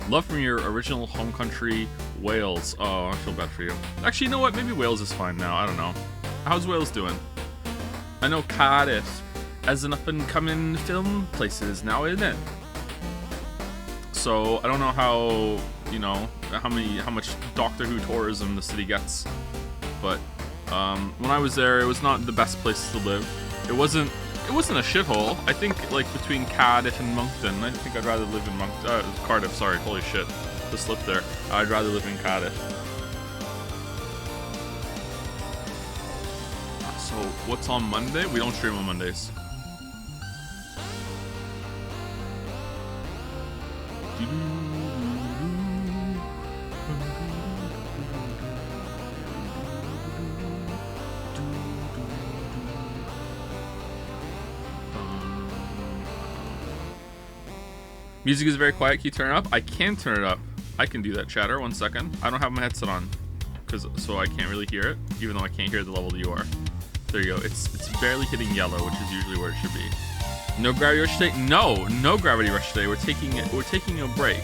Love from your original home country, Wales. Oh, I feel bad for you. Actually, you know what? Maybe Wales is fine now. I don't know. How's Wales doing? I know Cardiff as an up-and-coming film place is now, isn't it? So I don't know how, you know, how much Doctor Who tourism the city gets, but when I was there, it was not the best place to live. It wasn't a shithole. I think like between Cardiff and Moncton, I think I'd rather live in Cardiff. Sorry, holy shit, the slip there. I'd rather live in Cardiff. So what's on Monday? We don't stream on Mondays. Music is very quiet. Can you turn it up? I can turn it up. I can do that, chatter. 1 second. I don't have my headset on, so I can't really hear it, even though I can't hear the level that you are. There you go. It's barely hitting yellow, which is usually where it should be. No gravity rush today? No gravity rush today. We're taking a break.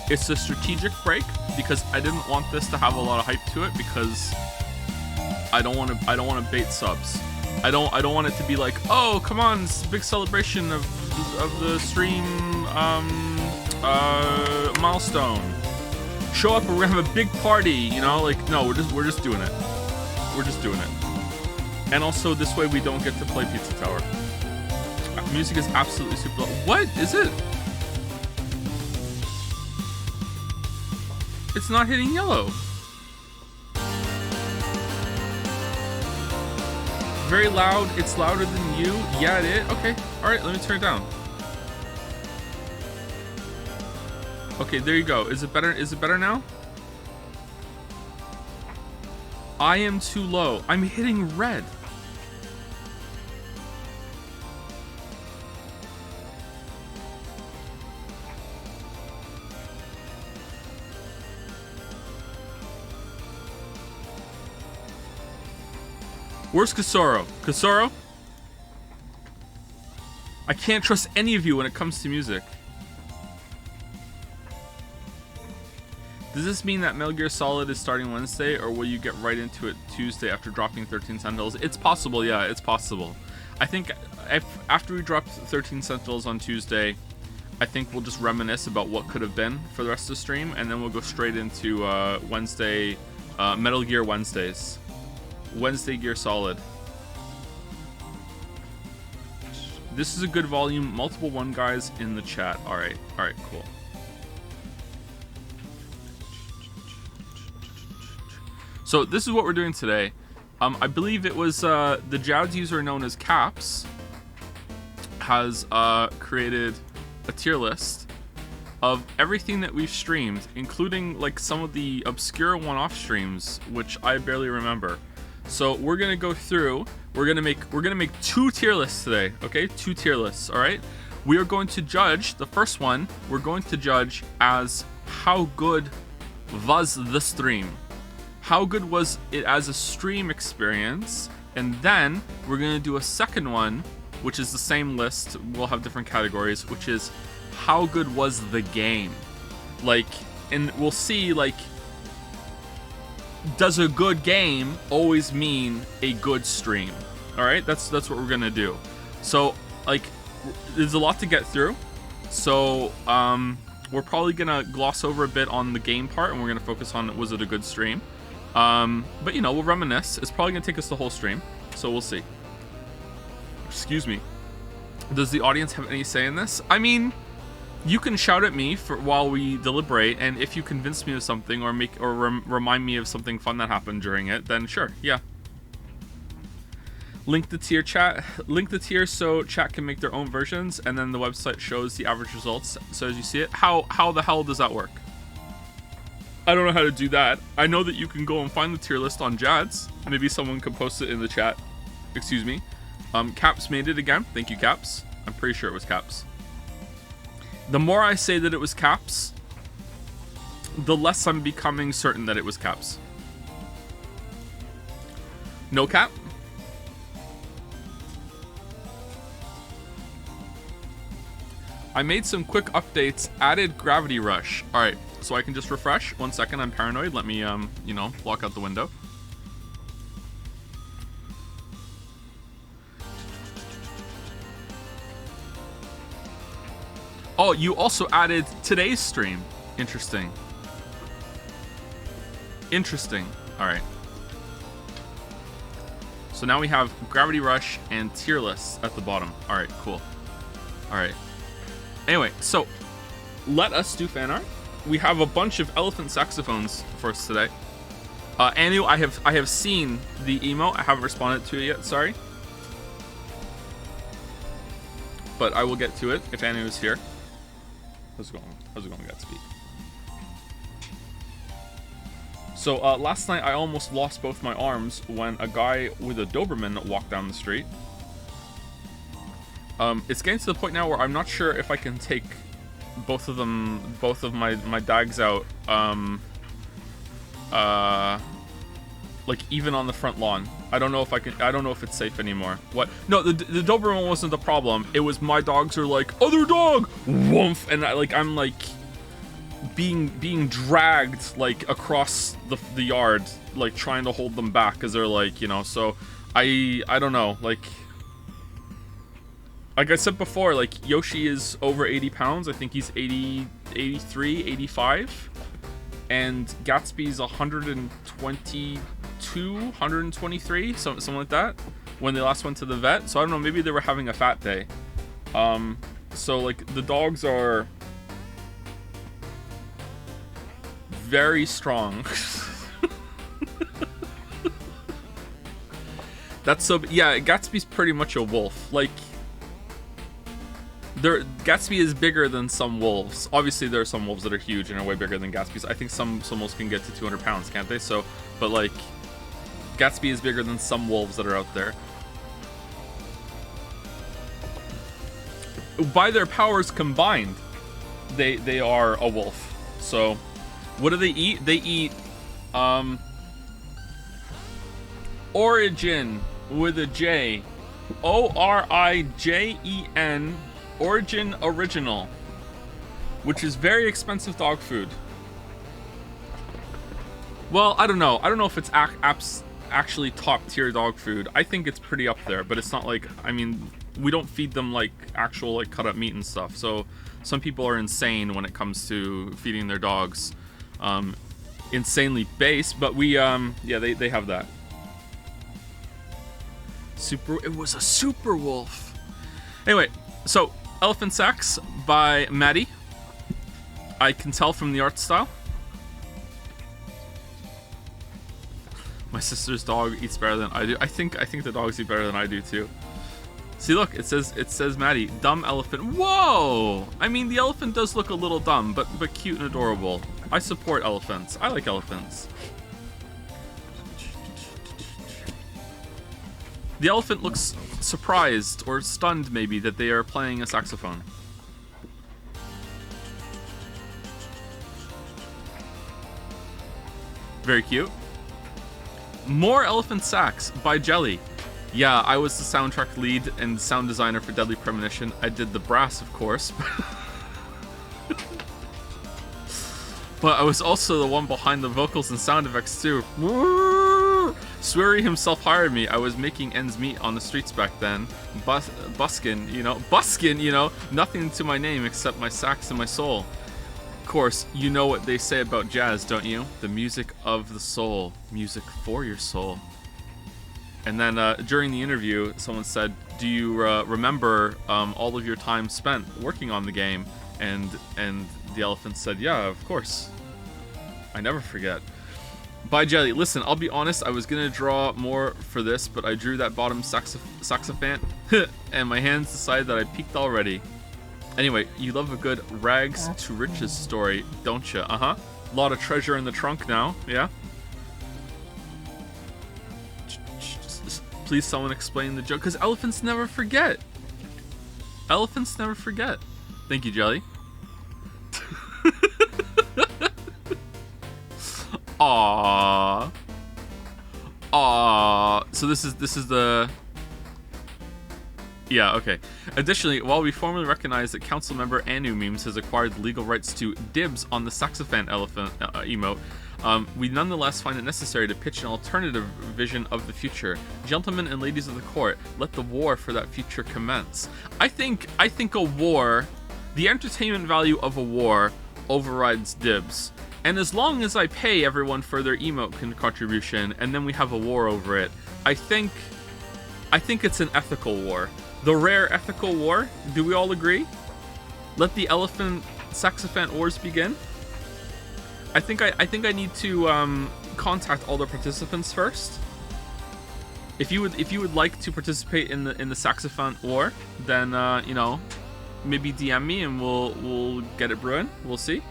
It's a strategic break because I didn't want this to have a lot of hype to it because I don't want to bait subs. I don't want it to be like, oh, come on, it's a big celebration of the stream milestone. Show up and we're gonna have a big party, you know? Like, no, we're just doing it. We're just doing it. And also this way we don't get to play Pizza Tower. Music is absolutely super low. What is it? It's not hitting yellow. Very loud. It's louder than you. Yeah, it is. Okay. All right. Let me turn it down. Okay. There you go. Is it better? Is it better now? I am too low. I'm hitting red. Where's Kasoro? Kasoro? I can't trust any of you when it comes to music. Does this mean that Metal Gear Solid is starting Wednesday, or will you get right into it Tuesday after dropping 13 Sentinels? It's possible, yeah, it's possible. I think after we drop 13 Sentinels on Tuesday, I think we'll just reminisce about what could have been for the rest of the stream, and then we'll go straight into Wednesday, Metal Gear Wednesdays. Wednesday Gear Solid. This is a good volume. Multiple one guys in the chat. Alright, cool. So this is what we're doing today. I believe it was the Jouds user known as Caps has created a tier list of everything that we've streamed, including like some of the obscure one-off streams, which I barely remember. So we're gonna go through, we're gonna make 2 tier lists today, okay? 2 tier lists, all right? We are going to judge the first one. We're going to judge as how good was the stream. How good was it as a stream experience? And then we're gonna do a second one, which is the same list. We'll have different categories, which is how good was the game? Like, and we'll see, like, does a good game always mean a good stream? All right, that's what we're gonna do. So, like, there's a lot to get through. So, we're probably gonna gloss over a bit on the game part, and we're gonna focus on was it a good stream. But you know, we'll reminisce. It's probably gonna take us the whole stream, so we'll see. Excuse me. Does the audience have any say in this? I mean, you can shout at me while we deliberate, and if you convince me of something or remind me of something fun that happened during it, then sure, yeah. Link the tier so chat can make their own versions, and then the website shows the average results. So as you see it, how the hell does that work? I don't know how to do that. I know that you can go and find the tier list on Jads. Maybe someone can post it in the chat. Excuse me. Caps made it again. Thank you, Caps. I'm pretty sure it was Caps. The more I say that it was Caps, the less I'm becoming certain that it was Caps. No cap? I made some quick updates, added Gravity Rush. All right, so I can just refresh. 1 second, I'm paranoid. Let me, you know, block out the window. Oh, you also added today's stream. Interesting. Interesting. All right. So now we have Gravity Rush and tier lists at the bottom. All right, cool. All right. Anyway, so let us do fan art. We have a bunch of elephant saxophones for us today. Anu, I have seen the email. I haven't responded to it yet. Sorry, but I will get to it if Anu is here. How's it going? How's it going, Gatsby? So last night I almost lost both my arms when a guy with a Doberman walked down the street. It's getting to the point now where I'm not sure if I can take both of my dogs out, like even on the front lawn. I don't know if I can. I don't know if it's safe anymore. What? No, the Doberman wasn't the problem. It was my dogs are like, other dog, woof, and I'm like being dragged like across the yard, like trying to hold them back because they're like, you know. So I don't know, like I said before, like Yoshi is over 80 pounds. I think he's 80, 83, 85. And Gatsby's 122, 123, something like that, when they last went to the vet. So I don't know, maybe they were having a fat day. So like the dogs are very strong. That's so, yeah, Gatsby's pretty much a wolf. Like, Gatsby is bigger than some wolves. Obviously, there are some wolves that are huge and are way bigger than Gatsby's. I think some wolves can get to 200 pounds, can't they? So, but like, Gatsby is bigger than some wolves that are out there. By their powers combined, they are a wolf. So, what do they eat? They eat, Origin with a J. Orijen. Origin Original, which is very expensive dog food. Well, I don't know. I don't know if it's actually top tier dog food. I think it's pretty up there, but it's not like, I mean, we don't feed them like actual like cut up meat and stuff. So some people are insane when it comes to feeding their dogs, insanely base. But we, yeah, they have that. It was a super wolf. Anyway, so. Elephant Sax by Maddie. I can tell from the art style. My sister's dog eats better than I do. I think the dogs eat better than I do too. See, look, it says Maddie, dumb elephant. Whoa! I mean, the elephant does look a little dumb, but cute and adorable. I support elephants. I like elephants. The elephant looks surprised or stunned, maybe, that they are playing a saxophone. Very cute. More Elephant Sax by Jelly. Yeah, I was the soundtrack lead and sound designer for Deadly Premonition. I did the brass, of course. But I was also the one behind the vocals and sound effects, too. Sweary himself hired me. I was making ends meet on the streets back then. Buskin, you know, nothing to my name except my sax and my soul. Of course, you know what they say about jazz, don't you? The music of the soul. Music for your soul. And then during the interview, someone said, do you remember all of your time spent working on the game? And the elephant said, yeah, of course. I never forget. By Jelly. Listen, I'll be honest, I was going to draw more for this, but I drew that bottom saxophant, and my hands decided that I peaked already. Anyway, you love a good rags to riches story, don't you? Uh-huh. A lot of treasure in the trunk now, yeah? Please someone explain the joke, because elephants never forget. Elephants never forget. Thank you, Jelly. Aww. Aww. So this is the... Yeah, okay. Additionally, while we formally recognize that council member Anu Memes has acquired the legal rights to dibs on the saxophone elephant emote, we nonetheless find it necessary to pitch an alternative vision of the future. Gentlemen and ladies of the court, let the war for that future commence. I think a war, the entertainment value of a war overrides dibs. And as long as I pay everyone for their emote contribution and then we have a war over it, I think it's an ethical war. The rare ethical war, do we all agree? Let the elephant saxophone wars begin. I think I need to contact all the participants first. If you would like to participate in the saxophone war, then you know, maybe DM me and we'll get it brewing. We'll see.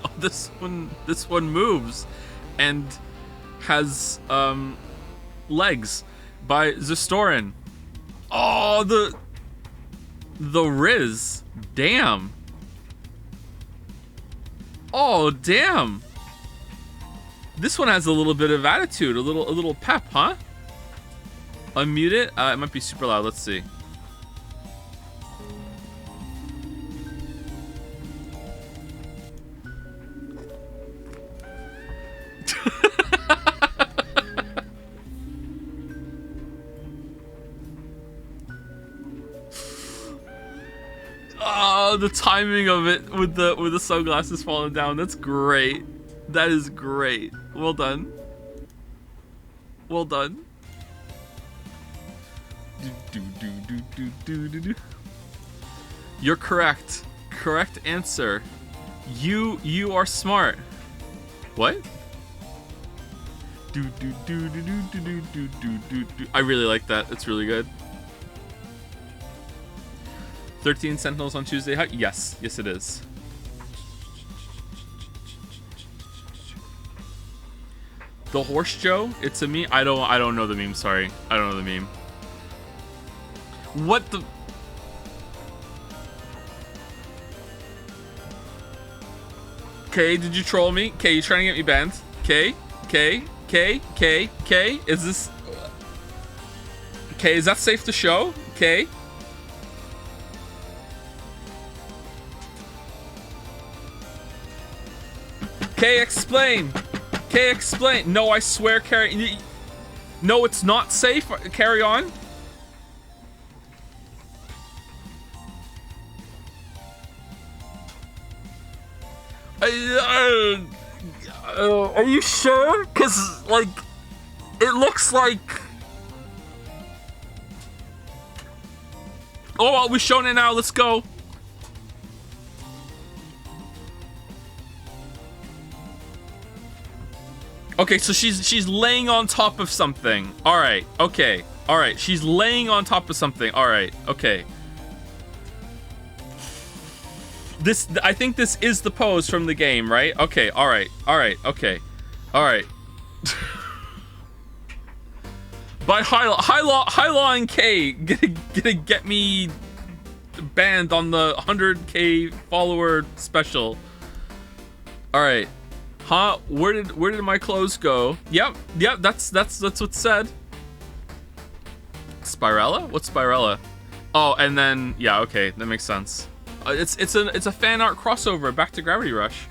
Oh, this one moves and has legs by Zestorin. Oh, the Riz. Damn. Oh, damn. This one has a little bit of attitude, a little pep, huh? Unmute it. It might be super loud. Let's see. Oh, the timing of it with the sunglasses falling down. That's great. That is great. Well done. Well done. You're correct. Correct answer. You are smart. What? I really like that. It's really good. 13 Sentinels on Tuesday. Yes, yes it is. The Horse Joe, it's a meme. I don't know the meme. Sorry, I don't know the meme. What the? Okay, did you troll me? Okay, you trying to get me banned? Okay, is this? Okay, is that safe to show? Okay. Okay, explain. Okay, explain. No, I swear, carry. No, it's not safe. Carry on. Are you sure? Cause like, it looks like. Oh, well, we're showing it now. Let's go. Okay, so she's laying on top of something. All right. Okay. All right. She's laying on top of something. All right. Okay. I think this is the pose from the game, right? Okay. All right. All right. Okay. All right. By High Law and K, gonna get me banned on the 100K follower special. All right. Huh? Where did my clothes go? Yep. That's what's said. Spirella? What's Spirella? Oh, and then yeah, okay, that makes sense. It's a fan art crossover back to Gravity Rush.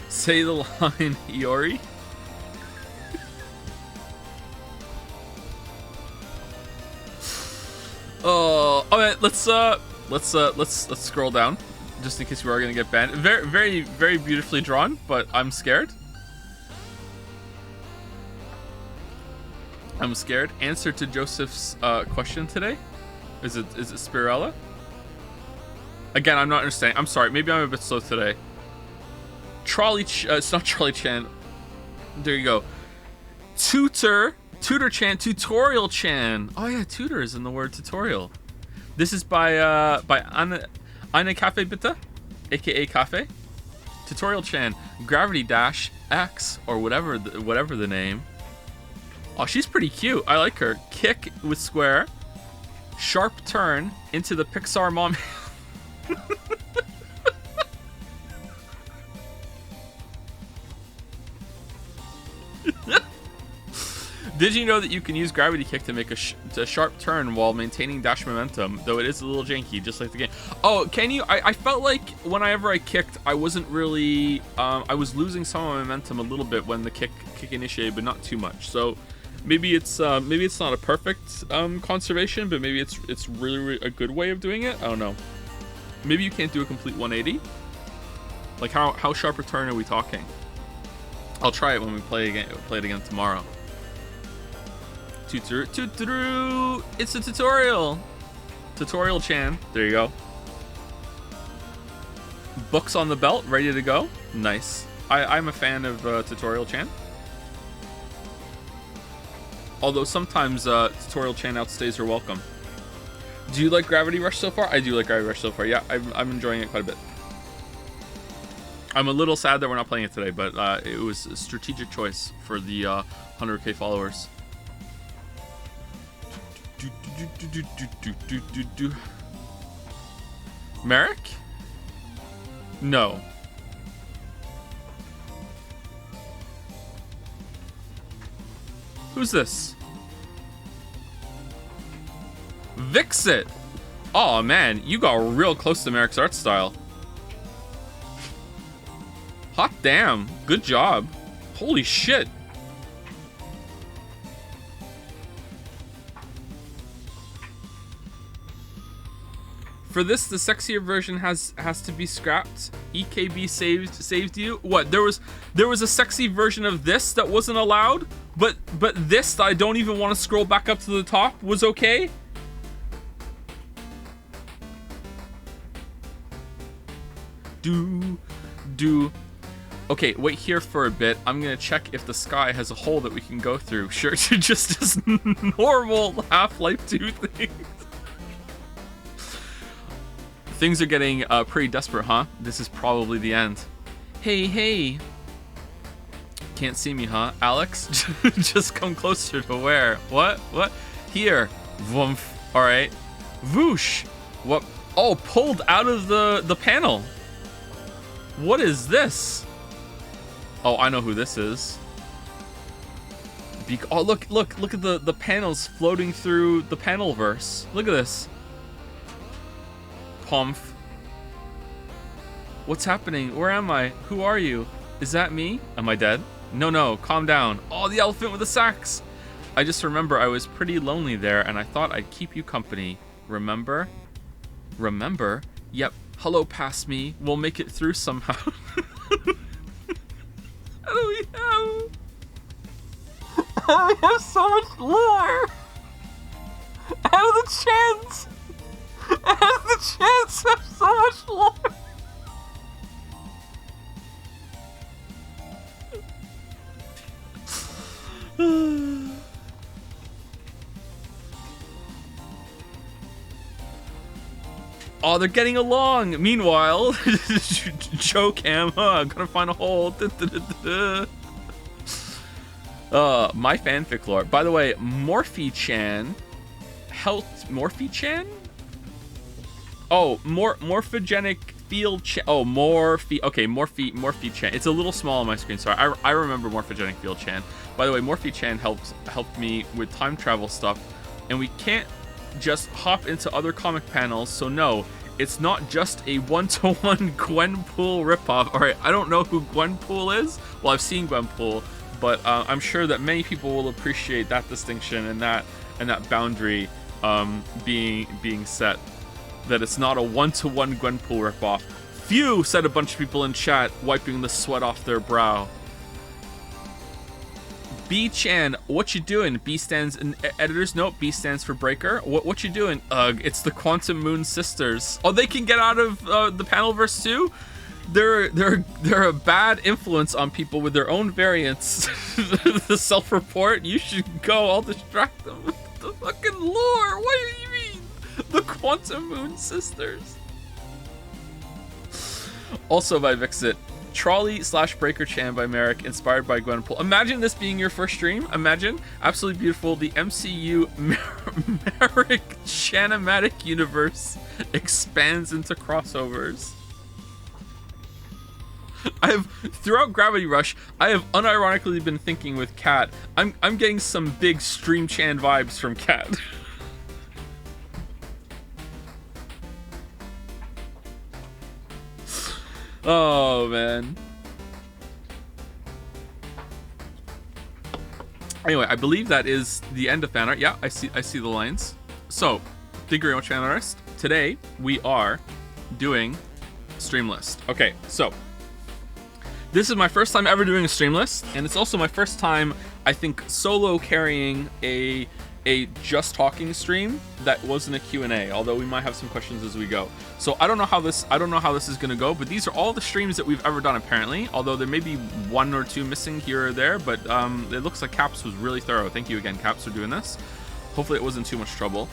Say the line, Iori. Okay, let's scroll down, just in case we are gonna get banned. Very beautifully drawn, but I'm scared. I'm scared. Answer to Joseph's question today. Is it Spirella? Again, I'm not understanding. I'm sorry. Maybe I'm a bit slow today. It's not Trolley Chan. There you go. Tutor Chan, Tutorial Chan. Oh yeah, tutor is in the word tutorial. This is by Eine Cafe Bitte, aka Cafe. Tutorial Chan, Gravity Dash X or whatever the name. Oh, she's pretty cute. I like her. Kick with square. Sharp turn into the Pixar mom. Did you know that you can use gravity kick to make a sharp turn while maintaining dash momentum, though it is a little janky, just like the game? Oh, can you? I felt like whenever I kicked, I wasn't really, I was losing some of my momentum a little bit when the kick initiated, but not too much. So maybe it's not a perfect conservation, but maybe it's really a good way of doing it. I don't know. Maybe you can't do a complete 180. Like how sharp a turn are we talking? I'll try it when we play it again tomorrow. It's a tutorial. Tutorial Chan. There you go. Books on the belt, ready to go. Nice. I'm a fan of Tutorial Chan. Although sometimes Tutorial Chan outstays her welcome. Do you like Gravity Rush so far? I do like Gravity Rush so far. Yeah, I'm enjoying it quite a bit. I'm a little sad that we're not playing it today, but it was a strategic choice for the 100K followers. Merrick? No. Who's this? Vixit! Oh man, you got real close to Merrick's art style. Hot damn, good job. Holy shit. For this, the sexier version has to be scrapped. EKB saved you. What? There was a sexy version of this that wasn't allowed, but this that I don't even want to scroll back up to the top was okay. Okay, wait here for a bit. I'm gonna check if the sky has a hole that we can go through. Sure, just as normal Half-Life 2 things. Things are getting pretty desperate, huh? This is probably the end. Hey. Can't see me, huh? Alex? Just come closer to where? What? Here. Voomph. Alright. Voosh. What? Oh, pulled out of the panel. What is this? Oh, I know who this is. Oh, look at the panels floating through the panel verse. Look at this. Pumph. What's happening? Where am I? Who are you? Is that me? Am I dead? No, calm down. Oh, the elephant with the sax. I just remember I was pretty lonely there and I thought I'd keep you company. Remember? Yep. Hello, past me. We'll make it through somehow. How do we have? We have so much lore. How the chance? How the chance of so much lore? Oh, they're getting along. Meanwhile, Joe Cam, gotta find a hole. My fanfic lore. By the way, Morphe-chan helped. Morphe-chan? Oh, morphogenic field. Oh, Okay, Morphe-chan. It's a little small on my screen. Sorry, I remember morphogenic field chan. By the way, Morphe-chan helped me with time travel stuff, and we can't just hop into other comic panels. So no, it's not just a one-to-one Gwenpool ripoff. All right, I don't know who Gwenpool is. Well, I've seen Gwenpool, but I'm sure that many people will appreciate that distinction and that boundary being set. That it's not a one-to-one Gwenpool ripoff. Phew, said a bunch of people in chat, wiping the sweat off their brow. B-chan, what you doing? B stands in editor's note. B stands for breaker. What you doing? Ugh, it's the Quantum Moon sisters. Oh, they can get out of the Panelverse too? They're a bad influence on people with their own variants. The self-report. You should go. I'll distract them with the fucking lore. What do you mean? The Quantum Moon sisters. Also by Vixit. Trolley/Breaker Chan by Merrick, inspired by Gwenpool. Imagine this being your first stream. Imagine. Absolutely beautiful. The MCU Merrick Chanomatic universe expands into crossovers. Throughout Gravity Rush, I have unironically been thinking with Kat, I'm getting some big Stream Chan vibes from Kat. Oh man. Anyway, I believe that is the end of fan art. Yeah, I see the lines. So, thank you very much, fan artist. Today we are doing stream list. Okay, so this is my first time ever doing a stream list, and it's also my first time, I think, solo carrying a just talking stream that wasn't a Q&A, although we might have some questions as we go. So I don't know how this is gonna go, but these are all the streams that we've ever done apparently, although there may be one or two missing here or there, but it looks like Caps was really thorough. Thank you again, Caps, for doing this. Hopefully it wasn't too much trouble.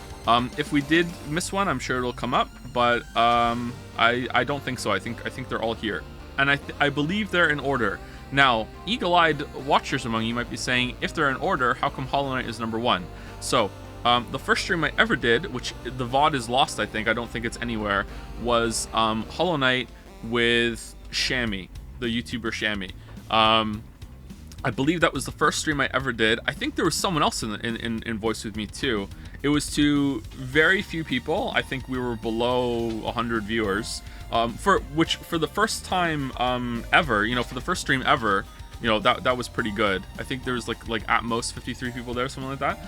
If we did miss one, I'm sure it'll come up, but I don't think so. I think they're all here, and I believe they're in order. Now, eagle-eyed watchers among you might be saying, if they're in order, how come Hollow Knight is number 1? So, the first stream I ever did, which the VOD is lost, I don't think it's anywhere, was Hollow Knight with Shammy, the YouTuber Shammy. I believe that was the first stream I ever did. I think there was someone else in voice with me too. It was to very few people. I think we were below 100 viewers. For the first time ever, for the first stream ever, that was pretty good. I think there was like at most 53 people there, something like that.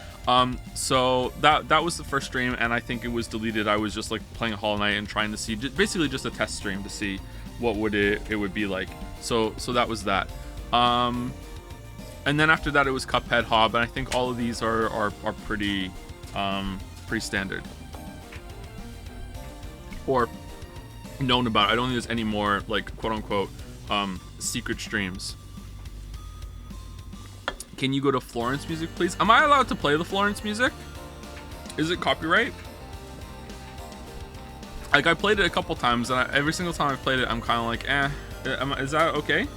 So that was the first stream, and I think it was deleted. I was just like playing Hollow Knight and trying to see, basically just a test stream to see what it would be like. So that was that. And then after that it was Cuphead, Hob, and I think all of these are pretty standard or known about. I don't think there's any more like quote unquote secret streams. Can you go to Florence music, please? Am I allowed to play the Florence music? Is it copyright? Like, I played it a couple times, and every single time I've played it, I'm kind of like, is that okay?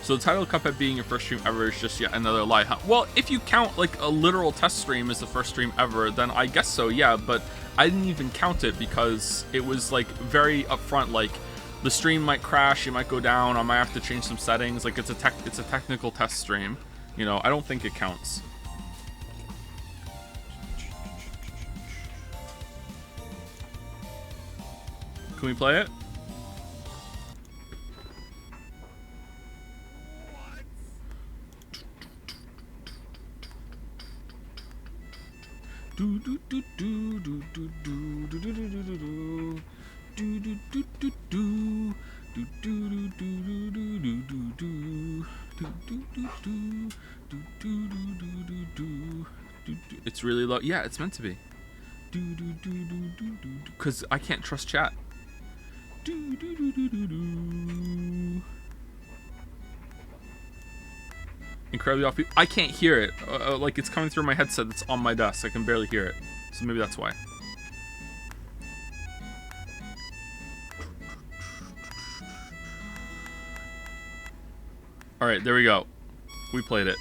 So the title of Cuphead being your first stream ever is just yet another lie, huh? Well, if you count like a literal test stream as the first stream ever, then I guess so, yeah, but I didn't even count it because it was like very upfront, like the stream might crash, it might go down, I might have to change some settings, like it's a technical test stream. I don't think it counts. Can we play it? It's really low. Yeah, it's meant to be. Because I can't trust chat. Incredibly off. I can't hear it. Like it's coming through my headset that's on my desk. I can barely hear it. So maybe that's why. All right, there we go. We played it.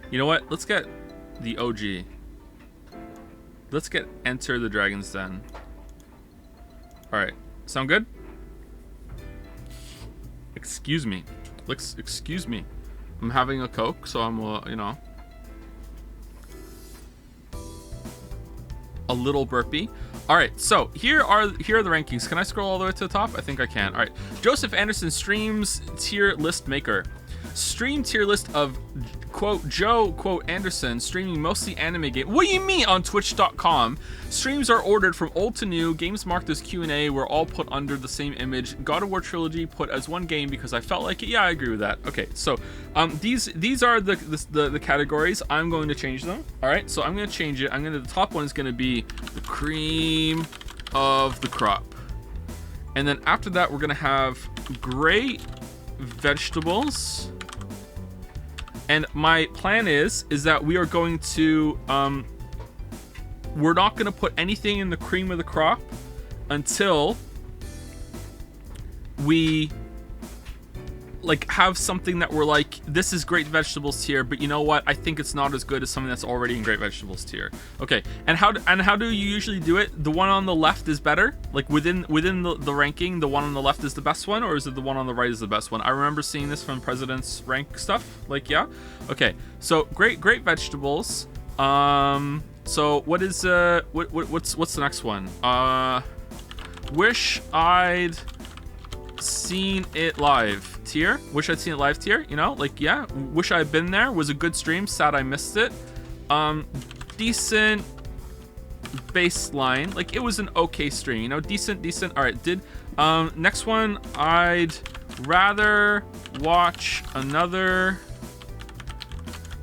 You know what? Let's get the OG. Let's get Enter the Dragon's Den. All right, sound good? Excuse me. Excuse me. I'm having a Coke, so I'm, you know, a little burpy. All right, so here are the rankings. Can I scroll all the way to the top? I think I can. All right, Joseph Anderson streams tier list maker. Stream tier list of quote Joe quote Anderson streaming mostly anime game. What do you mean on twitch.com? Streams are ordered from old to new. Games marked as Q&A were all put under the same image. God of War trilogy put as one game because I felt like it. Yeah, I agree with that. Okay, so these are the categories. I'm going to change them. All right, so I'm going to change it. The top one is going to be the cream of the crop, and then after that we're going to have great vegetables. And my plan is that we are going to, we're not going to put anything in the cream of the crop until we like have something that we're like, this is great vegetables tier, but you know what? I think it's not as good as something that's already in great vegetables tier. Okay, and how do you usually do it? The one on the left is better? Like within the ranking, the one on the left is the best one, or is it the one on the right is the best one? I remember seeing this from President's rank stuff. Like, yeah. Okay, so great vegetables. So what is what's the next one? Wish I'd seen it live tier. Wish I'd seen it live tier, you know, like, yeah, wish I'd been there. Was a good stream, sad I missed it. Decent baseline, like it was an okay stream, you know, decent. All right, next one, I'd rather watch another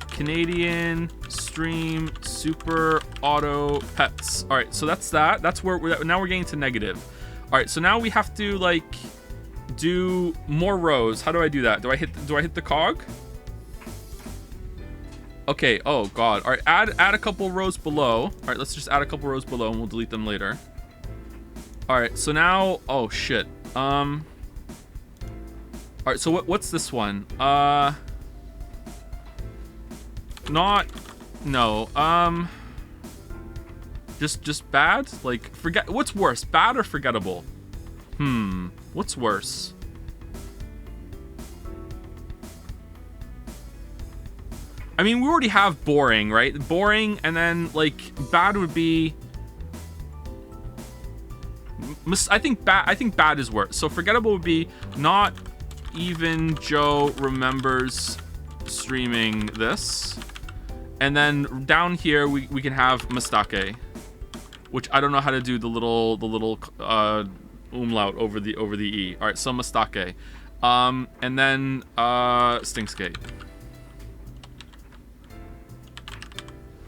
Canadian stream super auto pets. All right, so that's where now we're getting to negative. All right, so now we have to like do more rows. How do I do that? Do I hit the cog? Okay, oh god. All right, add a couple rows below. All right, let's just add a couple rows below and we'll delete them later. All right, so now, oh shit. All right, so what's this one? Just bad? Like, forget, what's worse, bad or forgettable? What's worse? I mean, we already have boring, right? Boring, and then like bad would be. I think bad is worse. So forgettable would be not even Joe remembers streaming this, and then down here we can have mistake, which I don't know how to do the little umlaut over the e. All right, so mistake, and then stinkskate.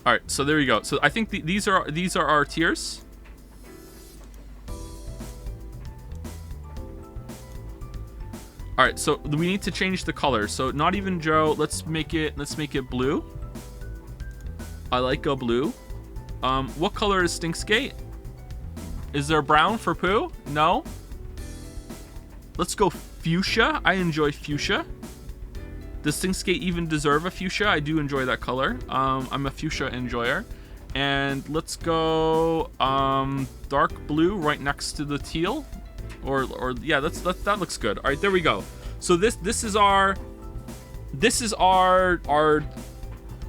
All right, so there we go. So I think these are our tiers. All right, so we need to change the color. So not even Joe. Let's make it blue. I like a blue. What color is stinkskate? Is there brown for poo? No. Let's go fuchsia. I enjoy fuchsia. Does stinkskate even deserve a fuchsia? I do enjoy that color. I'm a fuchsia enjoyer. And let's go dark blue right next to the teal. Or yeah, that looks good. All right, there we go. So this is our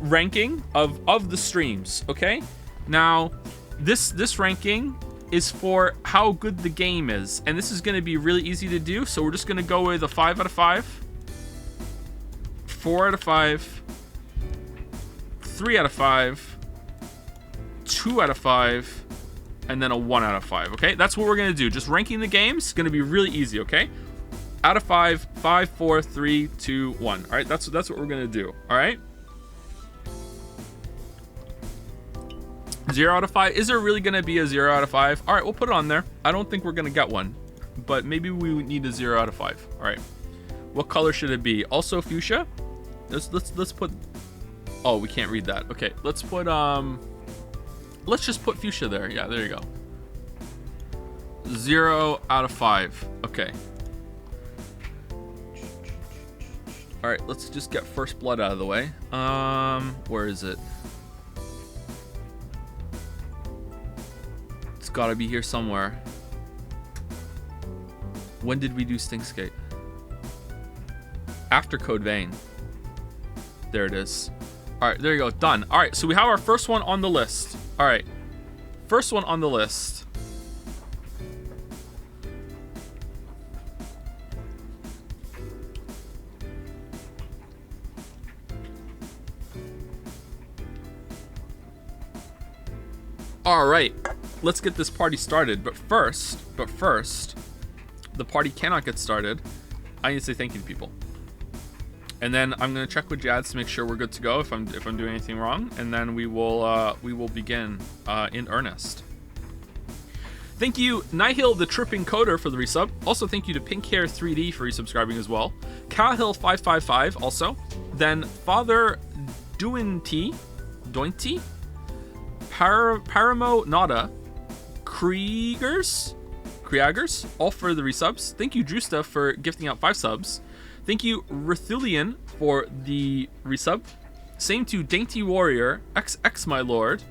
ranking of the streams. Okay. Now this ranking is for how good the game is, and this is going to be really easy to do. So we're just going to go with a 5 out of 5, 4 out of 5, 3 out of 5, 2 out of 5, and then a 1 out of 5. Okay, that's what we're gonna do. Just ranking the games is gonna be really easy. Okay, out of 5, 5, 4, 3, 2, 1. All right, that's what we're gonna do. All right. 0 out of 5. Is there really gonna be a 0 out of 5? All right, we'll put it on there. I don't think we're gonna get one. but maybe we need a 0 out of 5. All right. What color should it be? Also fuchsia? Let's put... Oh, we can't read that. Okay, let's put... Let's just put fuchsia there. Yeah, there you go. 0 out of 5. Okay. All right, let's just get first blood out of the way. Where is it? It's got to be here somewhere. When did we do Stinkskate? After Code Vein. There it is. All right, there you go. Done. All right, so we have our first one on the list. All right, first one on the list. All right, let's get this party started. But first, the party cannot get started. I need to say thank you to people. And then I'm gonna check with Jads to make sure we're good to go if I'm doing anything wrong, and then we will begin in earnest. Thank you, Nihil the Tripping Coder for the resub. Also, thank you to Pinkhair 3D for resubscribing as well. Cahill555 also. Then Father Dointy, Paramo Nada, Kriegers, all for the resubs. Thank you, Drusta, for gifting out 5 subs. Thank you, Rethulian, for the resub. Same to Dainty Warrior, XX my lord.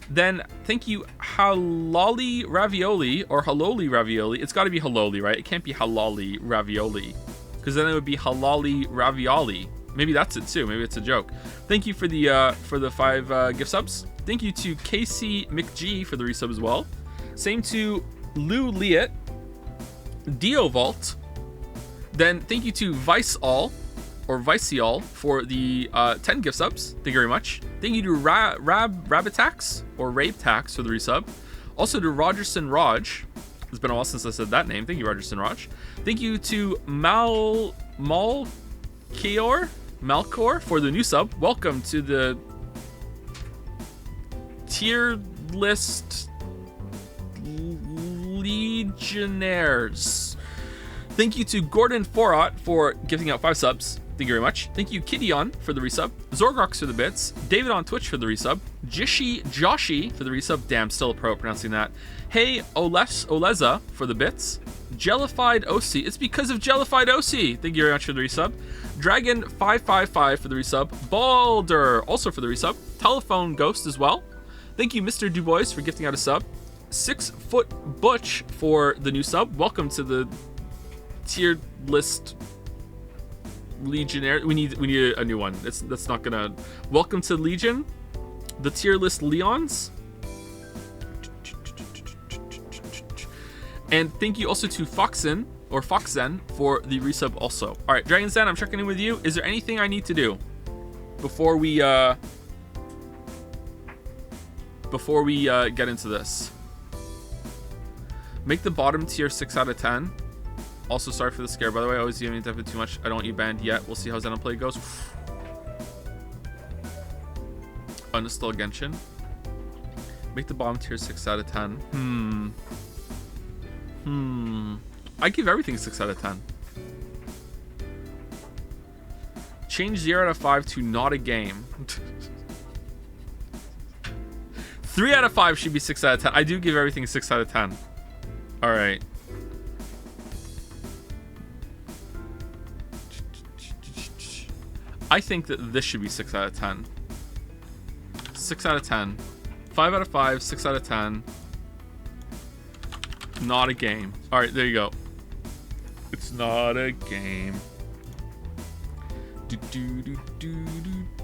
Then thank you, Halali Ravioli, or Haloli Ravioli. It's got to be Haloli, right? It can't be Halali Ravioli, because then it would be Halali Ravioli. Maybe that's it too. Maybe it's a joke. Thank you for the 5 gift subs. Thank you to Casey McG for the resub as well. Same to Lou Liet, Diovault. Then thank you to Viceall for the 10 gift subs. Thank you very much. Thank you to Rabitax or Rabetax for the resub. Also to Rogerson Raj. It's been a while since I said that name. Thank you, Rogerson Raj. Thank you to Malcor for the new sub. Welcome to the tier list legionnaires. Thank you to Gordon Forot for gifting out 5 subs. Thank you very much. Thank you, Kidion, for the resub. Zorgrox for the bits. David on Twitch for the resub. Joshi for the resub. Damn, still a pro at pronouncing that. Hey, Oleza for the bits. Jellified OC. It's because of Jellified OC. Thank you very much for the resub. Dragon555 for the resub. Balder also for the resub. Telephone Ghost as well. Thank you, Mr. Dubois, for gifting out a sub. 6 Foot Butch for the new sub. Welcome to the tier list legionnaire. We need a new one. That's not gonna. Welcome to Legion, the tier list Leons. And thank you also to Foxen for the resub also. All right, Dragon's Den, I'm checking in with you. Is there anything I need to do before we get into this? Make the bottom tier 6 out of 10. Also, sorry for the scare, by the way. I always giving definitely too much. I don't want you banned yet. We'll see how Xenoplay goes. Uninstall Genshin. Make the bottom tier 6 out of 10. I give everything 6 out of 10. Change 0 out of 5 to not a game. 3 out of 5 should be 6 out of 10. I do give everything 6 out of 10. All right. I think that this should be 6 out of 10. 6 out of 10. 5 out of 5, 6 out of 10. Not a game. All right, there you go. It's not a game. Do do do do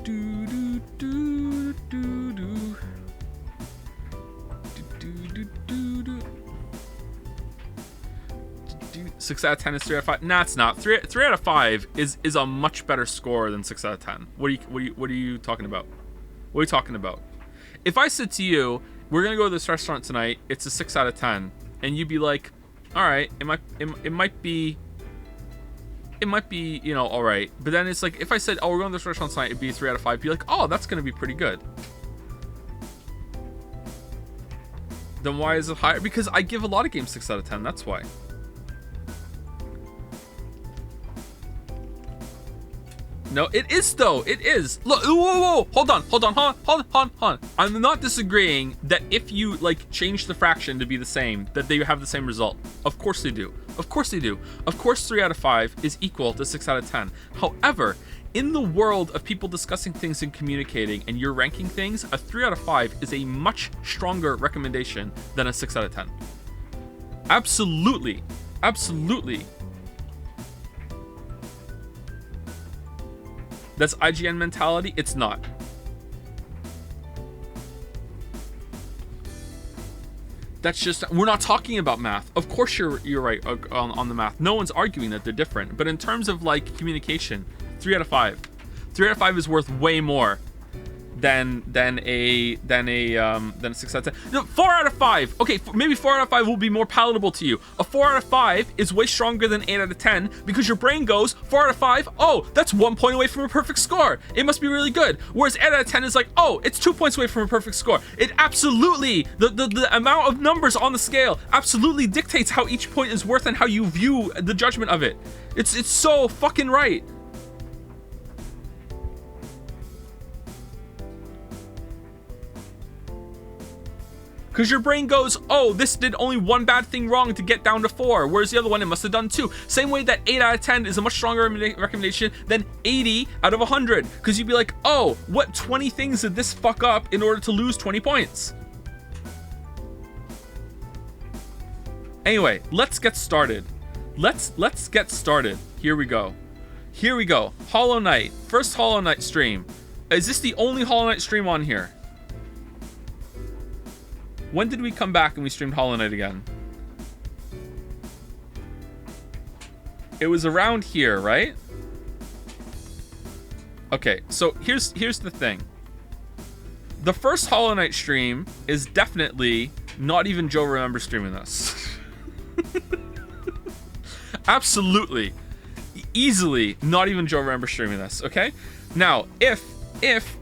do do do do do. 6 out of 10 is 3 out of 5. Nah, it's not. 3 out of 5 is a much better score than 6 out of 10. What are you talking about? What are you talking about? If I said to you, we're gonna go to this restaurant tonight, it's a 6 out of 10, and you'd be like, all right, it might be, you know, all right. But then it's like, if I said, oh, we're going to this restaurant tonight, it'd be a 3 out of 5. You'd be like, oh, that's gonna be pretty good. Then why is it higher? Because I give a lot of games 6 out of 10. That's why. No, it is though. It is. Look, whoa. Hold on. I'm not disagreeing that if you like change the fraction to be the same, that they have the same result. Of course they do. Of course 3 out of 5 is equal to 6 out of 10. However, in the world of people discussing things and communicating and you're ranking things, a 3 out of 5 is a much stronger recommendation than a 6 out of 10. Absolutely. That's IGN mentality? It's not. That's just, we're not talking about math. Of course you're right on the math. No one's arguing that they're different. But in terms of like communication, 3 out of 5. 3 out of 5 is worth way more than a 6 out of 10. No, 4 out of 5. Okay, maybe 4 out of 5 will be more palatable to you. A 4 out of 5 is way stronger than 8 out of 10 because your brain goes 4 out of 5. Oh, that's 1 point away from a perfect score. It must be really good. Whereas 8 out of 10 is like, oh, it's 2 points away from a perfect score. It absolutely, the amount of numbers on the scale absolutely dictates how each point is worth and how you view the judgment of it. It's so fucking right. Because your brain goes, oh, this did only one bad thing wrong to get down to 4, whereas the other one, it must have done 2. Same way that 8 out of 10 is a much stronger recommendation than 80 out of 100. Because you'd be like, oh, what 20 things did this fuck up in order to lose 20 points? Anyway, let's get started. Let's get started. Here we go. Hollow Knight. First Hollow Knight stream. Is this the only Hollow Knight stream on here? When did we come back and we streamed Hollow Knight again? It was around here, right? Okay, so here's the thing. The first Hollow Knight stream is definitely not even Joe remembers streaming this. Absolutely. Easily not even Joe remembers streaming this, okay? Now, if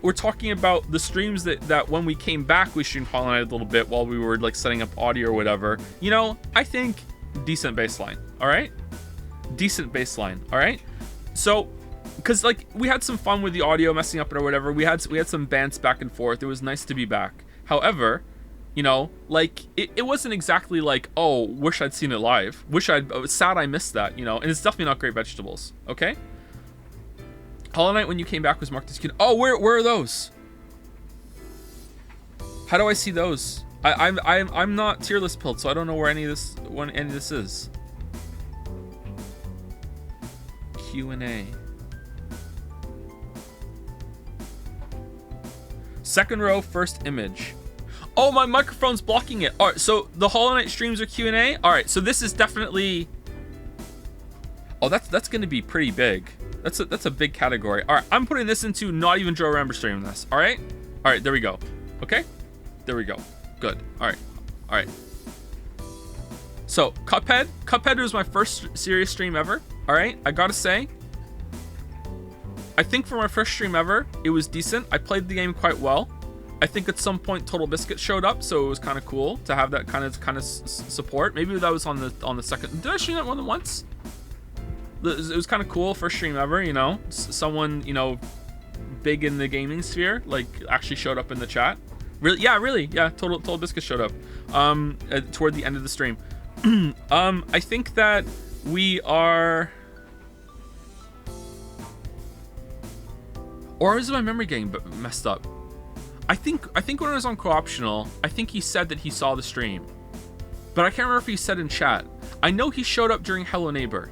we're talking about the streams that when we came back we streamed Hollow Knight a little bit while we were like setting up audio or whatever, you know, I think decent baseline, all right? Decent baseline, all right? So, because like we had some fun with the audio messing up or whatever, we had some bants back and forth. It was nice to be back. However, you know, like it wasn't exactly like, oh, wish I'd seen it live. Sad I missed that, you know, and it's definitely not Great Vegetables, okay? Hollow Knight when you came back was marked as kid. Oh, where are those? How do I see those? I'm not tier list pilled, so I don't know where any of this is. Q&A. Second row, first image. Oh, my microphone's blocking it. All right, so the Hollow Knight streams are Q&A. All right, so this is definitely. Oh, that's gonna be pretty big. That's a big category. All right, I'm putting this into not even Joe remembers streaming this. All right, there we go. Okay, there we go. Good. All right. So Cuphead was my first serious stream ever. All right, I gotta say, I think for my first stream ever, it was decent. I played the game quite well. I think at some point Total Biscuit showed up, so it was kind of cool to have that kind of support. Maybe that was on the second. Did I stream that more than once? It was kind of cool, first stream ever, you know. Someone, you know, big in the gaming sphere, like actually showed up in the chat. Really, yeah. Total Biscuit showed up toward the end of the stream. I think that we are. Or is my memory getting messed up? I think when I was on co-optional, I think he said that he saw the stream, but I can't remember if he said in chat. I know he showed up during Hello Neighbor,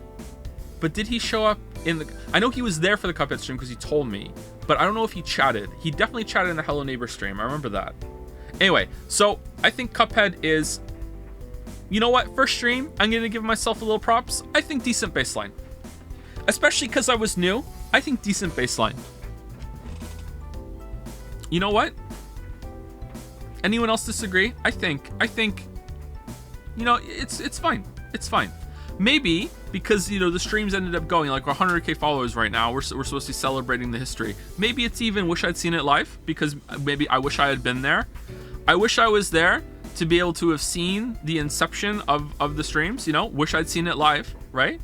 but did he show up in the? I know he was there for the Cuphead stream because he told me, but I don't know if he chatted. He definitely chatted in the Hello Neighbor stream. I remember that. Anyway, so I think Cuphead is. You know what? First stream, I'm gonna give myself a little props. I think decent baseline, especially because I was new. I think decent baseline. You know what? Anyone else disagree? I think, you know, it's fine. It's fine. Maybe because, you know, the streams ended up going like 100k followers right now. We're supposed to be celebrating the history. Maybe it's even wish I'd seen it live because maybe I wish I had been there. I wish I was there to be able to have seen the inception of the streams, you know, wish I'd seen it live, right?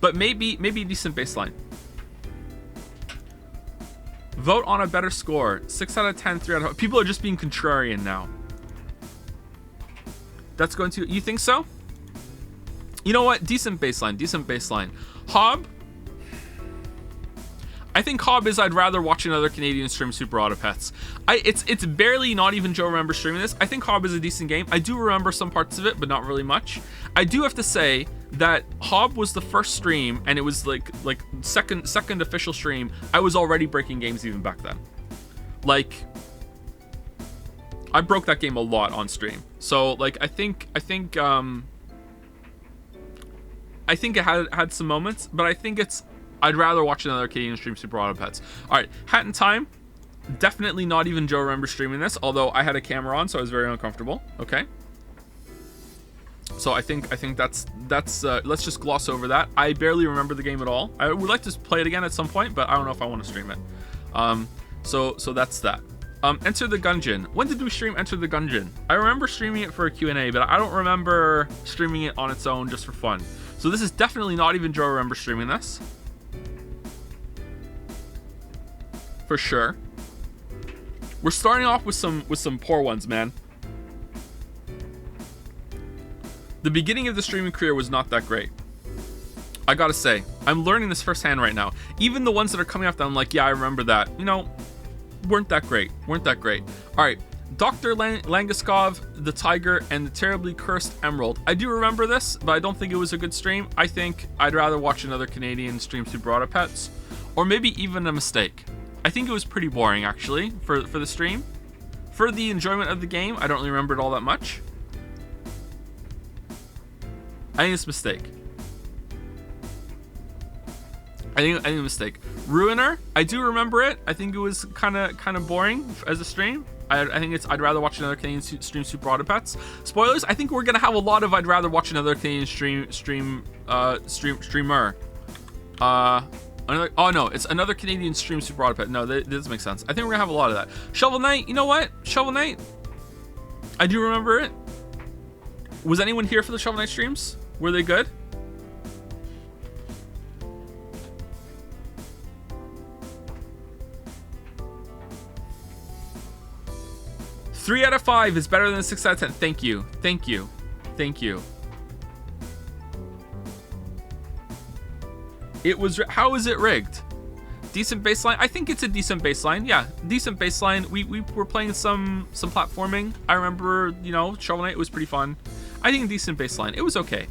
But maybe decent baseline. Vote on a better score. 6 out of 10, 3 out of 5. People are just being contrarian now. That's going to... You think so? You know what? Decent baseline. Decent baseline. Hob. I think Hob is I'd rather watch another Canadian stream Super Auto Pets. It's barely not even Joe remember streaming this. I think Hob is a decent game. I do remember some parts of it, but not really much. I do have to say that Hob was the first stream, and it was like second official stream. I was already breaking games even back then. Like, I broke that game a lot on stream. So like I think it had some moments, but I think it's I'd rather watch another Canadian stream Super Auto Pets. All right, Hat in Time. Definitely not even Joe remember streaming this, although I had a camera on, so I was very uncomfortable. Okay. So I think that's let's just gloss over that. I barely remember the game at all. I would like to play it again at some point, but I don't know if I want to stream it. So that's that. Enter the Gungeon. When did we stream Enter the Gungeon? I remember streaming it for a Q&A, but I don't remember streaming it on its own just for fun. So this is definitely not even Joe remember streaming this. For sure. We're starting off with some poor ones, man. The beginning of the streaming career was not that great. I gotta say, I'm learning this firsthand right now. Even the ones that are coming after, I'm like, yeah, I remember that. You know, weren't that great. All right, Dr. Langaskov, the Tiger, and the Terribly Cursed Emerald. I do remember this, but I don't think it was a good stream. I think I'd rather watch another Canadian stream Super Auto Pets, or maybe even a mistake. I think it was pretty boring, actually, for the stream. For the enjoyment of the game, I don't really remember it all that much. I think it's a mistake. I think a mistake. Ruiner, I do remember it. I think it was kind of boring as a stream. I think I'd rather watch another Canadian stream Super Auto Pets. Spoilers, I think we're gonna have a lot of I'd rather watch another Canadian streamer. Oh no, it's another Canadian stream Super Auto Pet. No, that doesn't make sense. I think we're gonna have a lot of that. Shovel Knight, you know what? Shovel Knight, I do remember it. Was anyone here for the Shovel Knight streams? Were they good? Three out of 5 is better than 6 out of 10. Thank you. It was, how is it rigged? Decent baseline. I think it's a decent baseline. Yeah, decent baseline. We were playing some platforming. I remember, you know, Shovel Knight was pretty fun. I think decent baseline. It was okay.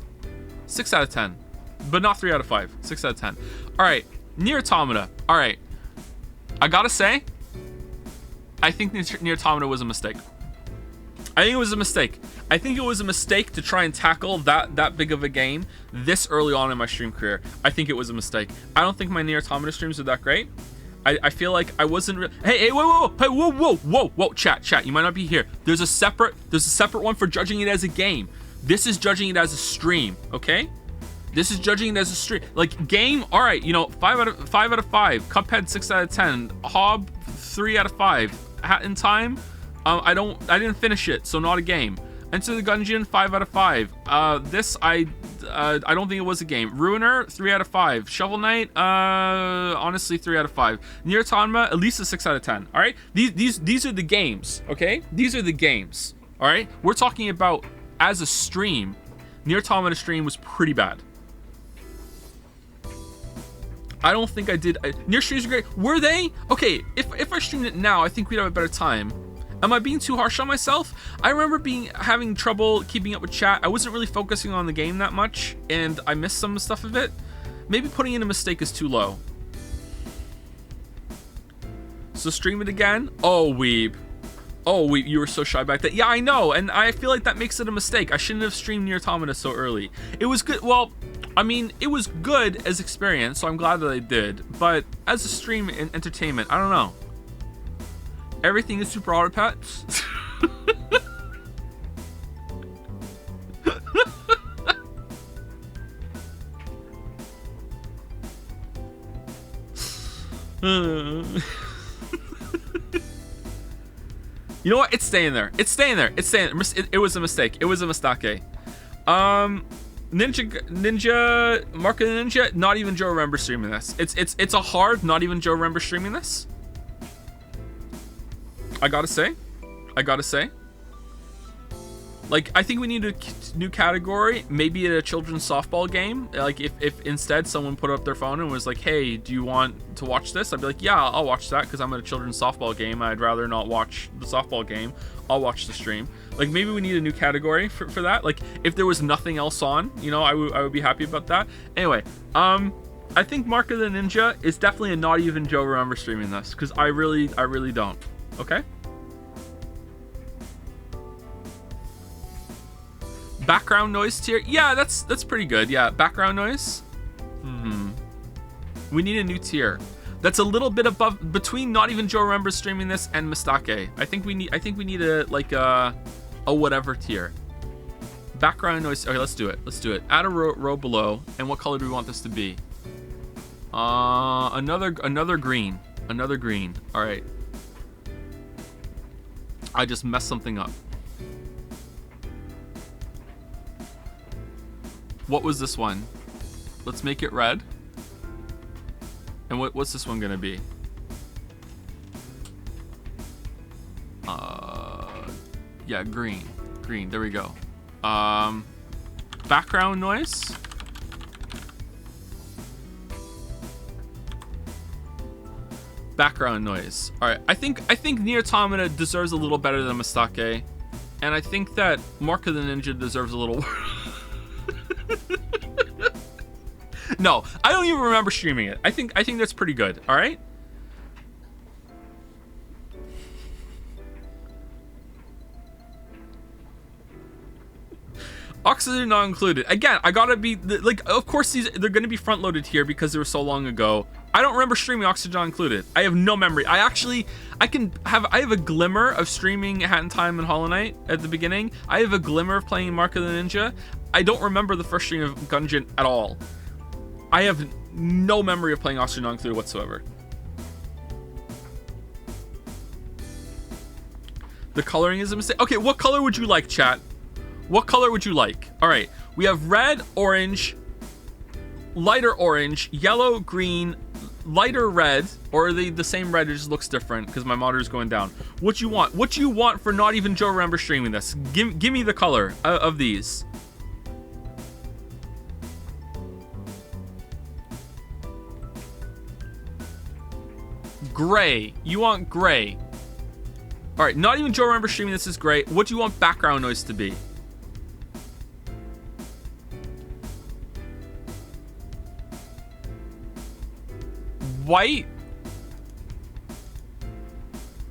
6 out of 10, but not 3 out of 5. 6 out of 10. All right, Nier Automata. All right, I gotta say, I think Nier Automata was a mistake. I think it was a mistake to try and tackle that big of a game this early on in my stream career. I think it was a mistake. I don't think my Nier Automata streams are that great. I feel like I wasn't hey, whoa, chat, you might not be here. There's a separate one for judging it as a game. This is judging it as a stream, okay? This is judging it as a stream. Like, game, all right, you know, 5 out of 5. Cuphead, 6 out of 10. Hob, 3 out of 5. Hat in Time, I didn't finish it, so not a game. Enter the Gungeon, 5 out of 5. This, I don't think it was a game. Ruiner, 3 out of 5. Shovel Knight, honestly, 3 out of 5. Nier Automata, at least a 6 out of 10. All right, these are the games, okay? These are the games. All right, we're talking about as a stream. Nier Automata stream was pretty bad. I don't think I did. Nier streams are great. Were they? Okay, if I streamed it now, I think we'd have a better time. Am I being too harsh on myself? I remember having trouble keeping up with chat. I wasn't really focusing on the game that much, and I missed some stuff of it. Maybe putting in a mistake is too low. So stream it again? Oh, Weeb, you were so shy back then. Yeah, I know, and I feel like that makes it a mistake. I shouldn't have streamed Nier Automata so early. It was good. Well, I mean, it was good as experience, so I'm glad that I did. But as a stream and entertainment, I don't know. Everything is Super Auto Pets. You know what? It's staying there. It was a mistake. It was a mistake. Ninja, Mark of the Ninja. Not even Joe remembers streaming this. It's a hard. Not even Joe remembers streaming this. I gotta say, like, I think we need a new category, maybe at a children's softball game. Like, if instead someone put up their phone and was like, hey, do you want to watch this? I'd be like, yeah, I'll watch that, because I'm at a children's softball game. I'd rather not watch the softball game. I'll watch the stream. Like, maybe we need a new category for that. Like, if there was nothing else on, you know, I would be happy about that. Anyway, I think Mark of the Ninja is definitely a not even Joe remember streaming this, because I really don't. Okay? Background noise tier. Yeah, that's pretty good. Yeah, background noise. We need a new tier. That's a little bit above, between not even Joe remembers streaming this and Mistake. I think we need a like a whatever tier. Background noise. Okay, let's do it. Add a row below. And what color do we want this to be? Another green. All right. I just messed something up. What was this one? Let's make it red. And what's this one gonna be? Yeah, green. There we go. Background noise. Background noise. All right. I think Nier Automata deserves a little better than Mistake, and I think that Mark of the Ninja deserves a little. No, I don't even remember streaming it. I think that's pretty good. All right. Oxygen not included. Again, I gotta be like, of course they're gonna be front loaded here because they were so long ago. I don't remember streaming Oxygen not included. I have no memory. I have a glimmer of streaming Hat in Time and Hollow Knight at the beginning. I have a glimmer of playing Mark of the Ninja. I don't remember the first stream of Gungeon at all. I have no memory of playing Oxygen not included whatsoever. The coloring is a mistake. Okay, what color would you like, chat? What color would you like? All right, we have red, orange, lighter orange, yellow, green, lighter red, or are they the same red? It just looks different because my monitor is going down. What you want? What you want for not even Joe remember streaming this? Give me the color of these. Gray. You want gray. All right, not even Joe remember streaming this is gray. What do you want background noise to be? White.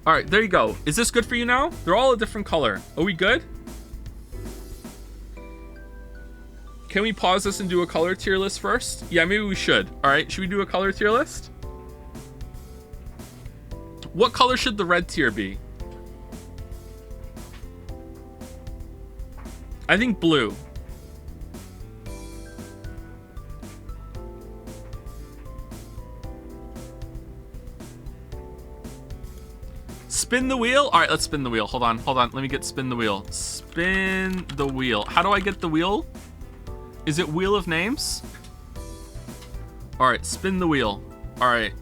All right, there you go. Is this good for you now? They're all a different color. Are we good? Can we pause this and do a color tier list first? Yeah, maybe we should. All right, should we do a color tier list? What color should the red tier be? I think blue. Spin the wheel? All right, let's spin the wheel. Hold on. Let me get spin the wheel. Spin the wheel. How do I get the wheel? Is it wheel of names? All right, spin the wheel. All right.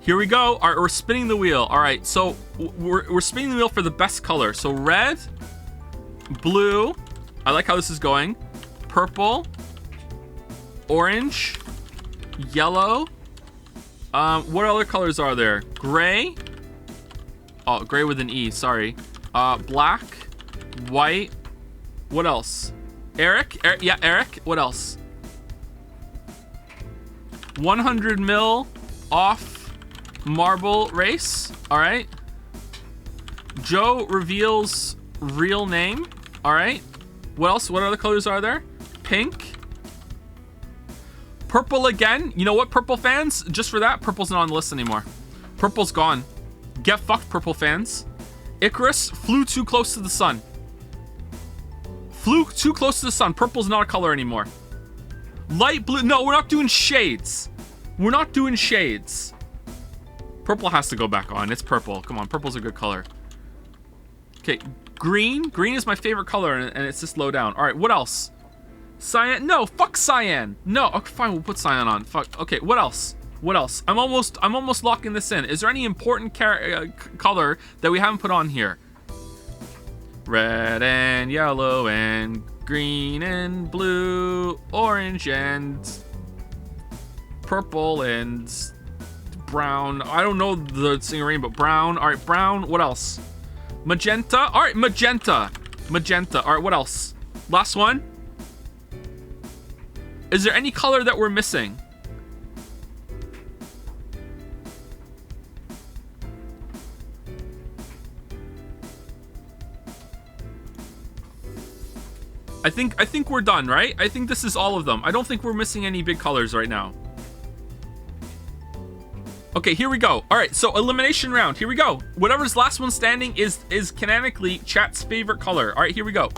Here we go. All right, we're spinning the wheel. All right, so we're spinning the wheel for the best color. So red, blue. I like how this is going. Purple, orange, yellow. What other colors are there? Gray. Oh, gray with an E. Sorry. Black, white. What else? Eric. Yeah, Eric. What else? 100 mil off. Marble race. All right. Joe reveals real name. All right. What else? What other colors are there? Pink. Purple again. You know what, purple fans? Just for that, purple's not on the list anymore. Purple's gone. Get fucked, purple fans. Icarus flew too close to the sun. Flew too close to the sun. Purple's not a color anymore. Light blue. No, we're not doing shades. We're not doing shades. Purple has to go back on. It's purple. Come on, purple's a good color. Okay, green. Green is my favorite color, and it's just low down. All right, what else? Cyan. No, fuck cyan. No, okay, fine, we'll put cyan on. Fuck. Okay, what else? What else? I'm almost locking this in. Is there any important color that we haven't put on here? Red and yellow and green and blue, orange and purple and brown. I don't know the single rainbow. Brown. All right, brown. What else? Magenta. All right, magenta. Magenta. All right, what else? Last one. Is there any color that we're missing? I think we're done, right? I think this is all of them. I don't think we're missing any big colors right now. Okay, here we go. All right, so elimination round. Here we go. Whatever's last one standing is canonically chat's favorite color. All right, here we go.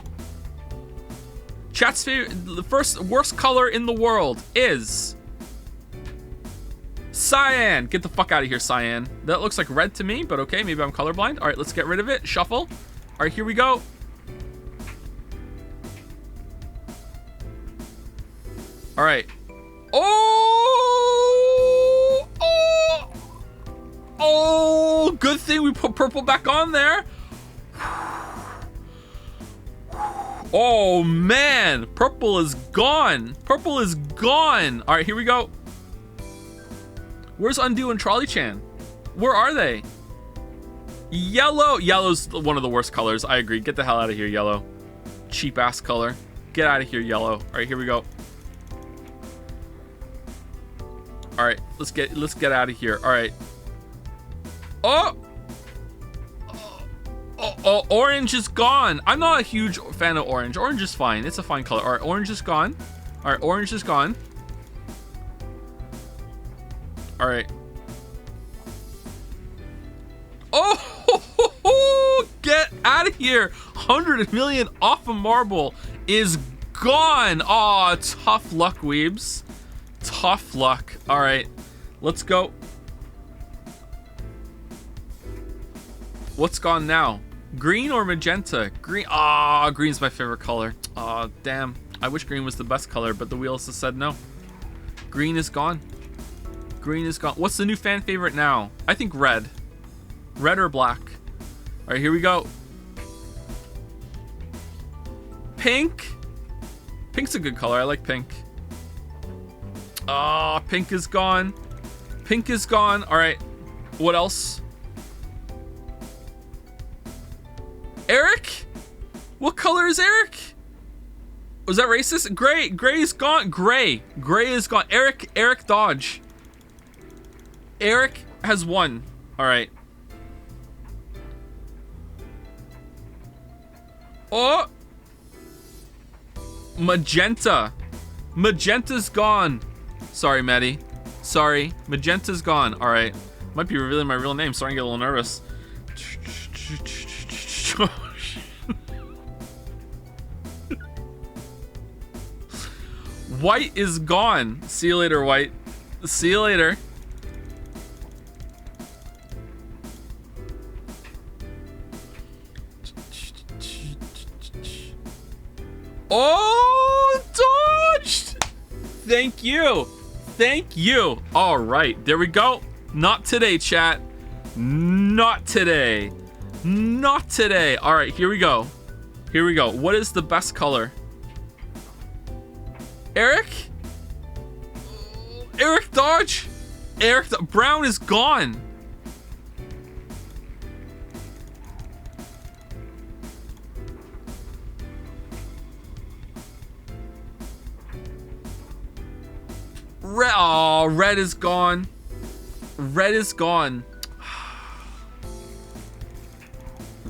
Chat's favorite, the worst color in the world is cyan. Get the fuck out of here, cyan. That looks like red to me, but okay, maybe I'm colorblind. All right, let's get rid of it. Shuffle. All right, here we go. All right. Oh, good thing we put purple back on there. Oh man, purple is gone. Purple is gone. All right, here we go. Where's Undo and Trolley Chan? Where are they? Yellow. Yellow's one of the worst colors. I agree. Get the hell out of here, yellow. Cheap ass color. Get out of here, yellow. All right, here we go. All right, let's get out of here. All right. Oh, orange is gone. I'm not a huge fan of orange. Orange is fine. It's a fine color. All right, orange is gone. All right, orange is gone. All right. Oh, get out of here. 100 million off of marble is gone. Oh, tough luck, Weebs. Tough luck. All right, let's go. What's gone now? Green or magenta? Green. Ah, green's my favorite color. Ah, damn. I wish green was the best color, but the wheels have said no. Green is gone. Green is gone. What's the new fan favorite now? I think red. Red or black. All right, here we go. Pink. Pink's a good color. I like pink. Ah, pink is gone. Pink is gone. All right. What else? Eric? What color is Eric? Was that racist? Gray. Gray is gone. Gray. Gray is gone. Eric Dodge. Eric has won. All right. Oh. Magenta. Magenta's gone. Sorry, Maddie. Sorry. Magenta's gone. All right. Might be revealing my real name. Starting to get a little nervous. White is gone. See you later, White. See you later. Oh, dodged. Thank you. Thank you. All right, there we go. Not today, chat. Not today. Not today. All right, here we go. Here we go. What is the best color? Eric? Eric Dodge? Brown is gone. Red is gone. Red is gone.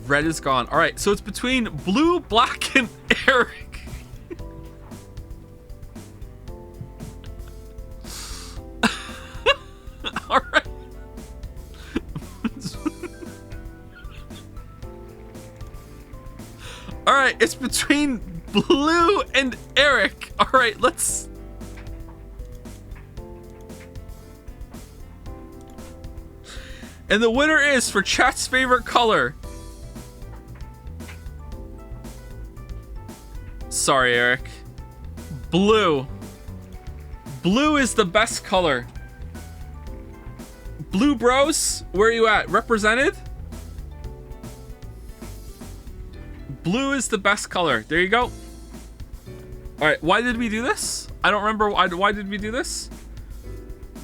Red is gone. All right, so it's between blue, black, and Eric. All right. All right, it's between blue and Eric. All right, let's... And the winner is, for chat's favorite color... Sorry, Eric. Blue. Blue is the best color. Blue bros, where are you at? Represented? Blue is the best color. There you go. All right, why did we do this? I don't remember why did we do this?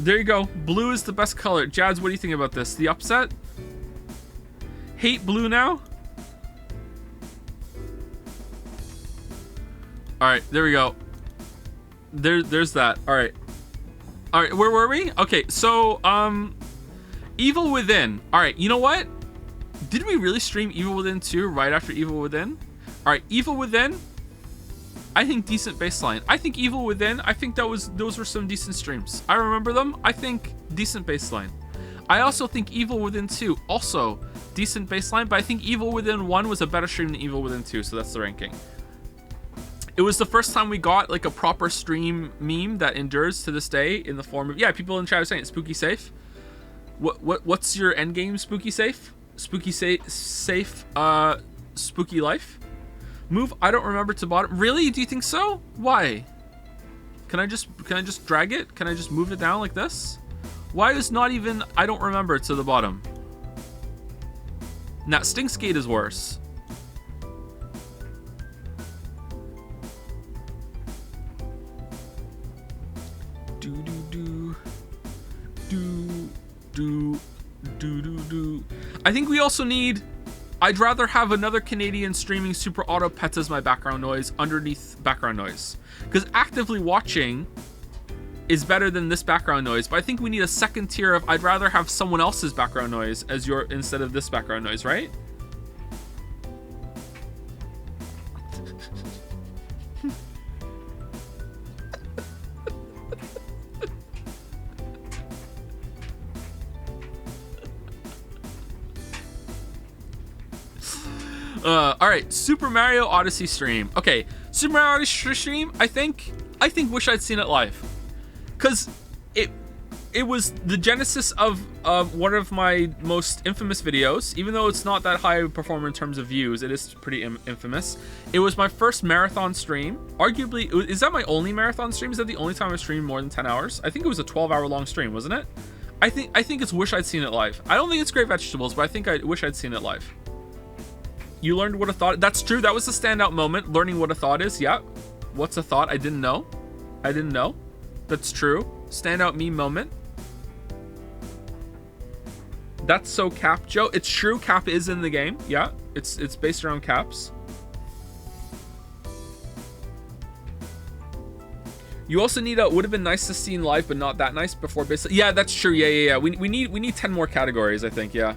There you go. Blue is the best color. Jads, what do you think about this? The upset? Hate blue now? All right, there we go. There's that. All right, where were we? Okay, so Evil Within. All right, you know what? Did we really stream Evil Within 2 right after Evil Within? All right, Evil Within. I think decent baseline. I think Evil Within. I think those were some decent streams. I remember them. I think decent baseline. I also think Evil Within 2 also decent baseline, but I think Evil Within 1 was a better stream than Evil Within 2, so that's the ranking. It was the first time we got like a proper stream meme that endures to this day in the form of, yeah, people in chat are saying it's Spooky Safe. What's your end game, Spooky Safe? Spooky Safe, Spooky Life? Move, I don't remember to bottom. Really? Do you think so? Why? Can I just drag it? Can I just move it down like this? Why is not even, I don't remember, to the bottom? Now, Stink Skate is worse. I think we also need, I'd rather have another Canadian streaming Super Auto Pets as my background noise underneath background noise. Because actively watching is better than this background noise, but I think we need a second tier of, I'd rather have someone else's background noise as your, instead of this background noise, right? All right, Super Mario Odyssey stream. Okay, Super Mario Odyssey stream. I think wish I'd seen it live, cause it was the genesis of one of my most infamous videos. Even though it's not that high performer in terms of views, it is pretty infamous. It was my first marathon stream. Arguably, is that my only marathon stream? Is that the only time I've streamed more than 10 hours? I think it was a 12-hour long stream, wasn't it? I think it's wish I'd seen it live. I don't think it's Great Vegetables, but I think I wish I'd seen it live. You learned what a thought. That's true. That was a standout moment. Learning what a thought is. Yeah. What's a thought? I didn't know. That's true. Standout meme moment. That's so Cap, Joe. It's true. Cap is in the game. Yeah. It's based around caps. You also need a, would have been nice to see in live, but not that nice before basically. Yeah, that's true. Yeah. We need 10 more categories, I think. Yeah.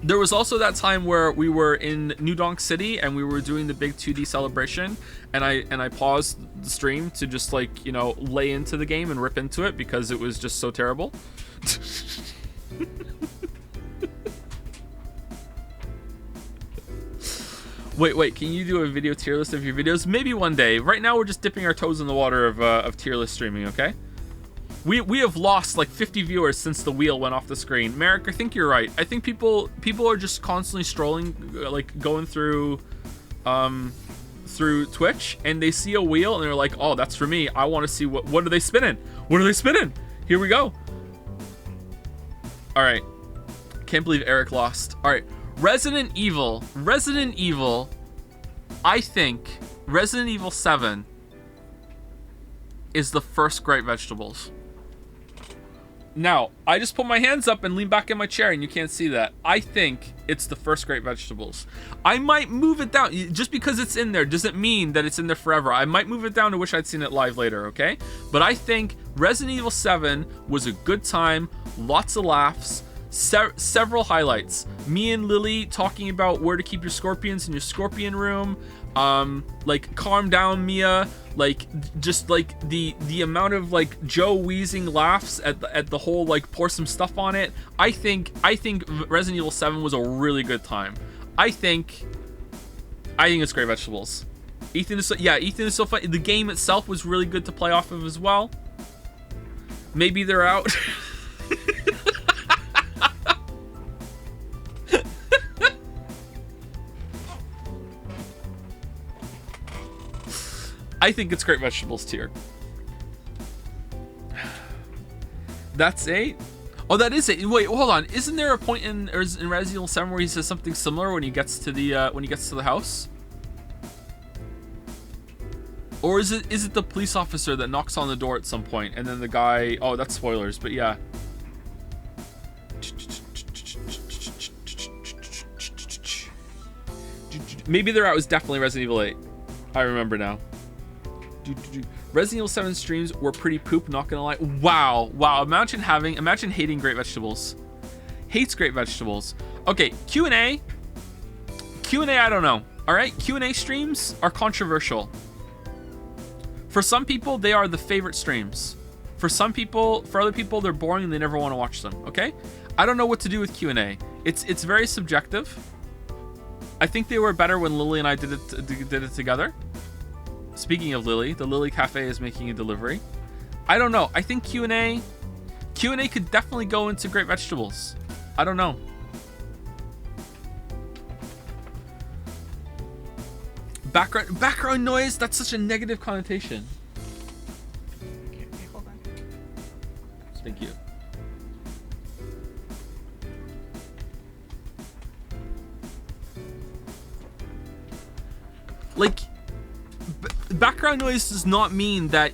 There was also that time where we were in New Donk City and we were doing the big 2D celebration, and I paused the stream to just, like, you know, lay into the game and rip into it because it was just so terrible. Wait, can you do a video tier list of your videos? Maybe one day. Right now we're just dipping our toes in the water of tier list streaming, okay? We have lost like 50 viewers since the wheel went off the screen. Merrick, I think you're right. I think people are just constantly strolling, like going through Twitch, and they see a wheel and they're like, oh, that's for me. I want to see what are they spinning? What are they spinning? Here we go. All right. Can't believe Eric lost. All right. Resident Evil. I think Resident Evil 7 is the first Great Vegetables. Now, I just put my hands up and lean back in my chair and you can't see that. I think it's the first Great Vegetables. I might move it down. Just because it's in there doesn't mean that it's in there forever. I might move it down to wish I'd seen it live later, okay? But I think Resident Evil 7 was a good time, lots of laughs, several highlights. Me and Lily talking about where to keep your scorpions in your scorpion room. Like, calm down, Mia. Like, just like the amount of like Joe wheezing laughs at the whole like pour some stuff on it. I think Resident Evil 7 was a really good time. I think it's Great Vegetables. Ethan is so fun. The game itself was really good to play off of as well. Maybe they're out. I think it's Great Vegetables tier. That's 8. Oh, that is 8. Wait, hold on. Isn't there a point in Resident Evil 7 where he says something similar when he gets to the house? Or is it the police officer that knocks on the door at some point and then the guy? Oh, that's spoilers, but yeah. Maybe the route was definitely Resident Evil 8. I remember now. Resident Evil 7 streams were pretty poop, not gonna lie. Wow. Imagine hating Great Vegetables. Hates Great Vegetables. Okay, Q&A, I don't know. All right, Q&A streams are controversial. For some people, they are the favorite streams. For other people, they're boring and they never want to watch them. Okay, I don't know what to do with Q&A. It's very subjective. I think they were better when Lily and I did it together. Speaking of Lily, the Lily Cafe is making a delivery. I don't know. I think Q&A could definitely go into Great Vegetables. I don't know. Background noise, that's such a negative connotation. Okay, hold on. Thank you. Like, background noise does not mean that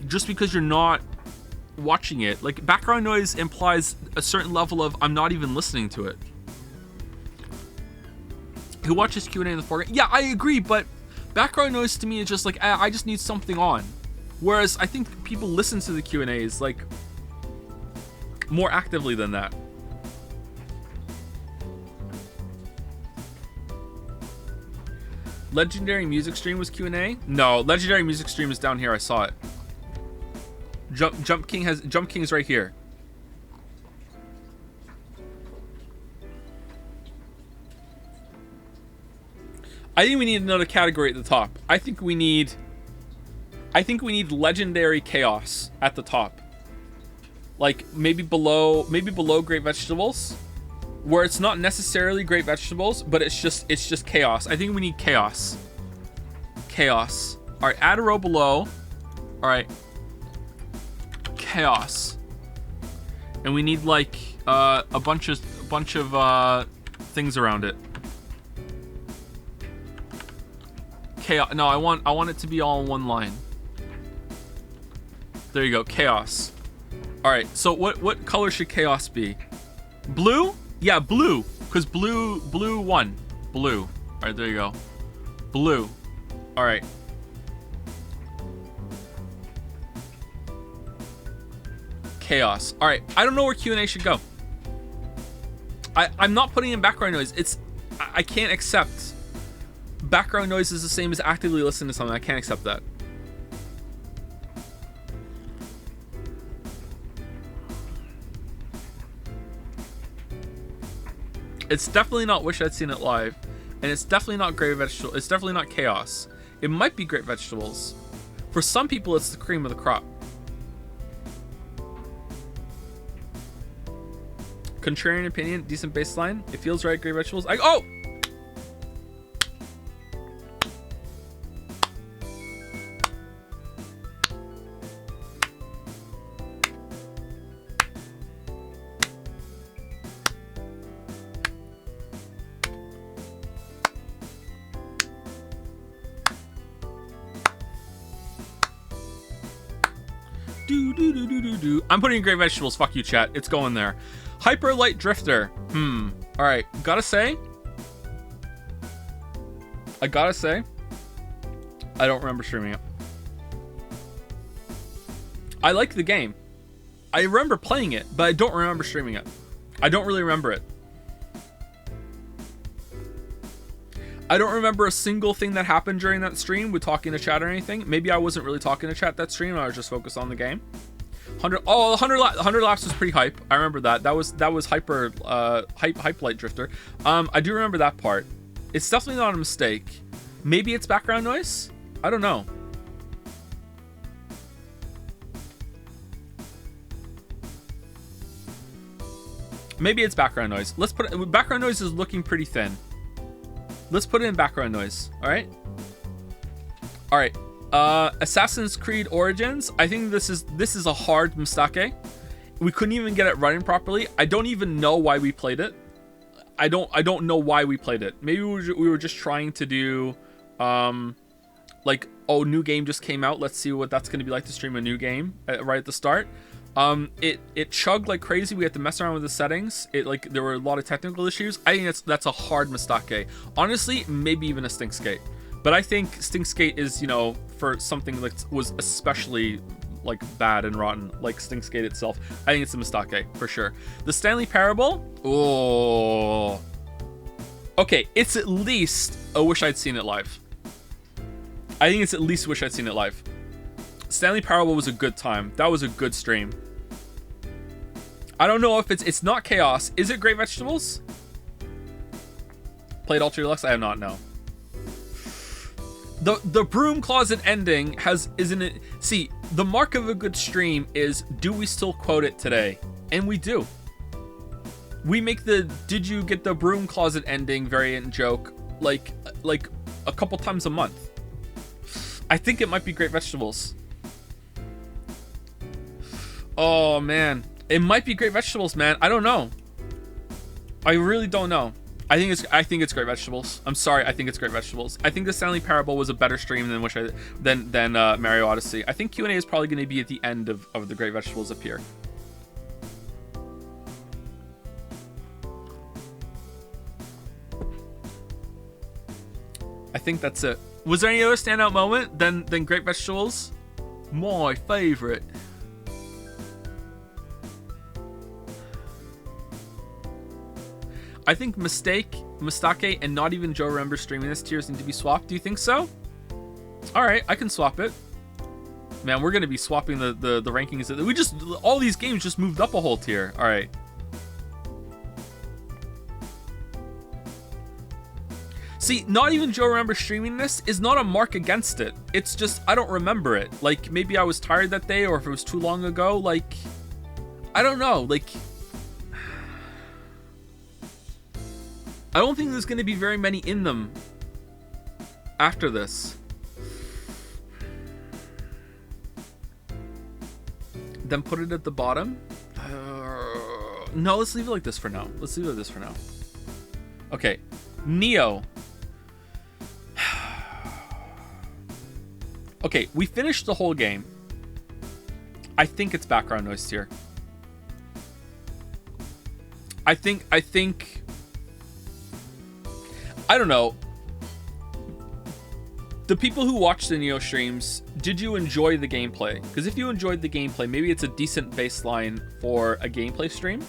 just because you're not watching it. Like, background noise implies a certain level of I'm not even listening to it. Who watches Q&A in the foreground? Yeah, I agree, but background noise to me is just like, I just need something on. Whereas I think people listen to the Q&As like more actively than that. Legendary Music Stream was Q&A? No, Legendary Music Stream is down here. I saw it. Jump King is right here. I think we need another category at the top. I think we need Legendary Chaos at the top. Like maybe below Great Vegetables, where it's not necessarily Great Vegetables, but it's just chaos. I think we need chaos. Chaos. All right, add a row below. All right. Chaos. And we need like a bunch of things around it. Chaos. No, I want it to be all in one line. There you go. Chaos. All right. So what color should chaos be? Blue? Yeah, blue. Because blue won. Blue. All right, there you go. Blue. All right. Chaos. All right. I don't know where Q&A should go. I'm not putting in background noise. I can't accept background noise is the same as actively listening to something. I can't accept that. It's definitely not Wish I'd Seen It Live, and it's definitely not Great Vegetables. It's definitely not Chaos. It might be Great Vegetables. For some people, it's the cream of the crop. Contrarian opinion, decent baseline. It feels right. Great Vegetables. Oh. I'm putting in Great Vegetables. Fuck you, chat. It's going there. Hyper Light Drifter. All right. Gotta say, I don't remember streaming it. I like the game. I remember playing it, but I don't remember streaming it. I don't really remember it. I don't remember a single thing that happened during that stream with talking to chat or anything. Maybe I wasn't really talking to chat that stream. I was just focused on the game. 100 laps was pretty hype. I remember that. That was hyper hype light drifter. I do remember that part. It's definitely not a mistake. Maybe it's background noise. I don't know. Maybe it's background noise. Let's put it. Background noise is looking pretty thin. Let's put it in background noise. All right. All right. Assassin's Creed Origins. I think this is a hard mistake. We couldn't even get it running properly. I don't even know why we played it. I don't know why we played it. Maybe we were just trying to do, like, oh, new game just came out. Let's see what that's going to be like to stream a new game right at the start. It chugged like crazy. We had to mess around with the settings. There were a lot of technical issues. I think that's a hard mistake. Honestly, maybe even a stink skate. But I think stink skate is, you know, for something that was especially like bad and rotten, like stink skate itself. I think it's a mistake for sure. The Stanley Parable. Oh. Okay, it's at least a wish I'd seen it live. I think it's at least wish I'd seen it live. Stanley Parable was a good time. That was a good stream. I don't know if it's not chaos. Is it Great Vegetables? Played Ultra Deluxe? I have not, no. The broom closet ending isn't it? See, the mark of a good stream is, do we still quote it today? And we do. We make the did you get the broom closet ending variant joke like a couple times a month. I think it might be Great Vegetables. Oh man, it might be Great Vegetables, man. I don't know. I really don't know. I think it's Great Vegetables. I'm sorry, I think it's Great Vegetables. I think the Stanley Parable was a better stream than Mario Odyssey. I think Q&A is probably going to be at the end of the Great Vegetables up here. I think that's it. Was there any other standout moment than Great Vegetables? My favorite. I think Mistake, and not even Joe Remember streaming this tiers need to be swapped. Do you think so? All right, I can swap it. Man, we're gonna be swapping the rankings. All these games just moved up a whole tier. All right. See, not even Joe Remember streaming this is not a mark against it. It's just I don't remember it. Like maybe I was tired that day, or if it was too long ago. Like I don't know. Like. I don't think there's going to be very many in them after this. Then put it at the bottom? No, let's leave it like this for now. Okay, Neo. Okay, we finished the whole game. I think it's background noise tier. I think I don't know. The people who watch the Neo streams, did you enjoy the gameplay? Because if you enjoyed the gameplay, maybe it's a decent baseline for a gameplay stream.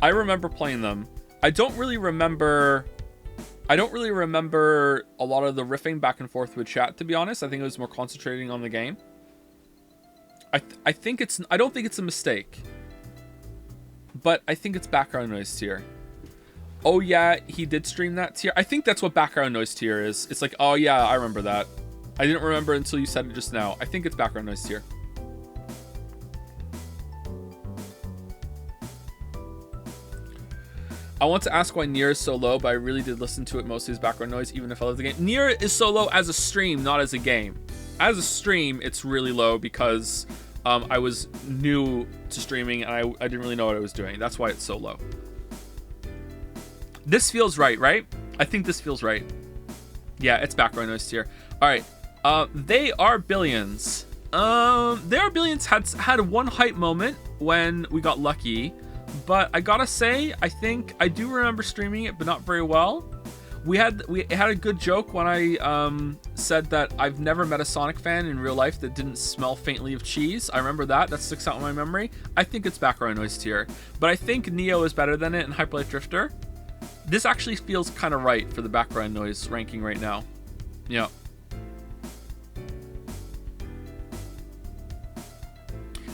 I remember playing them. I don't really remember a lot of the riffing back and forth with chat, to be honest. I think it was more concentrating on the game. I don't think it's a mistake. But I think it's background noise tier. Oh yeah, he did stream that tier. I think that's what background noise tier is. It's like, oh yeah, I remember that. I didn't remember until you said it just now. I think it's background noise tier. I want to ask why Nier is so low, but I really did listen to it mostly as background noise, even if I love the game. Nier is so low as a stream, not as a game. As a stream, it's really low because I was new to streaming and I didn't really know what I was doing. That's why it's so low. This feels right? I think this feels right. Yeah, it's background noise tier. All right. They Are Billions. They Are Billions had one hype moment when we got lucky, but I gotta say, I think I do remember streaming it, but not very well. We had a good joke when I said that I've never met a Sonic fan in real life that didn't smell faintly of cheese. I remember that. That sticks out in my memory. I think it's background noise tier, but I think Neo is better than it in Hyper Light Drifter. This actually feels kind of right for the background noise ranking right now. Yeah.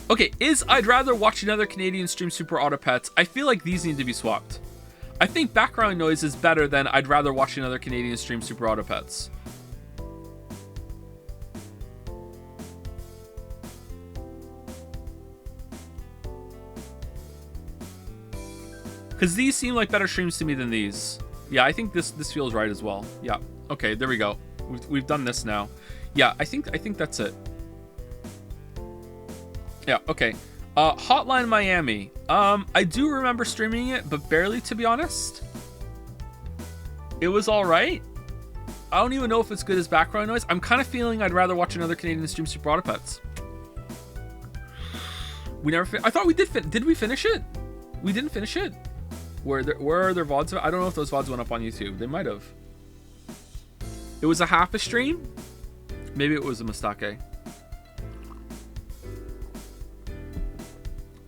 Okay, I'd rather watch another Canadian stream Super Auto Pets. I feel like these need to be swapped. I think background noise is better than I'd rather watch another Canadian stream Super Auto Pets. Because these seem like better streams to me than these. Yeah, I think this feels right as well. Yeah. Okay, there we go. We've done this now. Yeah, I think that's it. Yeah, okay. Hotline Miami. I do remember streaming it, but barely, to be honest. It was alright. I don't even know if it's good as background noise. I'm kind of feeling I'd rather watch another Canadian stream Super Auto Pets. We never I thought we did we finish it? We didn't finish it. Where are their VODs? I don't know if those VODs went up on YouTube. They might have. It was a half a stream? Maybe it was a mistake.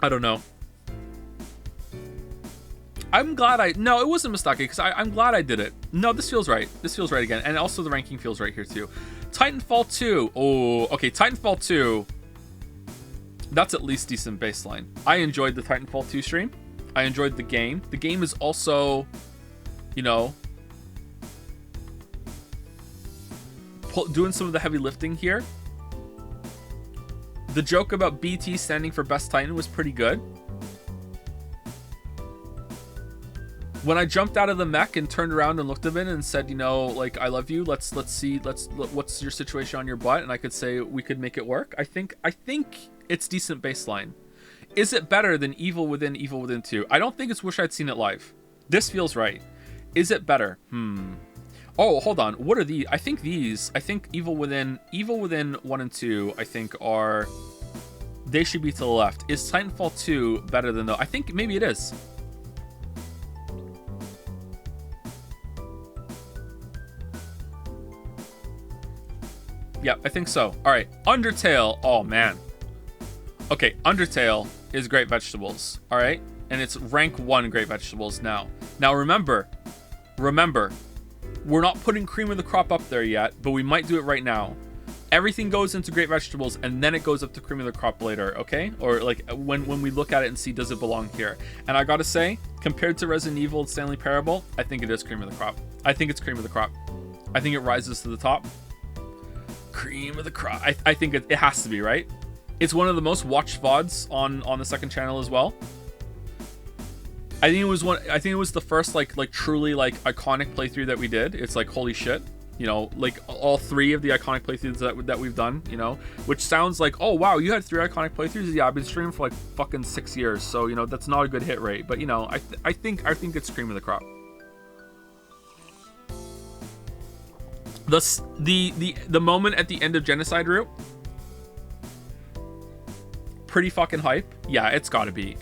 I don't know. I'm glad no, it wasn't a mistake because I'm glad I did it. No, this feels right. This feels right again. And also the ranking feels right here too. Titanfall 2. Oh, okay. Titanfall 2. That's at least decent baseline. I enjoyed the Titanfall 2 stream. I enjoyed the game. The game is also, you know, doing some of the heavy lifting here. The joke about BT standing for Best Titan was pretty good. When I jumped out of the mech and turned around and looked at it and said, you know, like, I love you. Let's see. What's your situation on your butt? And I could say we could make it work. I think it's decent baseline. Is it better than Evil Within 2? I don't think it's Wish I'd Seen It Live. This feels right. Is it better? Oh, hold on. What are these? I think Evil Within 1 and 2, I think they should be to the left. Is Titanfall 2 better than those? I think maybe it is. Yeah, I think so. All right, Undertale. Oh, man. Okay, Undertale is Great Vegetables. All right, and it's rank 1 Great Vegetables now. Now, remember, we're not putting Cream of the Crop up there yet, but we might do it right now. Everything goes into Great Vegetables, and then it goes up to Cream of the Crop later, okay? Or like when we look at it and see, does it belong here? And I gotta say, compared to Resident Evil and Stanley Parable, I think it is Cream of the Crop. I think it's Cream of the Crop. I think it rises to the top. Cream of the Crop. I think it has to be, right? It's one of the most watched VODs on the second channel as well. I think it was the first like truly like iconic playthrough that we did. It's like, holy shit, you know, like all 3 of the iconic playthroughs that we've done, you know, which sounds like, oh wow, you had 3 iconic playthroughs. Yeah, I've been streaming for like fucking 6 years, so you know that's not a good hit rate. But you know, I think it's Cream of the Crop. The moment at the end of Genocide Route, pretty fucking hype. Yeah, it's gotta be.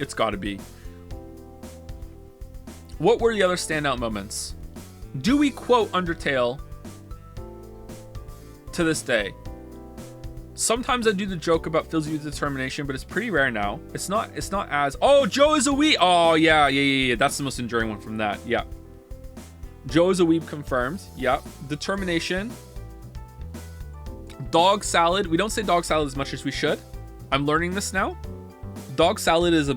What were the other standout moments? Do we quote Undertale to this day? Sometimes I do the joke about fills you with determination, but it's pretty rare now. It's not as... Oh, Joe is a weeb! Oh, yeah. That's the most enduring one from that. Yeah. Joe is a weeb confirmed. Yeah. Determination. Dog salad. We don't say dog salad as much as we should. I'm learning this now. Dog salad is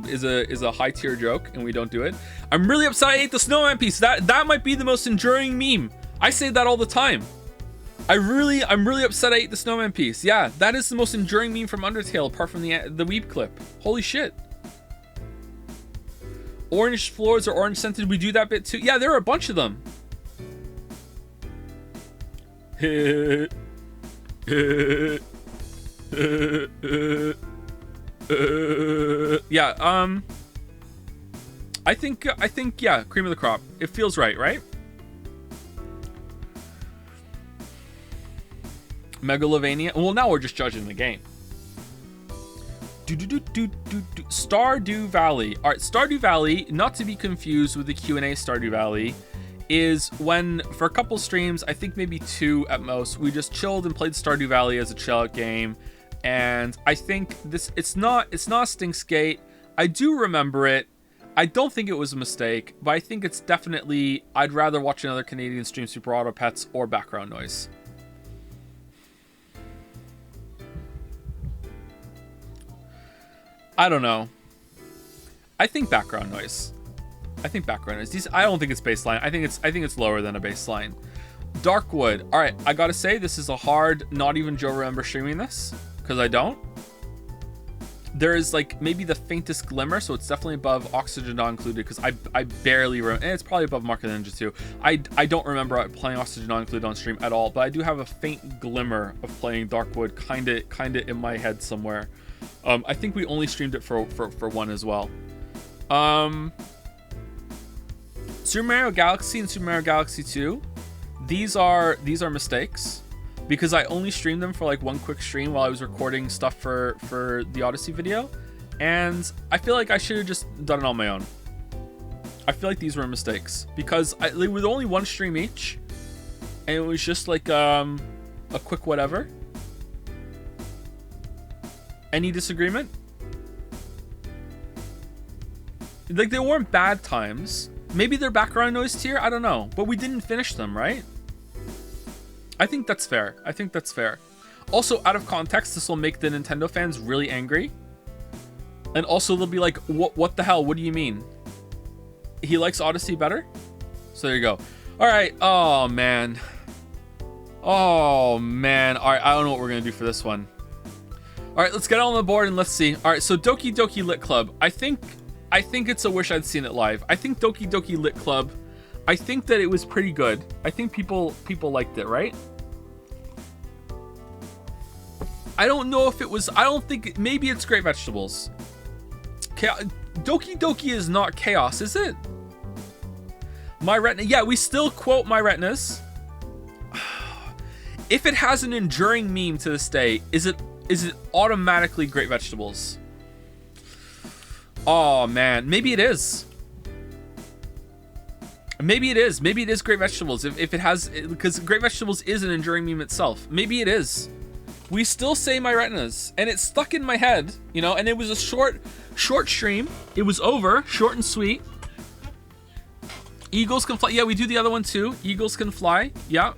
a high tier joke, and we don't do it. I'm really upset I ate the snowman piece. That might be the most enduring meme. I say that all the time. I'm really upset I ate the snowman piece. Yeah, that is the most enduring meme from Undertale, apart from the Weeb clip. Holy shit. Orange floors or orange scented. We do that bit too. Yeah, there are a bunch of them. Yeah, I think yeah, Cream of the Crop. It feels right? Megalovania. Well, now we're just judging the game. Stardew Valley. All right, Stardew Valley, not to be confused with the Q&A Stardew Valley, is when for a couple streams, I think maybe 2 at most, we just chilled and played Stardew Valley as a chill out game. And I think it's not a stink skate. I do remember it. I don't think it was a mistake, but I think it's definitely, I'd rather watch another Canadian stream Super Auto Pets or background noise. I don't know. I think background noise. I don't think it's baseline. I think it's lower than a baseline. Darkwood. All right, I gotta say this is a hard. Not even Joe remembers streaming this because I don't. there is like maybe the faintest glimmer, so it's definitely above Oxygen Not Included, because I barely remember, and it's probably above Mark of the Ninja too. I don't remember playing Oxygen Not Included on stream at all, but I do have a faint glimmer of playing Darkwood kinda in my head somewhere. I think we only streamed it for one as well. Super Mario Galaxy and Super Mario Galaxy 2, these are mistakes, because I only streamed them for like one quick stream while I was recording stuff for the Odyssey video, and I feel like I should have just done it on my own. I feel like these were mistakes, because it was only one stream each, and it was just like a quick whatever. Any disagreement? Like, they weren't bad times. Maybe they're background noise tier, I don't know, but we didn't finish them, right? I think that's fair. I think that's fair. Also, out of context, this will make the Nintendo fans really angry. And also, they'll be like, what the hell? What do you mean? He likes Odyssey better? So there you go. All right. Oh, man. Oh, man. All right. I don't know what we're going to do for this one. All right. Let's get on the board and let's see. All right. So Doki Doki Lit Club. I think it's a wish I'd seen it live. I think Doki Doki Lit Club, I think that it was pretty good. I think people liked it, right? I don't know if it was, I don't think, maybe it's Great Vegetables. Doki Doki is not Chaos, is it? My Retina, yeah, we still quote My Retinas. If it has an enduring meme to this day, is it automatically Great Vegetables? Oh man, maybe it is. Maybe it is. Maybe it is Great Vegetables. If it has, because Great Vegetables is an enduring meme itself. Maybe it is. We still say My Retinas, and it's stuck in my head, you know. And it was a short stream. It was over, short and sweet. Eagles Can Fly. Yeah, we do the other one too. Eagles Can Fly. Yeah.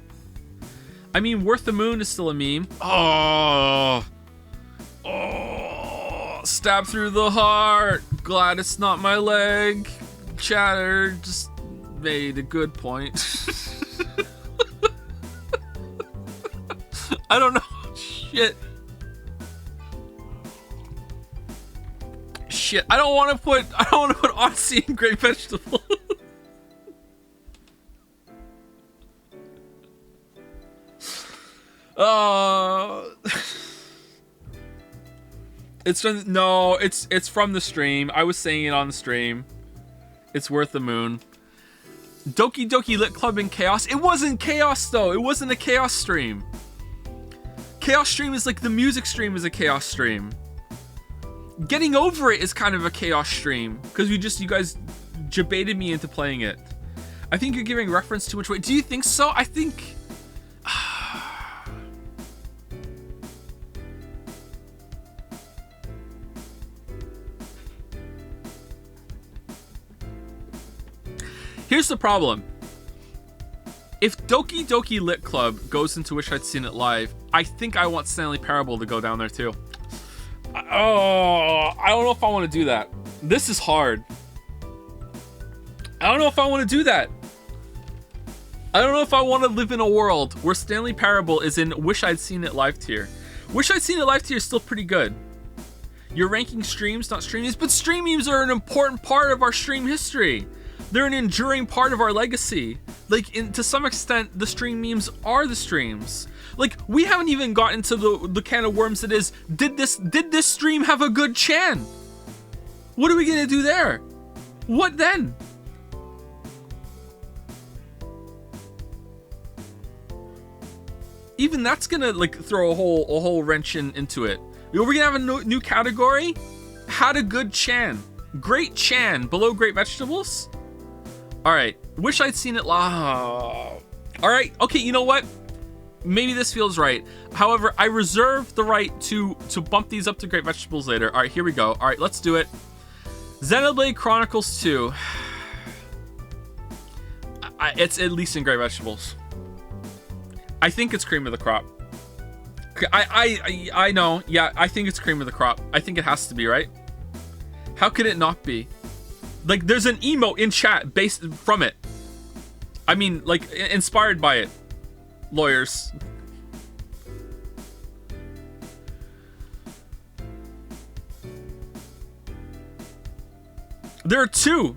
I mean, Worth the Moon is still a meme. Oh. Stab through the heart. Glad it's not my leg. Chatter just made a good point. I don't know. Shit. I don't want to put Odyssey in Great Vegetable. It's from the stream. I was saying it on the stream. It's Worth the Moon. Doki Doki Lit Club in Chaos. It wasn't Chaos though. It wasn't a Chaos stream. Chaos stream is like the music stream is a Chaos stream. Getting Over It is kind of a Chaos stream because you guys debated me into playing it. I think you're giving reference too much weight. Do you think so? I think. Here's the problem. If Doki Doki Lit Club goes into Wish I'd Seen It Live, I think I want Stanley Parable to go down there too. Oh, I don't know if I want to do that. This is hard. I don't know if I want to do that. I don't know if I want to live in a world where Stanley Parable is in Wish I'd Seen It Live tier. Wish I'd Seen It Live tier is still pretty good. You're ranking streams, not stream memes, but stream memes are an important part of our stream history. They're an enduring part of our legacy. Like, to some extent, the stream memes are the streams. Like, we haven't even gotten to the can of worms that is, did this stream have a good Chan? What are we gonna do there? What then? Even that's gonna like throw a whole wrench into it. We're gonna have a new category. Had a good Chan. Great Chan below Great Vegetables. All right, Wish I'd Seen It live. All right, okay, you know what? Maybe this feels right. However, I reserve the right to bump these up to Great Vegetables later. All right, here we go. All right, let's do it. Xenoblade Chronicles 2. It's at least in Great Vegetables. I think it's cream of the crop. I know. Yeah, I think it's cream of the crop. I think it has to be, right? How could it not be? Like, there's an emote in chat based from it. I mean, like, inspired by it. Lawyers. There are two.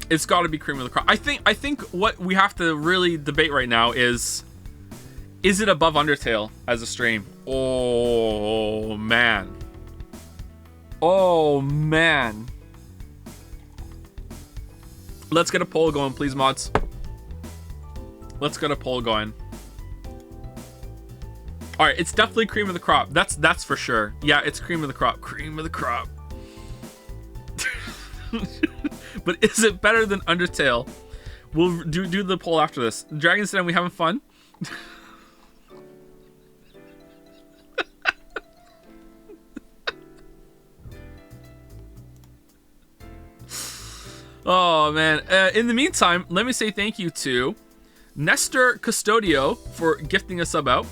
It's got to be cream of the crop. I think what we have to really debate right now is it above Undertale as a stream? Oh man. Oh man. Let's get a poll going, please, mods. Let's get a poll going. All right, it's definitely cream of the crop. That's for sure. Yeah, it's cream of the crop. Cream of the crop. But is it better than Undertale? We'll do the poll after this. Dragon's Den, we having fun? Oh man. In the meantime, let me say thank you to Nestor Custodio for gifting a sub out.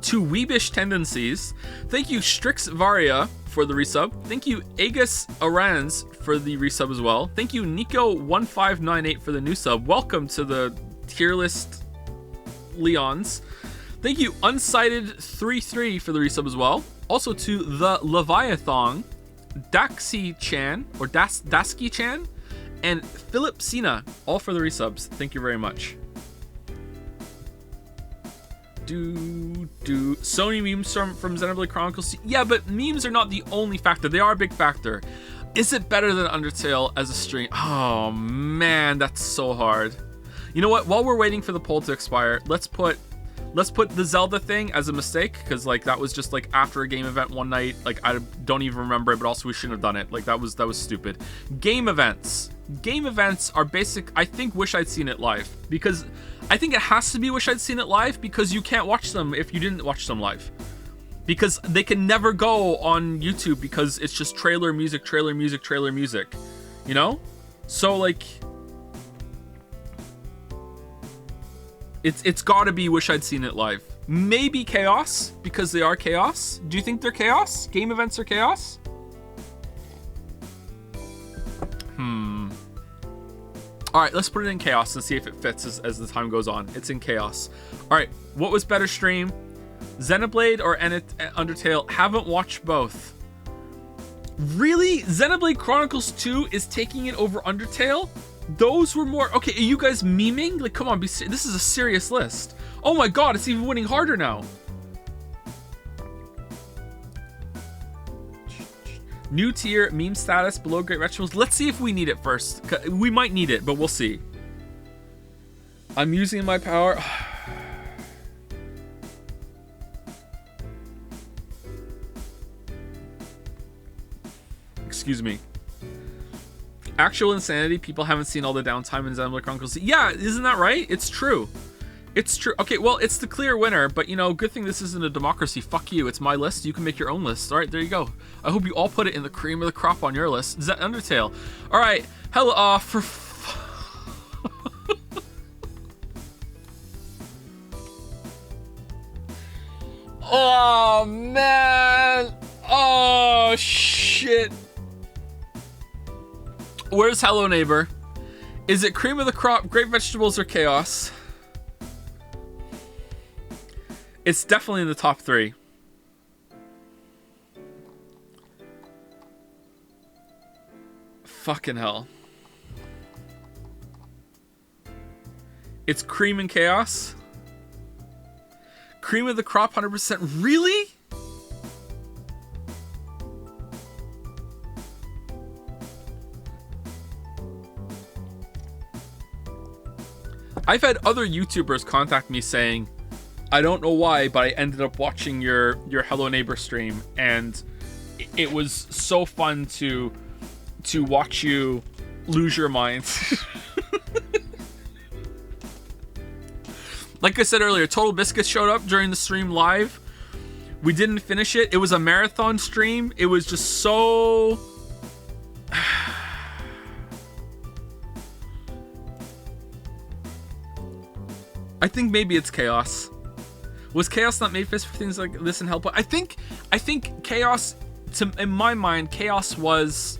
To Weebish Tendencies. Thank you, Strix Varia, for the resub. Thank you, Agus Arans, for the resub as well. Thank you, Nico1598, for the new sub. Welcome to the tier list Leons. Thank you, Unsighted33, for the resub as well. Also to the Leviathan, Daxi-chan, or Dasky-chan, and Philip Sina, all for the resubs. Thank you very much. Sony memes from Xenoblade Chronicles. Yeah, but memes are not the only factor. They are a big factor. Is it better than Undertale as a stream? Oh man, that's so hard. You know what? While we're waiting for the poll to expire, let's put the Zelda thing as a mistake, because like that was just like after a game event one night. Like I don't even remember it, but also we shouldn't have done it. Like that was stupid. Game events are basic. I think wish I'd seen it live, because I think it has to be wish I'd seen it live, because you can't watch them if you didn't watch them live, because they can never go on YouTube because it's just trailer music, you know? So like it's got to be wish I'd seen it live. Maybe Chaos, because they are Chaos. Do you think they're Chaos? Game events are Chaos? All right, let's put it in Chaos and see if it fits as the time goes on. It's in Chaos. All right, what was better stream? Xenoblade or Undertale? Haven't watched both. Really? Xenoblade Chronicles 2 is taking it over Undertale? Those were more... Okay, are you guys memeing? Like, come on, this is a serious list. Oh my god, it's even winning harder now. New tier, meme status, below Great Vegetables. Let's see if we need it first. We might need it, but we'll see. I'm using my power. Excuse me. Actual insanity. People haven't seen all the downtime in Xenoblade Chronicles. Yeah, isn't that right? It's true. It's true. Okay, well, it's the clear winner, but you know, good thing this isn't a democracy. Fuck you. It's my list. You can make your own list. All right, there you go. I hope you all put it in the cream of the crop on your list. Is that Undertale? All right. Hello. Oh man. Oh shit. Where's Hello Neighbor? Is it cream of the crop, Great Vegetables, or Chaos? It's definitely in the top 3. Fucking hell. It's cream and Chaos. Cream of the crop, 100%. Really? I've had other YouTubers contact me saying, I don't know why, but I ended up watching your Hello Neighbor stream, and it was so fun to watch you lose your mind. Like I said earlier, Total Biscuits showed up during the stream live. We didn't finish it. It was a marathon stream. It was just so... I think maybe it's Chaos. Was Chaos not made for things like this and help? I think Chaos, in my mind, Chaos was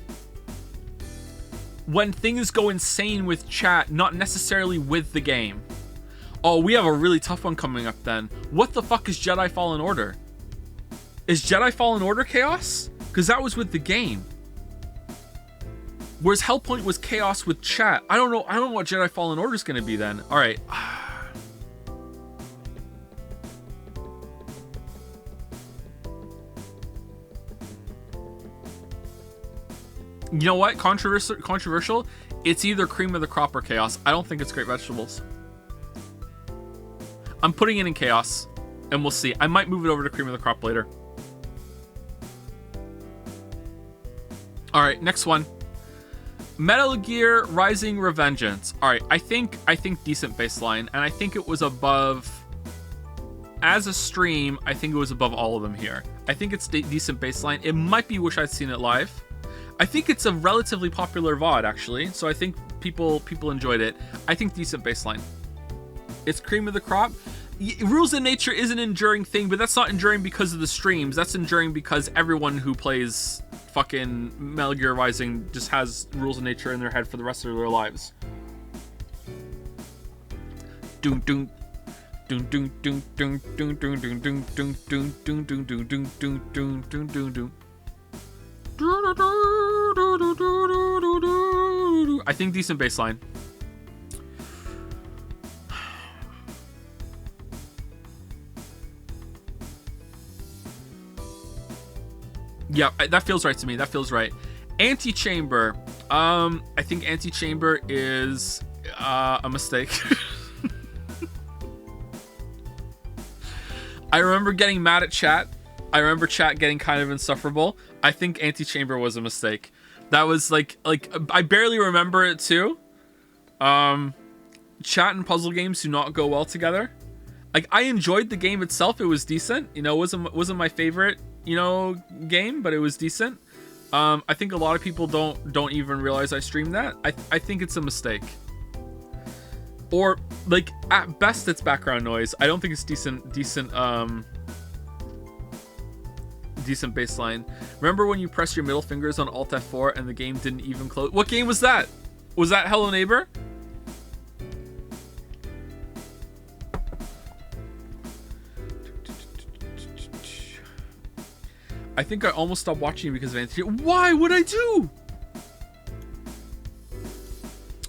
when things go insane with chat, not necessarily with the game. Oh, we have a really tough one coming up then. What the fuck is Jedi Fallen Order? Is Jedi Fallen Order Chaos? Because that was with the game. Whereas Hellpoint was chaos with chat. I don't know what Jedi Fallen Order is going to be then. All right. You know what? Controversial. It's either cream of the crop or chaos. I don't think it's great vegetables. I'm putting it in chaos, and we'll see. I might move it over to cream of the crop later. All right, next one. Metal Gear Rising: Revengeance. All right, I think decent baseline, and I think it was above. As a stream, I think it was above all of them here. I think it's decent baseline. It might be wish I'd seen it live. I think it's a relatively popular VOD actually, so I think people enjoyed it. I think decent baseline. It's cream of the crop. Rules of Nature is an enduring thing, but that's not enduring because of the streams. That's enduring because everyone who plays fucking Metal Gear Rising just has Rules of Nature in their head for the rest of their lives. Doom doom doom doom doom doom doom doom doom doom doom doom doom doom doom doom doom doom doom doom. I think decent baseline. Yeah, that feels right to me. That feels right. Antechamber. I think Antechamber is a mistake. I remember getting mad at chat. I remember chat getting kind of insufferable. I think Antechamber was a mistake. That was like I barely remember it too. Chat and puzzle games do not go well together. Like I enjoyed the game itself. It was decent. You know, wasn't my favorite, you know, game, but it was decent. I think a lot of people don't even realize I streamed that. I think it's a mistake. Or like at best it's background noise. I don't think it's decent baseline. Remember when you press your middle fingers on Alt F4 and the game didn't even close? What game was that? Was that Hello Neighbor? I think I almost stopped watching because of Antechamber. Why would I do?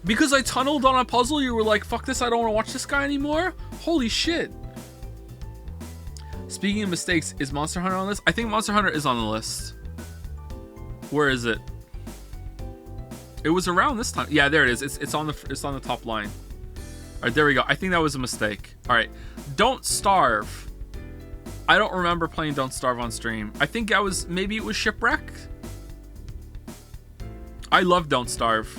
Because I tunneled on a puzzle, you were like, fuck this, I don't want to watch this guy anymore? Holy shit. Speaking of mistakes, is Monster Hunter on this? I think Monster Hunter is on the list. Where is it? It was around this time. Yeah, there it is. It's on the top line. All right, there we go. I think that was a mistake. All right, Don't Starve. I don't remember playing Don't Starve on stream. I think maybe it was Shipwreck. I love Don't Starve.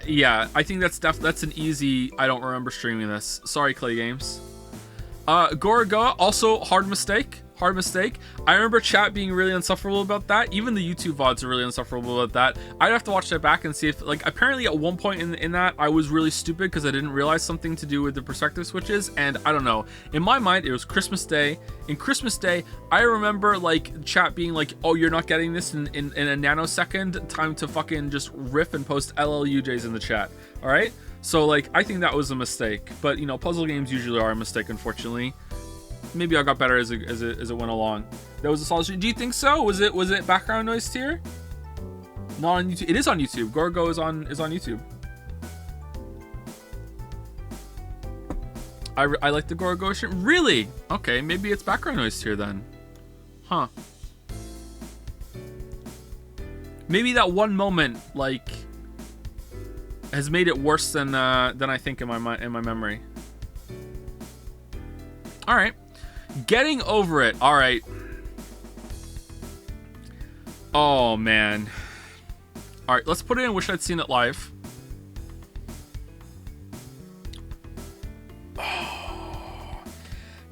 Yeah, I think that's an easy. I don't remember streaming this. Sorry, Clay Games. Gorogoa, also hard mistake. I remember chat being really insufferable about that. Even the YouTube VODs are really insufferable about that. I'd have to watch that back and see if, like, apparently at one point in that, I was really stupid because I didn't realize something to do with the perspective switches, and I don't know. In my mind, it was Christmas Day. In Christmas Day, I remember, like, chat being like, oh, you're not getting this in a nanosecond. Time to fucking just riff and post LLUJs in the chat. All right? So, like, I think that was a mistake. But, you know, puzzle games usually are a mistake, unfortunately. Maybe I got better as it went along. That was a solid stream. Do you think so? Was it background noise tier? Not on YouTube. It is on YouTube. Gorgo is on YouTube. I like the Gorgo stream. Really? Okay, maybe it's background noise tier then. Huh. Maybe that one moment, like, has made it worse than I think in my memory. All right. Getting Over It. All right. Oh, man. All right, let's put it in Wish I'd Seen It Live.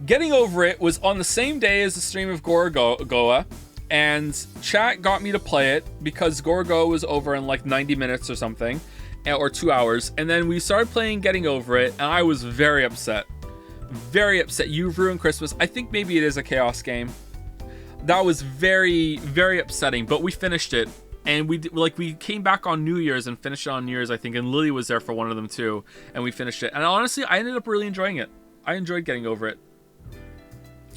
Getting Over It was on the same day as the stream of Gorogoa, and chat got me to play it because Gorogoa was over in like 90 minutes or something, or 2 hours, and then we started playing Getting Over It, and I was very upset. Very upset. You've ruined Christmas. I think maybe it is a chaos game. That was very, very upsetting, but we finished it, and we came back on New Year's and finished it on New Year's, I think, and Lily was there for one of them too, and we finished it, and honestly I ended up really enjoying it. I enjoyed Getting Over It.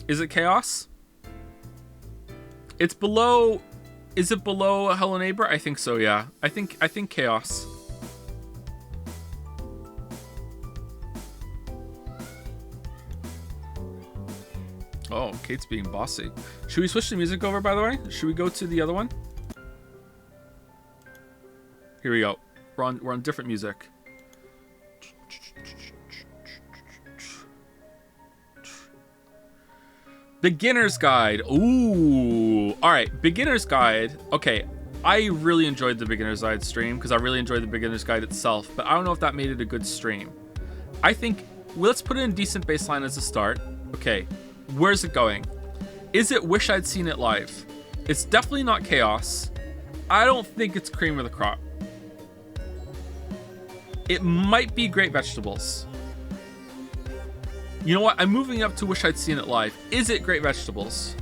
Is it chaos? It's below Is it below Hello Neighbor? I think so, yeah. I think Chaos. Oh, Kate's being bossy. Should we switch the music over, by the way? Should we go to the other one? Here we go. We're on different music. Beginner's Guide. Ooh. All right, Beginner's Guide. Okay, I really enjoyed the Beginner's Guide stream because I really enjoyed the Beginner's Guide itself, but I don't know if that made it a good stream. I think, well, let's put it in decent baseline as a start. Okay, where's it going? Is it Wish I'd Seen It Live? It's definitely not Chaos. I don't think it's Cream of the Crop. It might be Great Vegetables. You know what? I'm moving up to Wish I'd Seen It Live. Is it Great Vegetables?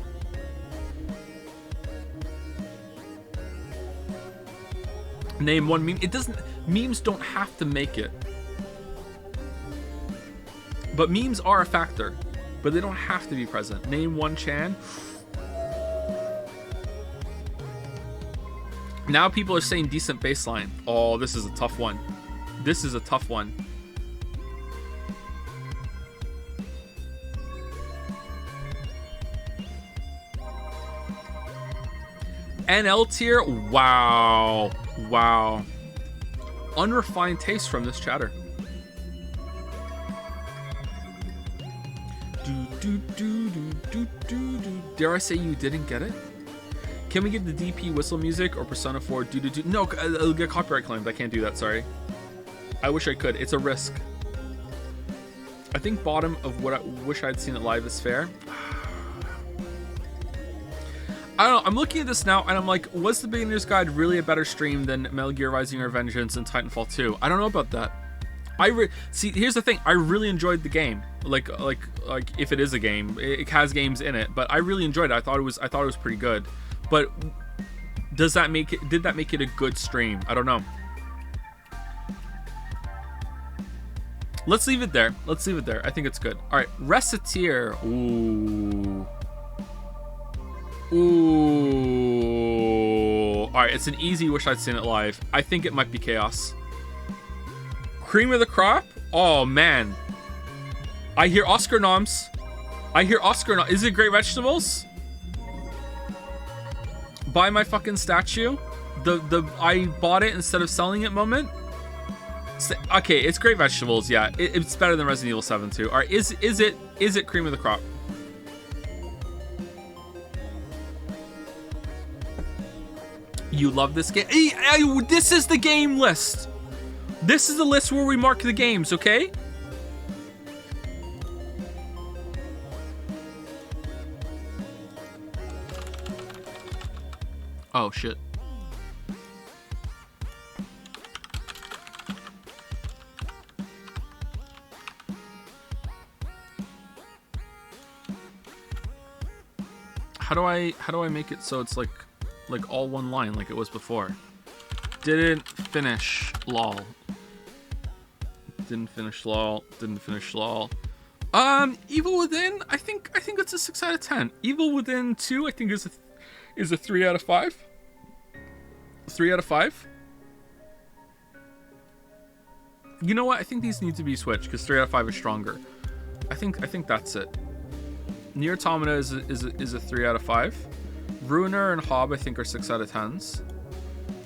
Name one meme. It doesn't. Memes don't have to make it. But memes are a factor. But they don't have to be present. Name one Chan. Now people are saying decent baseline. Oh, this is a tough one. This is a tough one. NL tier? Wow. Wow. Unrefined taste from this chatter. Dare I say you didn't get it? Can we give the DP whistle music or Persona 4 do? No, it'll get copyright claimed. I can't do that, sorry. I wish I could. It's a risk. I think bottom of what I wish I'd seen it live is fair. I don't know. I'm looking at this now and I'm like, was the Beginner's Guide really a better stream than Metal Gear Rising Revengeance and Titanfall 2? I don't know about that. See, here's the thing. I really enjoyed the game. Like if it is a game, it has games in it, but I really enjoyed it. I thought it was pretty good. But did that make it a good stream? I don't know. Let's leave it there. Let's leave it there. I think it's good. All right, Reciteer. Ooh. Ooh. All right, it's an easy wish I'd seen it live. I think it might be Chaos. Cream of the Crop? Oh, man. I hear Oscar noms. Is it Great Vegetables? Buy my fucking statue? The I bought it instead of selling it moment? Okay, it's Great Vegetables, yeah. It's better than Resident Evil 7 too. Alright, is it Cream of the Crop? You love this game? This is the game list. This is the list where we mark the games, okay? Oh, shit. How do I make it so it's like all one line like it was before? Didn't finish lol. Didn't finish lol. Evil Within, I think it's a 6 out of 10. Evil Within 2, I think is a 3 out of 5. 3 out of 5. You know what? I think these need to be switched because 3 out of 5 is stronger. I think that's it. Nier Automata is a 3 out of 5. Ruiner and Hob I think are 6 out of 10s.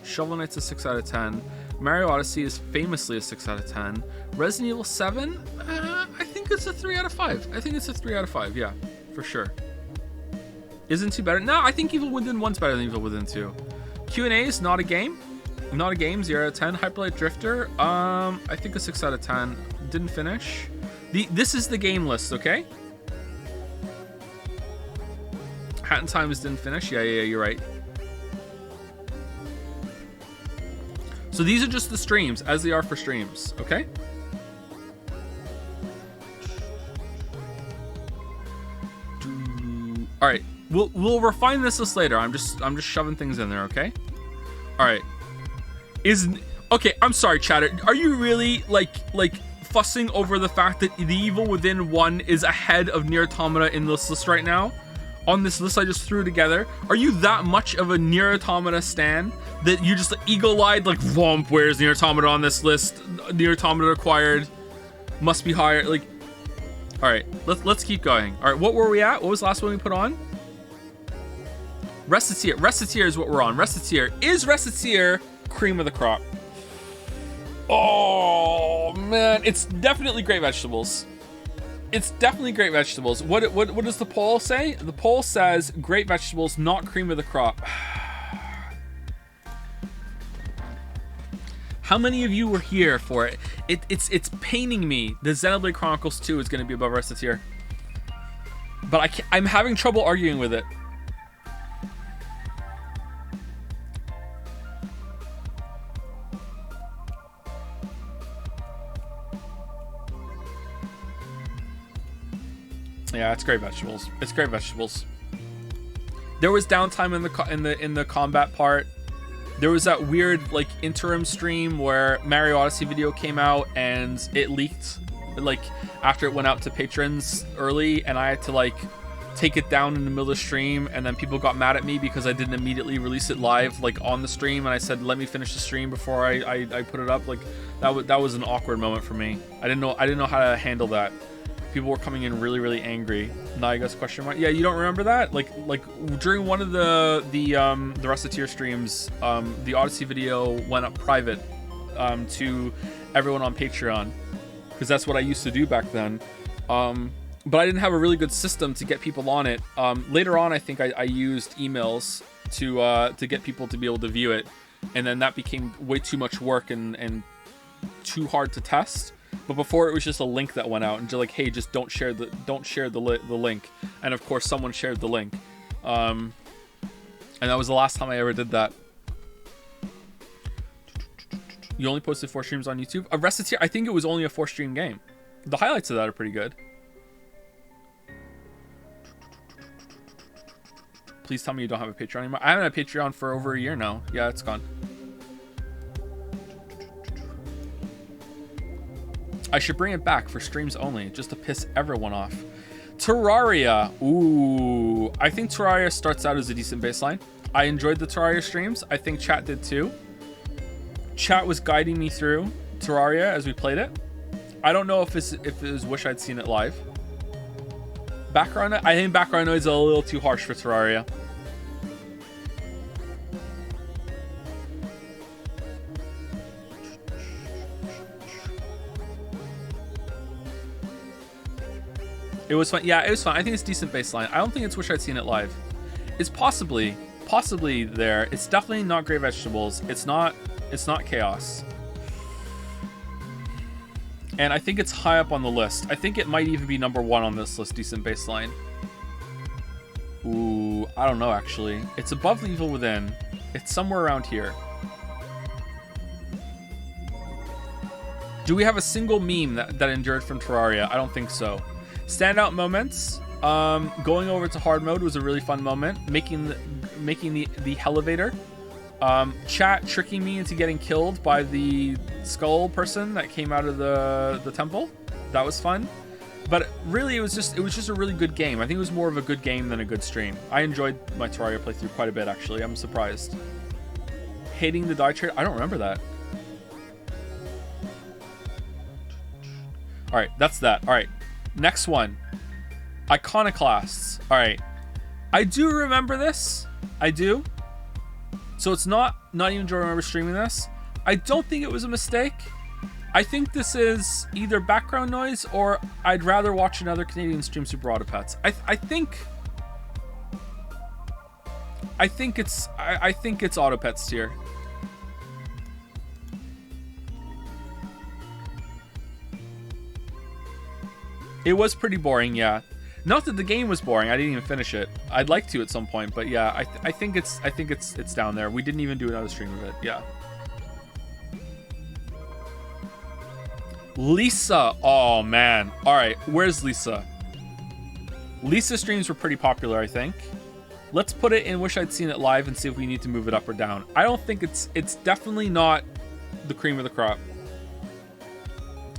Shovel Knight's a 6 out of 10. Mario Odyssey is famously a 6 out of 10. Resident Evil 7, I think it's a 3 out of 5. I think it's a 3 out of 5, yeah, for sure. Isn't 2 better? No, I think Evil Within 1's better than Evil Within 2. Q&A is not a game. Not a game, 0 out of 10. Hyperlight Drifter, I think a 6 out of 10. Didn't finish. This is the game list, okay? Hat in Time didn't finish. Yeah, you're right. So these are just the streams as they are for streams, okay? All right, we'll refine this list later. I'm just shoving things in there, okay? All right. Okay? I'm sorry, chatter. Are you really like fussing over the fact that the Evil Within 1 is ahead of Nier Automata in this list right now? on this list I just threw together? Are you that much of a Nier Automata stan that you just eagle-eyed like, Vomp, where's Nier Automata on this list? Nier Automata acquired, must be higher. Like, all right, let's keep going. All right, what were we at? What was the last one we put on? Recettear. Recettear is what we're on. Recettear. Is Recettear cream of the crop? Oh man, it's definitely great vegetables. It's definitely great vegetables. What does the poll say? The poll says great vegetables, not cream of the crop. How many of you were here for it? It's paining me. The Xenoblade Chronicles 2 is going to be above Recettear, but I'm having trouble arguing with it. Yeah, it's great vegetables. It's great vegetables. There was downtime in the combat part. There was that weird like interim stream where Mario Odyssey video came out and it leaked like after it went out to patrons early, and I had to like take it down in the middle of the stream, and then people got mad at me because I didn't immediately release it live like on the stream, and I said let me finish the stream before I put it up. Like that was an awkward moment for me. I didn't know how to handle that. People were coming in really angry. Naiga's question mark. Yeah, you don't remember that? Like during one of the Recettear streams, the Odyssey video went up private to everyone on Patreon, because that's what I used to do back then. But I didn't have a really good system to get people on it. Later on, I think I used emails to get people to be able to view it, and then that became way too much work and too hard to test. But before, it was just a link that went out and just like, hey, just don't share the link. And of course, someone shared the link, and that was the last time I ever did that. You only posted 4 streams on YouTube. A Recettear, I think it was only a 4-stream game. The highlights of that are pretty good. Please tell me you don't have a Patreon anymore. I haven't had a Patreon for over a year now. Yeah, it's gone. I should bring it back for streams only, just to piss everyone off. Terraria. Ooh. I think Terraria starts out as a decent baseline. I enjoyed the Terraria streams. I think chat did too. Chat was guiding me through Terraria as we played it. I don't know if it was wish I'd seen it live. Background, I think background noise is a little too harsh for Terraria. It was fun. Yeah, it was fun. I think it's decent baseline. I don't think it's wish I'd seen it live. It's possibly there. It's definitely not great vegetables. It's not chaos. And I think it's high up on the list. I think it might even be number 1 on this list, decent baseline. Ooh, I don't know actually. It's above the Evil Within. It's somewhere around here. Do we have a single meme that endured from Terraria? I don't think so. Standout moments. Going over to hard mode was a really fun moment. Making the elevator. Chat tricking me into getting killed by the skull person that came out of the temple. That was fun. But really, it was just a really good game. I think it was more of a good game than a good stream. I enjoyed my Terraria playthrough quite a bit, actually. I'm surprised. Hating the die trade? I don't remember that. All right, that's that. All right. Next one, Iconoclasts. All right, I do remember this. I do. So it's not even Joe remember streaming this. I don't think it was a mistake. I think this is either background noise or I'd rather watch another Canadian stream Super Autopets. I think it's Autopets tier. It was pretty boring, yeah. Not that the game was boring. I didn't even finish it. I'd like to at some point, but yeah, I think it's down there. We didn't even do another stream of it. Yeah. Lisa. Oh man. All right, where's Lisa? Lisa streams were pretty popular, I think. Let's put it in wish I'd seen it live and see if we need to move it up or down. I don't think it's definitely not the cream of the crop.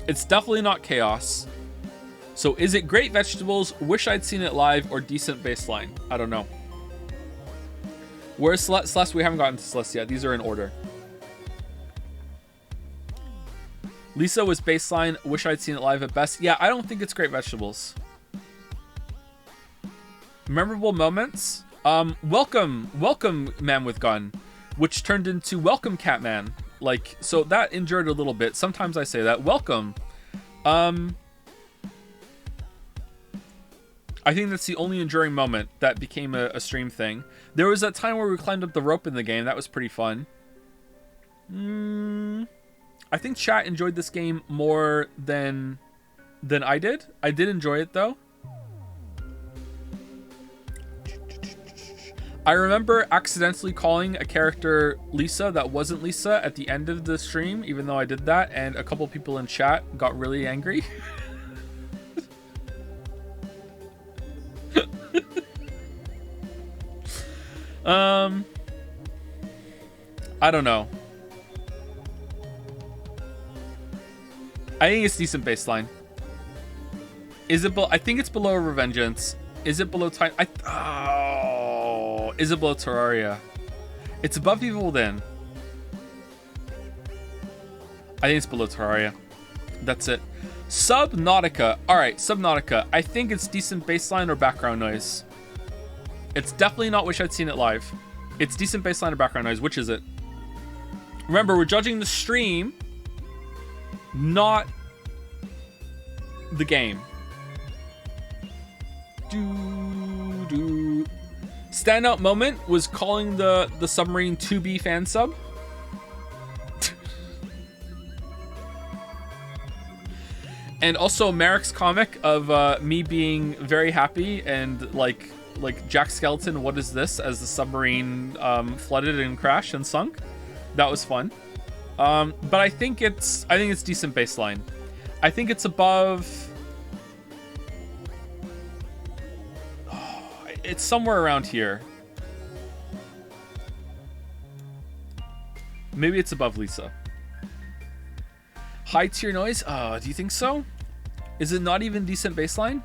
It's definitely not chaos. So is it great vegetables, wish I'd seen it live, or decent baseline? I don't know. Where's Celeste? We haven't gotten to Celeste yet. These are in order. Lisa was baseline, wish I'd seen it live at best. Yeah, I don't think it's great vegetables. Memorable moments? Welcome Man with Gun, which turned into Welcome Catman. Like, so that endured a little bit. Sometimes I say that. Welcome. I think that's the only enduring moment that became a stream thing. There was that time where we climbed up the rope in the game. That was pretty fun. I think chat enjoyed this game more than I did. I did enjoy it, though. I remember accidentally calling a character Lisa that wasn't Lisa at the end of the stream, even though I did that, and a couple people in chat got really angry. I don't know. I think it's decent baseline. Is it? I think it's below Revengeance. Is it below Time? Is it below Terraria? It's above Evil Within. I think it's below Terraria. That's it. Subnautica. All right, Subnautica. I think it's decent baseline or background noise. It's definitely not Wish I'd Seen It Live. It's decent baseline or background noise. Which is it? Remember, we're judging the stream, not the game. Standout moment was calling the submarine 2B fan sub. And also Merrick's comic of me being very happy and like Jack Skeleton, what is this? As the submarine flooded and crashed and sunk. That was fun. But I think it's decent baseline. I think it's above. It's somewhere around here. Maybe it's above Lisa. High tier noise? Do you think so? Is it not even decent baseline?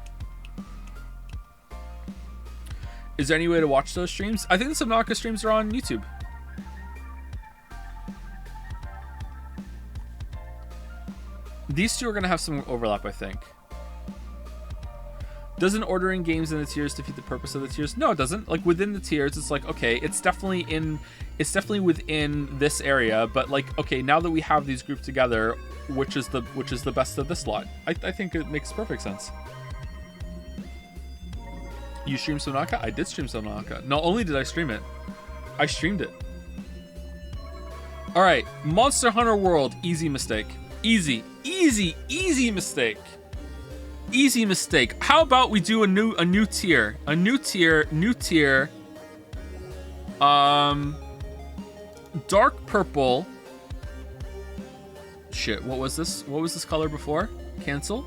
Is there any way to watch those streams? I think the Subnautica streams are on YouTube. These two are going to have some overlap, I think. Doesn't ordering games in the tiers defeat the purpose of the tiers? No, it doesn't. Like within the tiers, it's like, okay, it's definitely within this area, but like, okay, now that we have these grouped together, which is the best of this lot? I think it makes perfect sense. You streamed Subnautica? I did stream Subnautica. Not only did I stream it, I streamed it. All right, Monster Hunter World, easy mistake. Easy mistake. Easy mistake. How about we do a new tier? New tier. Dark purple. Shit, what was this? What was this color before? Cancel?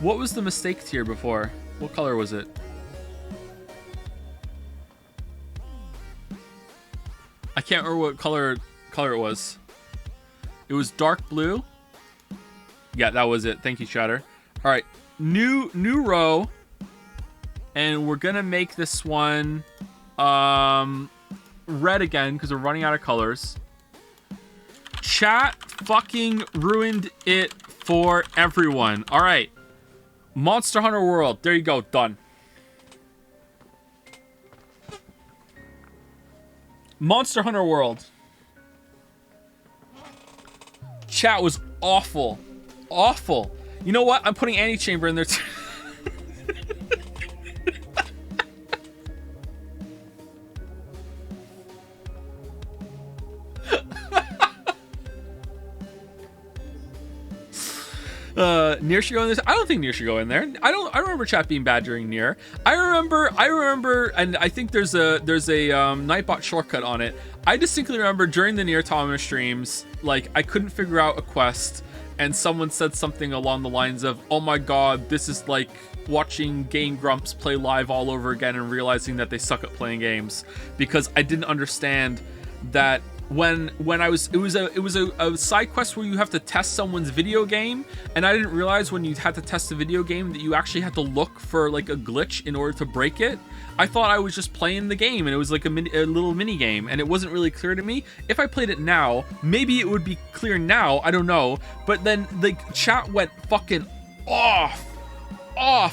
What was the mistake tier before? What color was it? I can't remember what color it was. It was dark blue. Yeah, that was it. Thank you, Shatter. All right, new row, and we're gonna make this one red again because we're running out of colors. Chat fucking ruined it for everyone. All right, Monster Hunter World. There you go. Done. Monster Hunter World. Chat was awful. Awful. You know what? I'm putting Antichamber in there too. Nier should go in this. I don't think Nier should go in there. I remember chat being bad during Nier. I remember, and I think there's a Nightbot shortcut on it. I distinctly remember during the Nier Automata streams, like I couldn't figure out a quest, and someone said something along the lines of, "Oh my god, this is like watching Game Grumps play live all over again and realizing that they suck at playing games," because I didn't understand that when I was it was a side quest where you have to test someone's video game, and I didn't realize when you had to test a video game that you actually had to look for like a glitch in order to break it. I thought I was just playing the game and it was like a little mini game, and it wasn't really clear to me. If I played it now, maybe it would be clear now, I don't know, but then the chat went fucking off.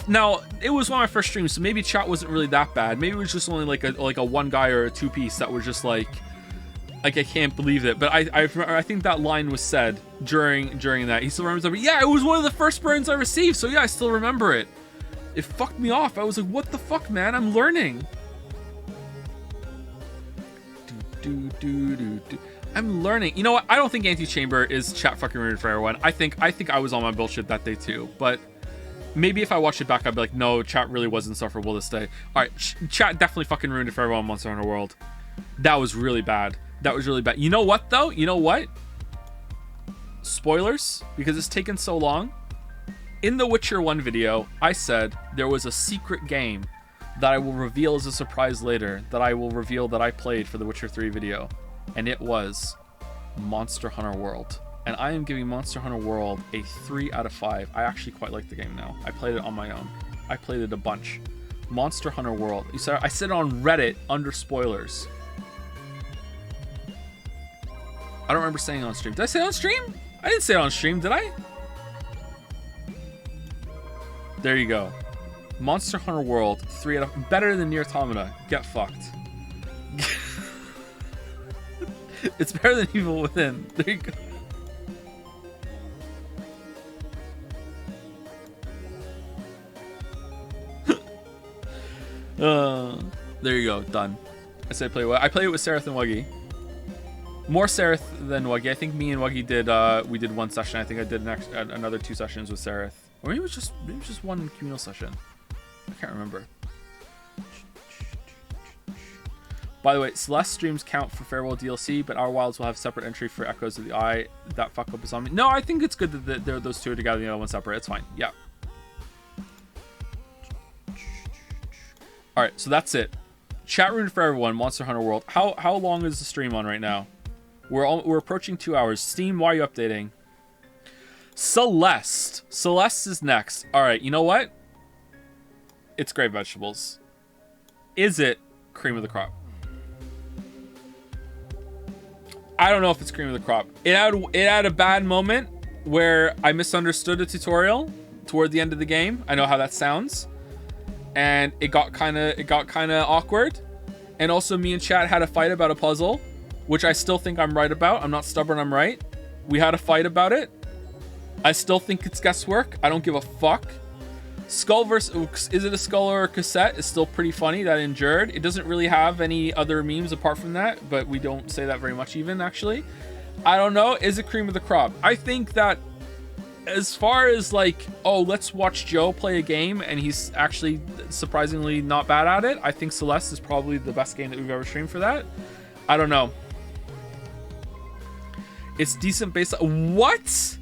Now it was one of my first streams, so maybe chat wasn't really that bad. Maybe it was just only like a one guy or a two piece that was just like I can't believe it. But I think that line was said during that. He still remembers it. Yeah, it was one of the first burns I received, so yeah, I still remember it. It fucked me off. I was like, what the fuck, man? I'm learning. I'm learning. You know what? I don't think Anti-Chamber is chat fucking ruined for everyone. I think I was on my bullshit that day too, but maybe if I watched it back, I'd be like, no, chat really was insufferable this day. All right, chat definitely fucking ruined it for everyone in Monster Hunter World. That was really bad. That was really bad. You know what, though? You know what? Spoilers, because it's taken so long. In the Witcher 1 video, I said there was a secret game that I will reveal as a surprise later, that I will reveal that I played for the Witcher 3 video. And it was Monster Hunter World. And I am giving Monster Hunter World a 3 out of 5. I actually quite like the game now. I played it on my own. I played it a bunch. Monster Hunter World. I said it on Reddit under spoilers. I don't remember saying it on stream. Did I say it on stream? I didn't say it on stream, did I? There you go. Monster Hunter World, 3 out of... Better than Nier Automata. Get fucked. It's better than Evil Within. There you go. There you go. Done. I said play it. I played it with Seraph and Wuggy. More Seraph than Wuggy. I think me and Wuggy did we did one session. I think I did another 2 sessions with Seraph. Or maybe it was just one communal session. I can't remember. By the way, Celeste streams count for Farewell DLC, but Our Wilds will have separate entry for Echoes of the Eye. That fuck up is on me. No, I think it's good that those two are together and the other one separate. It's fine. Yeah. All right, so that's it. Chat room for everyone. Monster Hunter World. How long is the stream on right now? We're approaching 2 hours. Steam, why are you updating? Celeste is next. All right, you know what? It's great vegetables. Is it cream of the crop? I don't know if it's cream of the crop. It had a bad moment where I misunderstood a tutorial toward the end of the game. I know how that sounds, and it got kind of awkward. And also, me and Chad had a fight about a puzzle, which I still think I'm right about. I'm not stubborn. I'm right. We had a fight about it. I still think it's guesswork. I don't give a fuck. Skull versus... Is it a skull or a cassette? It's still pretty funny. That endured. It doesn't really have any other memes apart from that, but we don't say that very much even, actually. I don't know. Is it cream of the crop? I think that as far as like, oh, let's watch Joe play a game and he's actually surprisingly not bad at it, I think Celeste is probably the best game that we've ever streamed for that. I don't know. It's decent based on... What?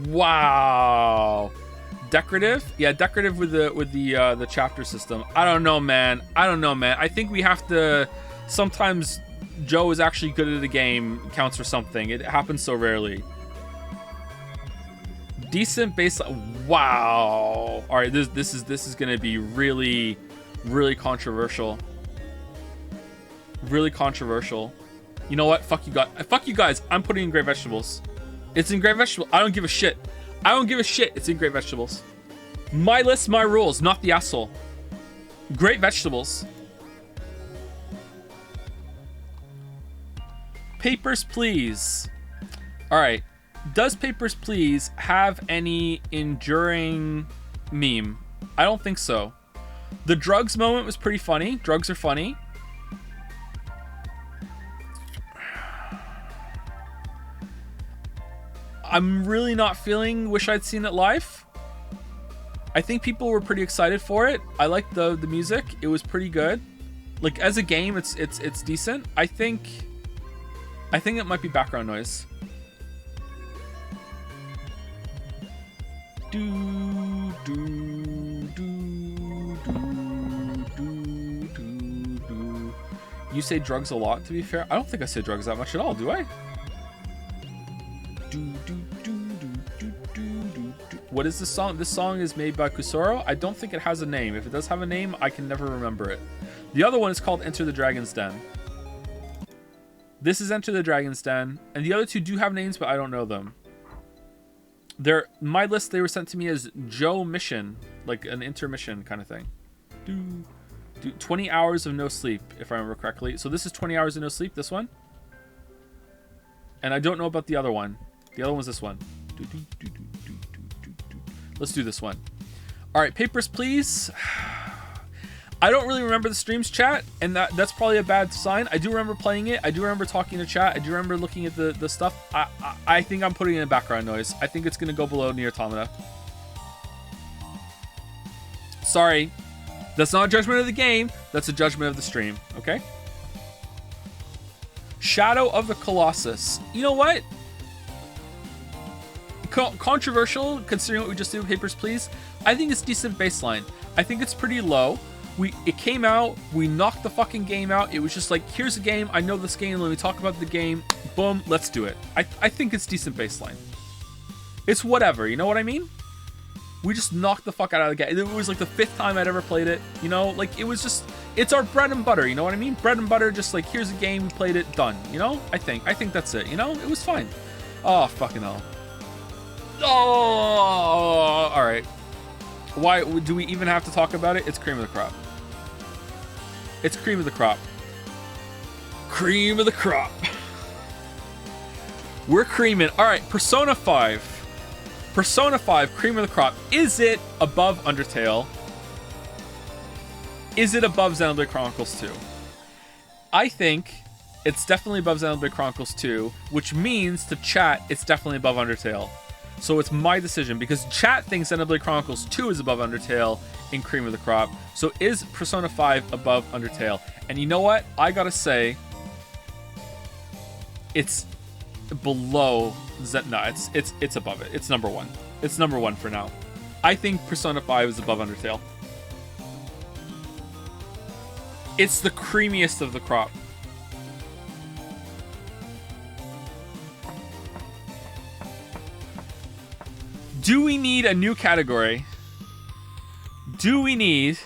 Wow. Decorative? Yeah, decorative with the chapter system. I don't know, man. I think we have to... Sometimes Joe is actually good at a game counts for something. It happens so rarely. Decent base... Wow. All right, this is gonna be really, really controversial. Really controversial. You know what? Fuck you guys. Fuck you guys. I'm putting in great vegetables. It's in great vegetables. I don't give a shit. I don't give a shit. It's in great vegetables. My list, my rules, not the asshole. Great vegetables. Papers, Please. All right. Does Papers, Please have any enduring meme? I don't think so. The drugs moment was pretty funny. Drugs are funny. I'm really not feeling Wish I'd Seen It Live. I think people were pretty excited for it. I liked the music. It was pretty good. Like as a game, it's decent. I think it might be background noise. Do do do do do do. You say drugs a lot, to be fair. I don't think I say drugs that much at all, do I? What is this song? This song is made by Kusoro. I don't think it has a name. If it does have a name, I can never remember it. The other one is called Enter the Dragon's Den. This is Enter the Dragon's Den. And the other two do have names, but I don't know them. They're my list. They were sent to me as Joe Mission, like an intermission kind of thing. 20 hours of no sleep, if I remember correctly. So this is 20 hours of no sleep, this one. And I don't know about the other one. The other one's this one. Let's do this one. All right, papers, please. I don't really remember the streams, chat, and that's probably a bad sign. I do remember playing it. I do remember talking to chat. I do remember looking at the stuff. I think I'm putting in background noise. I think it's going to go below Nier Automata. Sorry. That's not a judgment of the game. That's a judgment of the stream, okay? Shadow of the Colossus. You know what? Controversial, considering what we just did with Papers, Please. I think it's decent baseline. I think it's pretty low. It came out, we knocked the fucking game out. It was just like, here's a game, I know this game, let me talk about the game. Boom, let's do it. I think it's decent baseline. It's whatever, you know what I mean? We just knocked the fuck out of the game. It was like the 5th time I'd ever played it, you know? Like, it was just, it's our bread and butter, you know what I mean? Bread and butter, just like, here's a game, we played it, done, you know? I think that's it, you know? It was fine. Oh, fucking hell. Oh, all right. Why do we even have to talk about it? It's cream of the crop. It's cream of the crop. Cream of the crop. We're creaming. All right, Persona 5. Persona 5, cream of the crop. Is it above Undertale? Is it above Xenoblade Chronicles 2? I think it's definitely above Xenoblade Chronicles 2, which means to chat, it's definitely above Undertale. So it's my decision, because chat thinks Xenoblade Chronicles 2 is above Undertale in cream of the crop. So is Persona 5 above Undertale? And you know what? I gotta say, it's below. No, it's above it. It's number one. It's number one for now. I think Persona 5 is above Undertale. It's the creamiest of the crop. Do we need a new category? Do we need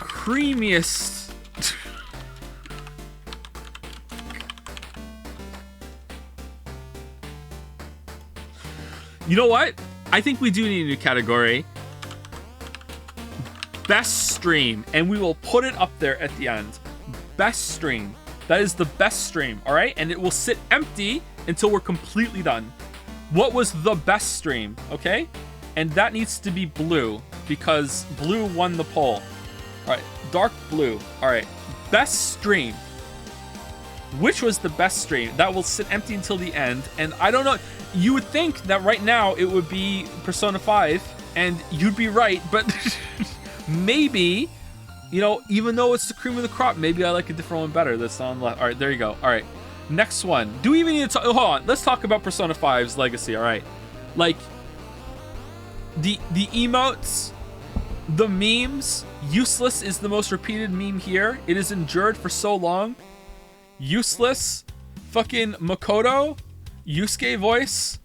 creamiest? You know what? I think we do need a new category. Best stream, and we will put it up there at the end. Best stream. That is the best stream, all right? And it will sit empty until we're completely done. What was the best stream, okay? And that needs to be blue, because blue won the poll. All right, dark blue. All right, best stream. Which was the best stream? That will sit empty until the end. And I don't know. You would think that right now it would be Persona 5, and you'd be right, but maybe... You know, even though it's the cream of the crop, maybe I like a different one better. That's on left. All right, there you go. All right, next one. Do we even need to talk? Hold on. Let's talk about Persona 5's legacy. All right, like the emotes, the memes. Useless is the most repeated meme here. It has endured for so long. Useless, fucking Makoto, Yusuke voice.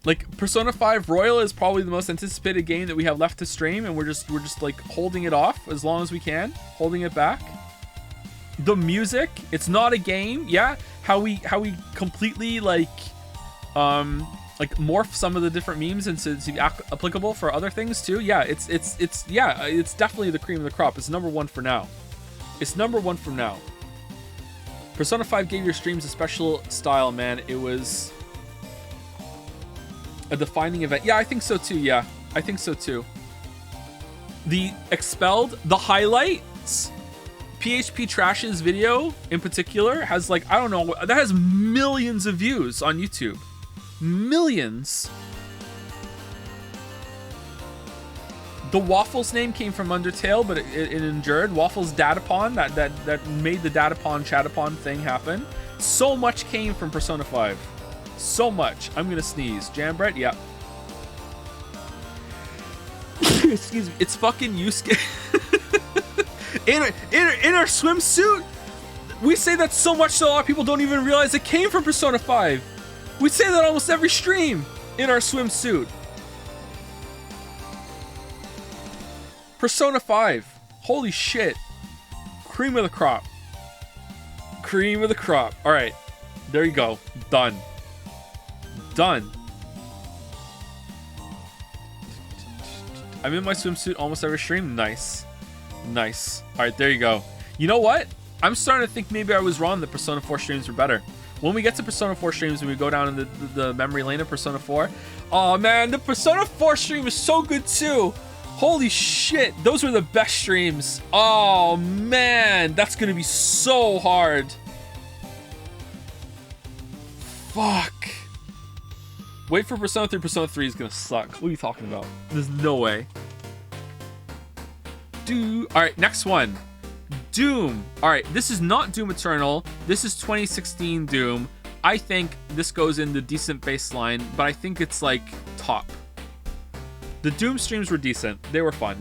Like, Persona 5 Royal is probably the most anticipated game that we have left to stream, and we're just like holding it off as long as we can, holding it back. The music, it's not a game, yeah. How we completely like morph some of the different memes into to be applicable for other things too. Yeah, it's definitely the cream of the crop. It's number one for now. It's number one from now. Persona 5 gave your streams a special style, man. It was a defining event. Yeah, I think so too. Yeah, I think so too. The Expelled, the highlights, PHP Trash's video in particular has like, I don't know, that has millions of views on YouTube. Millions. The Waffles name came from Undertale, but it endured. Waffles Datapon, that made the Datapon Chatapon thing happen. So much came from Persona 5. So much. I'm gonna sneeze. Jambret, yeah. excuse me, it's fucking Yusuke in our swimsuit. We say that so much so a lot of people don't even realize it came from Persona 5. We say that almost every stream, in our swimsuit. Persona 5. Holy shit. Cream of the crop. Cream of the crop. Alright. There you go. Done. Done. I'm in my swimsuit almost every stream. Nice. Nice. Alright, there you go. You know what? I'm starting to think maybe I was wrong that Persona 4 streams were better. When we get to Persona 4 streams and we go down in the memory lane of Persona 4, oh man, the Persona 4 stream is so good too. Holy shit, those were the best streams. Oh man, that's gonna be so hard. Fuck. Wait for Persona 3. Persona 3 is gonna suck. What are you talking about? There's no way. Alright, next one. Doom. Alright, this is not Doom Eternal. This is 2016 Doom. I think this goes in the decent baseline, but I think it's like top. The Doom streams were decent. They were fun.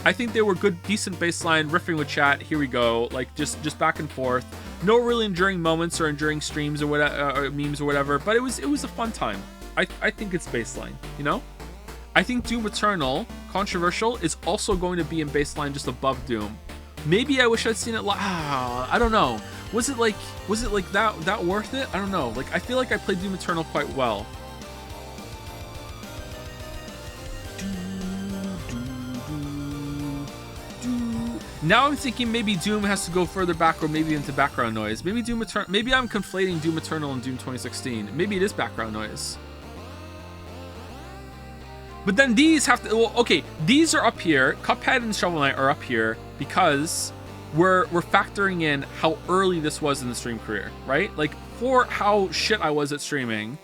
I think they were good, decent baseline, riffing with chat. Here we go. Like, just back and forth. No really enduring moments or enduring streams or whatever, memes or whatever, but it was a fun time. I think it's baseline, you know? I think Doom Eternal, controversial, is also going to be in baseline just above Doom. Maybe I wish I'd seen it live. I don't know. Was it like that worth it? I don't know. Like, I feel like I played Doom Eternal quite well. Now I'm thinking maybe Doom has to go further back or maybe into background noise. Maybe Doom Eternal. Maybe I'm conflating Doom Eternal and Doom 2016. Maybe it is background noise. But then these have to. Well, okay, these are up here. Cuphead and Shovel Knight are up here because we're factoring in how early this was in the stream career, right? Like, for how shit I was at streaming,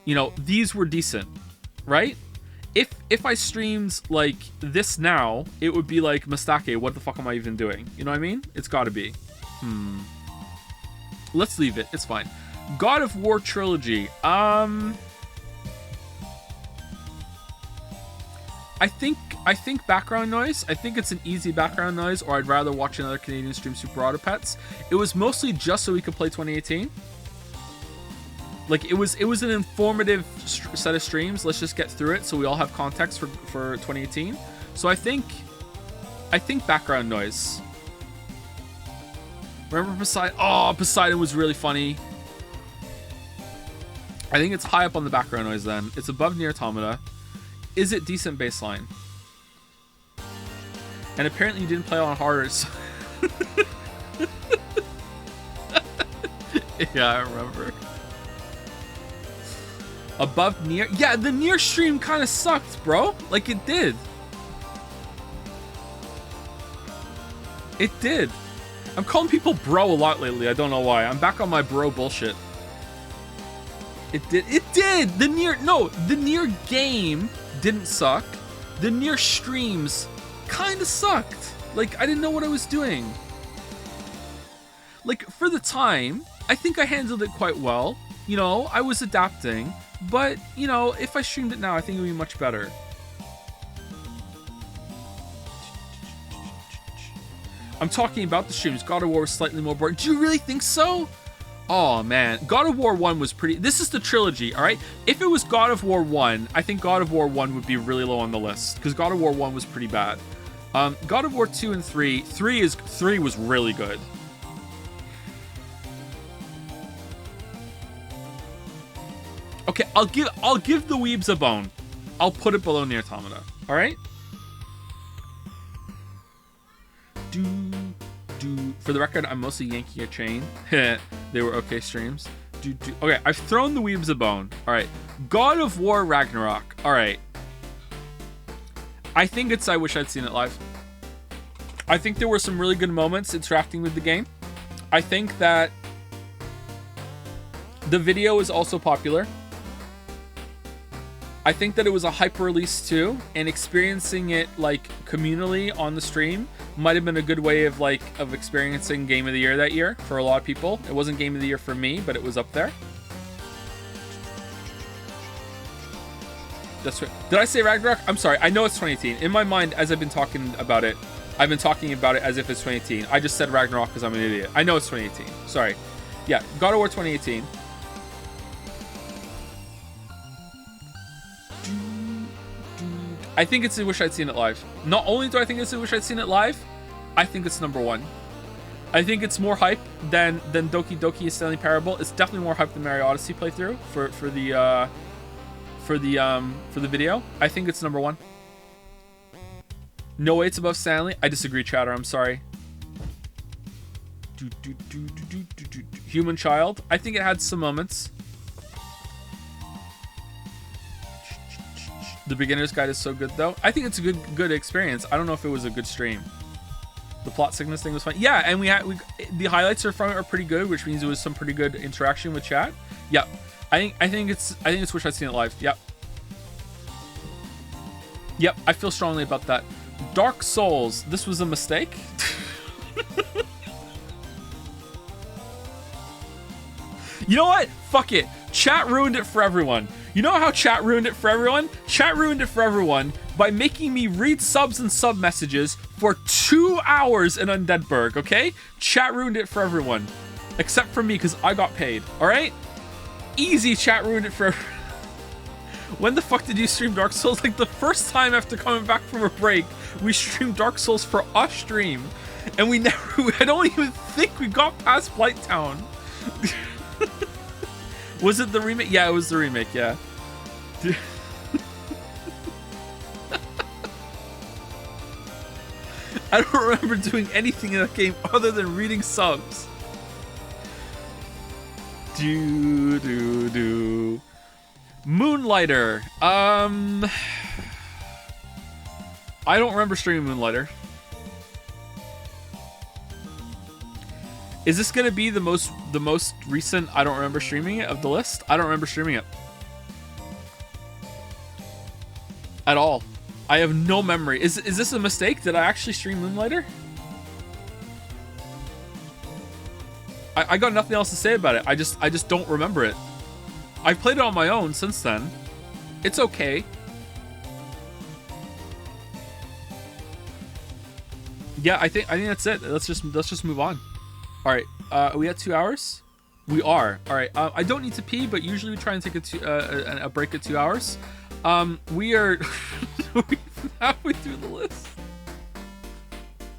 you know, these were decent, right? If I streamed like this now, it would be like, Mistake, what the fuck am I even doing? You know what I mean? It's gotta be. Let's leave it. It's fine. God of War trilogy. I think background noise. I think it's an easy background noise, or I'd rather watch another Canadian stream Super Auto Pets. It was mostly just so we could play 2018. Like, it was an informative set of streams. Let's just get through it so we all have context for 2018. So I think background noise. Remember Poseidon? Oh, Poseidon was really funny. I think it's high up on the background noise then. It's above Nier Automata. Is it decent baseline? And apparently you didn't play on harder. So yeah, I remember. Above Nier? Yeah, the Nier stream kind of sucked, bro. Like, it did. It did. I'm calling people bro a lot lately. I don't know why. I'm back on my bro bullshit. It did. It did! The Nier game didn't suck. The Nier streams kind of sucked. Like, I didn't know what I was doing. Like, for the time, I think I handled it quite well. You know, I was adapting. But, you know, if I streamed it now, I think it would be much better. I'm talking about the streams. God of War was slightly more boring. Do you really think so? Oh, man. God of War 1 was pretty... This is the trilogy, all right? If it was God of War 1, I think God of War 1 would be really low on the list. Because God of War 1 was pretty bad. God of War 2 and 3... 3 was really good. Okay, I'll give the Weebs a bone. I'll put it below Nier Automata. All right. For the record, I'm mostly Yankee or Chain. They were okay streams. Okay, I've thrown the Weebs a bone. All right. God of War Ragnarok. All right. I think it's I wish I'd seen it live. I think there were some really good moments interacting with the game. I think that the video is also popular. I think that it was a hyper release too, and experiencing it like communally on the stream might have been a good way of experiencing Game of the Year that year for a lot of people. It wasn't Game of the Year for me, but it was up there. That's right. Did I say Ragnarok? I'm sorry. I know it's 2018. In my mind, as I've been talking about it, I've been talking about it as if it's 2018. I just said Ragnarok because I'm an idiot. I know it's 2018. Sorry. Yeah, God of War 2018. I think it's a Wish I'd Seen It Live. Not only do I think it's a Wish I'd Seen It Live, I think it's number one. I think it's more hype than Doki Doki Stanley Parable. It's definitely more hype than Mario Odyssey playthrough for the video. I think it's number one. No way it's above Stanley. I disagree, chatter. I'm sorry. Human Child. I think it had some moments. The Beginner's Guide is so good though. I think it's a good experience. I don't know if it was a good stream. The plot sickness thing was fun. Yeah, and the highlights from it are pretty good, which means it was some pretty good interaction with chat. Yep. I think it's Wish I'd Seen It Live. Yep. Yep, I feel strongly about that. Dark Souls, this was a mistake. You know what? Fuck it. Chat ruined it for everyone. You know how chat ruined it for everyone? Chat ruined it for everyone by making me read subs and sub messages for 2 hours in Undeadburg, okay? Chat ruined it for everyone. Except for me, because I got paid, alright? Easy, chat ruined it for everyone. When the fuck did you stream Dark Souls? Like, the first time after coming back from a break, we streamed Dark Souls for a stream. And I don't even think we got past Blighttown. Was it the remake? Yeah, it was the remake, yeah. I don't remember doing anything in that game other than reading subs. Moonlighter. I don't remember streaming Moonlighter. Is this gonna be the most recent I don't remember streaming it of the list? I don't remember streaming it at all. I have no memory. Is this a mistake? Did I actually stream Moonlighter? I got nothing else to say about it. I just don't remember it. I've played it on my own since then. It's okay. Yeah, I think that's it. Let's just move on. All right, are we at 2 hours? We are. All right, I don't need to pee, but usually we try and take a break at 2 hours. We are halfway through the list.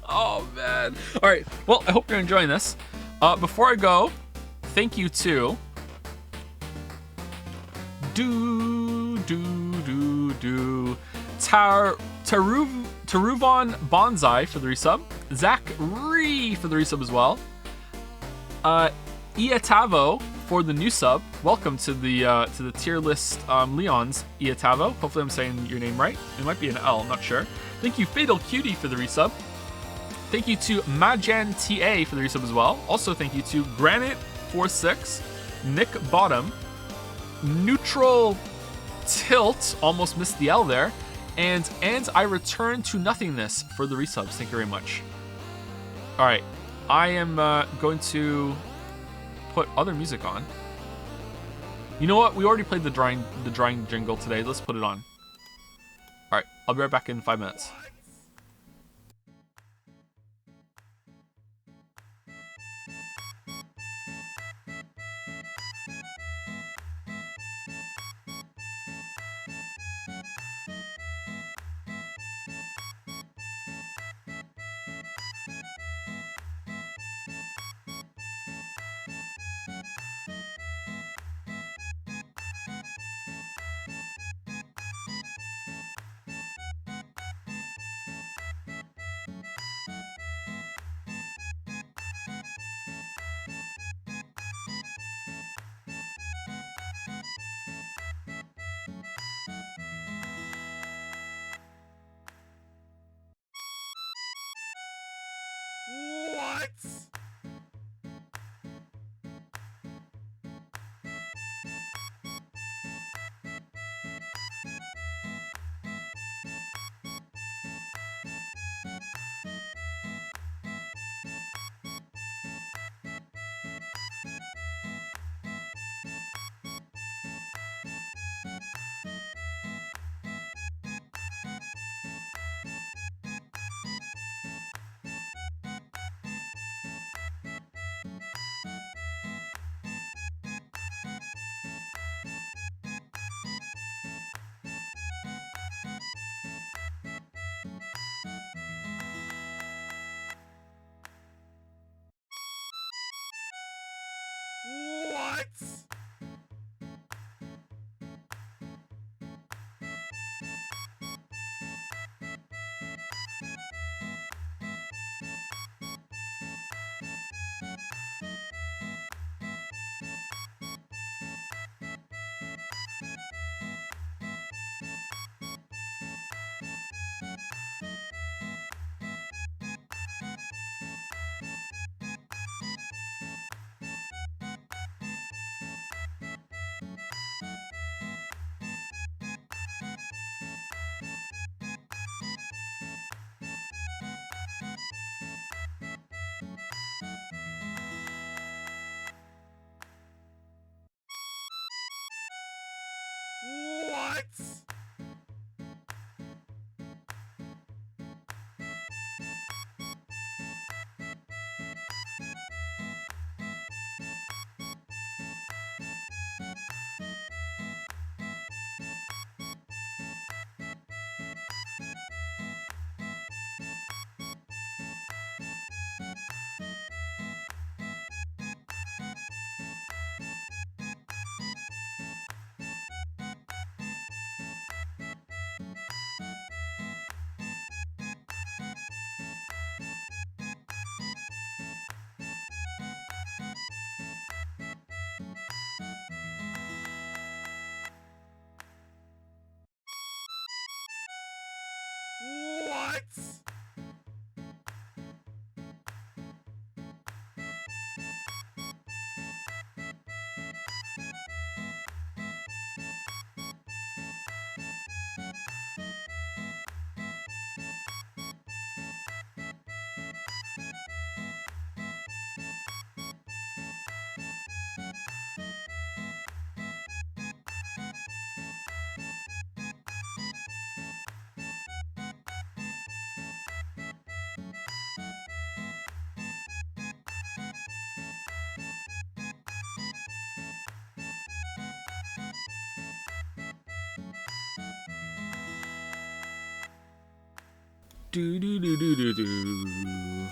Oh man. All right. Well, I hope you're enjoying this. Before I go, thank you to Taruvon Bonsai for the resub, Zach Ree for the resub as well, Iatavo for the new sub. Welcome to the tier list, Leon's Iatavo. Hopefully I'm saying your name right. It might be an L, I'm not sure. Thank you Fatal Cutie for the resub. Thank you to Majan TA for the resub as well. Also thank you to Granite46, Nick Bottom, Neutral Tilt, almost missed the L there, and I Return to Nothingness for the resubs. Thank you very much. All right, I am going to put other music on. You know what? We already played the drawing jingle today. Let's put it on. All right, I'll be right back in 5 minutes. What? What? What? Do do do do do do.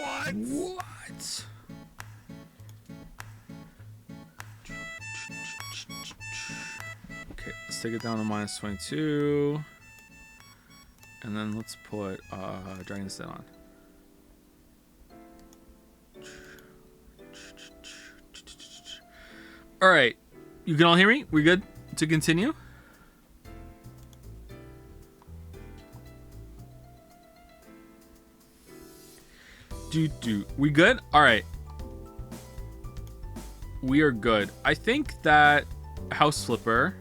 What? What? Okay, let's take it down to minus 22. And then let's put Dragon's Den on. Alright. You can all hear me? We good to continue? We good? Alright. We are good. I think that House Flipper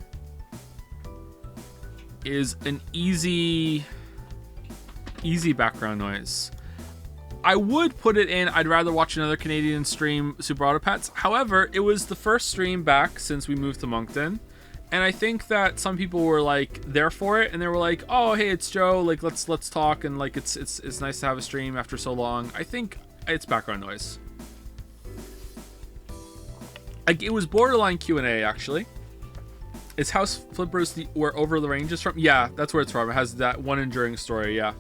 is an easy background noise. I would put it in. I'd rather watch another Canadian stream Super Auto Pets. However, it was the first stream back since we moved to Moncton, and I think that some people were like there for it, and they were like, "Oh, hey, it's Joe. Like, let's talk." And like, it's nice to have a stream after so long. I think it's background noise. Like, it was borderline Q&A actually. Is House Flippers where Over the Range is from? Yeah, that's where it's from. It has that one enduring story. Yeah.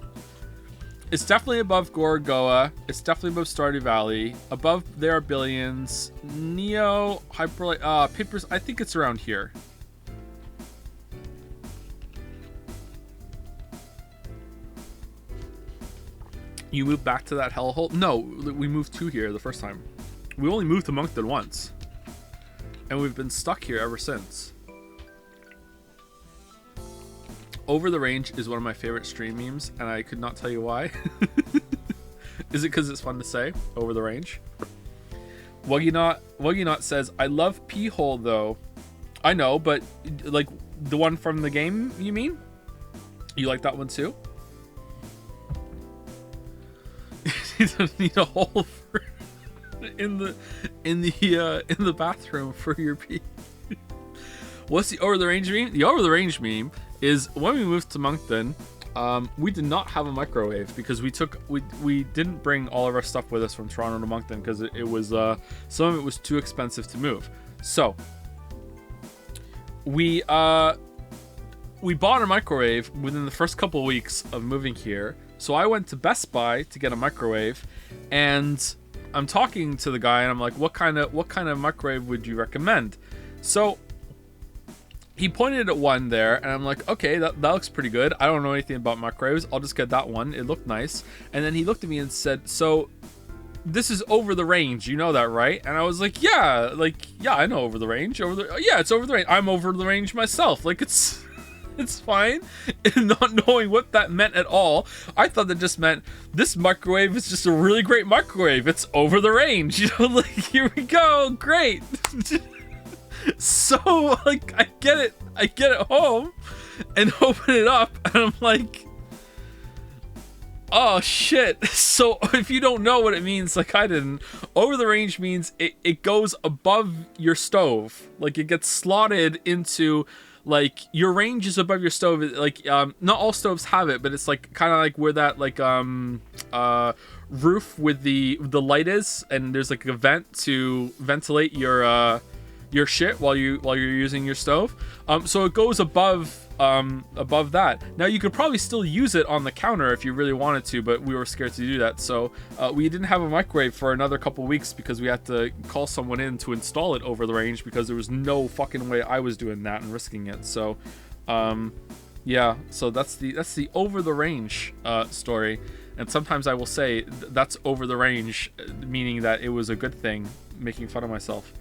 It's definitely above Gorogoa. It's definitely above Stardew Valley. Above there are Billions. Neo, Hyper, Papers. I think it's around here. You moved back to that hellhole? No, we moved to here the first time. We only moved to Moncton once. And we've been stuck here ever since. Over the Range is one of my favorite stream memes, and I could not tell you why. Is it because it's fun to say? Over the Range. Wuggy says, I love Pee Hole though. I know, but like the one from the game, you mean? You like that one too? You don't need a hole for in the bathroom for your pee. What's the Over the Range meme? The Over the Range meme is when we moved to Moncton, we did not have a microwave because we didn't bring all of our stuff with us from Toronto to Moncton because it was some of it was too expensive to move. So we bought a microwave within the first couple of weeks of moving here. So I went to Best Buy to get a microwave, and I'm talking to the guy and I'm like, what kind of microwave would you recommend? So he pointed at one there, and I'm like, okay, that looks pretty good. I don't know anything about microwaves. I'll just get that one. It looked nice. And then he looked at me and said, so this is over the range. You know that, right? And I was like, yeah, I know over the range. Yeah, it's over the range. I'm over the range myself. Like, it's fine. And not knowing what that meant at all, I thought that just meant this microwave is just a really great microwave. It's over the range. You know, like, here we go. Great. So, like, I get it home and open it up, and I'm like, oh shit. So if you don't know what it means, like I didn't, over the range means it goes above your stove. Like, it gets slotted into, like, your range is above your stove. Like, not all stoves have it, but it's like kind of like where that like roof with the light is, and there's like a vent to ventilate your shit while you're using your stove. So it goes above that. Now you could probably still use it on the counter if you really wanted to, but we were scared to do that. So we didn't have a microwave for another couple weeks because we had to call someone in to install it over the range, because there was no fucking way I was doing that and risking it. So yeah, so that's the over the range story. And sometimes I will say that's over the range, meaning that it was a good thing, making fun of myself.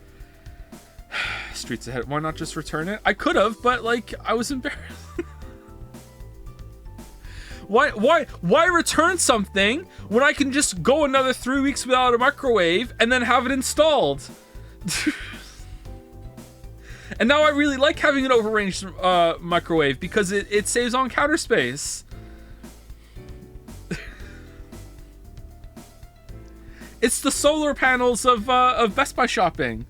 Streets ahead. Why not just return it? I could have, but like, I was embarrassed. Why return something when I can just go another 3 weeks without a microwave and then have it installed? And now I really like having an overrange microwave because it saves on counter space. It's the solar panels of Best Buy shopping.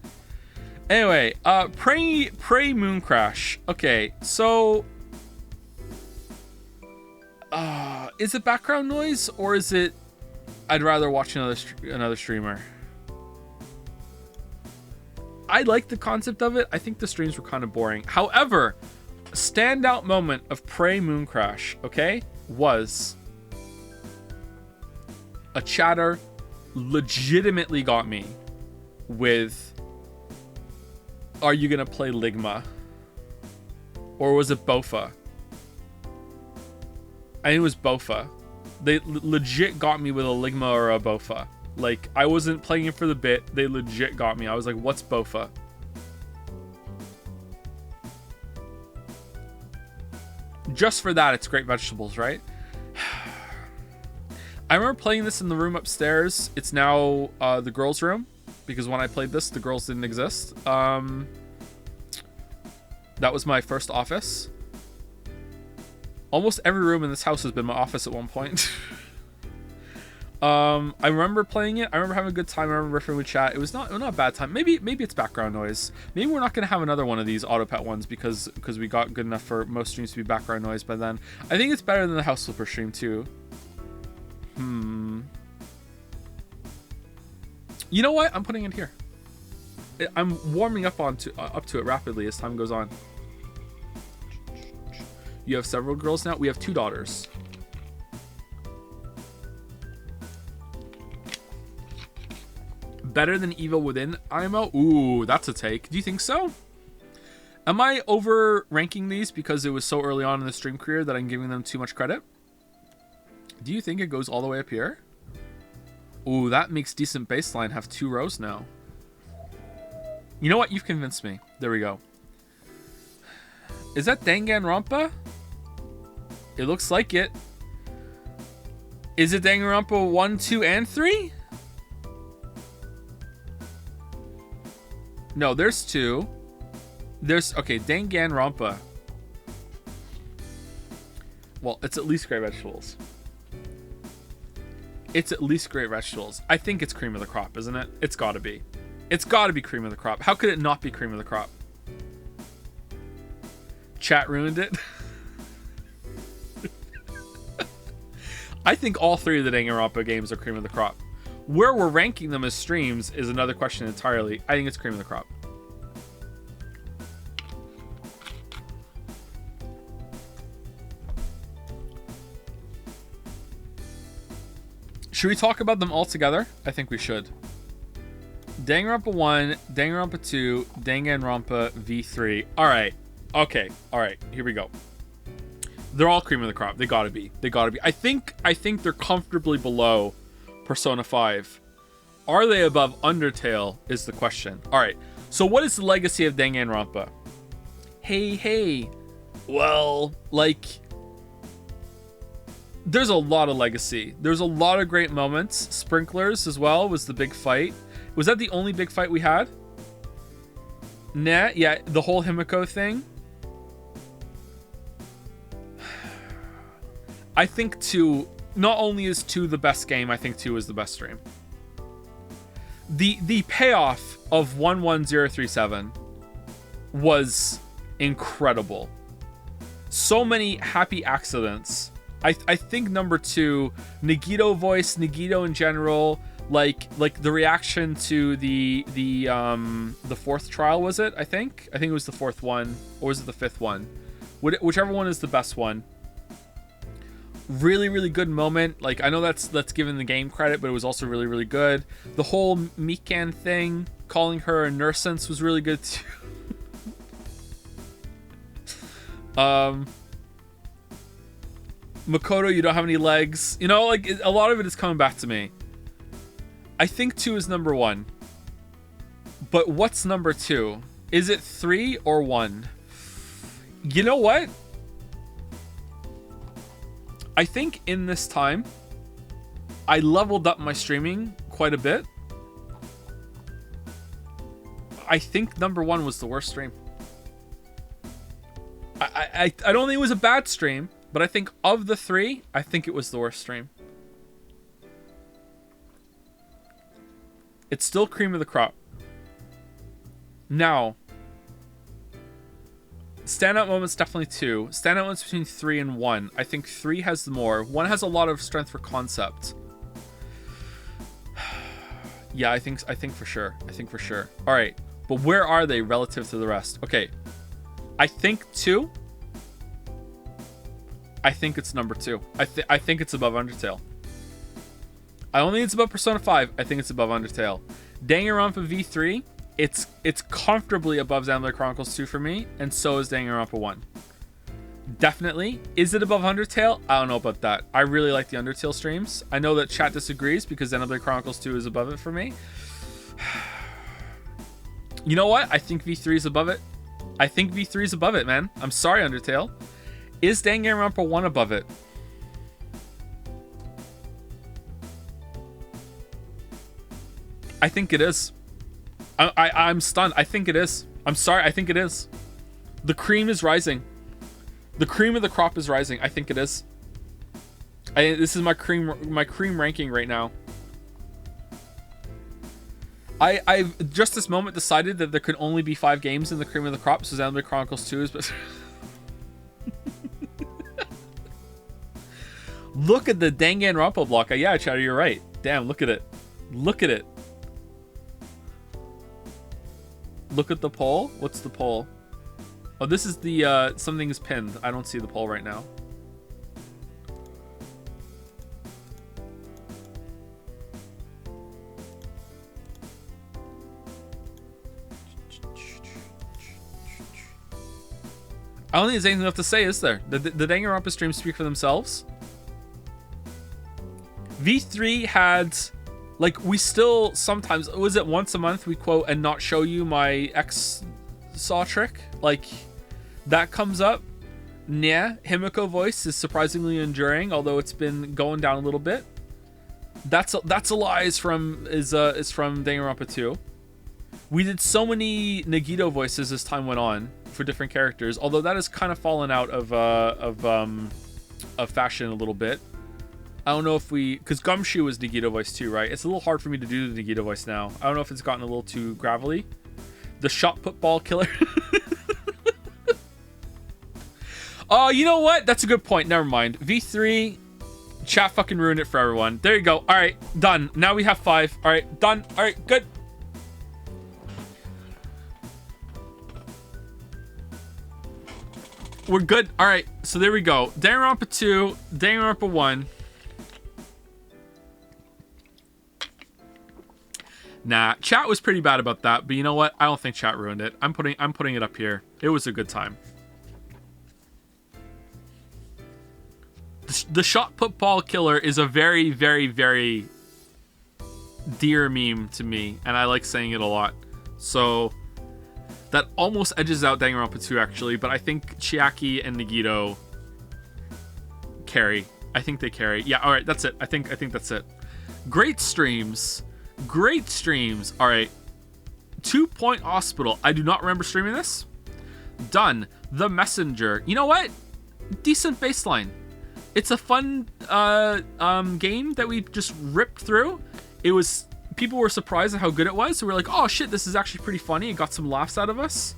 Anyway, Prey Moon Crash. Okay, so is it background noise, or is it I'd rather watch another streamer? I like the concept of it. I think the streams were kind of boring. However, standout moment of Prey Moon Crash, okay, was a chatter legitimately got me with, are you gonna play Ligma? Or was it Bofa? I think it was Bofa. They legit got me with a Ligma or a Bofa. Like, I wasn't playing it for the bit. They legit got me. I was like, what's Bofa? Just for that, it's great vegetables, right? I remember playing this in the room upstairs. It's now the girls' room, because when I played this, the girls didn't exist. That was my first office. Almost every room in this house has been my office at one point. I remember playing it. I remember having a good time. I remember riffing with chat. It was not a bad time. Maybe it's background noise. Maybe we're not going to have another one of these auto pet ones because we got good enough for most streams to be background noise by then. I think it's better than the House Flipper stream too. You know what? I'm putting it here. I'm warming up to it rapidly as time goes on. You have several girls now? We have 2 daughters. Better than Evil Within IMO? Ooh, that's a take. Do you think so? Am I over ranking these because it was so early on in the stream career that I'm giving them too much credit? Do you think it goes all the way up here? Ooh, that makes Decent Baseline have 2 rows now. You know what? You've convinced me. There we go. Is that Danganronpa? It looks like it. Is it Danganronpa 1, 2, and 3? No, there's 2. Okay, Danganronpa. Well, it's at least great vegetables. It's at least great vegetables. I think it's cream of the crop, isn't it? It's gotta be. It's gotta be cream of the crop. How could it not be cream of the crop? Chat ruined it. I think all 3 of the Danganronpa games are cream of the crop. Where we're ranking them as streams is another question entirely. I think it's cream of the crop. Should we talk about them all together? I think we should. Danganronpa 1, Danganronpa 2, Danganronpa V3. All right. Okay. All right. Here we go. They're all cream of the crop. They gotta be. They gotta be. I think they're comfortably below Persona 5. Are they above Undertale is the question. All right. So what is the legacy of Danganronpa? Hey. Well, like, there's a lot of legacy. There's a lot of great moments. Sprinklers as well was the big fight. Was that the only big fight we had? Nah, yeah, the whole Himiko thing. I think 2, not only is 2 the best game, I think 2 is the best stream. The payoff of 11037 was incredible. So many happy accidents. I think number 2, Nagito voice, Nagito in general, like the reaction to the fourth trial, was it? I think it was the fourth one, or was it the fifth one? Whichever one is the best one. Really, really good moment. Like, I know that's given the game credit, but it was also really, really good. The whole Mikan thing, calling her a nuisance, was really good too. Makoto, you don't have any legs. You know, like, a lot of it is coming back to me. I think 2 is number 1. But what's number 2? Is it 3 or 1? You know what? I think in this time, I leveled up my streaming quite a bit. I think number 1 was the worst stream. I don't think it was a bad stream, but I think of the 3, I think it was the worst stream. It's still cream of the crop. Now, standout moments, definitely 2. Standout moments between 3 and 1. I think 3 has more. 1 has a lot of strength for concept. Yeah, I think for sure. All right, but where are they relative to the rest? Okay, I think 2. I think it's number 2. I think it's above Undertale. I don't think it's above Persona 5. I think it's above Undertale. Danganronpa V3. It's comfortably above Xenoblade Chronicles 2 for me, and so is Danganronpa 1. Definitely. Is it above Undertale? I don't know about that. I really like the Undertale streams. I know that chat disagrees because Xenoblade Chronicles 2 is above it for me. You know what? I think V3 is above it. I think V3 is above it, man. I'm sorry, Undertale. Is Danganronpa 1 above it? I think it is. I'm stunned. I think it is. I'm sorry. I think it is. The cream is rising. The cream of the crop is rising. I think it is. This is my cream ranking right now. I've just this moment decided that there could only be 5 games in the cream of the crop, so Xenoblade Chronicles 2 is... But look at the Danganronpa block. Yeah, Chatter, you're right. Damn, look at it. Look at it. Look at the poll. What's the poll? Oh, this is the something is pinned. I don't see the poll right now. I don't think there's anything left to say, is there? The Danganronpa streams speak for themselves. V3 had... Like, we still sometimes... Was it once a month we quote and not show you my X saw trick? Like, that comes up. Yeah, Himiko voice is surprisingly enduring, although it's been going down a little bit. That's a lie is from Danganronpa 2. We did so many Nagito voices as time went on for different characters, although that has kind of fallen out of fashion a little bit. I don't know if because Gumshoe was Nagito voice too, right? It's a little hard for me to do the Nagito voice now. I don't know if it's gotten a little too gravelly. The shot put ball killer. Oh, you know what? That's a good point. Never mind. V3, chat fucking ruined it for everyone. There you go. All right, done. Now we have 5. All right, done. All right, good. We're good. All right, so there we go. Danganronpa 2, Danganronpa 1. Nah, chat was pretty bad about that, but you know what? I don't think chat ruined it. I'm putting it up here. It was a good time. The shot put ball killer is a very, very, very dear meme to me, and I like saying it a lot. So that almost edges out Danganronpa 2 actually, but I think Chiaki and Nagito carry. I think they carry. Yeah, all right, that's it. I think that's it. Great streams. Great streams. All right. 2 Point Hospital. I do not remember streaming this. Done. The Messenger. You know what? Decent baseline. It's a fun game that we just ripped through. It was, people were surprised at how good it was. So we were like, oh shit, this is actually pretty funny. It got some laughs out of us.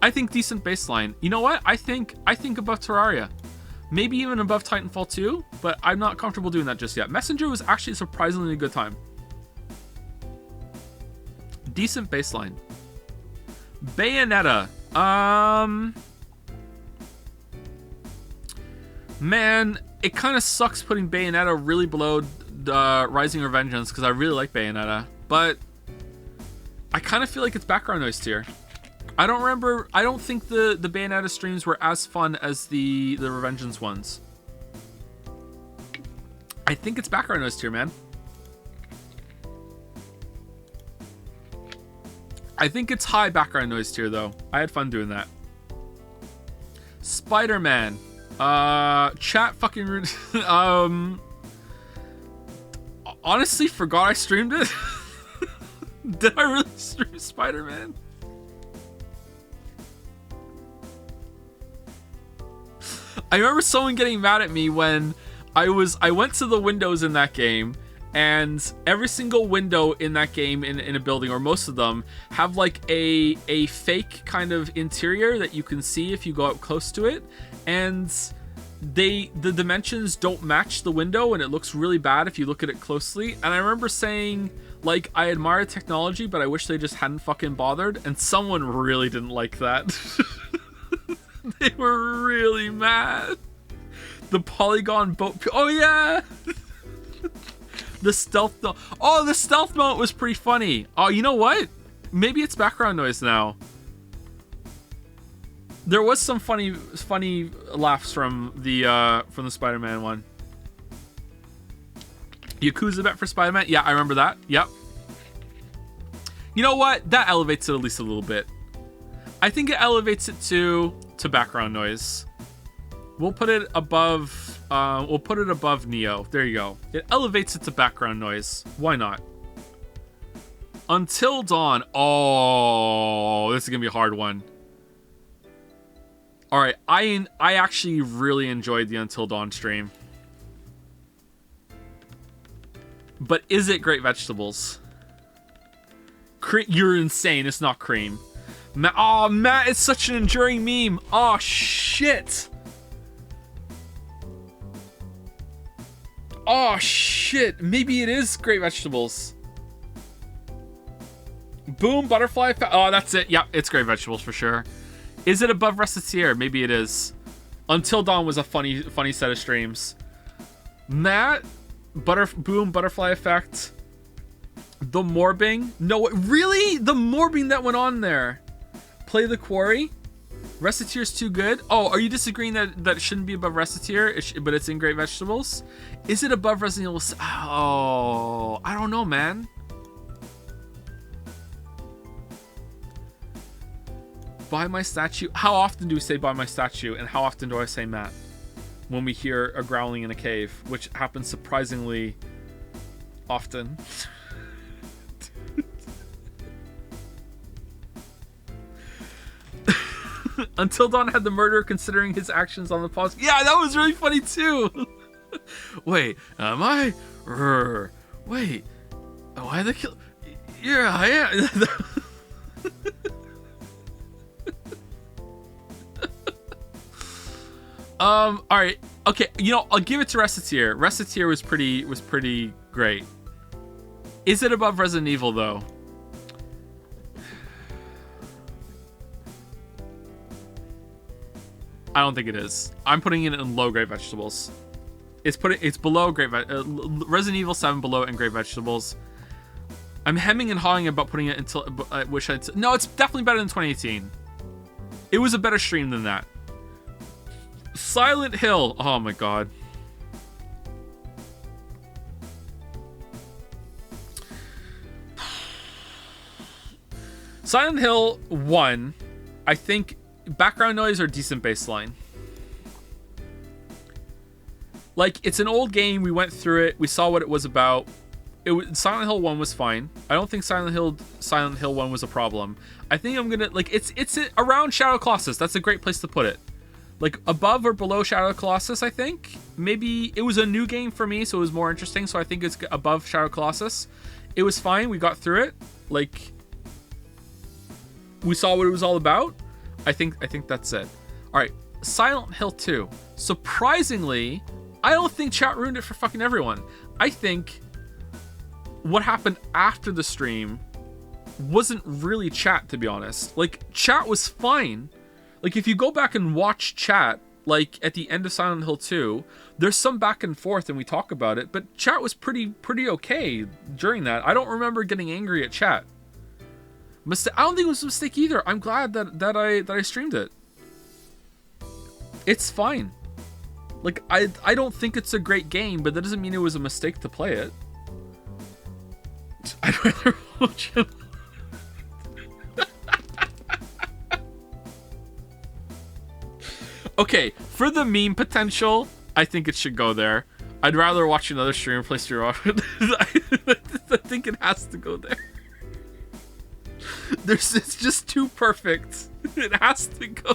I think decent baseline. You know what? I think above Terraria. Maybe even above Titanfall 2, but I'm not comfortable doing that just yet. Messenger was actually a surprisingly good time. Decent baseline. Bayonetta. Man, it kind of sucks putting Bayonetta really below Rising Revengeance because I really like Bayonetta, but I kind of feel like it's background noise tier. I don't think the Bayonetta streams were as fun as the Revengeance ones. I think it's background noise tier, man. I think it's high background noise tier though. I had fun doing that. Spider-Man. Chat fucking honestly forgot I streamed it. Did I really stream Spider-Man? I remember someone getting mad at me when I went to the windows in that game, and every single window in that game in a building, or most of them, have like a fake kind of interior that you can see if you go up close to it, and the dimensions don't match the window, and it looks really bad if you look at it closely. And I remember saying, like, I admire technology, but I wish they just hadn't fucking bothered, and someone really didn't like that. They were really mad. The polygon boat. Oh yeah. The stealth. Oh, the stealth mode was pretty funny. Oh, you know what? Maybe it's background noise now. There was some funny laughs from the Spider-Man one. Yakuza bet for Spider-Man. Yeah, I remember that. Yep. You know what? That elevates it at least a little bit. I think it elevates it to background noise. We'll put it above Neo. There you go. It elevates it to background noise. Why not? Until Dawn. Oh, this is gonna be a hard one. All right, I actually really enjoyed the Until Dawn stream. But is it Great Vegetables? You're insane. It's not Cream. Oh, Matt, it's such an enduring meme. Oh, shit. Oh, shit. Maybe it is Great Vegetables. Boom, Butterfly Effect. Oh, that's it. Yep, it's Great Vegetables for sure. Is it above Recetier? Maybe it is. Until Dawn was a funny set of streams. Matt, Boom, Butterfly Effect. The Morbing. No, really? The Morbing that went on there. Play the Quarry. Recetier's too good. Oh, are you disagreeing that it shouldn't be above Recetier, but it's in Great Vegetables? Is it above Resident Evil? Oh, I don't know, man. Buy my statue. How often do we say buy my statue, and how often do I say Matt when we hear a growling in a cave, which happens surprisingly often? Until Dawn had the murderer considering his actions on the pause. Yeah, that was really funny too. Wait, am I? Wait, am I the kill? Yeah, I am. All right, okay. You know, I'll give it to Recetier. Recetier was pretty great. Is it above Resident Evil though? I don't think it is. I'm putting it in low Great Vegetables. It's below Resident Evil 7 below and Great Vegetables. I'm hemming and hawing about putting it until I wish I'd... No, it's definitely better than 2018. It was a better stream than that. Silent Hill. Oh my god. Silent Hill 1, I think background noise or decent baseline. Like, it's an old game. We went through it. We saw what it was about. Silent Hill 1 was fine. I don't think Silent Hill 1 was a problem. I think I'm gonna, like, it's around Shadow Colossus. That's a great place to put it. Like, above or below Shadow Colossus, I think. Maybe it was a new game for me, so it was more interesting. So I think it's above Shadow Colossus. It was fine. We got through it. Like, we saw what it was all about. I think that's it. All right, Silent Hill 2. Surprisingly, I don't think chat ruined it for fucking everyone. I think what happened after the stream wasn't really chat, to be honest. Like, chat was fine. Like, if you go back and watch chat, like, at the end of Silent Hill 2, there's some back and forth and we talk about it, but chat was pretty okay during that. I don't remember getting angry at chat. I don't think it was a mistake either. I'm glad that I streamed it. It's fine. Like, I don't think it's a great game, but that doesn't mean it was a mistake to play it. I'd rather watch it. Okay, for the meme potential, I think it should go there. I'd rather watch another streamer play Street Rocket. I think it has to go there. It's just too perfect. It has to go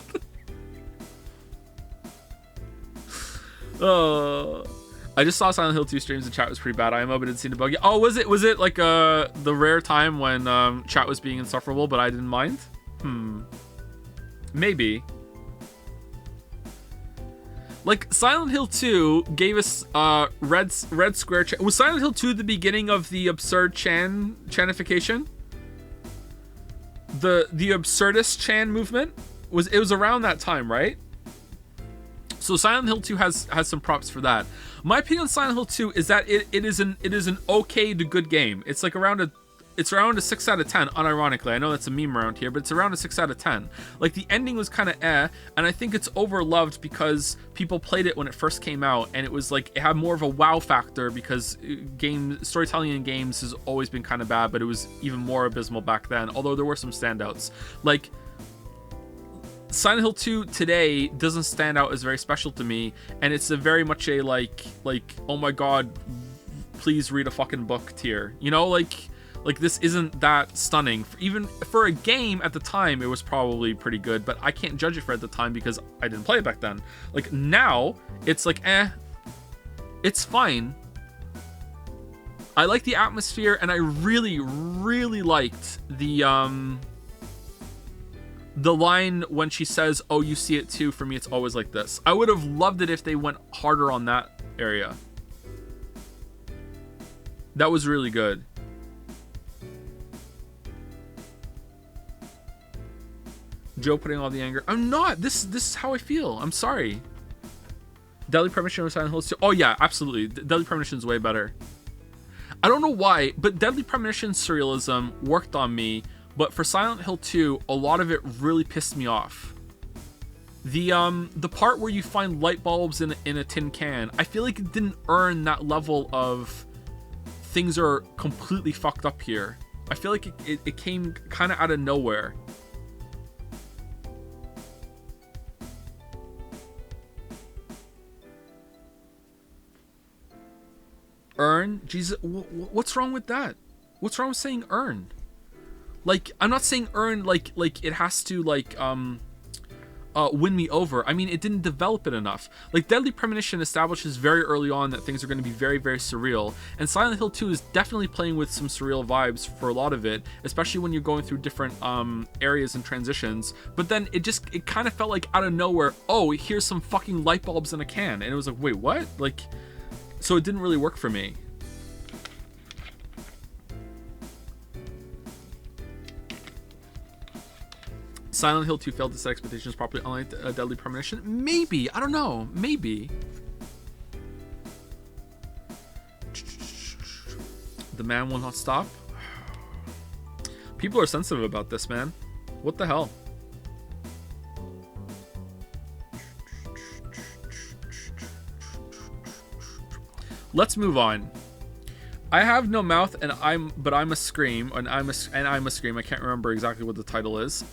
there. I just saw Silent Hill 2 streams and chat was pretty bad. I am open to seeing the bug. Oh, was it like the rare time when chat was being insufferable, but I didn't mind? Maybe. Like, Silent Hill 2 gave us red square chan. Was Silent Hill 2 the beginning of the absurd chanification? The absurdist chan movement? It was around that time, right? So Silent Hill 2 has some props for that. My opinion on Silent Hill 2 is that it is an okay to good game. It's like around a 6 out of 10, unironically. I know that's a meme around here, but it's around a 6 out of 10. Like, the ending was kind of and I think it's overloved because people played it when it first came out, and it was like, it had more of a wow factor because storytelling in games has always been kind of bad, but it was even more abysmal back then, although there were some standouts. Like, Silent Hill 2 today doesn't stand out as very special to me, and it's a very much a like, oh my god, please read a fucking book tier. You know, like this isn't that stunning. Even for a game at the time, it was probably pretty good, but I can't judge it for at the time because I didn't play it back then. Like, now, it's like, it's fine. I like the atmosphere, and I really, really liked the line when she says, oh, you see it too, for me it's always like this. I would have loved it if they went harder on that area. That was really good. Joe putting all the anger. I'm not. This is how I feel. I'm sorry. Deadly Premonition or Silent Hill 2. Oh yeah, absolutely. Deadly Premonition is way better. I don't know why, but Deadly Premonition surrealism worked on me, but for Silent Hill 2, a lot of it really pissed me off. The part where you find light bulbs in a tin can, I feel like it didn't earn that level of things are completely fucked up here. I feel like it came kind of out of nowhere. Earn? Jesus, what's wrong with that? What's wrong with saying earn? Like, I'm not saying earn like it has to win me over. I mean, it didn't develop it enough. Like, Deadly Premonition establishes very early on that things are going to be very, very surreal, and Silent Hill 2 is definitely playing with some surreal vibes for a lot of it, especially when you're going through different areas and transitions. But then it kind of felt like out of nowhere, oh, here's some fucking light bulbs in a can, and it was like, wait, what? Like, so it didn't really work for me. Silent Hill 2 failed to set expectations properly, unlike Deadly Premonition. Maybe. I don't know. Maybe. The man will not stop. People are sensitive about this, man. What the hell? Let's move on. I have no mouth, and I'm a scream, and I'm a scream. I can't remember exactly what the title is.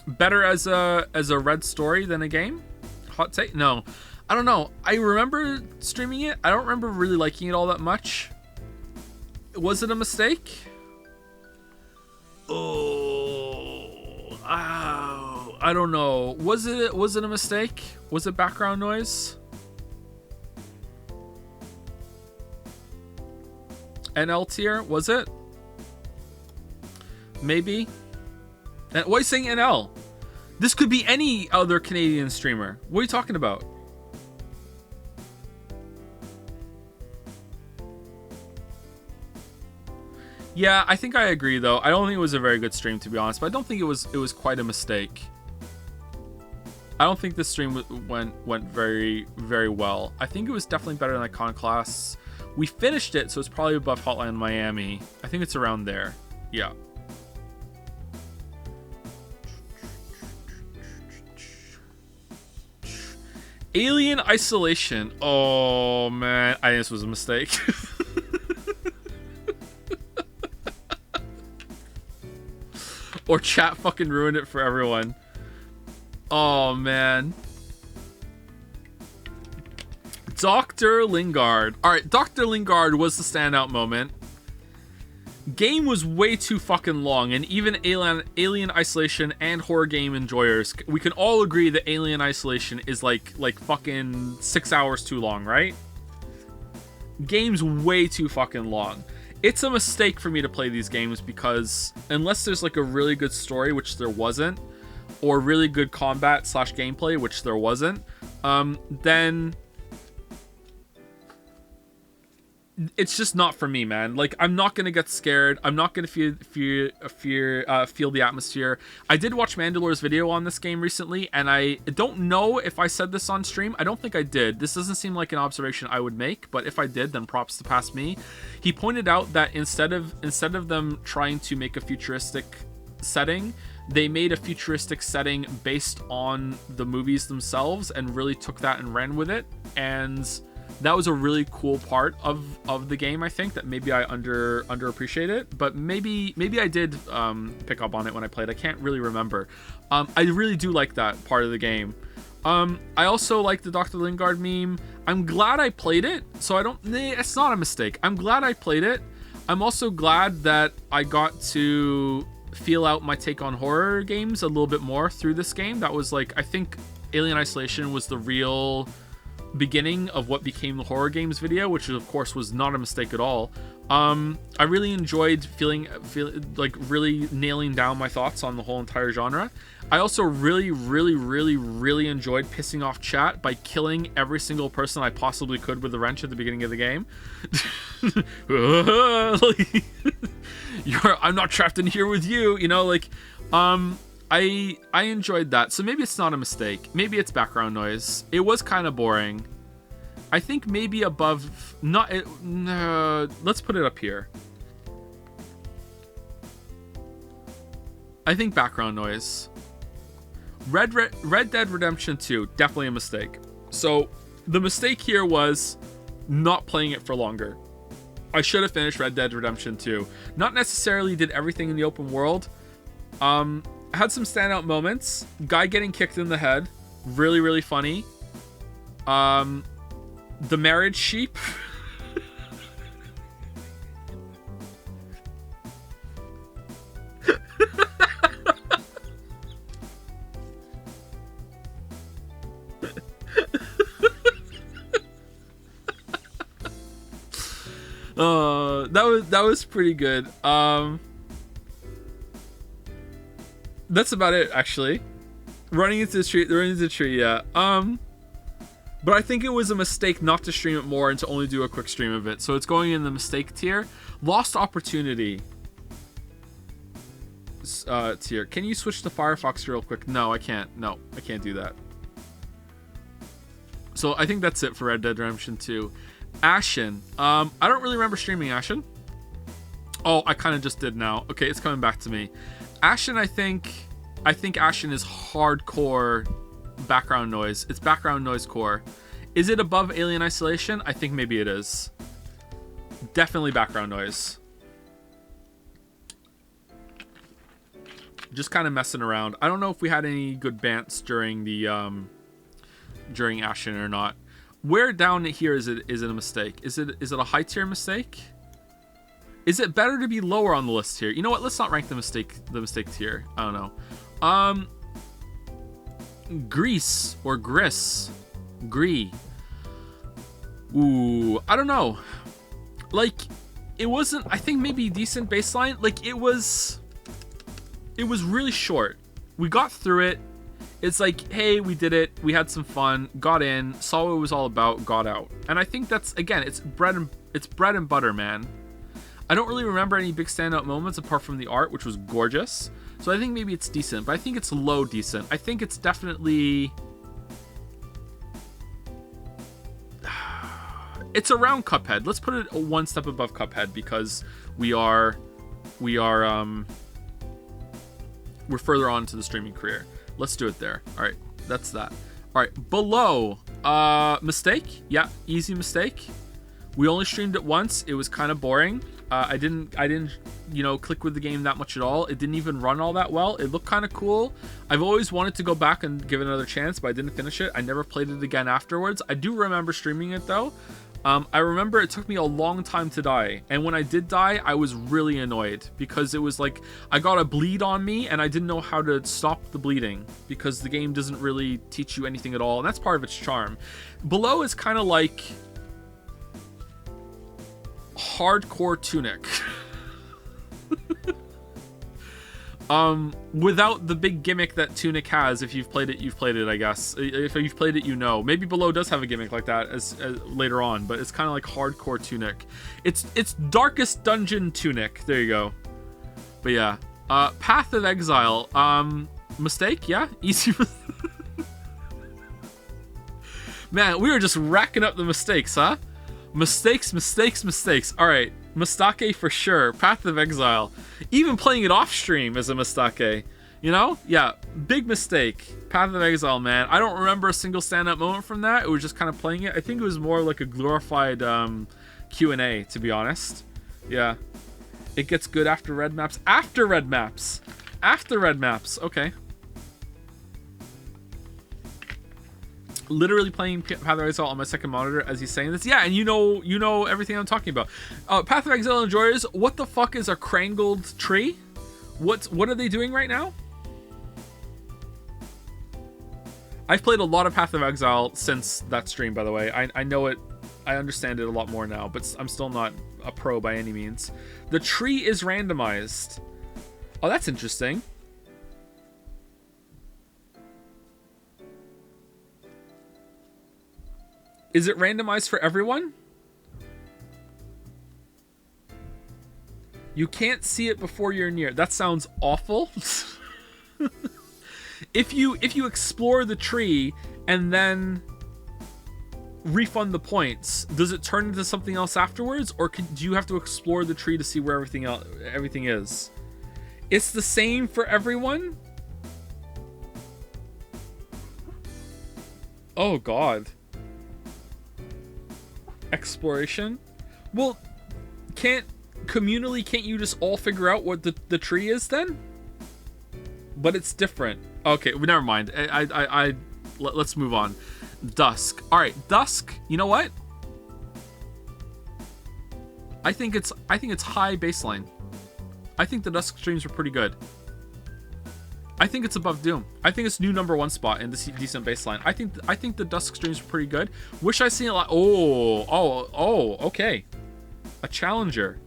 Better as a red story than a game. Hot take? No, I don't know. I remember streaming it. I don't remember really liking it all that much. Was it a mistake? Oh, I don't know. Was it a mistake? Was it background noise? NL tier, was it? Maybe. And why are you saying NL? This could be any other Canadian streamer. What are you talking about? Yeah, I think I agree though. I don't think it was a very good stream, to be honest, but I don't think it was quite a mistake. I don't think this stream went very, very well. I think it was definitely better than Iconoclasts. We finished it, so it's probably above Hotline Miami. I think it's around there. Yeah. Alien Isolation. Oh, man. I think this was a mistake. Or chat fucking ruined it for everyone. Oh, man. Dr. Lingard. Alright, Dr. Lingard was the standout moment. Game was way too fucking long, and even Alien Isolation and horror game enjoyers, we can all agree that Alien Isolation is like fucking 6 hours too long, right? Game's way too fucking long. It's a mistake for me to play these games because unless there's like a really good story, which there wasn't, or really good combat / gameplay, which there wasn't, then it's just not for me, man. Like, I'm not gonna get scared. I'm not gonna feel the atmosphere. I did watch Mandalor's video on this game recently, and I don't know if I said this on stream. I don't think I did. This doesn't seem like an observation I would make, but if I did, then props to past me. He pointed out that instead of them trying to make a futuristic setting, they made a futuristic setting based on the movies themselves and really took that and ran with it. And that was a really cool part of the game, I think, that maybe I underappreciate it, but maybe I did pick up on it when I played. I can't really remember. I really do like that part of the game. I also like the Dr. Lingard meme. I'm glad I played it, so it's not a mistake. I'm glad I played it. I'm also glad that I got to feel out my take on horror games a little bit more through this game. That was like, I think Alien Isolation was the real beginning of what became the horror games video, which of course was not a mistake at all. I really enjoyed feeling like really nailing down my thoughts on the whole entire genre. I also really enjoyed pissing off chat by killing every single person I possibly could with a wrench at the beginning of the game. I'm not trapped in here with you, you know, like, I enjoyed that. So maybe it's not a mistake. Maybe it's background noise. It was kind of boring. I think maybe above... let's put it up here. I think background noise. Red Dead Redemption 2, definitely a mistake. So the mistake here was not playing it for longer. I should have finished Red Dead Redemption 2. Not necessarily did everything in the open world. Had some standout moments. Guy getting kicked in the head. Really funny. The marriage sheep. That was pretty good. That's about it, actually. Running into the tree, yeah. But I think it was a mistake not to stream it more and to only do a quick stream of it. So it's going in the mistake tier. Lost opportunity tier. Can you switch to Firefox real quick? No, I can't. No, I can't do that. So I think that's it for Red Dead Redemption 2. Ashen. I don't really remember streaming Ashen. Oh, I kind of just did now. Okay, it's coming back to me. Ashen, I think Ashen is hardcore background noise. It's background noise core. Is it above Alien Isolation? I think maybe it is. Definitely background noise. Just kind of messing around. I don't know if we had any good bants during the during Ashen or not. Where down here is it a mistake? Is it a high tier mistake? Is it better to be lower on the list here? You know what? Let's not rank the mistake tier. I don't know. Grease or Gris. Gree. Ooh, I don't know. Like, it wasn't, I think maybe decent baseline. Like, it was really short. We got through it. It's like, hey, we did it. We had some fun. Got in. Saw what it was all about. Got out. And I think that's, again, it's bread and butter, man. I don't really remember any big standout moments apart from the art, which was gorgeous. So I think maybe it's decent, but I think it's low decent. I think it's definitely... It's around Cuphead. Let's put it one step above Cuphead because we're further on to the streaming career. Let's do it there. All right, that's that. All right, below, mistake. Yeah, easy mistake. We only streamed it once. It was kind of boring. I didn't, click with the game that much at all. It didn't even run all that well. It looked kind of cool. I've always wanted to go back and give it another chance, but I didn't finish it. I never played it again afterwards. I do remember streaming it though. I remember it took me a long time to die, and when I did die, I was really annoyed because it was like I got a bleed on me and I didn't know how to stop the bleeding because the game doesn't really teach you anything at all, and that's part of its charm. Below is kind of like hardcore Tunic. Without the big gimmick that Tunic has. If you've played it, I guess. If you've played it, you know. Maybe Below does have a gimmick like that as later on, but it's kind of like hardcore Tunic. It's Darkest Dungeon Tunic. There you go. But yeah, Path of Exile. Mistake? Yeah, easy. Man, we were just racking up the mistakes, huh? Mistakes. All right, Mistake for sure. Path of Exile. Even playing it off stream is a mistake. You know? Yeah, big mistake. Path of Exile, man. I don't remember a single stand-up moment from that. It was just kind of playing it. I think it was more like a glorified Q&A, to be honest. Yeah. It gets good after red maps. After red maps. Okay. Literally playing Path of Exile on my second monitor as he's saying this. Yeah, and you know everything I'm talking about. Path of Exile enjoyers, what the fuck is a crangled tree? What are they doing right now? I've played a lot of Path of Exile since that stream, by the way. I know it. I understand it a lot more now, but I'm still not a pro by any means. The tree is randomized. Oh, that's interesting. Is it randomized for everyone? You can't see it before you're near. That sounds awful. If you explore the tree and then refund the points, does it turn into something else afterwards, or do you have to explore the tree to see where everything is? It's the same for everyone? Oh god. Exploration? Well, can't you just all figure out what the tree is then? But it's different. Okay, well, never mind. Let's move on. Dusk. All right, Dusk. You know what? I think it's high baseline. I think the Dusk streams were pretty good. I think it's above Doom. I think it's new #1 spot in this decent baseline. I think the Dusk streams were pretty good. Wish I seen it like okay. A challenger.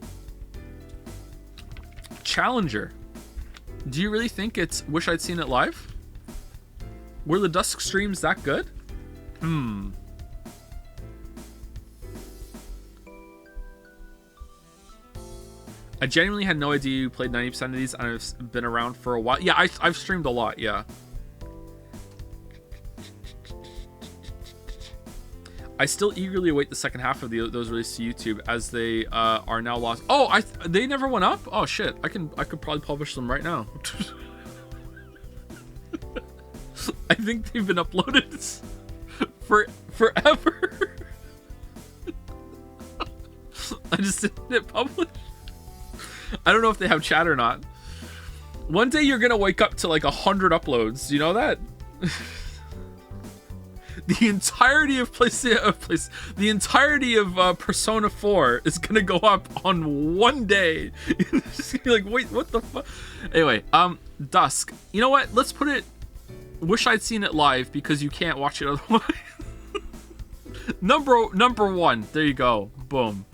Do you really think it's wish I'd seen it live? Were the Dusk streams that good? I genuinely had no idea you played 90% of these, and I've been around for a while. Yeah, I've streamed a lot, yeah. I still eagerly await the second half of those released to YouTube, as they are now lost. Oh, they never went up? Oh shit! I could probably publish them right now. I think they've been uploaded forever. I just didn't hit publish. I don't know if they have chat or not. One day you're gonna wake up to like 100 uploads. Do you know that? The entirety of the entirety of Persona 4 is gonna go up on one day. You're like, wait, what the fuck? Anyway, Dusk. You know what? Let's put it. Wish I'd seen it live, because you can't watch it otherwise. Number one. There you go. Boom.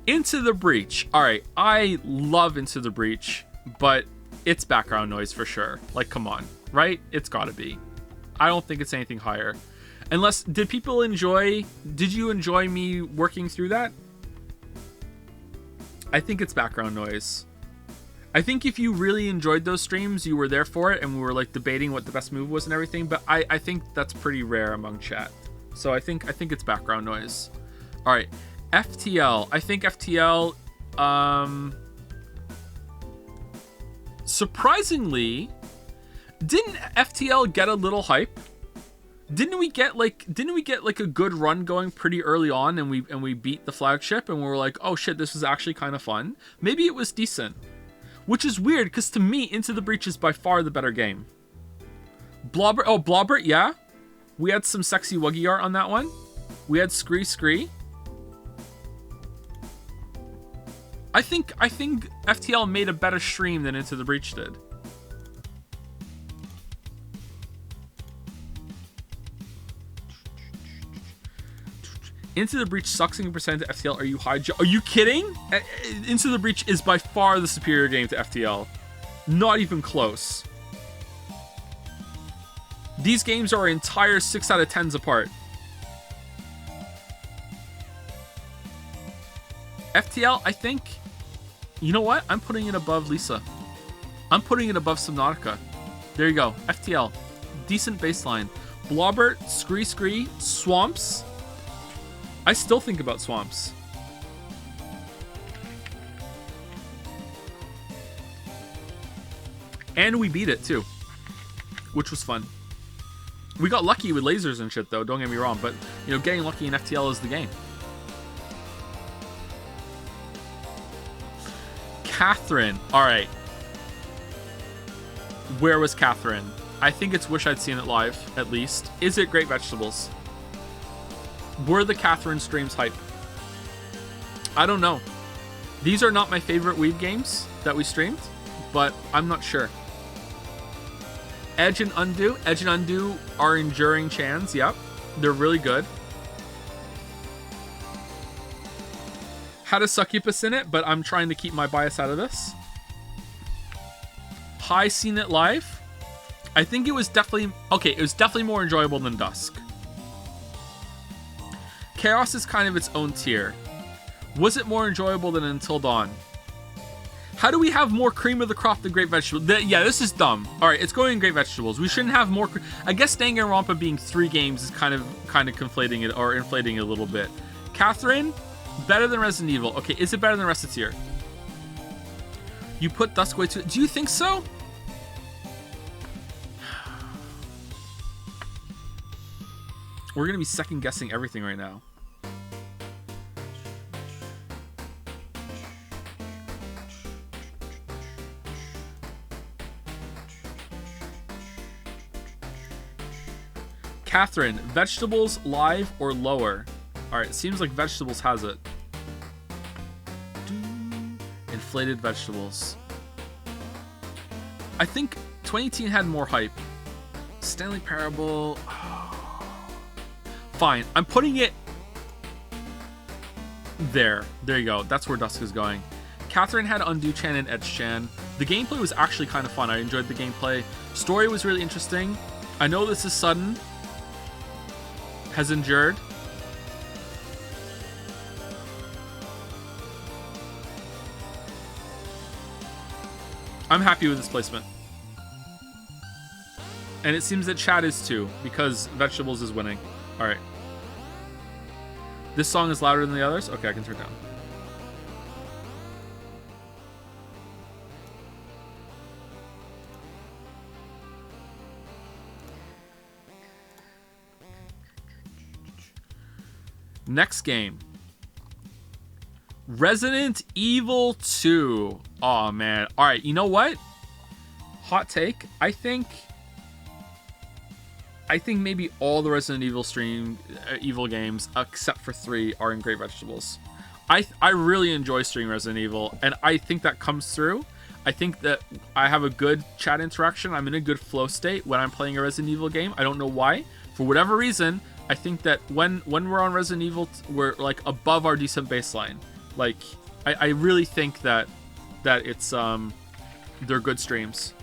Into the Breach. All right, I love Into the Breach, but it's background noise for sure. Like, come on, right? It's got to be. I don't think it's anything higher. Unless, did you enjoy me working through that? I think it's background noise. I think if you really enjoyed those streams, you were there for it, and we were like debating what the best move was and everything, but I think that's pretty rare among chat. So I think it's background noise. All right, FTL. I think FTL, surprisingly, didn't FTL get a little hype? Didn't we get like a good run going pretty early on, and we beat the flagship, and we were like, oh shit, this was actually kind of fun. Maybe it was decent, which is weird, because to me, Into the Breach is by far the better game. Blobber, yeah, we had some sexy Wuggy art on that one. We had Scree. I think FTL made a better stream than Into the Breach did. Into the Breach sucking percent to FTL. Are you Are you kidding? Into the Breach is by far the superior game to FTL. Not even close. These games are entire 6 out of 10s apart. FTL, I think... You know what? I'm putting it above Lisa. I'm putting it above Subnautica. There you go. FTL. Decent baseline. Blobbert, Scree, Swamps. I still think about Swamps. And we beat it too, which was fun. We got lucky with lasers and shit though, don't get me wrong, but you know, getting lucky in FTL is the game. Catherine. Alright. Where was Catherine? I think it's Wish I'd Seen It Live, at least. Is it Great Vegetables? Were the Catherine streams hype? I don't know. These are not my favorite Weeb games that we streamed, but I'm not sure. Edge and Undo. Edge and Undo are enduring chans. Yep. They're really good. Had a succubus in it, but I'm trying to keep my bias out of this. High Seen It Live. I think it was definitely... Okay, it was definitely more enjoyable than Dusk. Chaos is kind of its own tier. Was it more enjoyable than Until Dawn? How do we have more cream of the crop than Great Vegetables? Yeah, this is dumb. All right, it's going in Great Vegetables. We shouldn't have more. I guess Danganronpa being 3 games is kind of conflating it or inflating it a little bit. Catherine, better than Resident Evil. Okay, is it better than Reciteer? You put Dusk way too. Do you think so? We're gonna be second guessing everything right now. Catherine, Vegetables live or lower? Alright, it seems like Vegetables has it. Inflated Vegetables. I think 2018 had more hype. Stanley Parable. Fine, I'm putting it there. There you go. That's where Dusk is going. Catherine had Undo Chan and Edge Chan. The gameplay was actually kind of fun. I enjoyed the gameplay. Story was really interesting. I know this is sudden. Has endured. I'm happy with this placement. And it seems that chat is too, because Vegetables is winning. Alright. This song is louder than the others? Okay, I can turn it down. Next game. Resident Evil 2. Oh, man. All right, you know what? Hot take. I think maybe all the Resident Evil Evil games, except for 3, are in Great Vegetables. I really enjoy streaming Resident Evil, and I think that comes through. I think that I have a good chat interaction. I'm in a good flow state when I'm playing a Resident Evil game. I don't know why. For whatever reason, I think that when we're on Resident Evil, we're like above our decent baseline. Like, I really think that it's they're good streams.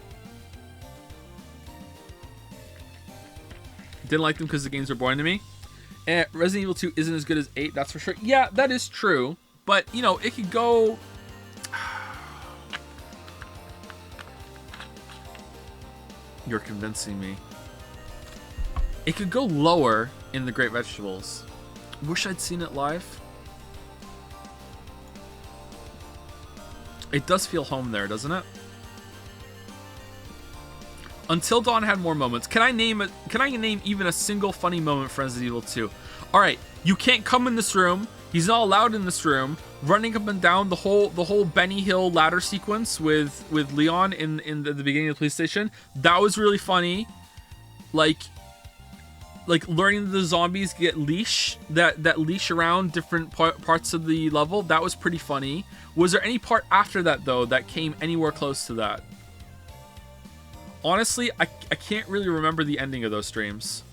Didn't like them because the games are boring to me. Resident Evil 2 isn't as good as 8, that's for sure. Yeah, that is true. But, you know, it could go... You're convincing me. It could go lower in the Great Vegetables. Wish I'd seen it live. It does feel home there, doesn't it? Until Dawn had more moments. Can I name even a single funny moment for Resident Evil 2? All right, you can't come in this room. He's not allowed in this room. Running up and down the whole Benny Hill ladder sequence with Leon in the beginning of the police station. That was really funny. Like learning the zombies get leash that leash around different parts of the level. That was pretty funny. Was there any part after that though that came anywhere close to that? Honestly, I can't really remember the ending of those streams.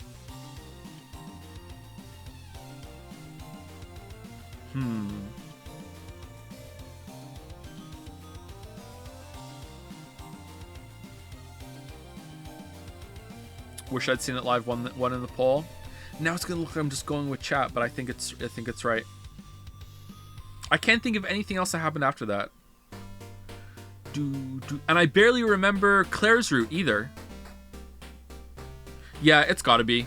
Wish I'd seen it live. One in the poll. Now it's gonna look like I'm just going with chat, but I think it's right. I can't think of anything else that happened after that. And I barely remember Claire's route either. Yeah, it's gotta be.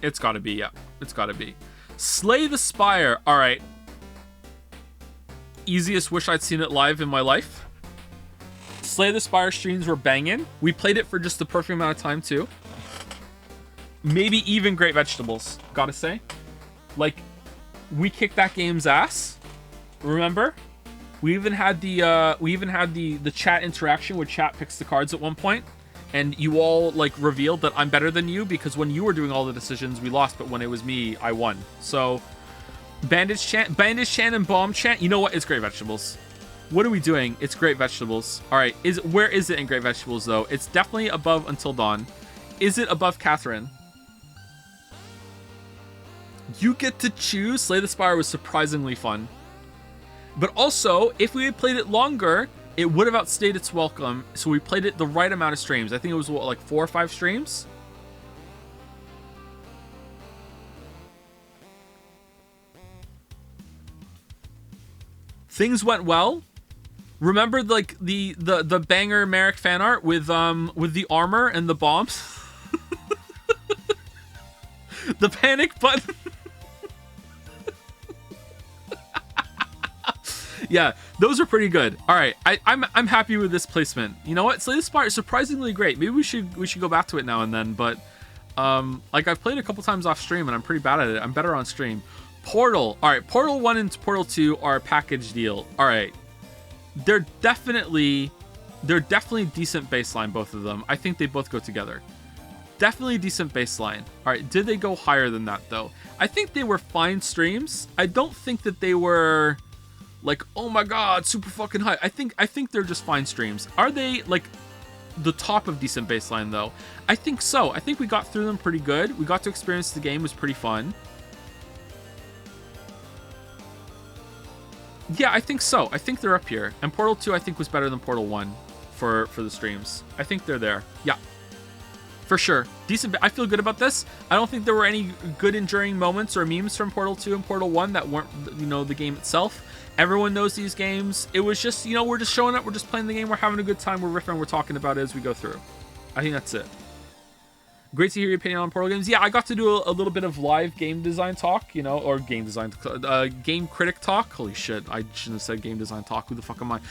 It's gotta be, yeah. It's gotta be. Slay the Spire. Alright. Easiest Wish I'd seen it live in my life. Slay the Spire streams were banging. We played it for just the perfect amount of time too. Maybe even Great Vegetables, gotta say. Like, we kicked that game's ass. Remember? We even had the chat interaction where chat picks the cards at one point, and you all like revealed that I'm better than you because when you were doing all the decisions, we lost, but when it was me, I won. So, Bandage Chant, and Bomb Chant. You know what? It's Great Vegetables. What are we doing? It's Great Vegetables. All right, where is it in Great Vegetables though? It's definitely above Until Dawn. Is it above Catherine? You get to choose. Slay the Spire was surprisingly fun. But also, if we had played it longer, it would have outstayed its welcome. So we played it the right amount of streams. I think it was, what, like 4 or 5 streams? Things went well. Remember, like, the banger Merrick fan art with the armor and the bombs? The panic button. Yeah, those are pretty good. All right, I'm happy with this placement. You know what? Slay the Spire is surprisingly great. Maybe we should go back to it now and then. But like I've played a couple times off stream and I'm pretty bad at it. I'm better on stream. Portal. All right, Portal 1 and Portal 2 are a package deal. All right, they're definitely decent baseline. Both of them. I think they both go together. Definitely decent baseline. All right, did they go higher than that though? I think they were fine streams. I don't think that they were like, oh my god, super fucking high. I think they're just fine streams. Are they like the top of decent baseline though? I think so. I think we got through them pretty good. We got to experience the game. It was pretty fun. Yeah, I think so. I think they're up here. And Portal 2 I think was better than Portal 1 for the streams. I think they're there. Yeah. For sure. Decent. I feel good about this. I don't think there were any good enduring moments or memes from Portal 2 and Portal 1 that weren't, you know, the game itself. Everyone knows these games. It was just, you know, we're just showing up. We're just playing the game. We're having a good time. We're riffing. We're talking about it as we go through. I think that's it. Great to hear your opinion on Portal games. Yeah, I got to do a little bit of live game design talk, you know, or game design, game critic talk. Holy shit, I shouldn't have said game design talk. Who the fuck am I?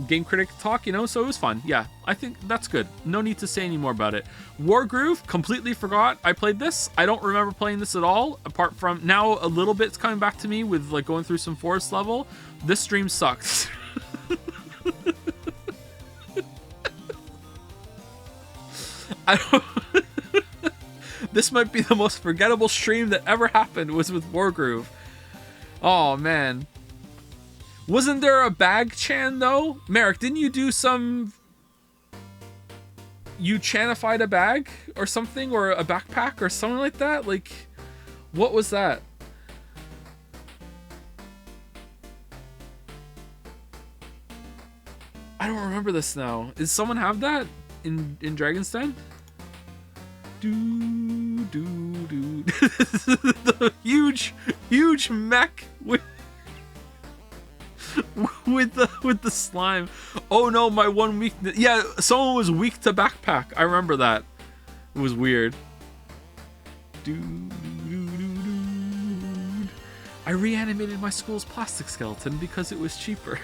Game critic talk, you know, so it was fun. Yeah, I think that's good. No need to say any more about it. Wargroove, completely forgot I played this. I don't remember playing this at all, apart from now a little bit's coming back to me with like going through some forest level. This stream sucks. I don't... This might be the most forgettable stream that ever happened was with Wargroove. Oh, man. Wasn't there a bag chan, though? Merrick, didn't you do some... You chanified a bag or something? Or a backpack or something like that? Like, what was that? I don't remember this now. Does someone have that in Dragon's Den? The huge mech with the slime. Oh no, my one weakness. Yeah, someone was weak to backpack. I remember that. It was weird. I reanimated my school's plastic skeleton because it was cheaper.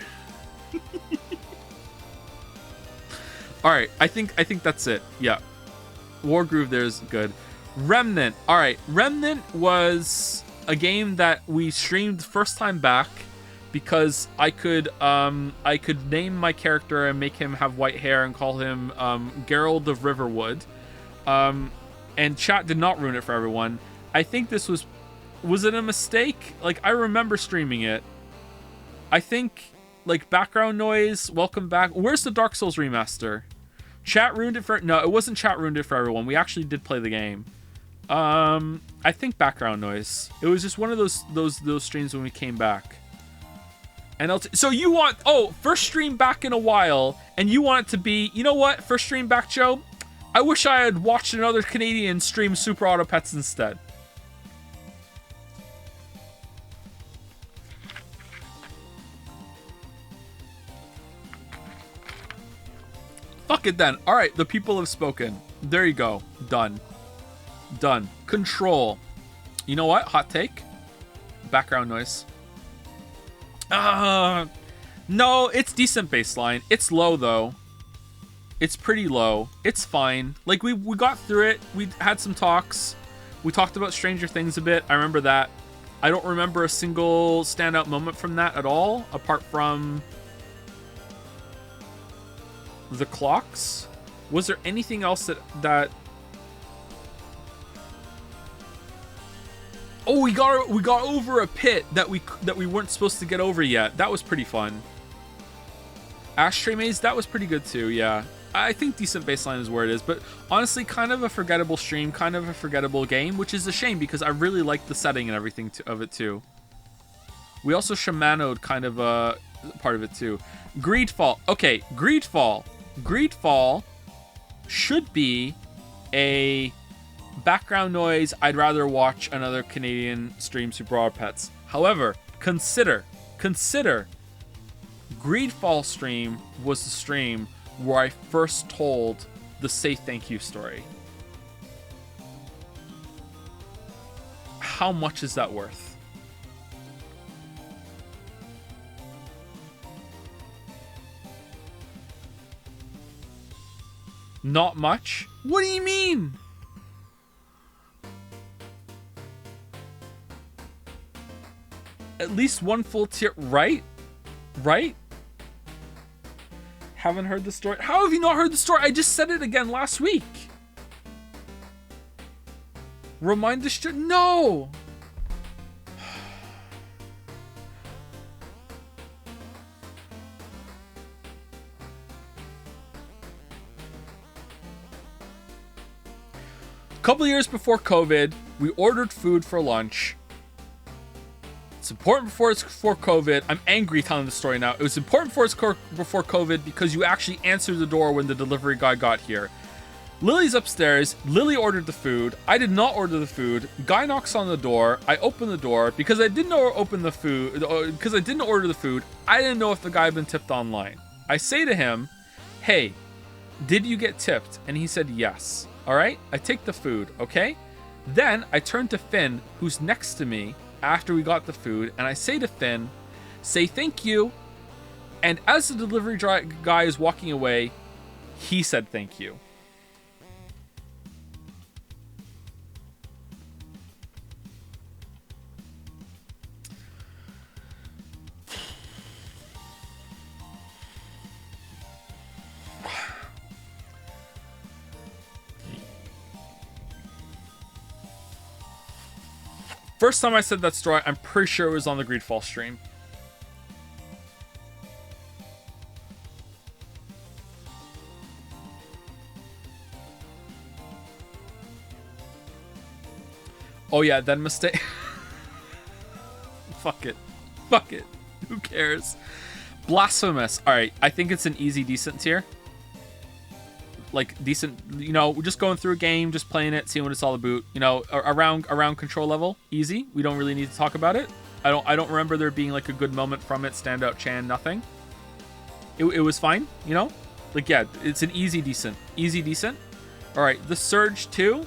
All right, I think that's it. Yeah. Wargroove there's good. Remnant. All right, Remnant was a game that we streamed first time back because I could name my character and make him have white hair and call him Geralt of Riverwood. And chat did not ruin it for everyone. I think this was it a mistake? Like, I remember streaming it. I think like background noise, welcome back. Where's the Dark Souls remaster? Chat ruined it for... No, it wasn't chat ruined it for everyone. We actually did play the game. I think background noise. It was just one of those streams when we came back. And so you want... Oh, first stream back in a while, and you want it to be... You know what? First stream back, Joe? I wish I had watched another Canadian stream Super Auto Pets instead. Fuck it then. All right, the people have spoken. There you go. Done. Done. Control. You know what? Hot take. Background noise. No, it's decent baseline. It's low though. It's pretty low. It's fine. Like we got through it. We had some talks. We talked about Stranger Things a bit. I remember that. I don't remember a single standout moment from that at all, apart from the clocks. Was there anything else that Oh, we got over a pit that we weren't supposed to get over yet. That was pretty fun. Ashtray Maze, that was pretty good too. Yeah, I think decent baseline is where it is, but honestly, kind of a forgettable stream, kind of a forgettable game, which is a shame because I really liked the setting and everything of it too. We also shamanoed kind of a part of it too. Greedfall. Okay, Greedfall. Greedfall should be a background noise. I'd rather watch another Canadian stream Super Auto Pets. However, consider Greedfall stream was the stream where I first told the Say Thank You story. How much is that worth? Not much? What do you mean? At least one full tier, right? Right? Haven't heard the story. How have you not heard the story? I just said it again last week. Remind the stream. No. A couple of years before COVID, we ordered food for lunch. It's important before COVID. I'm angry telling the story now. It was important before COVID because you actually answered the door when the delivery guy got here. Lily's upstairs. Lily ordered the food. I did not order the food. Guy knocks on the door. I open the door because I didn't order the food. I didn't know if the guy had been tipped online. I say to him, "Hey, did you get tipped?" And he said yes. All right, I take the food, okay? Then I turn to Finn, who's next to me after we got the food, and I say to Finn, say thank you. And as the delivery guy is walking away, he said thank you. First time I said that story, I'm pretty sure it was on the Greedfall stream. Oh yeah, then mistake. Fuck it. Fuck it. Who cares? Blasphemous. Alright, I think it's an easy, decent tier. Like, decent, you know, we're just going through a game, just playing it, seeing what it's all about. You know, around control level, easy. We don't really need to talk about it. I don't remember there being like a good moment from it, standout Chan, nothing. It was fine, you know? Like, yeah, it's an easy, decent. Easy, decent. Alright, the Surge 2.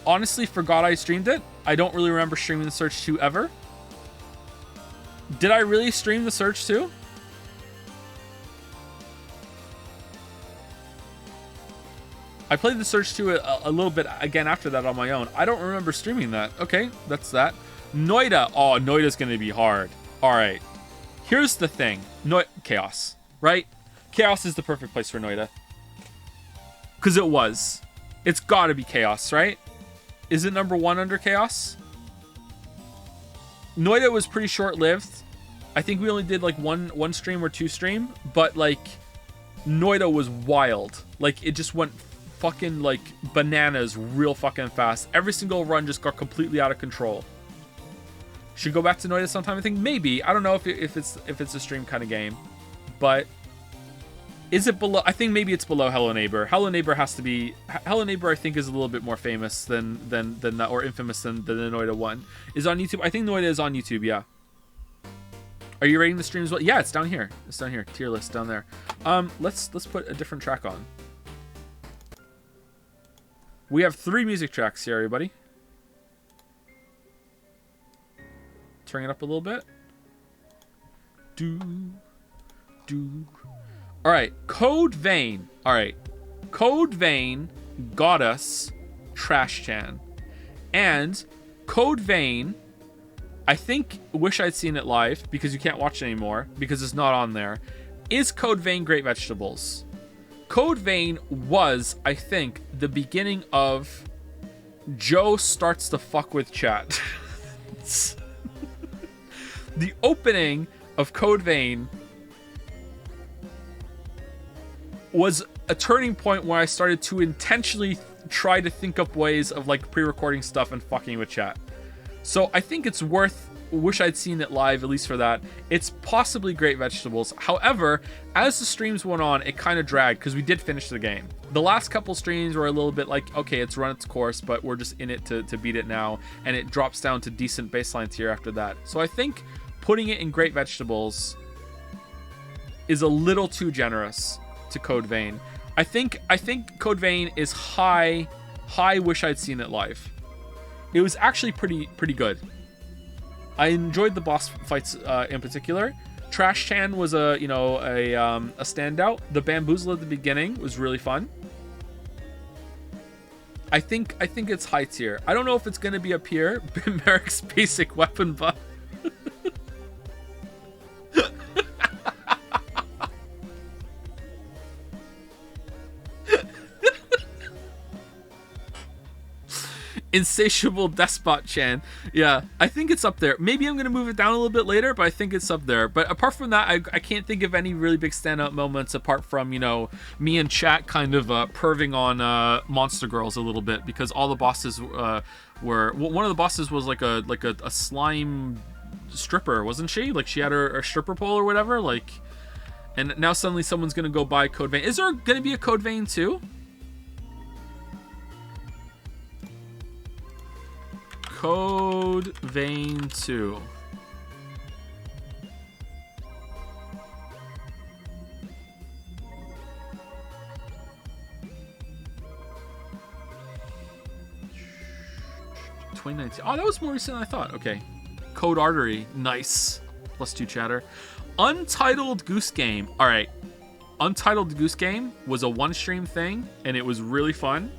Honestly, forgot I streamed it. I don't really remember streaming the Surge 2 ever. Did I really stream the Surge 2? I played the Surge 2 a little bit again after that on my own. I don't remember streaming that. Okay, that's that. Noida. Oh, Noida's going to be hard. All right. Here's the thing. Chaos, right? Chaos is the perfect place for Noida. Because it was. It's got to be Chaos, right? Is it number 1 under Chaos? Noida was pretty short-lived. I think we only did like one stream or 2 stream. But like, Noida was wild. Like, it just went fucking like bananas real fucking fast. Every single run just got completely out of control. Should go back to Noida sometime. I think maybe. I don't know if it's a stream kind of game, but is it below? I think maybe it's below Hello Neighbor. Hello Neighbor has to be. Hello Neighbor I think is a little bit more famous than that, or infamous than the Noida one. Is on YouTube. I think Noida is on YouTube. Yeah. Are you rating the stream as well? Yeah, it's down here. It's down here. Tier list down there. Let's put a different track on. We have 3 music tracks here, everybody. Turn it up a little bit. Alright, Code Vein. Alright. Code Vein got us Trash Chan. And Code Vein, I think, wish I'd seen it live, because you can't watch it anymore, because it's not on there. Is Code Vein Great Vegetables? Code Vein was, I think, the beginning of Joe starts to fuck with chat. The opening of Code Vein was a turning point where I started to intentionally try to think up ways of like pre-recording stuff and fucking with chat. So I think it's worth, wish I'd seen it live, at least for that. It's possibly Great Vegetables. However, as the streams went on, it kind of dragged because we did finish the game. The last couple streams were a little bit like, okay, it's run its course, but we're just in it to beat it now. And it drops down to decent baseline tier after that. So I think putting it in Great Vegetables is a little too generous to Code Vein. I think Code Vein is high wish I'd seen it live. It was actually pretty good. I enjoyed the boss fights in particular. Trash Chan was a standout. The bamboozle at the beginning was really fun. I think it's high tier. I don't know if it's gonna be up here. Merrick's basic weapon buff. Insatiable Despot Chan. Yeah, I think it's up there. Maybe I'm going to move it down a little bit later, but I think it's up there. But apart from that, I can't think of any really big standout moments apart from, you know, me and chat kind of perving on Monster Girls a little bit, because all the bosses were... One of the bosses was like a slime stripper, wasn't she? Like, she had her stripper pole or whatever, like... And now suddenly someone's going to go buy Code Vein. Is there going to be a Code Vein too? Code Vein 2. 2019. Oh, that was more recent than I thought. Okay. Code Artery. Nice. +2 chatter. Untitled Goose Game. All right. Untitled Goose Game was a one-stream thing, and it was really fun.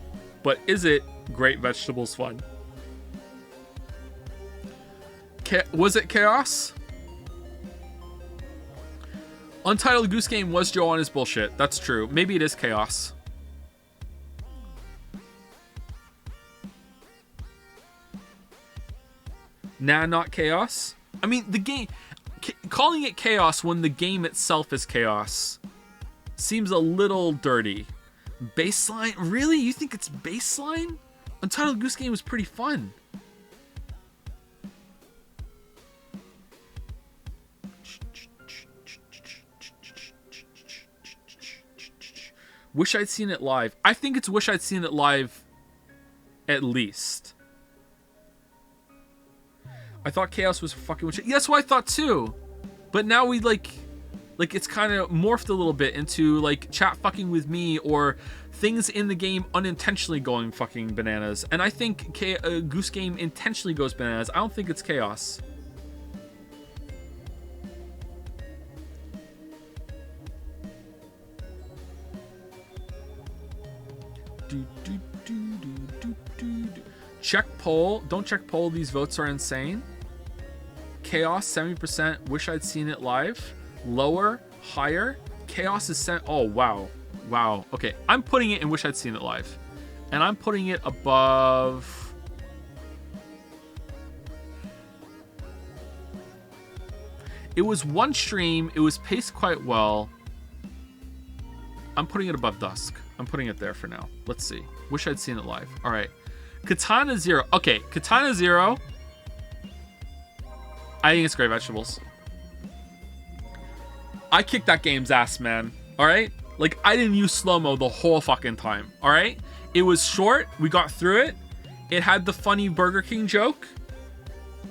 But is it Great Vegetables fun? Was it chaos? Untitled Goose Game was Joanna's bullshit. That's true. Maybe it is chaos. Nah, not chaos. I mean, the game... calling it chaos when the game itself is chaos seems a little dirty. Baseline? Really? You think it's baseline? Untitled Goose Game was pretty fun. Wish I'd seen it live. I think it's Wish I'd seen it live at least. I thought chaos was fucking Wish. Yeah, that's what I thought too. But now we like it's kind of morphed a little bit into like chat fucking with me or things in the game unintentionally going fucking bananas. And I think Goose Game intentionally goes bananas. I don't think it's chaos. Check poll. Don't check poll. These votes are insane. Chaos 70%. Wish I'd seen it live. Lower, higher. Chaos is oh wow, wow. Okay, I'm putting it in Wish I'd seen it live, and I'm putting it above. It was one stream. It was paced quite well. I'm putting it above Dusk. I'm putting it there for now. Let's see. Wish I'd seen it live. All right. Katana Zero. Okay, Katana Zero. I think it's Great Vegetables. I kicked that game's ass, man. All right? Like, I didn't use slow-mo the whole fucking time. All right? It was short. We got through it. It had the funny Burger King joke.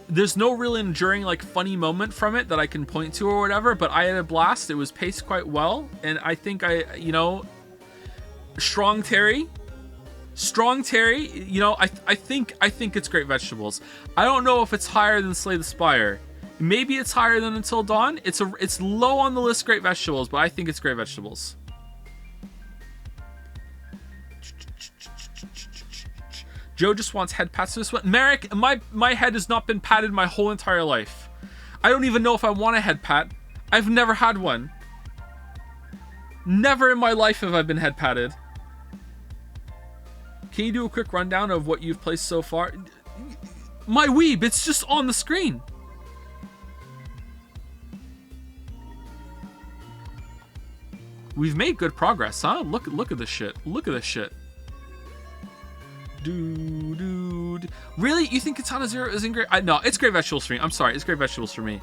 There's no real enduring, like, funny moment from it that I can point to or whatever, but I had a blast. It was paced quite well, and I think Strong Terry, I think it's Great Vegetables. I don't know if it's higher than Slay the Spire. Maybe it's higher than Until Dawn. It's low on the list, Great Vegetables, but I think it's Great Vegetables. Joe just wants head pats to this one. Merrick, my head has not been patted my whole entire life. I don't even know if I want a head pat. I've never had one. Never in my life have I been head patted. Can you do a quick rundown of what you've placed so far? My Weeb, it's just on the screen. We've made good progress, huh? Look at this shit. Look at this shit. Dude. Really? You think Katana Zero isn't great? No, it's Great Vegetables for me. I'm sorry, it's Great Vegetables for me.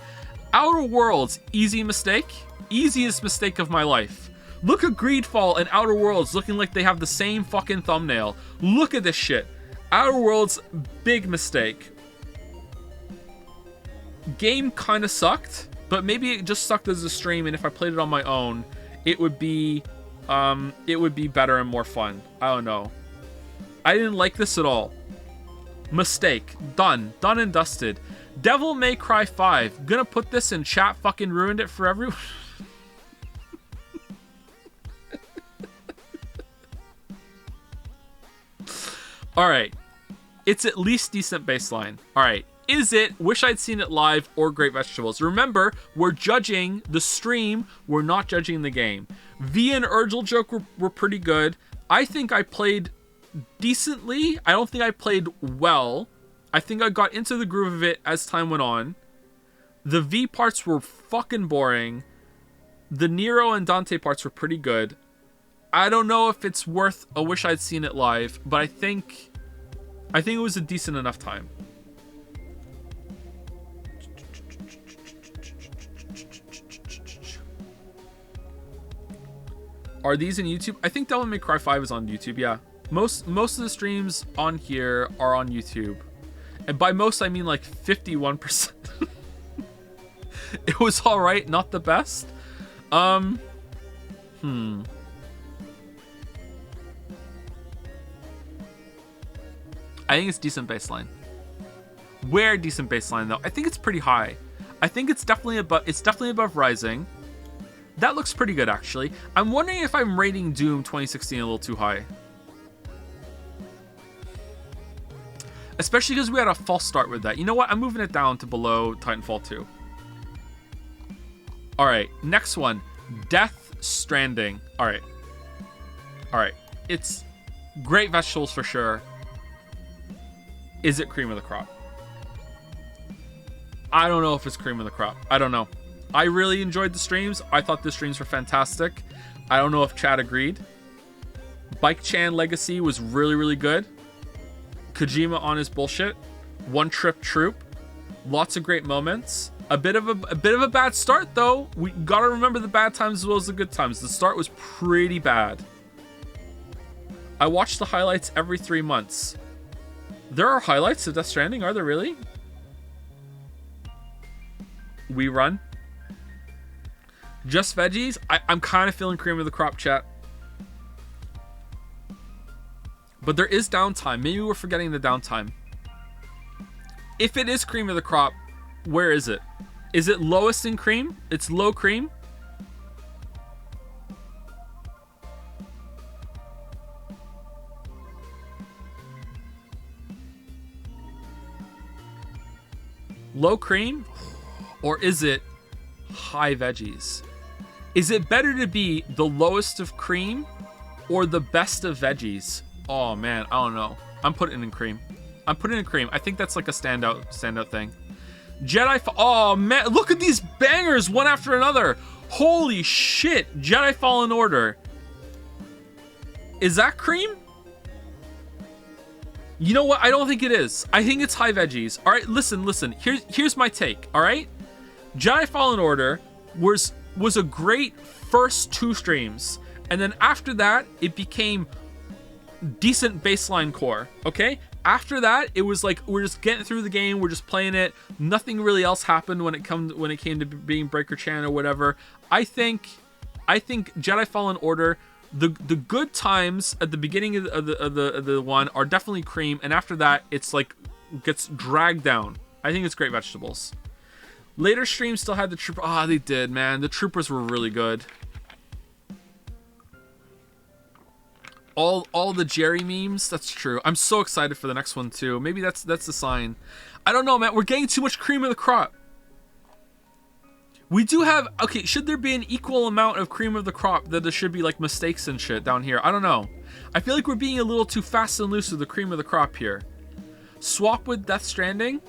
Outer Worlds, easy mistake. Easiest mistake of my life. Look at Greedfall and Outer Worlds looking like they have the same fucking thumbnail. Look at this shit. Outer Worlds, big mistake. Game kind of sucked, but maybe it just sucked as a stream, and if I played it on my own, it would be better and more fun. I don't know. I didn't like this at all. Mistake. Done and dusted. Devil May Cry 5. Gonna put this in chat. Fucking ruined it for everyone. Alright. It's at least decent baseline. Alright. Is it Wish I'd Seen It Live or Great Vegetables? Remember, we're judging the stream. We're not judging the game. V and Urgel joke were pretty good. I think I played decently. I don't think I played well. I think I got into the groove of it as time went on. The V parts were fucking boring. The Nero and Dante parts were pretty good. I don't know if it's worth a Wish I'd Seen It Live, but I think it was a decent enough time. Are these in YouTube? I think Devil May Cry 5 is on YouTube, yeah. Most of the streams on here are on YouTube. And by most, I mean like 51%. It was alright, not the best. I think it's decent baseline. Where decent baseline though? I think it's pretty high. I think it's definitely above Rising. That looks pretty good actually. I'm wondering if I'm rating Doom 2016 a little too high. Especially because we had a false start with that. You know what? I'm moving it down to below Titanfall 2. Alright, next one. Death Stranding. Alright. Alright. It's great vegetables for sure. Is it cream of the crop? I don't know if it's cream of the crop. I don't know. I really enjoyed the streams. I thought the streams were fantastic. I don't know if Chad agreed. Bike Chan Legacy was really, really good. Kojima on his bullshit. One Trip Troop. Lots of great moments. A bit of a bad start though. We gotta remember the bad times as well as the good times. The start was pretty bad. I watch the highlights every 3 months. There are highlights of Death Stranding, are there really? We run. Just veggies? I'm kind of feeling cream of the crop, chat. But there is downtime. Maybe we're forgetting the downtime. If it is cream of the crop, where is it? Is it lowest in cream? It's low cream? Low cream? Or is it high veggies? Is it better to be the lowest of cream or the best of veggies? Oh man, I don't know. I'm putting it in cream. I'm putting it in cream. I think that's like a standout thing. Oh man, look at these bangers one after another. Holy shit, Jedi Fallen Order. Is that cream? You know what? I don't think it is. I think it's high veggies. All right, listen. Here's my take. All right, Jedi Fallen Order was a great first 2 streams, and then after that, it became decent baseline core. Okay. After that, it was like we're just getting through the game. We're just playing it. Nothing really else happened when it came to being Breaker Chan or whatever. I think Jedi Fallen Order. The good times at the beginning of the one are definitely cream, and after that it's like gets dragged down. I think it's great vegetables. Later streams still had the trooper. Ah, they did, man. The troopers were really good. All the Jerry memes. That's true. I'm so excited for the next one too. Maybe that's the sign. I don't know, man. We're getting too much cream of the crop. We do have... Okay, should there be an equal amount of cream of the crop that there should be, like, mistakes and shit down here? I don't know. I feel like we're being a little too fast and loose with the cream of the crop here. Swap with Death Stranding?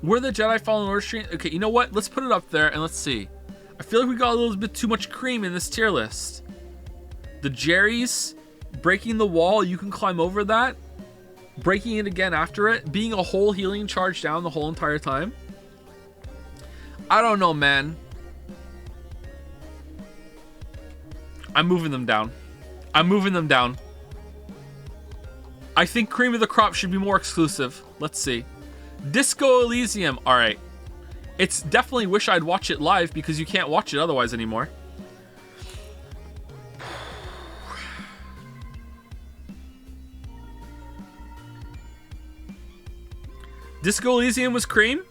We're the Jedi Fallen Order stream? Okay, you know what? Let's put it up there and let's see. I feel like we got a little bit too much cream in this tier list. The Jerry's, breaking the wall, you can climb over that. Breaking it again after it. Being a whole healing charge down the whole entire time. I don't know, man. I'm moving them down. I think cream of the crop should be more exclusive. Let's see. Disco Elysium. All right. It's definitely wish I'd watch it live because you can't watch it otherwise anymore. Disco Elysium was cream?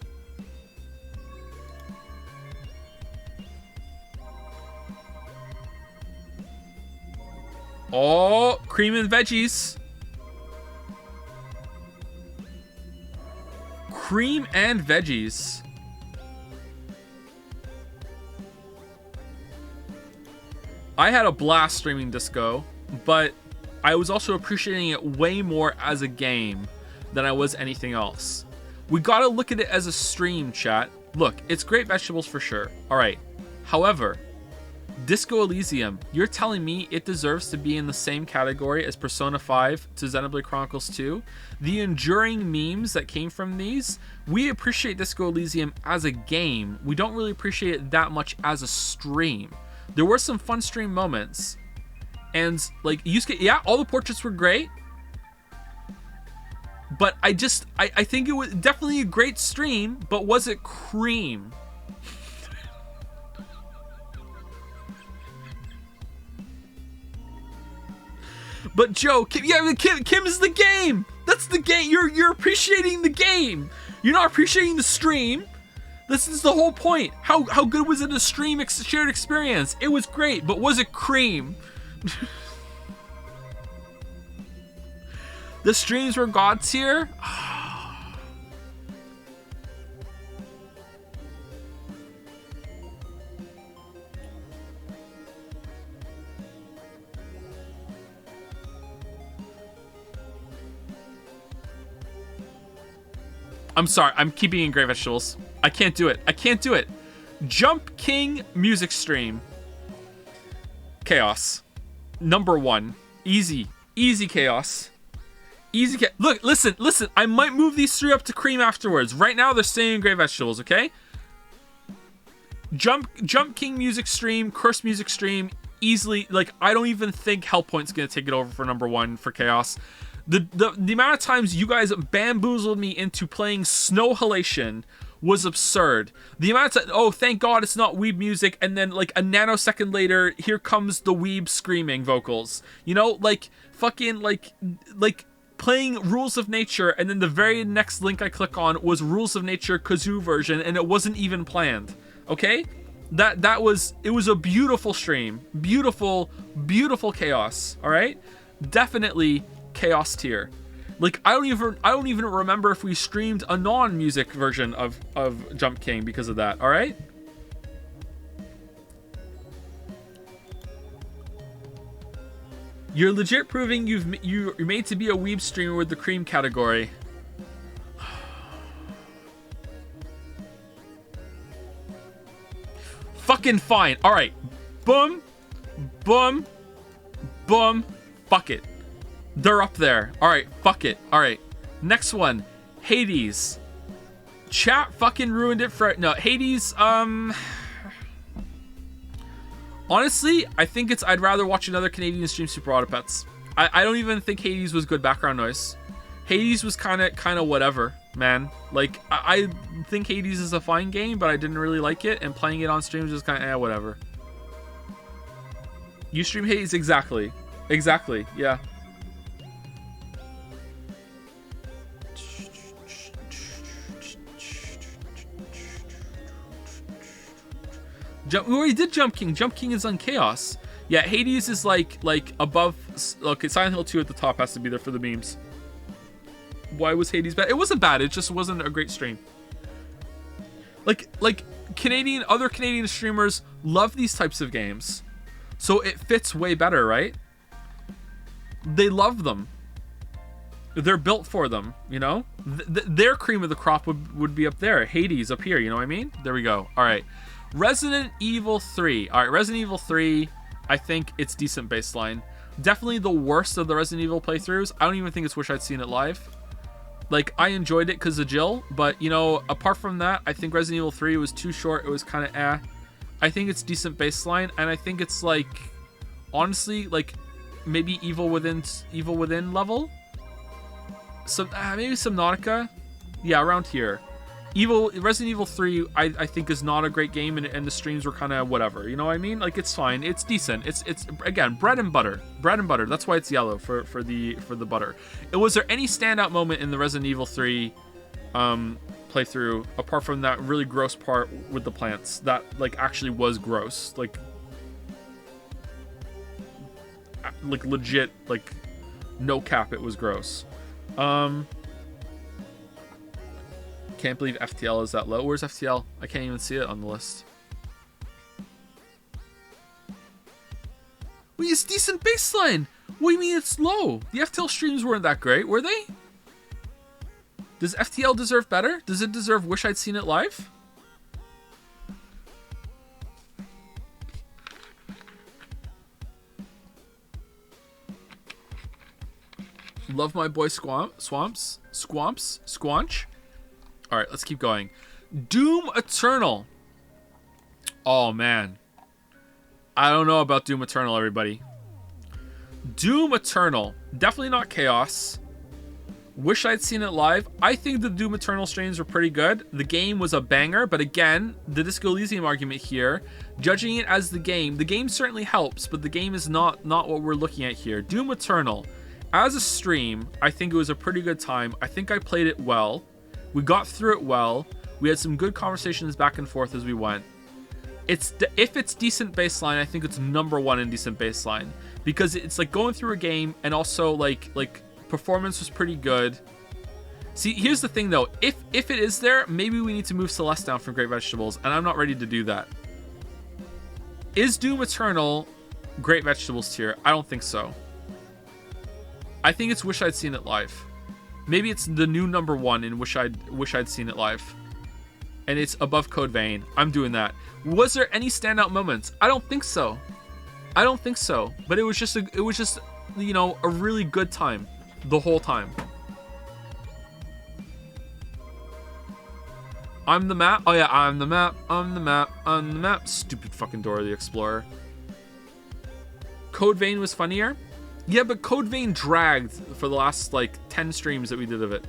Oh, cream and veggies. Cream and veggies. I had a blast streaming Disco, but I was also appreciating it way more as a game than I was anything else. We gotta look at it as a stream, chat. Look, it's great vegetables for sure. All right. However, Disco Elysium, you're telling me it deserves to be in the same category as Persona 5 to Xenoblade Chronicles 2? The enduring memes that came from these, we appreciate Disco Elysium as a game. We don't really appreciate it that much as a stream. There were some fun stream moments. And, like, yeah, all the portraits were great. But I think it was definitely a great stream, but was it cream? But Joe, Kim is the game. That's That's the game. You're appreciating the game. You're not appreciating the stream. This is the whole point. How good was it a stream shared experience? It was great, but was it cream? The streams were god tier. I'm sorry, I'm keeping in great vegetables. I can't do it. I can't do it. Jump King music stream. Chaos. Number 1. Easy. Easy chaos. Easy Look, listen. I might move these 3 up to cream afterwards. Right now, they're staying in great vegetables, okay? Jump King music stream, Curse music stream, easily. Like, I don't even think Hellpoint's gonna take it over for number 1 for chaos. The amount of times you guys bamboozled me into playing Snow Halation was absurd. The amount of time, oh, thank God it's not Weeb music, and then like a nanosecond later, here comes the Weeb screaming vocals. You know, like fucking like playing Rules of Nature, and then the very next link I click on was Rules of Nature kazoo version, and it wasn't even planned. Okay, it was a beautiful stream, beautiful chaos. All right, definitely chaos tier. Like I don't even remember if we streamed a non-music version of Jump King because of that. All right. You're legit proving you're made to be a weeb streamer with the cream category. Fucking fine. All right. Boom. Boom. Boom. Fuck it. They're up there. All right, fuck it. All right, next one, Hades. Chat fucking ruined it for no Hades. Honestly, I think I'd rather watch another Canadian stream Super Autopets. I don't even think Hades was good background noise. Hades was kind of whatever, man. Like I think Hades is a fine game, but I didn't really like it, and playing it on stream was just kind of whatever. You stream Hades exactly, yeah. We already did Jump King. Jump King is on Chaos. Yeah, Hades is like above. Okay, Silent Hill 2 at the top has to be there for the memes. Why was Hades bad? It wasn't bad. It just wasn't a great stream. Like other Canadian streamers love these types of games, so it fits way better, right? They love them. They're built for them, you know? Their cream of the crop would be up there. Hades up here, you know what I mean? There we go. All right. Resident Evil 3. All right, Resident Evil 3, I think it's decent baseline. Definitely the worst of the Resident Evil playthroughs. I don't even think it's Wish I'd Seen It Live. Like, I enjoyed it because of Jill, but, you know, apart from that, I think Resident Evil 3 was too short. It was kind of eh. I think it's decent baseline, and I think it's, like, honestly, like, maybe Evil Within level? So, maybe Subnautica? Yeah, around here. Resident Evil 3, I think is not a great game, and the streams were kind of whatever. You know what I mean? Like, it's fine. It's decent. It's again bread and butter. That's why it's yellow for the butter. Was there any standout moment in the Resident Evil 3 playthrough apart from that really gross part with the plants that like actually was gross? Like legit, like no cap, it was gross. Can't believe FTL is that low. Where's FTL? I can't even see it on the list. Wait, it's decent baseline. What do you mean it's low? The FTL streams weren't that great, were they? Does FTL deserve better? Does it deserve Wish I'd Seen It Live? Love my boy Squanch. All right, let's keep going. Doom Eternal. Oh, man. I don't know about Doom Eternal, everybody. Doom Eternal. Definitely not Chaos. Wish I'd Seen It Live. I think the Doom Eternal streams were pretty good. The game was a banger, but again, the Disco Elysium argument here, judging it as the game certainly helps, but the game is not what we're looking at here. Doom Eternal. as a stream, I think it was a pretty good time. I think I played it well. We got through it well. We had some good conversations back and forth as we went. If it's decent baseline, I think it's #1 in decent baseline, because it's like going through a game, and also like performance was pretty good. See, here's the thing though. If it is there, maybe we need to move Celeste down from Great Vegetables, and I'm not ready to do that. Is Doom Eternal Great Vegetables tier? I don't think so. I think it's Wish I'd Seen It Live. Maybe it's the new #1 in Wish I'd Seen It Live. And it's above Code Vein. I'm doing that. Was there any standout moments? I don't think so. I don't think so. But it was just you know, a really good time the whole time. I'm the map. Oh yeah, I'm the map. I'm the map. I'm the map. Stupid fucking Dora the Explorer. Code Vein was funnier. Yeah, but Code Vein dragged for the last like 10 streams that we did of it.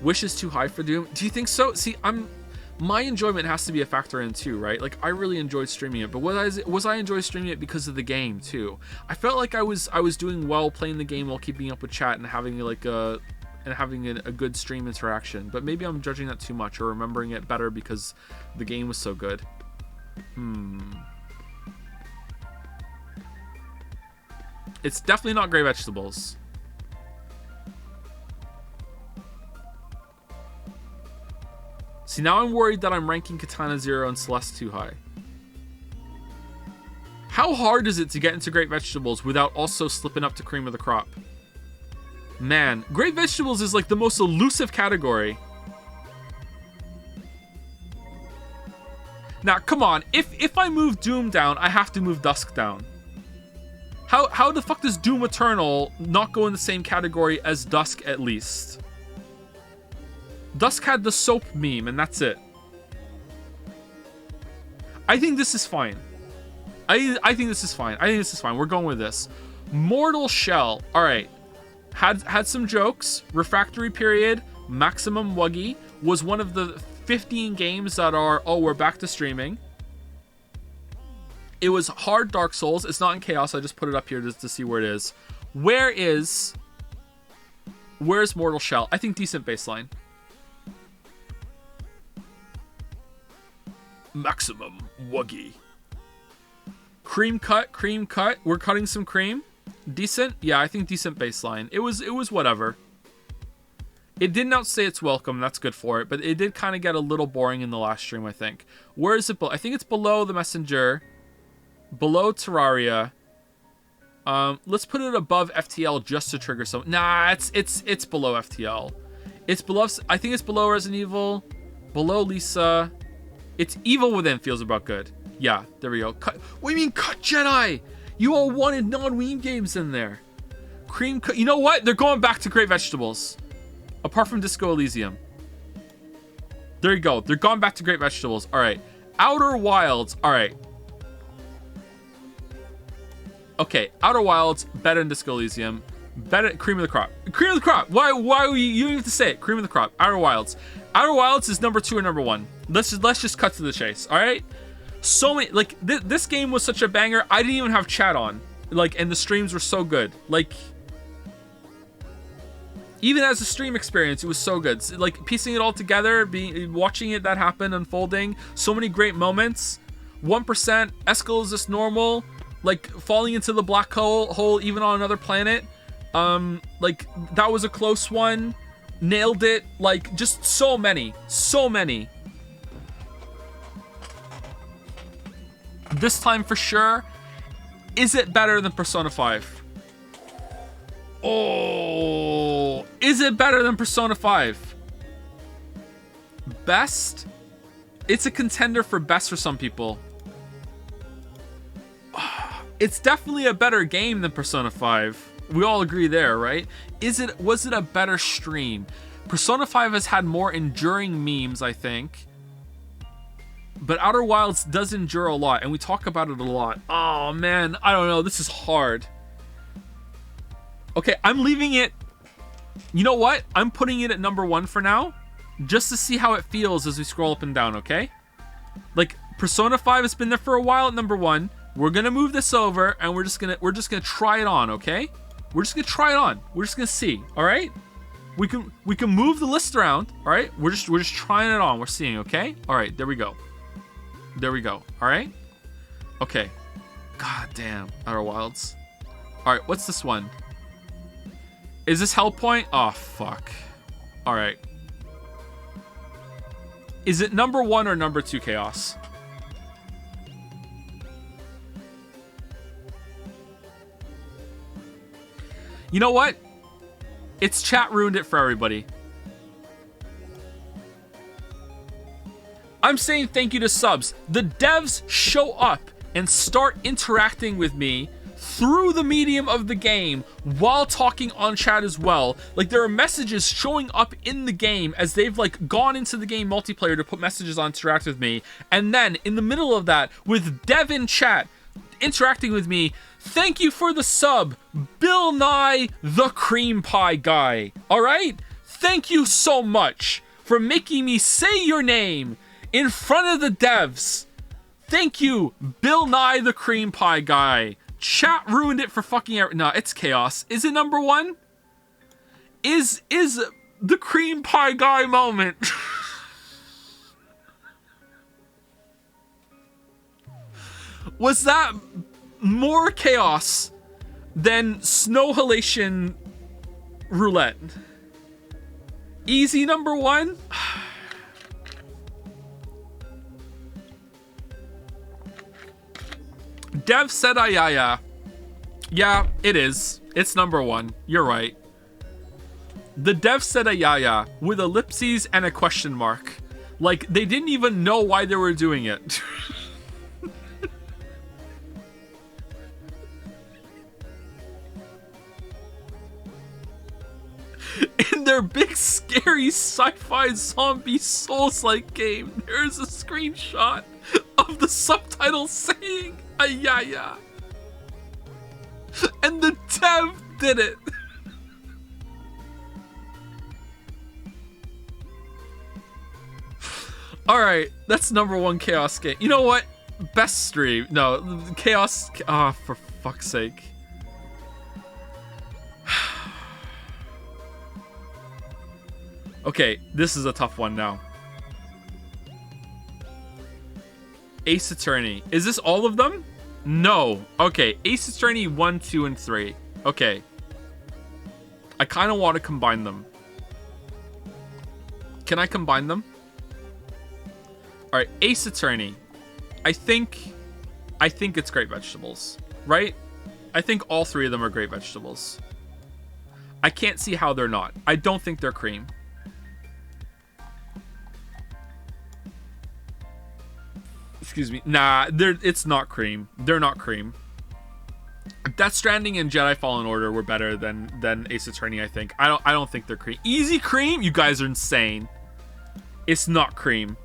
Wish is too high for Doom. Do you think so? See, my enjoyment has to be a factor in too, right? Like, I really enjoyed streaming it, but was I enjoying streaming it because of the game too? I felt like I was doing well playing the game while keeping up with chat and having like a good stream interaction. But maybe I'm judging that too much, or remembering it better because the game was so good. It's definitely not Great Vegetables. See, now I'm worried that I'm ranking Katana 0 and Celeste too high. How hard is it to get into Great Vegetables without also slipping up to Cream of the Crop? Man, Great Vegetables is like the most elusive category. Now, come on. If I move Doom down, I have to move Dusk down. How the fuck does Doom Eternal not go in the same category as Dusk at least? Dusk had the soap meme, and that's it. I think this is fine. I think this is fine. I think this is fine. We're going with this. Mortal Shell. All right. Had some jokes. Refractory Period. Maximum Wuggy. Was one of the 15 games that are, oh, we're back to streaming. It was hard Dark Souls. It's not in Chaos. I just put it up here just to see where it is. Where's Mortal Shell? I think decent baseline. Maximum Wuggy. Cream cut. We're cutting some cream. Decent? Yeah, I think decent baseline. It was whatever. It didn't outstay its welcome. That's good for it. But it did kind of get a little boring in the last stream, I think. Where is it? I think it's below The Messenger. Below Terraria. Let's put it above FTL just to trigger some. Nah, it's below FTL. It's below. I think it's below Resident Evil. Below Lisa. It's Evil Within feels about good. Yeah, there we go. Cut. What do you mean Cut Jedi? You all wanted non-Weeb games in there. Cream cut. You know what? They're going back to Great Vegetables. Apart from Disco Elysium. There you go. They're gone back to Great Vegetables. All right. Outer Wilds. All right. Okay. Outer Wilds better than Disco Elysium. Better Cream of the Crop. Cream of the Crop. Why you don't have to say it. Cream of the Crop. Outer Wilds. Outer Wilds is #2 or #1. Let's just cut to the chase. All right. So many, like this game was such a banger. I didn't even have chat on. Like, and the streams were so good. Like, even as a stream experience, it was so good. Like, piecing it all together, watching it that happen, unfolding. So many great moments. 1%. Eskel is just normal. Like, falling into the black hole even on another planet. Like, that was a close one. Nailed it. Like, just so many. So many. This time for sure. Is it better than Persona 5? Oh, is it better than Persona 5? Best? It's a contender for best for some people. It's definitely a better game than Persona 5. We all agree there, right? Was it a better stream? Persona 5 has had more enduring memes, I think. But Outer Wilds does endure a lot, and we talk about it a lot. Oh, man, I don't know. This is hard. Okay, I'm leaving it... You know what? I'm putting it at #1 for now, just to see how it feels as we scroll up and down, okay? Like, Persona 5 has been there for a while at number 1. We're gonna move this over, and we're just gonna try it on, okay? We're just gonna try it on. We're just gonna see, all right? We can move the list around, all right? We're just trying it on. We're seeing, okay? All right, there we go. There we go. All right. Okay. God damn, Outer Wilds. All right, what's this one? Is this Hellpoint? Oh fuck. All right. Is it number 1 or number 2 Chaos? You know what? It's chat ruined it for everybody. I'm saying thank you to subs. The devs show up and start interacting with me through the medium of the game while talking on chat as well. Like, there are messages showing up in the game as they've like gone into the game multiplayer to put messages on, interact with me, and then in the middle of that, with dev in chat interacting with me, thank you for the sub, Bill Nye the Cream Pie Guy. All right, thank you so much for making me say your name in front of the devs. Thank you, Bill Nye the Cream Pie Guy. Chat ruined it for fucking no, it's Chaos. Is it number 1? Is the Cream Pie Guy moment? Was that more chaos than Snow Halation Roulette? Easy number 1? Dev said Ayaya. Yeah, it is. It's number 1. You're right. The dev said Ayaya with ellipses and a question mark. Like, they didn't even know why they were doing it. In their big, scary sci-fi zombie Souls-like game, there's a screenshot of the subtitles saying Ayaya. And the dev did it. Alright, that's number 1 Chaos game. You know what? Best stream. No, Chaos. Ah, for fuck's sake. Okay, this is a tough one now. Ace Attorney. Is this all of them? No. Okay, Ace Attorney 1, 2, and 3. Okay. I kind of want to combine them. Can I combine them? Alright, Ace Attorney. I think it's Great Vegetables, right? I think all 3 of them are Great Vegetables. I can't see how they're not. I don't think they're cream. Excuse me. Nah, it's not cream. They're not cream. Death Stranding and Jedi Fallen Order were better than Ace Attorney, I think. I don't think they're cream. Easy cream? You guys are insane. It's not cream.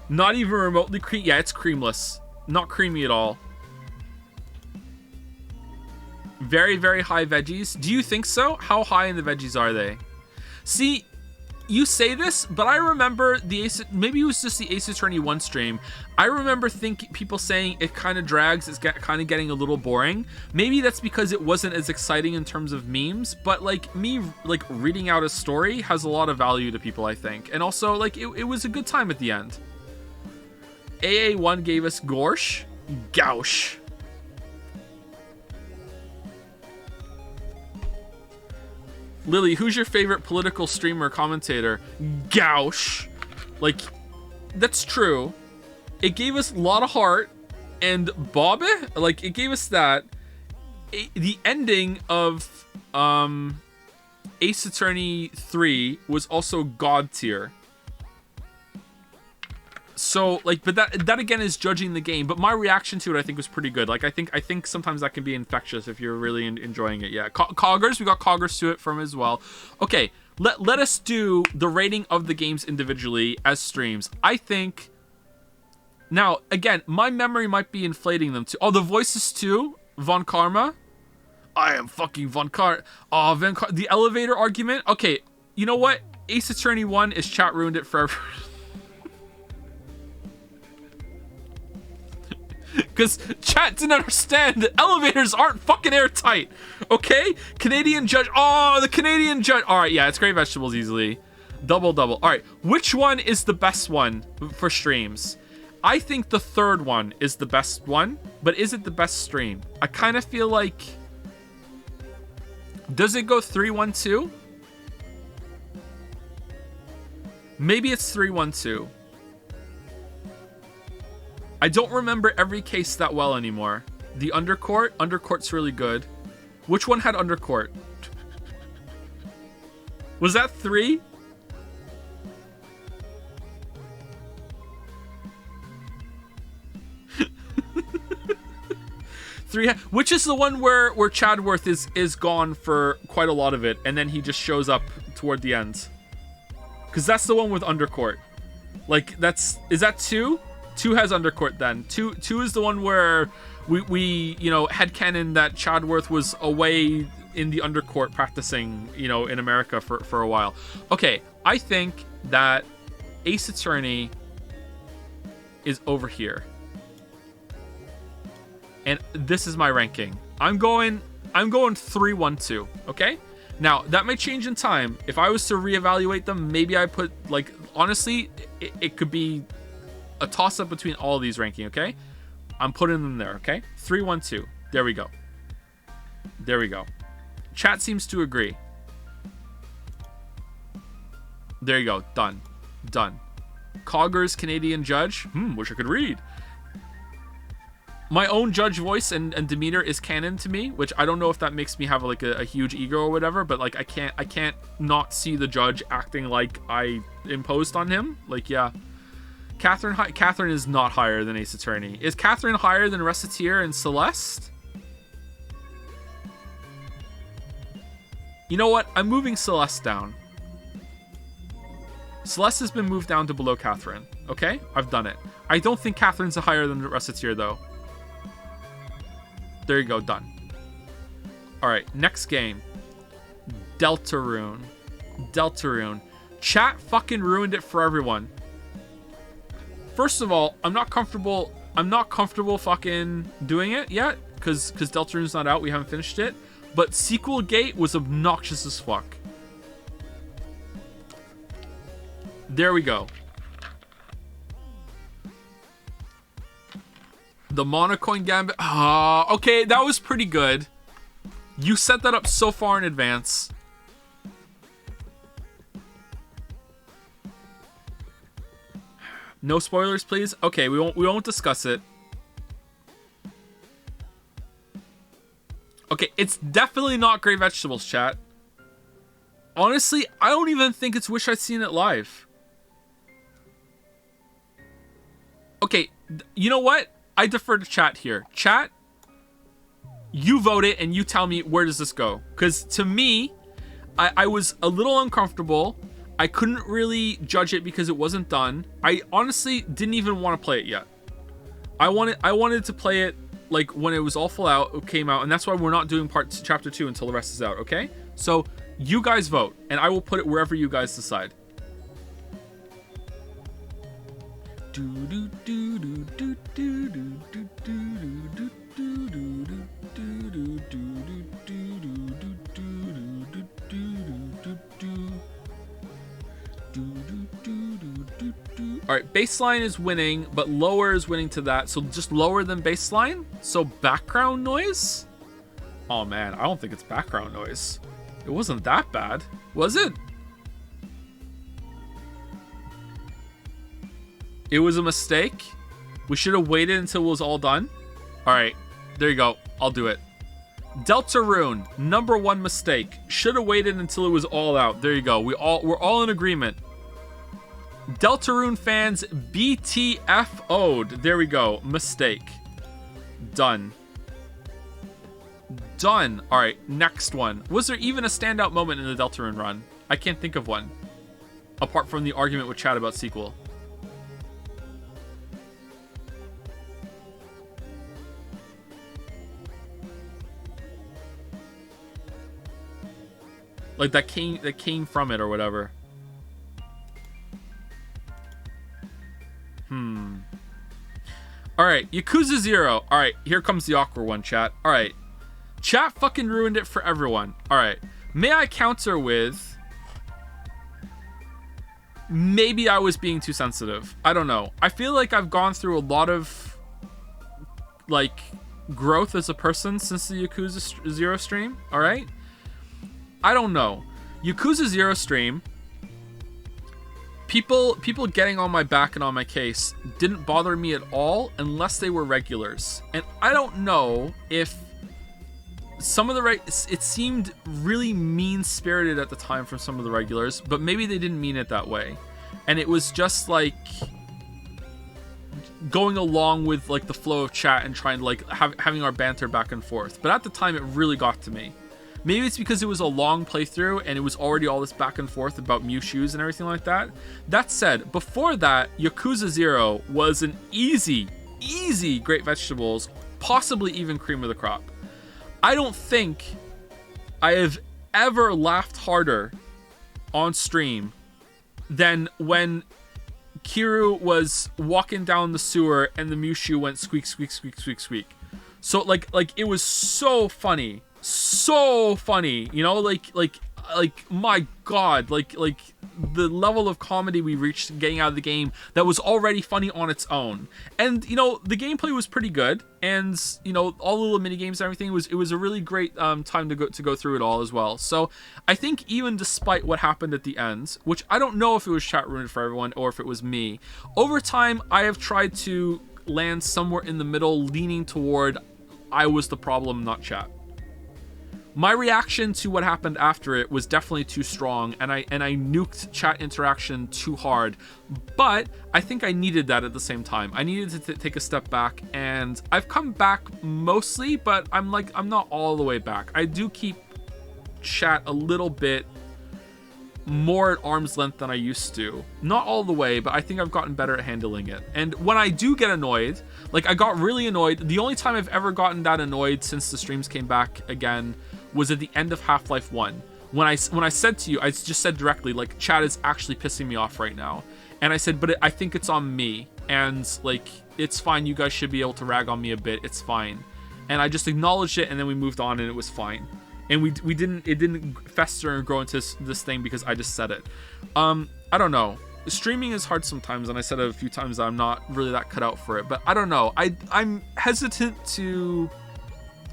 Not even remotely cream. Yeah, it's creamless. Not creamy at all. Very, very high veggies. Do you think so? How high in the veggies are they? See, you say this, but I remember the Ace... Maybe it was just the Ace Attorney 1 stream. I remember people saying it kind of drags. It's kind of getting a little boring. Maybe that's because it wasn't as exciting in terms of memes. But, like, me, like, reading out a story has a lot of value to people, I think. And also, like, it was a good time at the end. AA1 gave us Gorsh. Gauche. Lily, who's your favorite political streamer commentator? Gauche. Like, that's true. It gave us a lot of heart. And Bobby? Like, it gave us that. The ending of Ace Attorney 3 was also God tier. So, like, but that again is judging the game. But my reaction to it, I think, was pretty good. Like, I think sometimes that can be infectious if you're really enjoying it. Yeah, Coggers, we got Coggers to it from as well. Okay, let us do the rating of the games individually as streams. I think. Now, again, my memory might be inflating them too. Oh, the voices too. Von Karma. I am fucking Von Karma. Oh, the elevator argument. Okay, you know what? Ace Attorney 1 is chat ruined it forever. Because chat didn't understand that elevators aren't fucking airtight. Okay? Canadian judge. Oh, the Canadian judge. All right, yeah, it's great vegetables easily. Double. All right, which one is the best one for streams? I think the third one is the best one, but is it the best stream? I kind of feel like... Does it go 3-1-2? Maybe it's 3-1-2. I don't remember every case that well anymore. The undercourt's really good. Which one had undercourt? Was that 3? Which is the one where Chadworth is gone for quite a lot of it, and then he just shows up toward the end. Because that's the one with undercourt. Like, is that 2? 2 has undercourt then. 2 is the one where we headcanon that Chadworth was away in the undercourt practicing, in America for a while. Okay, I think that Ace Attorney is over here. And this is my ranking. I'm going 3-1-2, okay? Now, that may change in time. If I was to reevaluate them, maybe I put, like, honestly, it could be a toss-up between all of these ranking, okay? I'm putting them there, okay? 3-1-2. There we go. There we go. Chat seems to agree. There you go. Done. Cogger's Canadian judge. Wish I could read. My own judge voice and demeanor is canon to me, which I don't know if that makes me have like a huge ego or whatever, but like I can't not see the judge acting like I imposed on him. Like, yeah. Catherine is not higher than Ace Attorney. Is Catherine higher than Reciteer and Celeste? You know what? I'm moving Celeste down. Celeste has been moved down to below Catherine. Okay? I've done it. I don't think Catherine's higher than Reciteer, though. There you go. Done. Alright. Next game. Deltarune. Chat fucking ruined it for everyone. First of all, I'm not comfortable fucking doing it yet, because Deltarune's not out. We haven't finished it. But Sequel Gate was obnoxious as fuck. There we go. The Monocoin Gambit. Okay, that was pretty good. You set that up so far in advance. No spoilers, please. Okay, we won't discuss it. Okay, it's definitely not Great Vegetables, chat. Honestly, I don't even think it's Wish I'd Seen It Live. Okay, you know what? I defer to chat here. Chat, you vote it and you tell me where does this go. Because to me, I was a little uncomfortable. I couldn't really judge it because it wasn't done. I honestly didn't even want to play it yet. I wanted to play it like when it was all full out, it came out, and that's why we're not doing chapter 2 until the rest is out, okay? So you guys vote, and I will put it wherever you guys decide. Alright, baseline is winning, but lower is winning to that. So just lower than baseline? So background noise? Oh man, I don't think it's background noise. It wasn't that bad, was it? It was a mistake? We should have waited until it was all done? Alright, there you go. I'll do it. Deltarune, number 1 mistake. Should have waited until it was all out. There you go. We're all in agreement. Deltarune fans BTFO'd. There we go. Mistake. Done. Alright, next one. Was there even a standout moment in the Deltarune run? I can't think of one. Apart from the argument with Chad about sequel. Like that came from it or whatever. All right, Yakuza 0. All right, here comes the awkward one, chat. All right, chat fucking ruined it for everyone. All right, may I counter with maybe I was being too sensitive. I don't know. I feel like I've gone through a lot of like growth as a person since the Yakuza 0 stream. All right, I don't know. Yakuza 0 stream. People getting on my back and on my case didn't bother me at all unless they were regulars. And I don't know if some of the it seemed really mean-spirited at the time from some of the regulars, but maybe they didn't mean it that way. And it was just like going along with like the flow of chat and trying to like having our banter back and forth. But at the time it really got to me. Maybe it's because it was a long playthrough and it was already all this back and forth about Mew shoes and everything like that. That said, before that, Yakuza 0 was an easy Great Vegetables, possibly even cream of the crop. I don't think I have ever laughed harder on stream than when Kiru was walking down the sewer and the Mew shoe went squeak, squeak, squeak, squeak, squeak. So like it was so funny. So funny, you know, like my god, like the level of comedy we reached getting out of the game that was already funny on its own. And you know, the gameplay was pretty good, and you know, all the little mini games and everything, it was a really great time to go through it all as well. So I think even despite what happened at the end, which I don't know if it was chat ruined for everyone or if it was me, over time I have tried to land somewhere in the middle, leaning toward I was the problem, not chat. My reaction to what happened after it was definitely too strong, and I nuked chat interaction too hard. But I think I needed that at the same time. I needed to take a step back, and I've come back mostly, but I'm not all the way back. I do keep chat a little bit more at arm's length than I used to. Not all the way, but I think I've gotten better at handling it. And when I do get annoyed, like I got really annoyed, the only time I've ever gotten that annoyed since the streams came back again was at the end of Half-Life 1. When I said to you, I just said directly, like, chat is actually pissing me off right now. And I said, but I think it's on me. And, like, it's fine. You guys should be able to rag on me a bit. It's fine. And I just acknowledged it, and then we moved on, and it was fine. And it didn't fester and grow into this thing because I just said it. I don't know. Streaming is hard sometimes, and I said it a few times that I'm not really that cut out for it. But I don't know. I'm hesitant to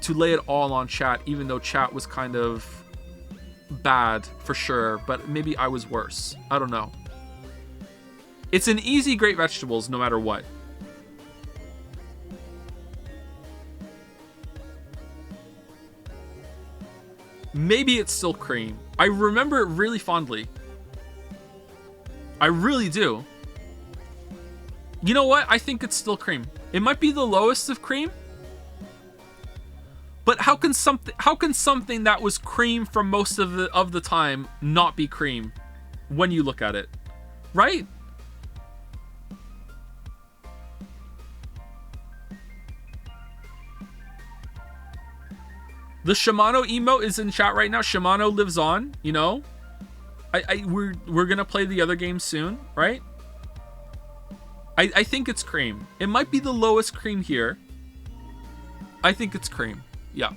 lay it all on chat, even though chat was kind of bad for sure, but maybe I was worse. I don't know. It's an easy Great Vegetables no matter what. Maybe it's still cream. I remember it really fondly. I really do. You know what? I think it's still cream. It might be the lowest of cream. But how can something that was cream for most of the time not be cream when you look at it? Right? The Shimano emote is in chat right now. Shimano lives on, you know? We're gonna play the other game soon, right? I think it's cream. It might be the lowest cream here. I think it's cream. Yeah.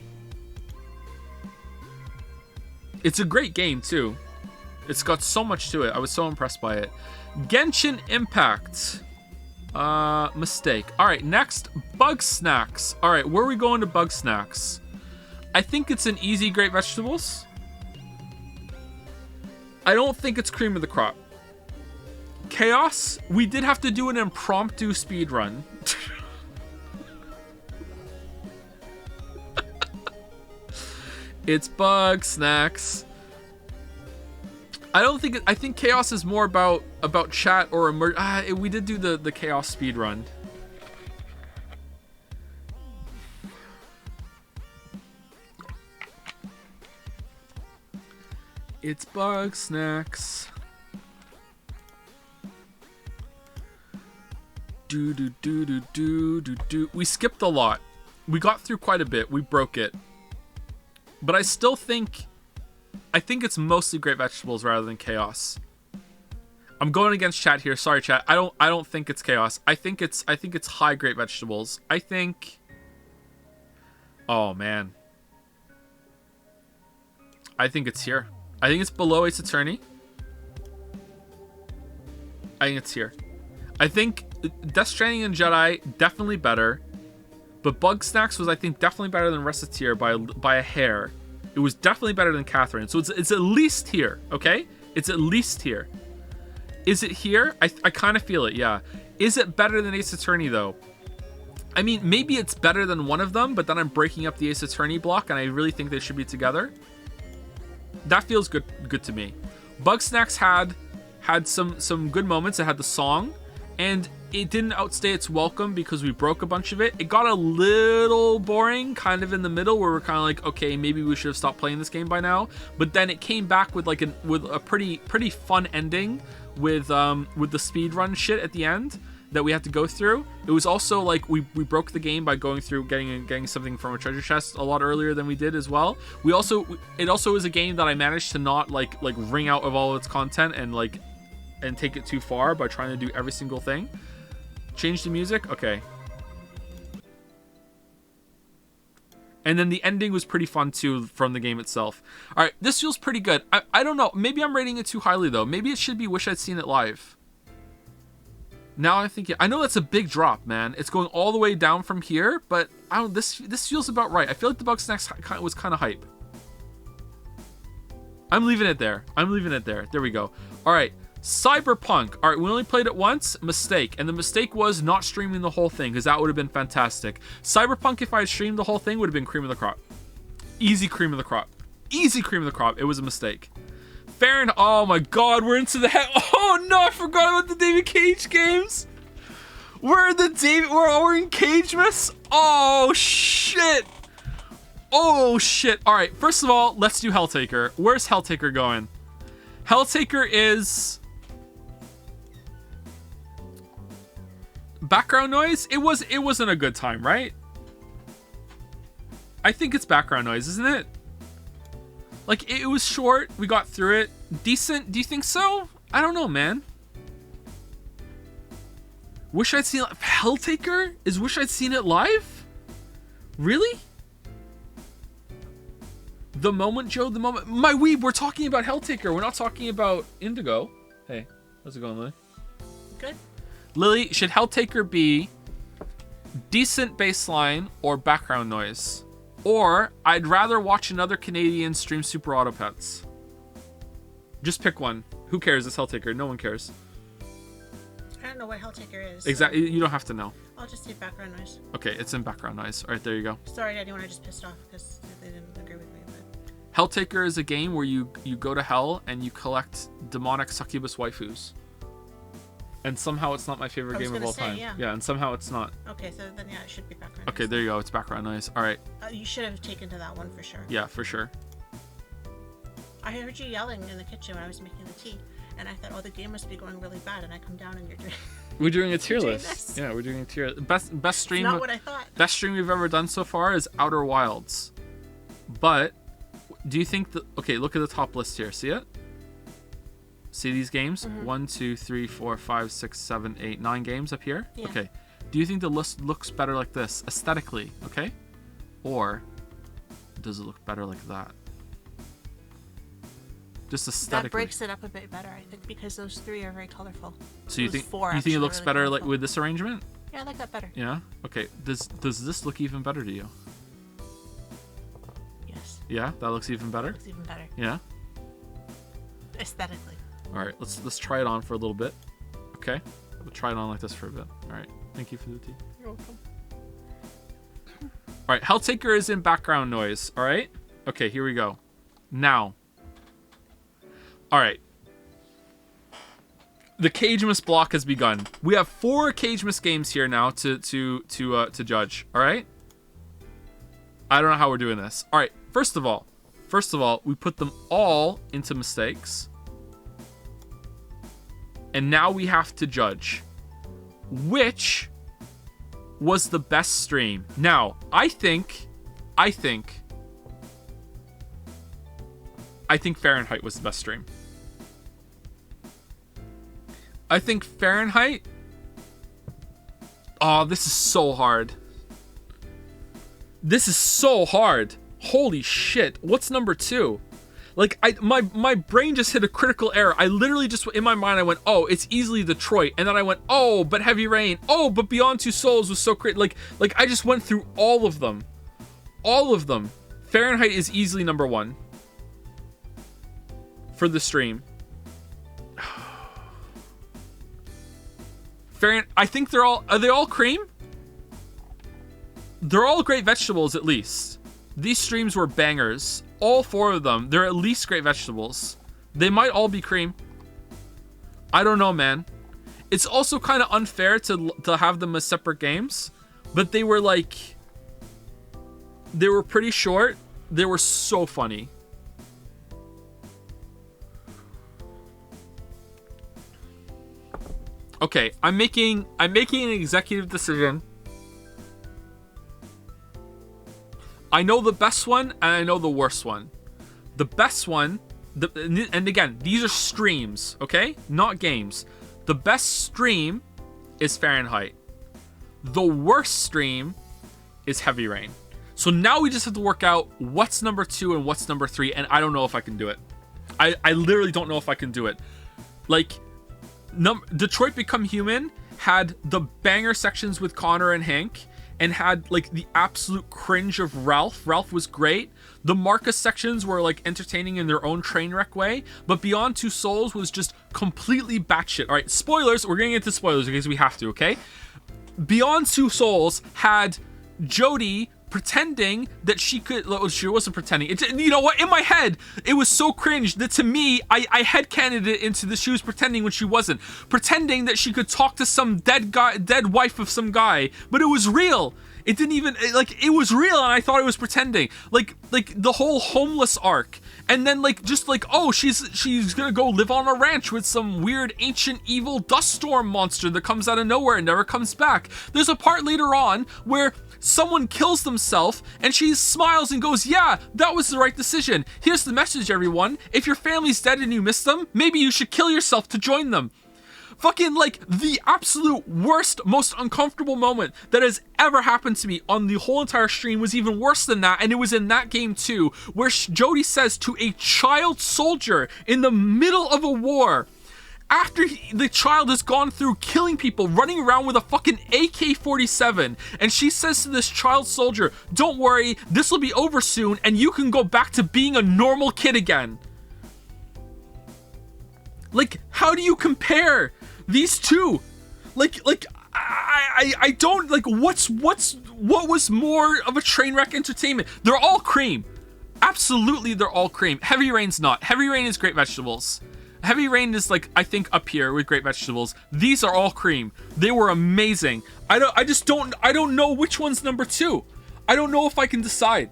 It's a great game, too. It's got so much to it. I was so impressed by it. Genshin Impact. Mistake. Alright, next, Bug Snacks. Alright, where are we going to Bug Snacks? I think it's an easy Great Vegetables. I don't think it's cream of the crop. Chaos, we did have to do an impromptu speed run. It's Bug Snacks. I think Chaos is more about chat or we did do the Chaos speed run. It's Bug Snacks. Do. We skipped a lot. We got through quite a bit. We broke it. But I still think it's mostly Great Vegetables rather than Chaos. I'm going against chat here. Sorry, chat. I don't think it's chaos. I think it's high great vegetables. I think. Oh man. I think it's here. I think it's below Ace Attorney. I think it's here. I think Death Stranding and Jedi definitely better, but Bug Snacks was, I think, definitely better than Reciteer by a hair. It was definitely better than Catherine, so it's at least here. Okay, it's at least here. Is it here? I kind of feel it. Yeah. Is it better than Ace Attorney though? I mean, maybe it's better than one of them, but then I'm breaking up the Ace Attorney block, and I really think they should be together. That feels good to me. Bug Snacks had some good moments. It had the song, and it didn't outstay its welcome because we broke a bunch of it. It got a little boring kind of in the middle where we're kind of like, okay, maybe we should have stopped playing this game by now. But then it came back with like with a pretty fun ending with the speed run shit at the end that we had to go through. It was also like we broke the game by going through getting something from a treasure chest a lot earlier than we did as well. It also is a game that I managed to not like wring out of all of its content and take it too far by trying to do every single thing. Change the music? Okay. And then the ending was pretty fun too from the game itself. Alright, this feels pretty good. I don't know. Maybe I'm rating it too highly though. Maybe it should be Wish I'd Seen It Live. Now I think... I know that's a big drop, man. It's going all the way down from here, but I don't... This feels about right. I feel like the Bug Snacks was kind of hype. I'm leaving it there. There we go. Alright. Cyberpunk. All right, we only played it once. Mistake. And the mistake was not streaming the whole thing, because that would have been fantastic. Cyberpunk, if I had streamed the whole thing, would have been cream of the crop. Easy cream of the crop. Easy cream of the crop. It was a mistake. Farron. Oh my god, we're into the oh no, I forgot about the David Cage games. We're in Cagemas. Oh shit. Oh shit. All right, first of all, let's do Helltaker. Where's Helltaker going? Helltaker is... background noise? It wasn't a good time, right? I think it's background noise, isn't it? Like, it was short. We got through it. Decent. Do you think so? I don't know, man. Wish I'd seen it. Helltaker? Is Wish I'd Seen It Live? Really? The moment, Joe, the moment. My weeb, we're talking about Helltaker. We're not talking about Indigo. Hey, how's it going, Lily? Good. Lily, should Helltaker be decent baseline or background noise? Or I'd rather watch another Canadian stream Super Auto Pets. Just pick one. Who cares? It's Helltaker. No one cares. I don't know what Helltaker is. Exactly. So you don't have to know. I'll just say background noise. Okay, it's in background noise. All right, there you go. Sorry to anyone I just pissed off because they didn't agree with me. But... Helltaker is a game where you go to hell and you collect demonic succubus waifus. And somehow it's not my favorite game of all time. Yeah, and somehow it's not. Okay, so then yeah, it should be background Okay, noise. there you go. It's background noise. All right. You should have taken to that one for sure. Yeah, for sure. I heard you yelling in the kitchen when I was making the tea, and I thought, oh, the game must be going really bad, and I come down and you're doing... We're doing a tier doing list. this. Yeah, we're doing a tier. Best stream. It's not what I thought. Best stream we've ever done so far is Outer Wilds. But do you think that... Okay, look at the top list here. See it? See these games? Mm-hmm. 1, 2, 3, 4, 5, 6, 7, 8, 9 games up here? Yeah. Okay. Do you think the list looks better like this, aesthetically? Okay? Or does it look better like that? Just aesthetically. That breaks it up a bit better, I think, because those three are very colorful. So you Those think four it actually looks really better like colorful. with this arrangement? Yeah, I like that better. Yeah? Okay. Does this look even better to you? Yes. Yeah? That looks even better? Looks even better. Yeah? Aesthetically. All right, let's try it on for a little bit. Okay, we'll try it on like this for a bit. All right, thank you for the tea. You're welcome. All right, Helltaker is in background noise. All right, okay, here we go. Now, all right, the Cagemas block has begun. We have 4 Cagemas games here now to judge. All right, I don't know how we're doing this. All right, first of all, we put them all into mistakes. And now we have to judge which was the best stream. Now, I think Fahrenheit was the best stream. I think Fahrenheit. Oh, this is so hard. This is so hard. Holy shit. What's number 2? Like, my brain just hit a critical error. I literally just, in my mind, I went, oh, it's easily Detroit. And then I went, oh, but Heavy Rain. Oh, but Beyond Two Souls was so great. Like I just went through all of them. All of them. Fahrenheit is easily number 1. For the stream. I think are they all cream? They're all great vegetables, at least. These streams were bangers. All 4 of them, they're at least great vegetables. They might all be cream. I don't know, man. It's also kind of unfair to have them as separate games, but they were pretty short. They were so funny. Okay, I'm making an executive decision. I know the best one and I know the worst one. The best one, and again, these are streams, okay? Not games. The best stream is Fahrenheit. The worst stream is Heavy Rain. So now we just have to work out what's number 2 and what's number 3, and I don't know if I can do it. I literally don't know if I can do it. Like, Detroit Become Human had the banger sections with Connor and Hank, and had like the absolute cringe of Ralph. Ralph was great. The Marcus sections were like entertaining in their own train wreck way, but Beyond Two Souls was just completely batshit. All right, spoilers. We're getting into spoilers because we have to. Okay. Beyond Two Souls had Jody pretending that she could. She wasn't pretending. You know what? In my head, it was so cringe that to me, I headcanoned it into the she was pretending when she wasn't. Pretending that she could talk to some dead wife of some guy, but it was real. It didn't even it was real, and I thought it was pretending. Like the whole homeless arc, and then oh, she's gonna go live on a ranch with some weird ancient evil dust storm monster that comes out of nowhere and never comes back. There's a part later on where someone kills themselves and she smiles and goes, yeah, that was the right decision. Here's the message, everyone. If your family's dead and you miss them, maybe you should kill yourself to join them. Fucking the absolute worst, most uncomfortable moment that has ever happened to me on the whole entire stream was even worse than that, and it was in that game too, where Jody says to a child soldier in the middle of a war, after the child has gone through killing people, running around with a fucking AK-47, and she says to this child soldier, don't worry, this will be over soon, and you can go back to being a normal kid again. How do you compare these two? I don't, what was more of a train wreck entertainment? They're all cream. Absolutely, they're all cream. Heavy Rain's not. Heavy Rain is great vegetables. Heavy Rain is I think up here with great vegetables. These are all cream. They were amazing. I don't know which one's number 2. I don't know if I can decide.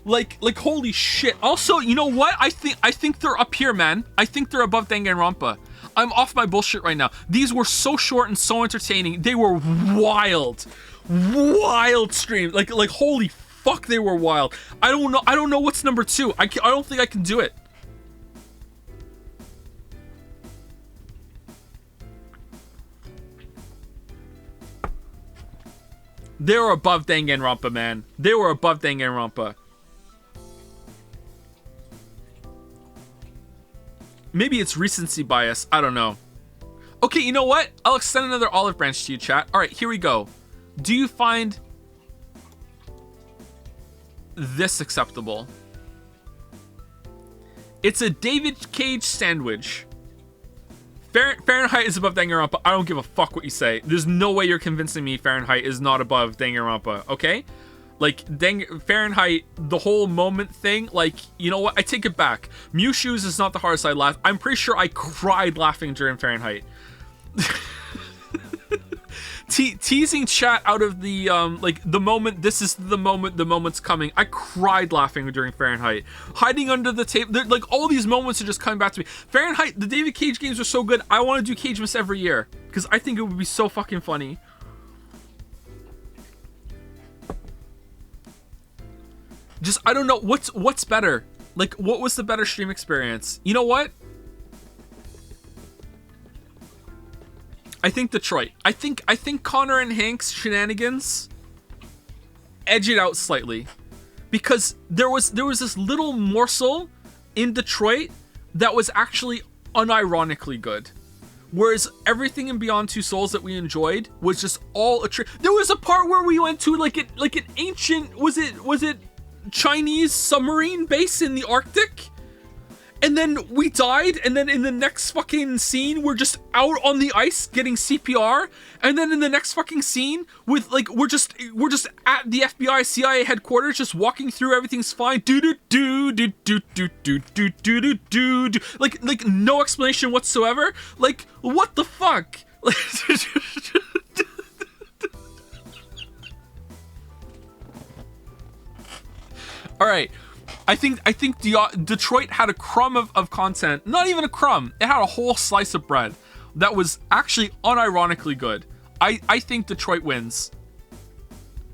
Holy shit. Also, you know what? I think they're up here, man. I think they're above Danganronpa. I'm off my bullshit right now. These were so short and so entertaining. They were wild streams. Holy fuck, they were wild. I don't know what's number 2. I don't think I can do it. They were above Danganronpa, man. They were above Danganronpa. Maybe it's recency bias. I don't know. Okay, you know what? I'll extend another olive branch to you, chat. All right, here we go. Do you find this acceptable? It's a David Cage sandwich. Fahrenheit is above Danganronpa. I don't give a fuck what you say. There's no way you're convincing me Fahrenheit is not above Danganronpa, okay? Fahrenheit, the whole moment thing, you know what? I take it back. Mew Shoes is not the hardest I laughed. I'm pretty sure I cried laughing during Fahrenheit. Teasing chat out of the the moment, this is the moment, the moment's coming. I cried laughing during Fahrenheit. Hiding under the table, all these moments are just coming back to me. Fahrenheit, the David Cage games are so good. I want to do Cagemas every year because I think it would be so fucking funny. Just, I don't know what's better. What was the better stream experience? You know what? I think Detroit. I think Connor and Hank's shenanigans edge it out slightly, because there was this little morsel in Detroit that was actually unironically good, whereas everything in Beyond Two Souls that we enjoyed was just all a trick. There was a part where we went to like an ancient, was it Chinese submarine base in the Arctic? And then we died, and then in the next fucking scene, we're just out on the ice getting CPR, and then in the next fucking scene, with like we're just at the FBI CIA headquarters, just walking through, everything's fine, like no explanation whatsoever. Like, what the fuck? All right. I think Detroit had a crumb of content. Not even a crumb. It had a whole slice of bread that was actually unironically good. I think Detroit wins.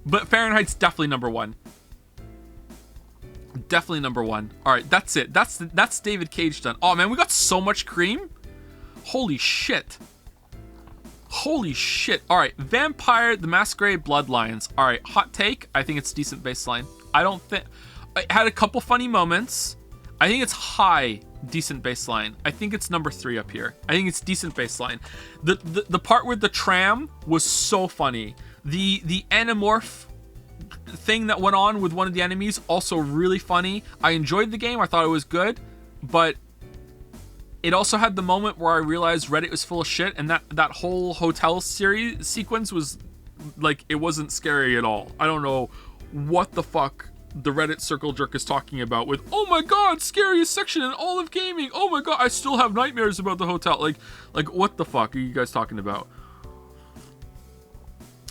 But Fahrenheit's definitely number one. Definitely number one. All right, that's it. That's David Cage done. Oh man, we got so much cream. Holy shit. Holy shit. All right, Vampire the Masquerade Bloodlines. All right, hot take. I think it's decent baseline. I don't think... It had a couple funny moments. I think it's high, decent baseline. I think it's number 3 up here. I think it's decent baseline. The part with the tram was so funny. The Animorph thing that went on with one of the enemies, also really funny. I enjoyed the game. I thought it was good, but it also had the moment where I realized Reddit was full of shit, and that whole hotel series sequence was like, it wasn't scary at all. I don't know what the fuck the Reddit circle jerk is talking about with, oh my god, scariest section in all of gaming, oh my god, I still have nightmares about the hotel. Like what the fuck are you guys talking about?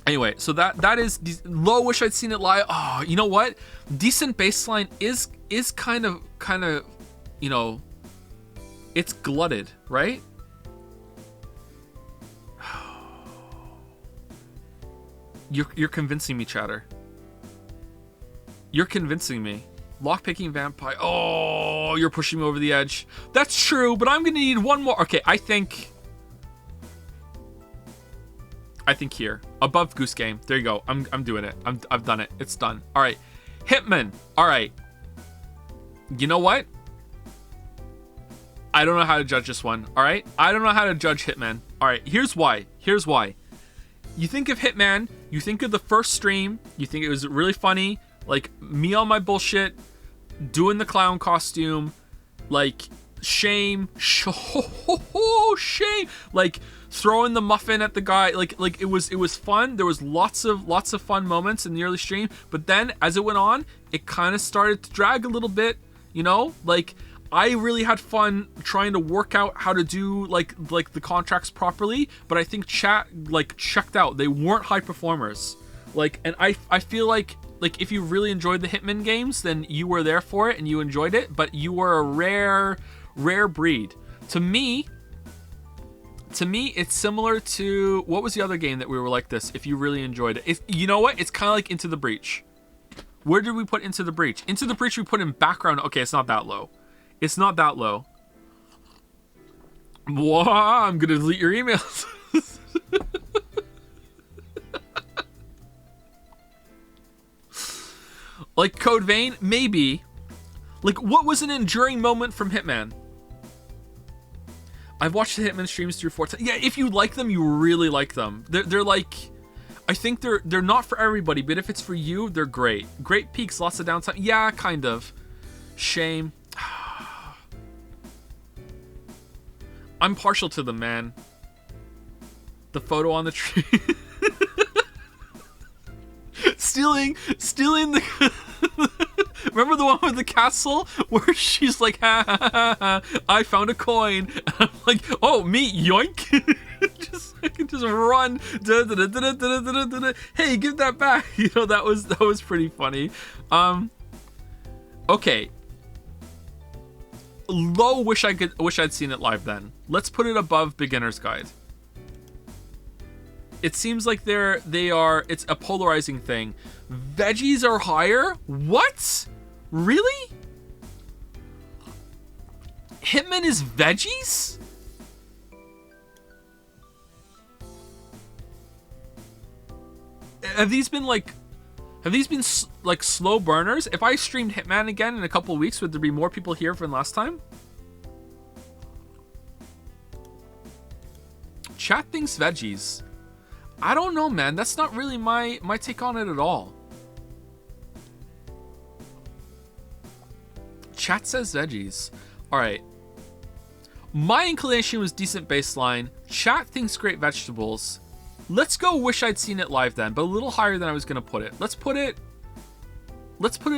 Anyway, so that is low. Wish I'd seen it live. Oh, you know what, decent baseline is kind of you know, it's glutted, right? You're convincing me, chatter. You're convincing me. Lockpicking Vampire. Oh, you're pushing me over the edge. That's true, but I'm gonna need one more. Okay, I think here. Above Goose Game. There you go. I'm doing it. I've done it. It's done. All right. Hitman. All right. You know what? I don't know how to judge this one. All right? I don't know how to judge Hitman. All right. Here's why. You think of Hitman, you think of the first stream, you think it was really funny, like me on my bullshit, doing the clown costume, like shame, like throwing the muffin at the guy, like it was fun. There was lots of fun moments in the early stream, but then as it went on, it kind of started to drag a little bit, you know? Like I really had fun trying to work out how to do like the contracts properly, but I think chat like checked out. They weren't high performers. Like, and I feel like if you really enjoyed the Hitman games, then you were there for it and you enjoyed it, but you were a rare breed. To me, it's similar to, what was the other game that we were like this, if you really enjoyed it? You know what? It's kind of like Into the Breach. Where did we put Into the Breach? Into the Breach we put in background. Okay, it's not that low. It's not that low. Wow, I'm going to delete your emails. Like Code Vein, maybe. Like, what was an enduring moment from Hitman? I've watched the Hitman streams 3 or 4 times. Yeah, if you like them, you really like them. They're like, I think they're not for everybody, but if it's for you, they're great. Great peaks, lots of downtime. Yeah, kind of. Shame. I'm partial to them, man. The photo on the tree. stealing the remember the one with the castle where she's like, ha ha ha ha, I found a coin. And I'm like, oh, me, yoink. I can just run. Hey, give that back. You know, that was pretty funny. Okay. Low, wish I'd seen it live then. Let's put it above Beginner's Guide. It seems like it's a polarizing thing. Veggies are higher? What? Really? Hitman is veggies? have these been like slow burners? If I streamed Hitman again in a couple of weeks, would there be more people here than last time? Chat thinks veggies. I don't know, man. That's not really my take on it at all. Chat says veggies. All right. My inclination was decent baseline. Chat thinks great vegetables. Let's go wish I'd seen it live then, but a little higher than I was going to put it. Let's put it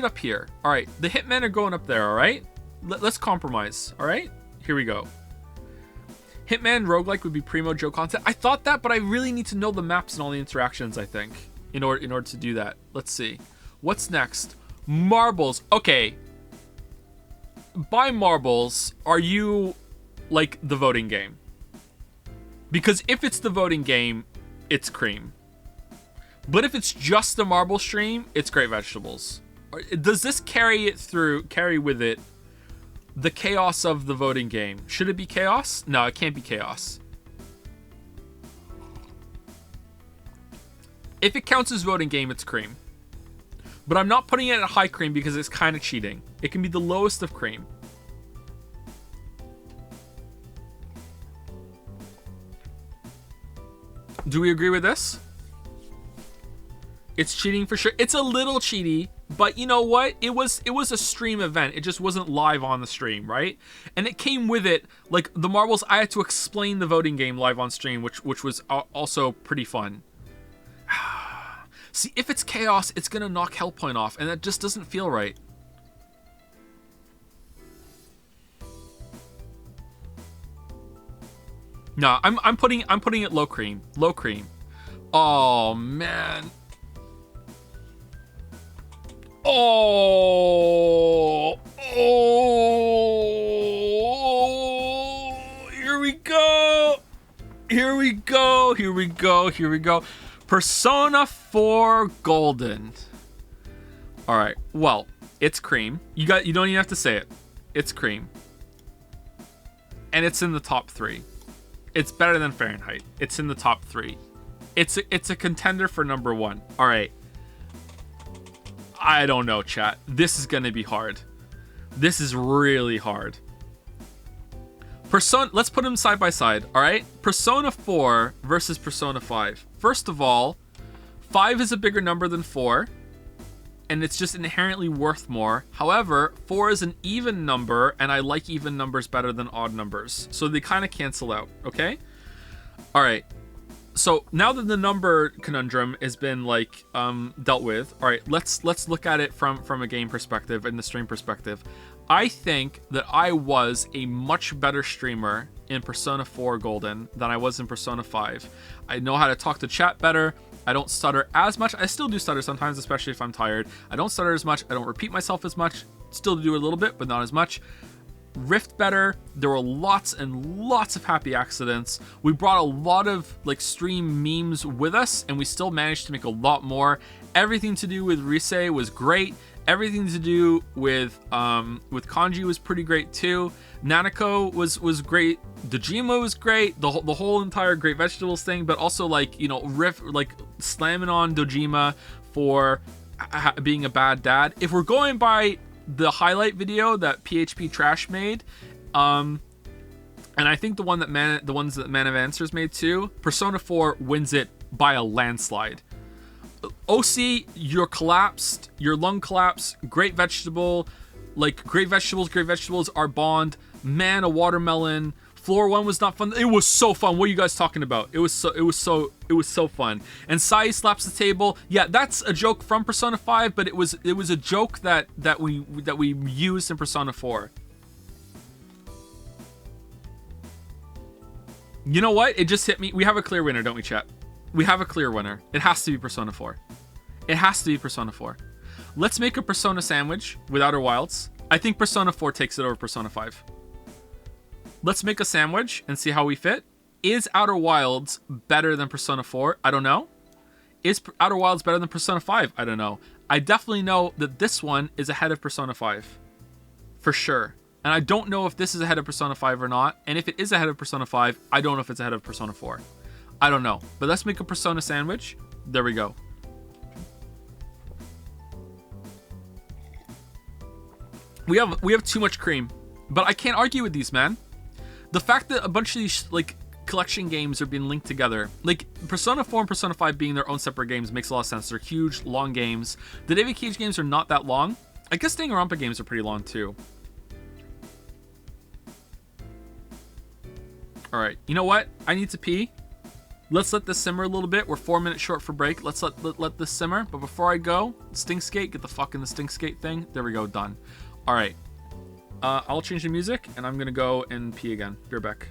up here. All right. The Hitmen are going up there, all right? Let's compromise, all right? Here we go. Hitman roguelike would be primo Joe content. I thought that, but I really need to know the maps and all the interactions, I think, in order to do that. Let's see. What's next? Marbles. Okay. By marbles, are you like the voting game? Because if it's the voting game, it's cream. But if it's just the marble stream, it's great vegetables. Does this carry with it the chaos of the voting game? Should it be chaos? No, it can't be chaos. If it counts as voting game, it's cream. But I'm not putting it at high cream because it's kind of cheating. It can be the lowest of cream. Do we agree with this? It's cheating for sure. It's a little cheaty, but you know what? It was a stream event. It just wasn't live on the stream, right? And it came with it, like the marbles. I had to explain the voting game live on stream, which was also pretty fun. See, if it's chaos, it's gonna knock Hellpoint off, and that just doesn't feel right. No, I'm putting it low cream. Low cream. Oh man. Oh. Here we go. Here we go. Here we go. Here we go. Persona 4 Golden. All right. Well, it's cream. You don't even have to say it. It's cream. And it's in the top 3. It's better than Fahrenheit. It's in the top 3. It's a contender for number 1. All right. I don't know, chat. This is going to be hard. This is really hard. Let's put them side by side, all right? Persona 4 versus Persona 5. First of all, 5 is a bigger number than 4, and it's just inherently worth more. However, 4 is an even number, and I like even numbers better than odd numbers. So they kind of cancel out, okay? All right. So now that the number conundrum has been like dealt with, all right, let's look at it from a game perspective and the stream perspective. I think that I was a much better streamer in Persona 4 Golden than I was in Persona 5. I know how to talk to chat better. I don't stutter as much. I still do stutter sometimes, especially if I'm tired. I don't stutter as much. I don't repeat myself as much. Still do a little bit, but not as much. Rift better. There were lots and lots of happy accidents. We brought a lot of like stream memes with us, and we still managed to make a lot more. Everything to do with Rise was great. Everything to do with Kanji was pretty great too. Nanako was great. Dojima was great. The whole entire Great Vegetables thing, but also like, you know, slamming on Dojima for being a bad dad. If we're going by the highlight video that PHP Trash made, and I think the ones that Man of Answers made too, Persona 4 wins it by a landslide. OC, you're collapsed, your lung collapsed, Great Vegetable, like Great Vegetables are Bond, Man, a watermelon. Floor 1 was not fun. It was so fun. What are you guys talking about? It was so fun. And Sai slaps the table. Yeah, that's a joke from Persona 5, but it was a joke that we used in Persona 4. You know what? It just hit me. We have a clear winner, don't we, chat? We have a clear winner. It has to be Persona 4. It has to be Persona 4. Let's make a Persona sandwich with Outer Wilds. I think Persona 4 takes it over Persona 5. Let's make a sandwich and see how we fit. Is Outer Wilds better than Persona 4? I don't know. Is Outer Wilds better than Persona 5? I don't know. I definitely know that this one is ahead of Persona 5. For sure. And I don't know if this is ahead of Persona 5 or not. And if it is ahead of Persona 5, I don't know if it's ahead of Persona 4. I don't know. But let's make a Persona sandwich. There we go. We have too much cream, but I can't argue with these, man. The fact that a bunch of these like collection games are being linked together, like Persona 4 and Persona 5 being their own separate games, makes a lot of sense. They're huge, long games. The David Cage games are not that long. I guess Danganronpa games are pretty long too. All right, you know what? I need to pee. Let's let this simmer a little bit. We're 4 minutes short for break. Let's let this simmer. But before I go, stink skate. Get the fuck in the stink skate thing. There we go. Done. All right. I'll change the music, and I'm gonna go and pee again. Be right back.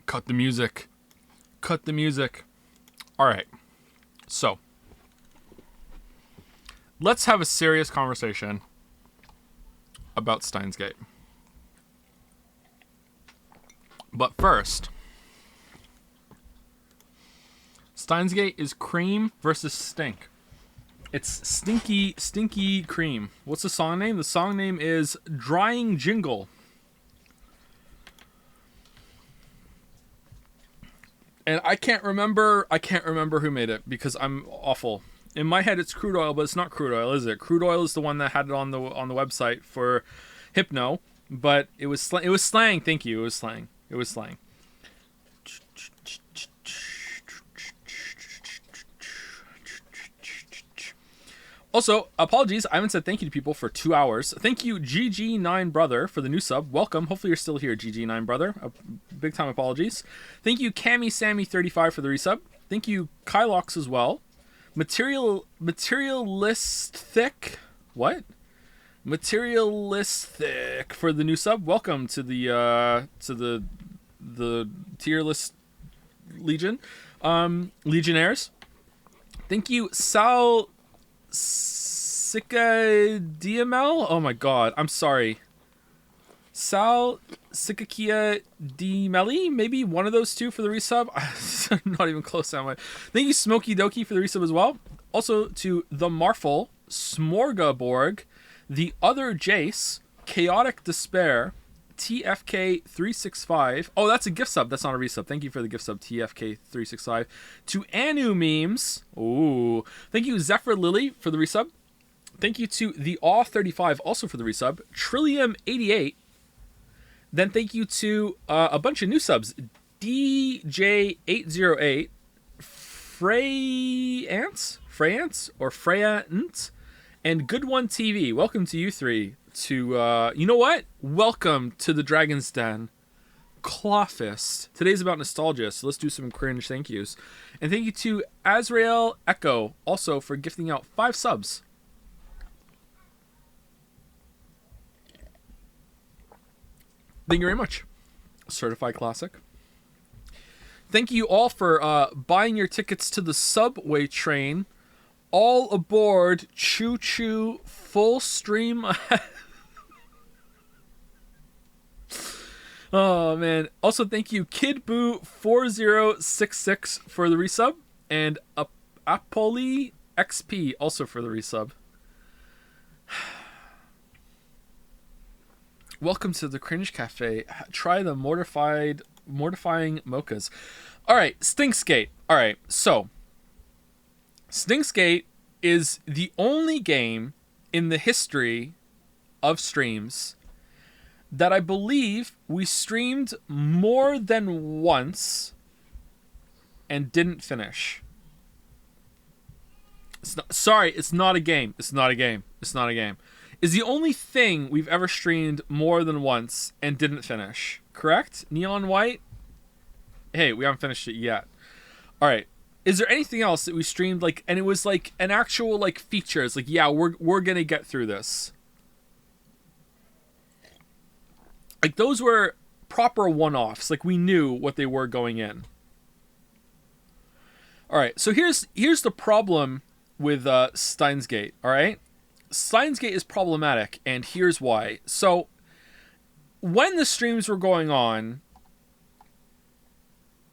Cut the music. Cut the music. All right. So, let's have a serious conversation about Steins Gate. But first, Steins Gate is cream versus stink. It's stinky, stinky cream. What's the song name? The song name is Drying Jingle. And I can't remember who made it because I'm awful. In my head it's crude oil, but it's not crude oil, is it? Crude oil is the one that had it on the website for Hypno, but it was slang. Thank you. It was slang. Also, apologies, I haven't said thank you to people for 2 hours. Thank you, GG9 Brother, for the new sub. Welcome. Hopefully you're still here, GG9 Brother. Big time apologies. Thank you, Cammy Sammy 35 for the resub. Thank you, Kylox as well. Materialistic. What? Materialistic for the new sub. Welcome to the tier list legion. Legionnaires. Thank you, Sal Sika DML? Oh my god, I'm sorry. Sal Sikakia DMeli? Maybe one of those two for the resub? I'm not even close that way. Thank you, Smokey Doki, for the resub as well. Also to The Marfel, Smorgaborg, The Other Jace, Chaotic Despair, TFK365. Oh, that's a gift sub. That's not a resub. Thank you for the gift sub, TFK365. To Anu Memes. Ooh. Thank you, Zephyr Lily, for the resub. Thank you to The Aw35, also for the resub. Trillium88. Then thank you to a bunch of new subs. DJ808. Freyance? Or Freyant? And Good One TV. Welcome to you three. To, you know what? Welcome to the Dragon's Den. Clawfist. Today's about nostalgia, so let's do some cringe thank yous. And thank you to Azrael Echo, also for gifting out 5 subs. Thank you very much. Certified Classic. Thank you all for buying your tickets to the subway train. All aboard. Choo choo. Full stream. Oh, man. Also, thank you, KidBoo4066 for the resub. And Apoli XP also for the resub. Welcome to the Cringe Cafe. Try the mortifying mochas. Alright, Stinkskate. Alright, so Stinkskate is the only game in the history of streams that I believe we streamed more than once and didn't finish. It's not a game. It's the only thing we've ever streamed more than once and didn't finish. Correct? Neon White? Hey, we haven't finished it yet. Alright. Is there anything else that we streamed, like, and it was like an actual, like, feature? It's like, yeah, we're gonna get through this. Like, those were proper one-offs. Like, we knew what they were going in. Alright, so here's the problem with Steins Gate, alright? Steins Gate is problematic, and here's why. So, when the streams were going on,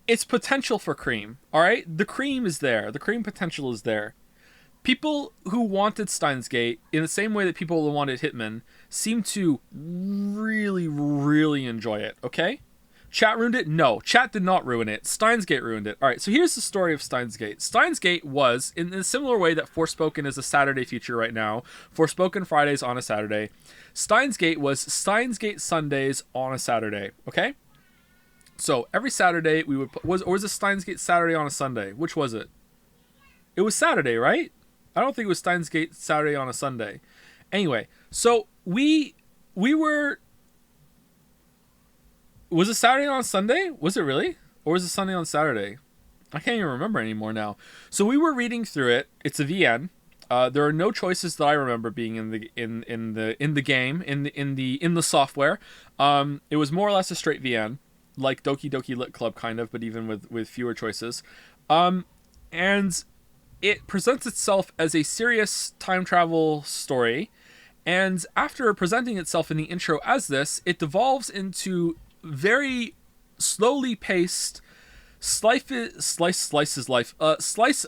it's potential for cream, alright? The cream is there. The cream potential is there. People who wanted Steins Gate, in the same way that people who wanted Hitman, seem to really, really enjoy it, okay? Chat ruined it? No, chat did not ruin it. Steins Gate ruined it. Alright, so here's the story of Steins Gate. Steins Gate was, in a similar way that Forspoken is a Saturday feature right now, Forspoken Fridays on a Saturday, Steins Gate was Steins Gate Sundays on a Saturday, okay? So, every Saturday, we would... or was it Steins Gate Saturday on a Sunday? Which was it? It was Saturday, right? I don't think it was Steins Gate Saturday on a Sunday. Anyway, so we were... Was it Saturday on Sunday? Was it really? Or was it Sunday on Saturday? I can't even remember anymore now. So we were reading through it. It's a VN. There are no choices that I remember being in the game, in the software. It was more or less a straight VN. like Doki Doki Lit Club, kind of, but even with fewer choices. And it presents itself as a serious time travel story. And after presenting itself in the intro as this, it devolves into very slowly paced slice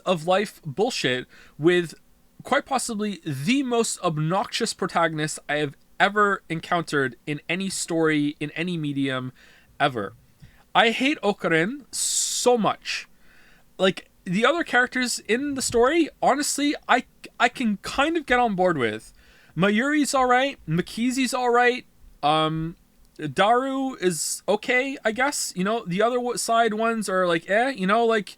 of life bullshit with quite possibly the most obnoxious protagonist I have ever encountered in any story, in any medium, ever. I hate Okarin so much. Like, the other characters in the story, honestly, I can kind of get on board with. Mayuri's alright, Mikizi's alright, Daru is okay, I guess. You know, the other side ones are like, you know, like,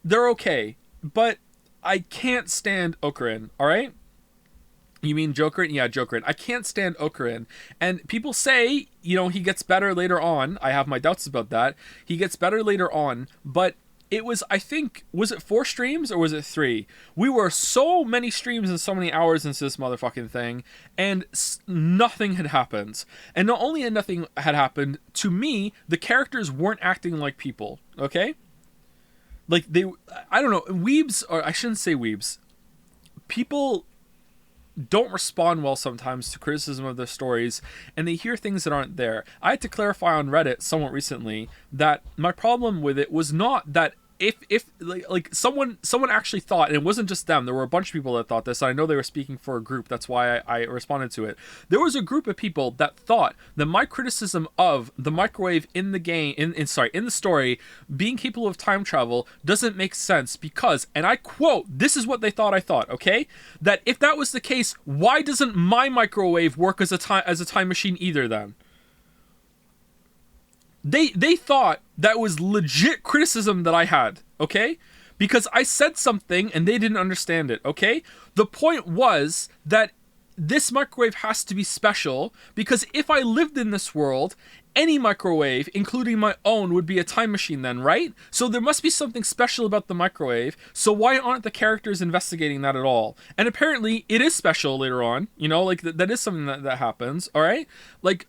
they're okay. But I can't stand Okarin, alright? You mean Jokerin? Yeah, Jokerin. I can't stand Okarin. And people say, you know, he gets better later on. I have my doubts about that. He gets better later on, but it was, I think, was it 4 streams or was it 3? We were so many streams and so many hours into this motherfucking thing, and nothing had happened. And not only had nothing had happened, to me, the characters weren't acting like people, okay? Like, they, I don't know, Weebs, or I shouldn't say Weebs, people don't respond well sometimes to criticism of their stories, and they hear things that aren't there. I had to clarify on Reddit somewhat recently that my problem with it was not that if like someone actually thought, and it wasn't just them, there were a bunch of people that thought this, and I know they were speaking for a group, that's why I responded to it. There was a group of people that thought that my criticism of the microwave in the game, in the story, being capable of time travel doesn't make sense because, and I quote, this is what they thought I thought, okay? That if that was the case, why doesn't my microwave work as a time machine either then? They thought that was legit criticism that I had, okay? Because I said something and they didn't understand it, okay? The point was that this microwave has to be special because if I lived in this world, any microwave, including my own, would be a time machine then, right? So there must be something special about the microwave, so why aren't the characters investigating that at all? And apparently it is special later on, you know, like that is something that happens, alright? Like,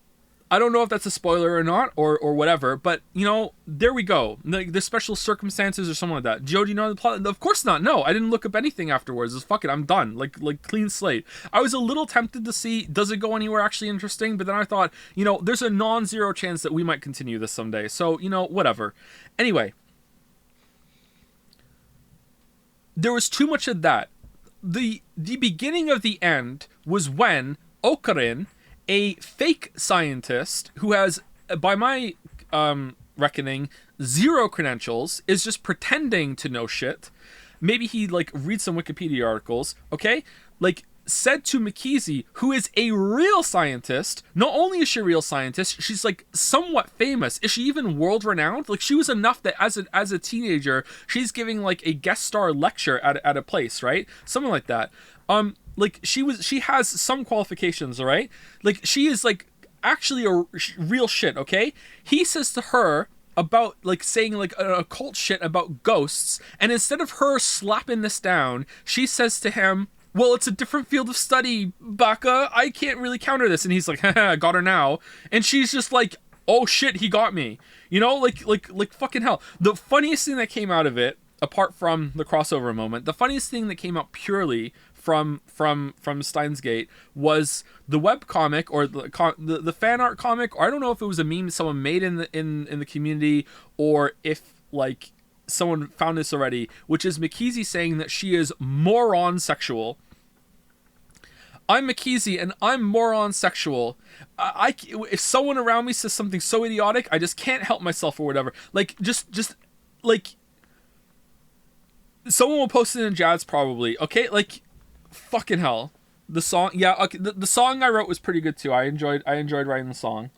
I don't know if that's a spoiler or not, or whatever, but, you know, there we go. Like, there's special circumstances or something like that. Joe, do you know the plot? Of course not. No, I didn't look up anything afterwards. Just fuck it, I'm done. Like clean slate. I was a little tempted to see, does it go anywhere actually interesting? But then I thought, you know, there's a non-zero chance that we might continue this someday. So, you know, whatever. Anyway. There was too much of that. The beginning of the end was when Okarin, a fake scientist who has, by my reckoning, 0 credentials, is just pretending to know shit. Maybe he, like, reads some Wikipedia articles, okay? Like, said to Mikizi, who is a real scientist, not only is she a real scientist, she's, like, somewhat famous. Is she even world-renowned? Like, she was enough that as a teenager, she's giving, like, a guest star lecture at a place, right? Something like that. Like, she has some qualifications, all right? Like, she is, like, actually a real shit, okay? He says to her about, like, saying, like, occult shit about ghosts, and instead of her slapping this down, she says to him, well, it's a different field of study, Baka. I can't really counter this. And he's like, haha, got her now. And she's just like, oh shit, he got me. You know, like fucking hell. The funniest thing that came out of it, apart from the crossover moment, the funniest thing that came out purely from Steins Gate was the web comic or the fan art comic, or I don't know if it was a meme someone made in the community, or if, like, someone found this already, which is Mikizi saying that she is moron sexual. I'm Mikizi and I'm moron sexual. If someone around me says something so idiotic, I just can't help myself or whatever. Like, just like, someone will post it in Jazz probably. Okay, like, fucking hell. The song, yeah, okay. The song I wrote was pretty good too. I enjoyed writing the song.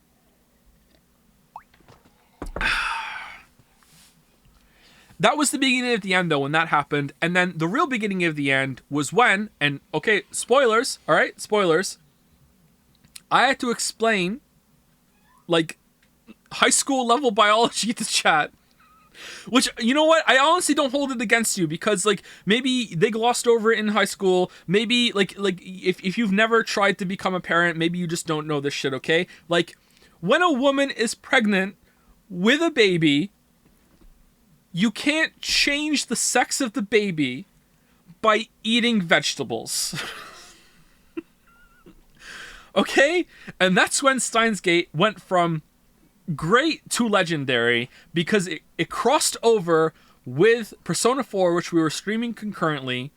That was the beginning of the end, though, when that happened. And then the real beginning of the end was when, and okay, spoilers, all right, spoilers. I had to explain, like, high school level biology to chat. Which, you know what? I honestly don't hold it against you because, like, maybe they glossed over it in high school. Maybe, like if you've never tried to become a parent, maybe you just don't know this shit, okay? Like, when a woman is pregnant, with a baby, you can't change the sex of the baby by eating vegetables. Okay? And that's when Steins Gate went from great to legendary, because it crossed over with Persona 4, which we were streaming concurrently,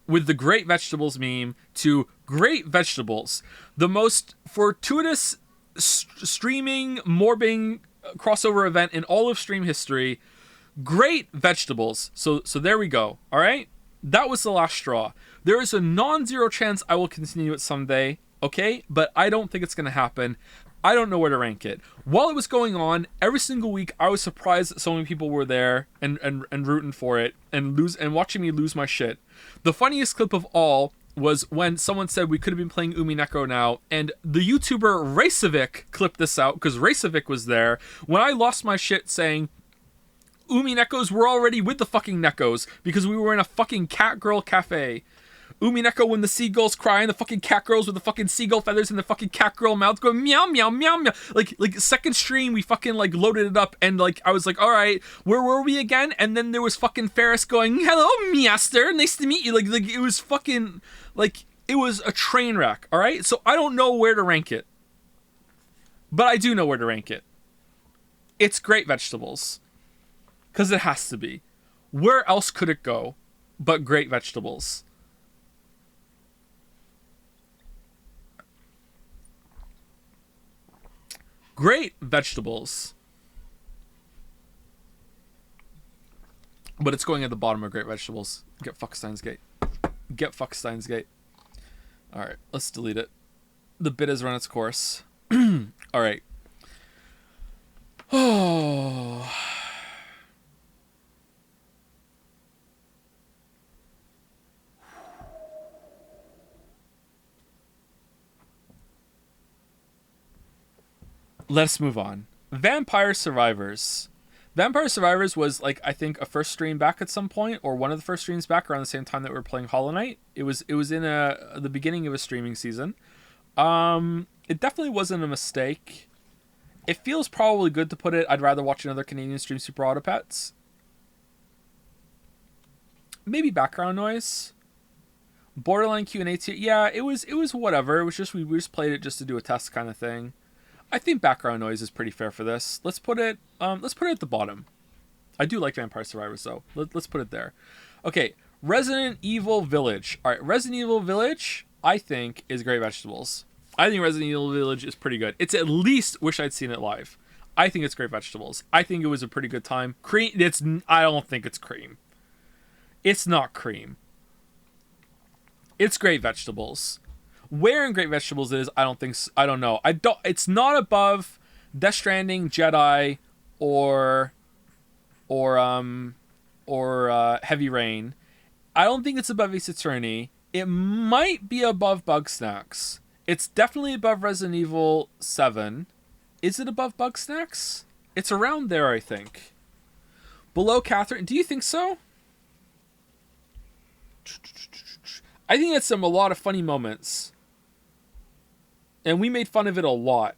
with the Great Vegetables meme, to Great Vegetables. The most fortuitous streaming, morbing crossover event in all of stream history. Great Vegetables. So there we go. All right? That was the last straw. There is a non-zero chance I will continue it someday, okay? But I don't think it's going to happen. I don't know where to rank it. While it was going on, every single week I was surprised that so many people were there and rooting for it and watching me lose my shit. The funniest clip of all was when someone said we could have been playing Umineko now, and the YouTuber Racevic clipped this out because Racevic was there when I lost my shit saying Uminekos were already with the fucking Nekos because we were in a fucking cat girl cafe. Umineko when the seagulls cry and the fucking cat girls with the fucking seagull feathers in the fucking cat girl mouth going meow meow meow meow. Like second stream we fucking like loaded it up and like I was like, all right, where were we again? And then there was fucking Ferris going, hello Measter, nice to meet you. Like it was fucking like it was a train wreck. All right, so I don't know where to rank it, but I do know where to rank it. It's Great Vegetables, because it has to be. Where else could it go but Great Vegetables? Great Vegetables. But it's going at the bottom of Great Vegetables. Get fuck Steins Gate. Get fuck Steins Gate. Alright, let's delete it. The bit has run its course. Alright. Oh. Let's move on. Vampire Survivors. Vampire Survivors was, like, I think a first stream back at some point, or one of the first streams back around the same time that we were playing Hollow Knight. It was in the beginning of a streaming season. It definitely wasn't a mistake. It feels probably good to put it. I'd rather watch another Canadian stream Super Autopets. Maybe background noise. Borderline Q&A tier. Yeah, it was whatever. It was just we just played it just to do a test kind of thing. I think background noise is pretty fair for this. Let's put it at the bottom. I do like Vampire Survivors though. Let's put it there. Okay, Resident Evil Village. All right, Resident Evil Village I think is Great Vegetables. I think Resident Evil Village is pretty good. It's at least wish I'd seen it live. I think it's Great Vegetables. I think it was a pretty good time. Cream. I don't think it's cream. It's not cream. It's Great Vegetables. Where in Great Vegetables it is, I don't know. It's not above Death Stranding, Jedi, or Heavy Rain. I don't think it's above Ace Attorney. It might be above Bugsnax. It's definitely above Resident Evil 7. Is it above Bugsnax? It's around there, I think. Below Catherine. Do you think so? I think it's a lot of funny moments. And we made fun of it a lot.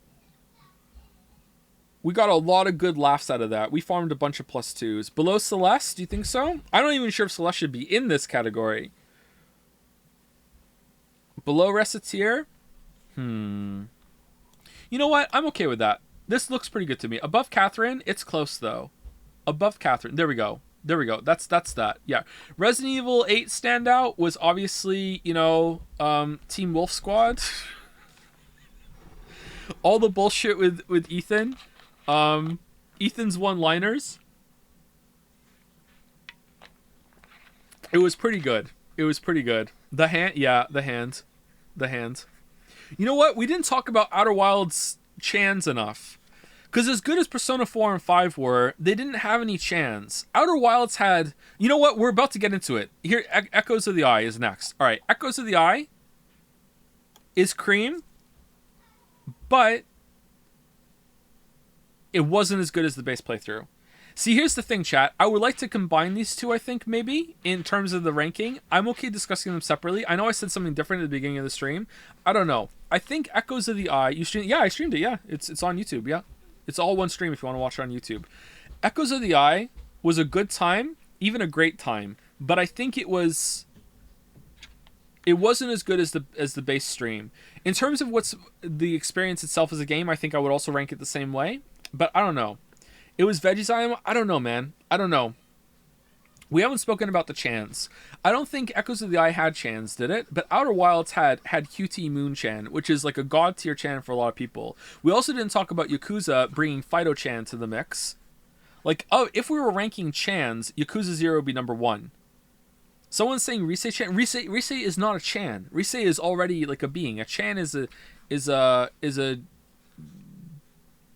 We got a lot of good laughs out of that. We farmed a bunch of +2s. Below Celeste, do you think so? I'm not even sure if Celeste should be in this category. Below Reciteer? You know what? I'm okay with that. This looks pretty good to me. Above Catherine, it's close though. Above Catherine. There we go. That's that. Yeah. Resident Evil 8 standout was obviously, Team Wolf Squad. All the bullshit with Ethan. Ethan's one-liners. It was pretty good. The hand. You know what? We didn't talk about Outer Wilds Chans enough. Because as good as Persona 4 and 5 were, they didn't have any Chans. Outer Wilds had... You know what? We're about to get into it. Here, Echoes of the Eye is next. Alright, Echoes of the Eye is cream, but it wasn't as good as the base playthrough. See, here's the thing, chat. I would like to combine these two, I think, maybe, in terms of the ranking. I'm okay discussing them separately. I know I said something different at the beginning of the stream. I don't know. I think Echoes of the Eye... You streamed... Yeah, I streamed it, yeah. It's on YouTube, yeah. It's all one stream if you want to watch it on YouTube. Echoes of the Eye was a good time, even a great time, but I think it wasn't as good as the base stream. In terms of what's the experience itself as a game, I think I would also rank it the same way, but I don't know. It was Veggie's Eye. I don't know, man. I don't know. We haven't spoken about the Chans. I don't think Echoes of the Eye had Chans, did it? But Outer Wilds had QT Moon Chan, which is like a god tier Chan for a lot of people. We also didn't talk about Yakuza bringing Fido Chan to the mix. Like, oh, if we were ranking Chans, Yakuza 0 would be number 1. Someone's saying Risei Chan. Risei is not a Chan. Risei is already like a being. A Chan is a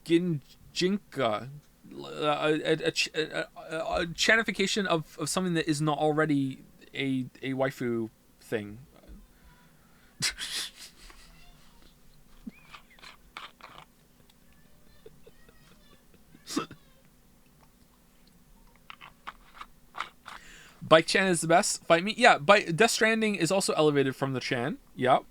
Ginjinka. A chanification of something that is not already a waifu thing. Bike Chan is the best. Fight me. Yeah, Death Stranding is also elevated from the Chan. Yep.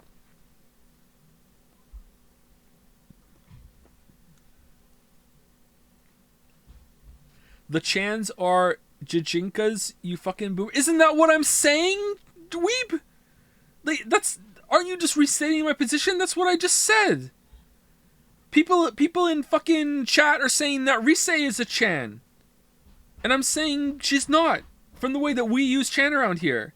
The Chans are Jijinkas, you fucking boomer. Isn't that what I'm saying, dweeb? Like, aren't you just restating my position? That's what I just said. People in fucking chat are saying that Risei is a Chan. And I'm saying she's not. From the way that we use Chan around here.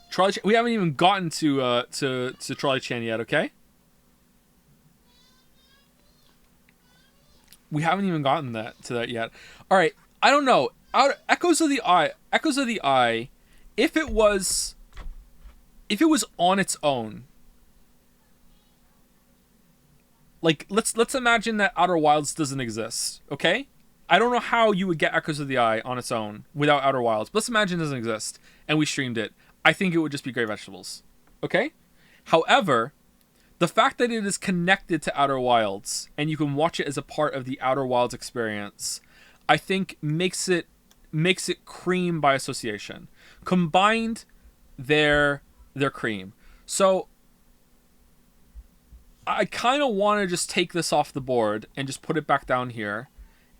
Charlie Chan, we haven't even gotten to Charlie Chan yet, okay? We haven't even gotten to that yet. All right, I don't know. Echoes of the Eye. If it was on its own, like let's imagine that Outer Wilds doesn't exist, okay? I don't know how you would get Echoes of the Eye on its own without Outer Wilds. But let's imagine it doesn't exist and we streamed it. I think it would just be Great Vegetables. Okay? However, the fact that it is connected to Outer Wilds and you can watch it as a part of the Outer Wilds experience, I think makes it cream by association. Combined, they're cream. So I kind of want to just take this off the board and just put it back down here,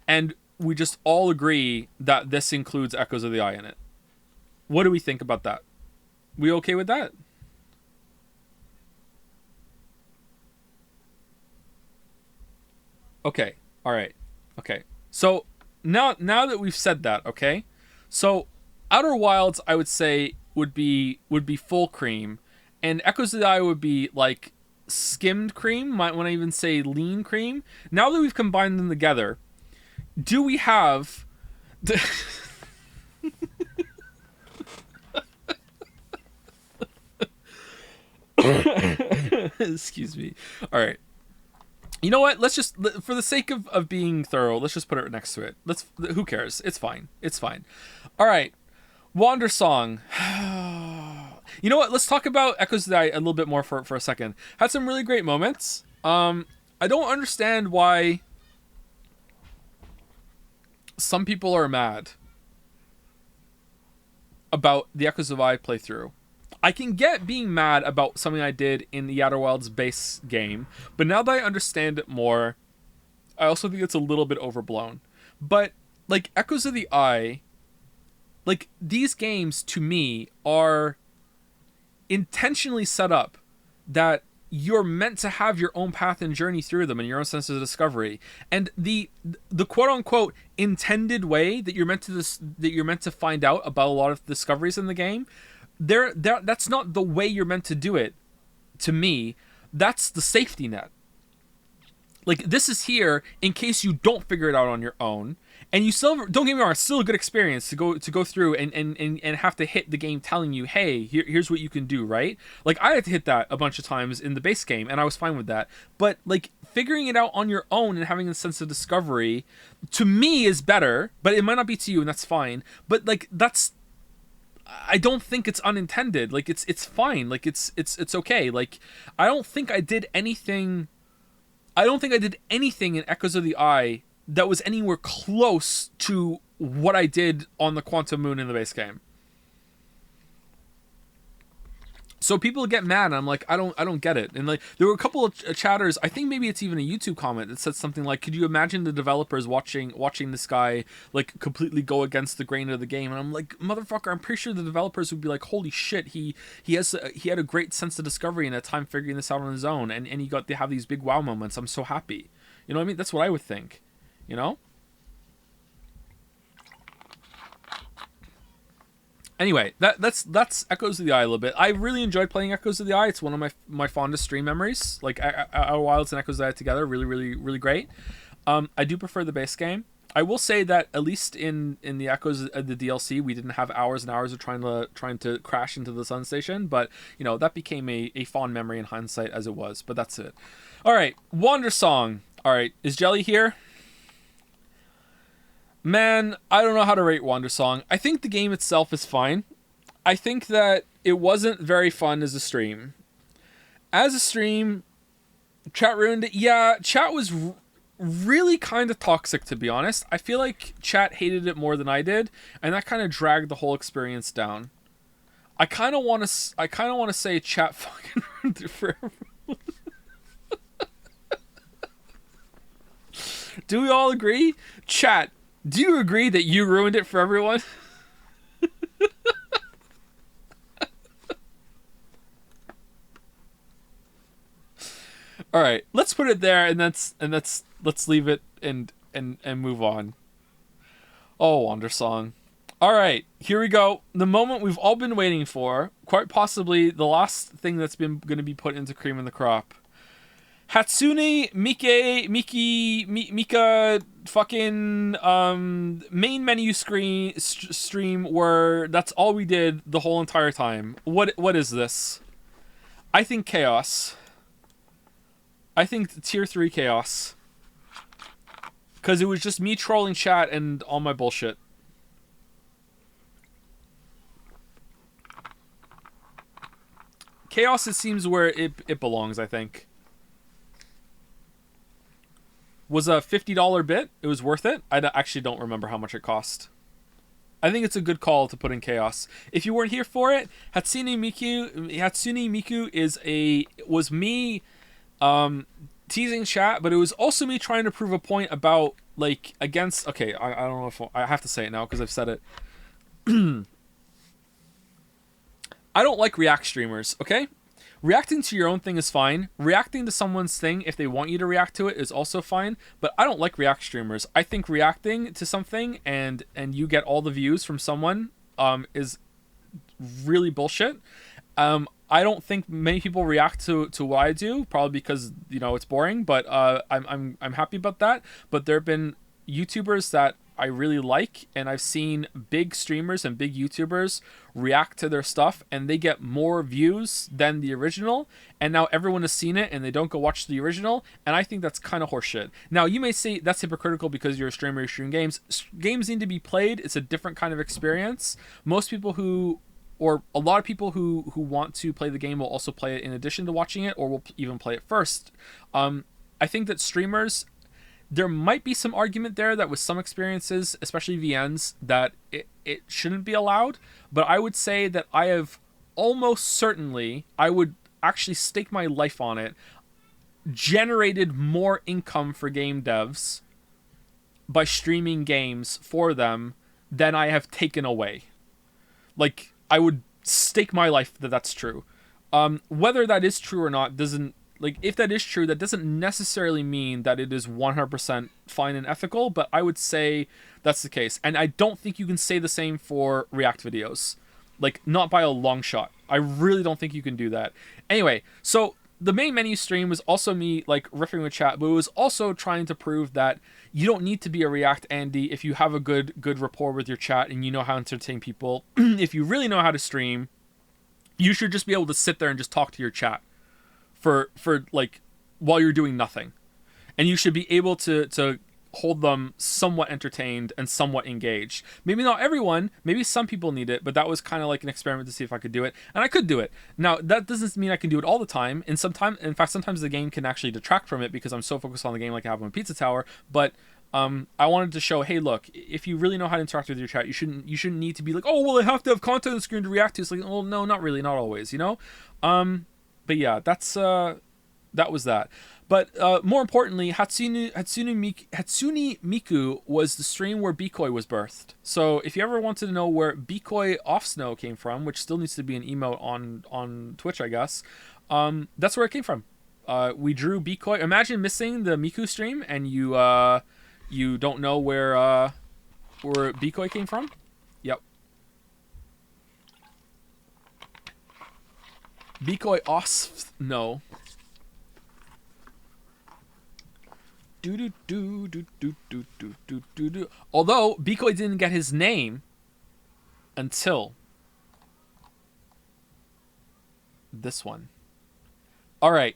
and we just all agree that this includes Echoes of the Eye in it. What do we think about that? We okay with that? Okay. All right. Okay. So now that we've said that, okay? So Outer Wilds, I would say would be full cream, and Echoes of the Eye would be like skimmed cream. Might want to even say lean cream. Now that we've combined them together, do we have excuse me. All right. You know what? Let's just, for the sake of being thorough, let's just put it next to it. Who cares? It's fine. It's fine. All right. Wander Song. You know what? Let's talk about Echoes of the Eye a little bit more for a second. Had some really great moments. I don't understand why some people are mad about the Echoes of the Eye playthrough. I can get being mad about something I did in the Outer Wilds base game, but now that I understand it more, I also think it's a little bit overblown. But, like, Echoes of the Eye, like, these games, to me, are intentionally set up that you're meant to have your own path and journey through them and your own sense of discovery. And the quote-unquote intended way that you're meant to find out about a lot of discoveries in the game, that's not the way you're meant to do it. To me, that's the safety net. Like, this is here in case you don't figure it out on your own, and you still, don't get me wrong, it's still a good experience to go through and have to hit the game telling you, hey, here's what you can do, right? Like, I had to hit that a bunch of times in the base game, and I was fine with that. But, like, figuring it out on your own and having a sense of discovery, to me, is better, but it might not be to you, and that's fine. But, like, I don't think it's unintended. Like, it's fine. Like, it's okay. Like, I don't think I did anything in Echoes of the Eye that was anywhere close to what I did on the Quantum Moon in the base game. So people get mad, and I'm like, I don't get it. And like, there were a couple of chatters. I think maybe it's even a YouTube comment that said something like, "Could you imagine the developers watching this guy like completely go against the grain of the game?" And I'm like, motherfucker, I'm pretty sure the developers would be like, "Holy shit, he had a great sense of discovery and a time figuring this out on his own, and he got to have these big wow moments. I'm so happy." You know what I mean? That's what I would think. You know. Anyway, that's Echoes of the Eye a little bit. I really enjoyed playing Echoes of the Eye. It's one of my fondest stream memories. Like Outer Wilds and Echoes of the Eye together, really, really, really great. I do prefer the base game. I will say that at least in the Echoes of the DLC, we didn't have hours and hours of trying to crash into the sun station. But you know, that became a fond memory in hindsight as it was. But that's it. All right, Wander Song. All right, is Jelly here? Man, I don't know how to rate Wander Song. I think the game itself is fine. I think that it wasn't very fun as a stream. As a stream, chat ruined it. Yeah, chat was really kind of toxic, to be honest. I feel like chat hated it more than I did, and that kind of dragged the whole experience down. I kind of want to say chat fucking ruined it for everyone. Do we all agree? Chat, do you agree that you ruined it for everyone? All right, let's put it there, and let's leave it and move on. Oh, Wander Song. All right, here we go. The moment we've all been waiting for, quite possibly the last thing that's been going to be put into Cream in the Crop. Hatsune Mika fucking main menu stream where that's all we did the whole entire time. What is this? I think chaos. I think tier 3 chaos. Because it was just me trolling chat and all my bullshit. Chaos, it seems where it belongs, I think. Was a $50 bit. It was worth it. I actually don't remember how much it cost. I think it's a good call to put in chaos. If you weren't here for it, Hatsune Miku was me teasing chat, but it was also me trying to prove a point about like against. Okay, I don't know if I have to say it now because I've said it. I don't like react streamers. Okay. Reacting to your own thing is fine. Reacting to someone's thing, if they want you to react to it, is also fine. But I don't like react streamers. I think reacting to something and you get all the views from someone is really bullshit. I don't think many people react to what I do, probably because it's boring. But I'm happy about that. But there have been YouTubers that I really like, and I've seen big streamers and big YouTubers react to their stuff, and they get more views than the original, and now everyone has seen it, and they don't go watch the original, and I think that's kind of horseshit. Now, you may say that's hypocritical because you're a streamer, you stream games. Games need to be played. It's a different kind of experience. Most people or a lot of people who want to play the game will also play it in addition to watching it, or will even play it first. I think that streamers... There might be some argument there that with some experiences, especially VNs, that it shouldn't be allowed. But I would say that I have almost certainly, I would actually stake my life on it, generated more income for game devs by streaming games for them than I have taken away. Like, I would stake my life that that's true. Whether that is true or not doesn't... Like, if that is true, that doesn't necessarily mean that it is 100% fine and ethical, but I would say that's the case. And I don't think you can say the same for React videos. Like, not by a long shot. I really don't think you can do that. Anyway, so the main menu stream was also me, like, riffing with chat, but it was also trying to prove that you don't need to be a React Andy if you have a good rapport with your chat and you know how to entertain people. If you really know how to stream, you should just be able to sit there and just talk to your chat. For like while you're doing nothing, and you should be able to hold them somewhat entertained and somewhat engaged. Maybe not everyone, maybe some people need it, but that was kind of like an experiment to see if I could do it, and I could do it. Now that doesn't mean I can do it all the time, and sometimes the game can actually detract from it because I'm so focused on the game, like I have on Pizza Tower. But I wanted to show, hey, look, if you really know how to interact with your chat, you shouldn't need to be like, oh, well, I have to have content on the screen to react to. It's like, well, no, not really, not always, you know. But yeah, that was that. But more importantly, Hatsune Miku was the stream where Bikoi was birthed. So if you ever wanted to know where Bikoi Off Snow came from, which still needs to be an emote on Twitch, I guess, that's where it came from. We drew Bikoi. Imagine missing the Miku stream and you don't know where Bikoi came from. Yep. Bikoi Off Snow. Although Bikoi didn't get his name until this one. All right,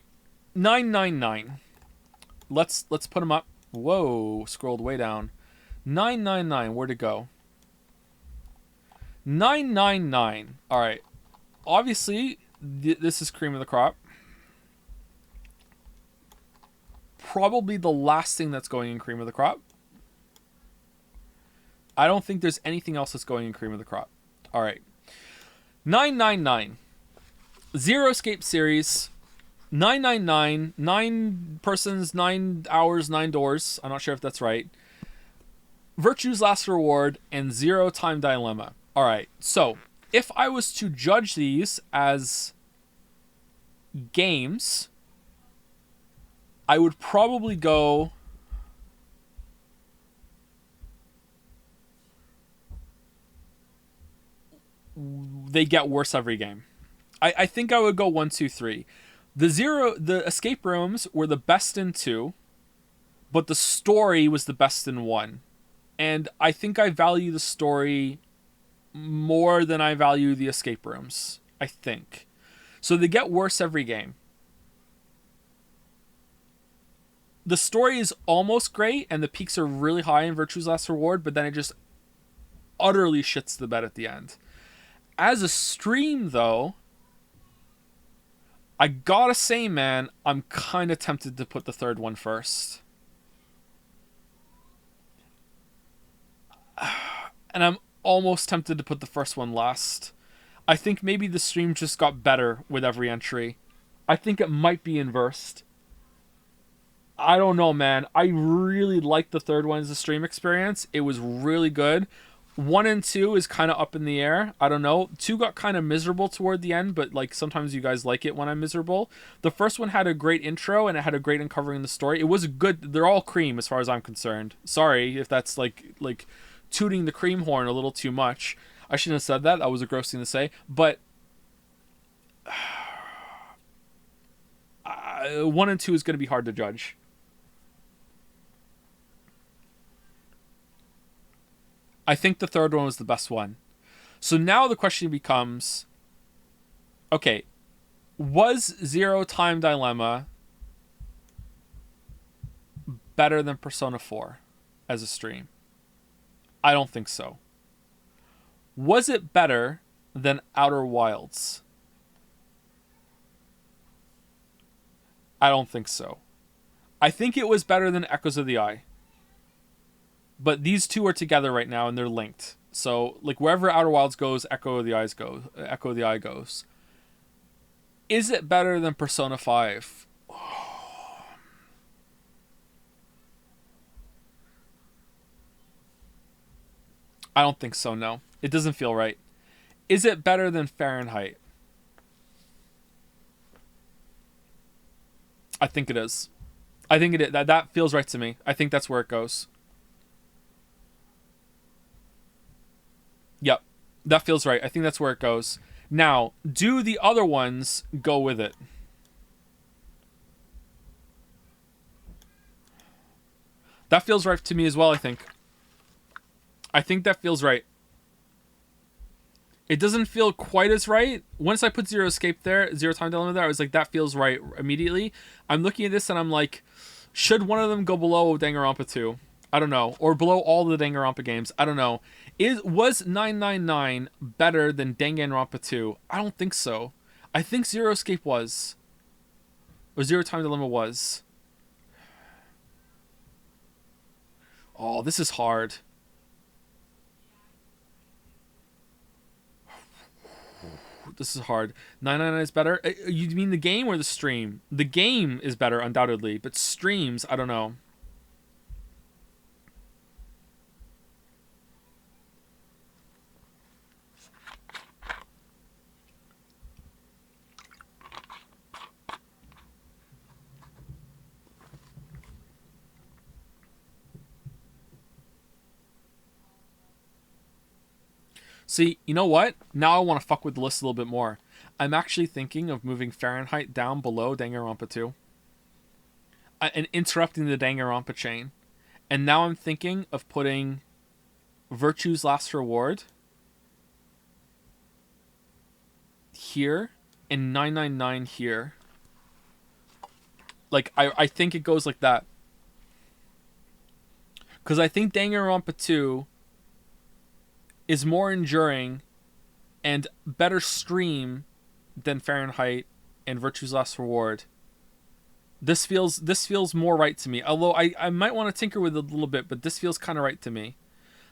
999. Let's put him up. Whoa, scrolled way down. 999. Where'd it go? 999. All right. Obviously, this is cream of the crop. Probably the last thing that's going in cream of the crop. I don't think there's anything else that's going in cream of the crop. All right. 999. Zero Escape series. 999. 9 persons, 9 hours, 9 doors. I'm not sure if that's right. Virtue's Last Reward and Zero Time Dilemma. All right. So if I was to judge these as games, I would probably go they get worse every game. I think I would go 1, 2, 3. The escape rooms were the best in 2, but the story was the best in 1. And I think I value the story more than I value the escape rooms, I think. So they get worse every game. The story is almost great, and the peaks are really high in Virtue's Last Reward, but then it just utterly shits the bed at the end. As a stream, though, I gotta say, man, I'm kind of tempted to put the third one first. And I'm almost tempted to put the first one last. I think maybe the stream just got better with every entry. I think it might be inversed. I don't know, man. I really liked the third one as a stream experience. It was really good. 1 and 2 is kind of up in the air. I don't know. 2 got kind of miserable toward the end, but like sometimes you guys like it when I'm miserable. The first one had a great intro and it had a great uncovering the story. It was good. They're all cream as far as I'm concerned. Sorry if that's like tooting the cream horn a little too much. I shouldn't have said that. That was a gross thing to say. But 1 and 2 is going to be hard to judge. I think the third one was the best one. So now the question becomes, okay, was Zero Time Dilemma better than Persona 4 as a stream? I don't think so. Was it better than Outer Wilds? I don't think so. I think it was better than Echoes of the Eye. But these two are together right now and they're linked. So like wherever Outer Wilds goes, Echo of the Eye goes. Is it better than Persona 5? I don't think so, no. It doesn't feel right. Is it better than Fahrenheit? I think it is. I think it is. That feels right to me. I think that's where it goes. Yep, that feels right. I think that's where it goes. Now, do the other ones go with it? That feels right to me as well, I think. I think that feels right. It doesn't feel quite as right. Once I put Zero Escape there, Zero Time Dilemma there, I was like, that feels right immediately. I'm looking at this and I'm like, should one of them go below Danganronpa 2? I don't know. Or below all the Danganronpa games. I don't know. Was 999 better than Danganronpa 2? I don't think so. I think Zero Escape was. Or Zero Time Dilemma was. Oh, this is hard. This is hard. 999 is better. You mean the game or the stream? The game is better, undoubtedly, but streams, I don't know. See, you know what? Now I want to fuck with the list a little bit more. I'm actually thinking of moving Fahrenheit down below Danganronpa 2. And interrupting the Danganronpa chain. And now I'm thinking of putting Virtue's Last Reward here and 999 here. Like, I think it goes like that. Because I think Danganronpa 2 is more enduring and better stream than Fahrenheit and Virtue's Last Reward. This feels more right to me. Although I might want to tinker with it a little bit, but this feels kind of right to me.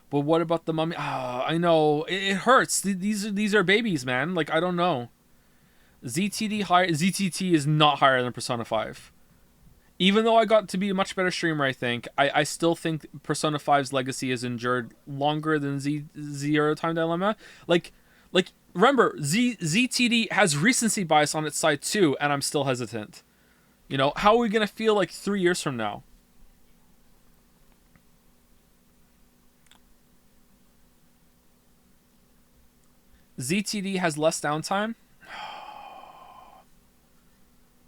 But what about the Mummy? I know it hurts. These are babies, man. Like, I don't know. ZTT is not higher than Persona 5. Even though I got to be a much better streamer, I think, I still think Persona 5's legacy has endured longer than Zero Time Dilemma. Like remember, ZTD has recency bias on its side too, and I'm still hesitant. You know, how are we gonna feel like 3 years from now? ZTD has less downtime?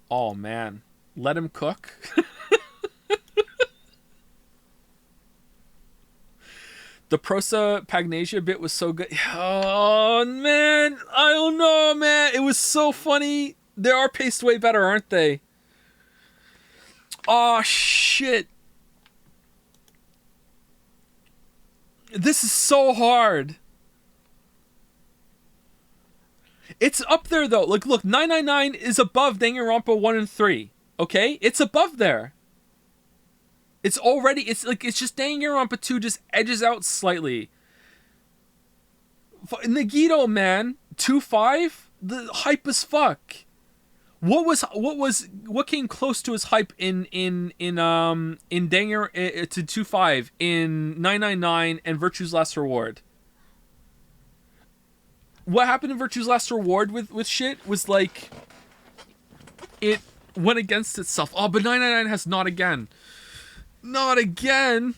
Oh man. Let him cook. The Prosa Pagnasia bit was so good. Oh man, I don't know, man. It was so funny. They are paced way better, aren't they? Oh shit. This is so hard. It's up there though. Like, look, 999 is above Danganronpa 1 and 3. Okay? It's above there. It's just Danganronpa 2 just edges out slightly. Nagito, man, 2.5? The hype as fuck. What came close to his hype in Danger to 2.5 in 999 and Virtue's Last Reward? What happened in Virtue's Last Reward with shit was like it went against itself. Oh, but 999 has Not Again. Not Again?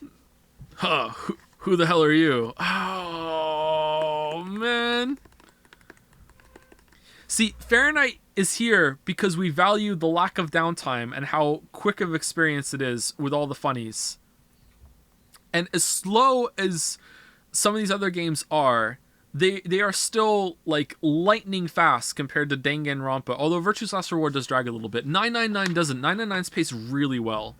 Huh, who the hell are you? Oh, man. See, Fahrenheit is here because we value the lack of downtime and how quick of experience it is with all the funnies. And as slow as some of these other games are, they are still like lightning fast compared to Danganronpa. Although Virtue's Last Reward does drag a little bit. 999 doesn't. 999's paced really well.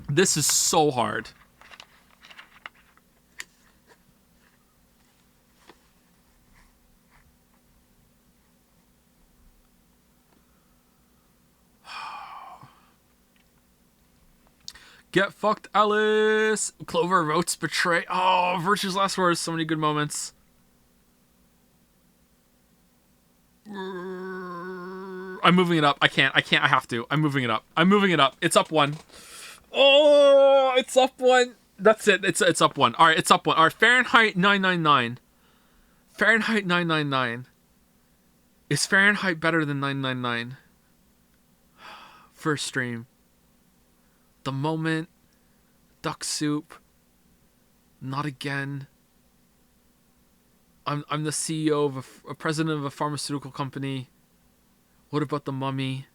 This is so hard. Get fucked, Alice. Clover votes betray. Oh, Virtue's Last Word. So many good moments. I'm moving it up. I can't. I have to. I'm moving it up. It's up one. Oh, it's up one. That's it. It's up one. All right, it's up one. All right, Fahrenheit 999. Fahrenheit 999. Is Fahrenheit better than 999? First stream. The Moment, Duck Soup, Not Again. I'm the CEO of a president of a pharmaceutical company. What about The Mummy?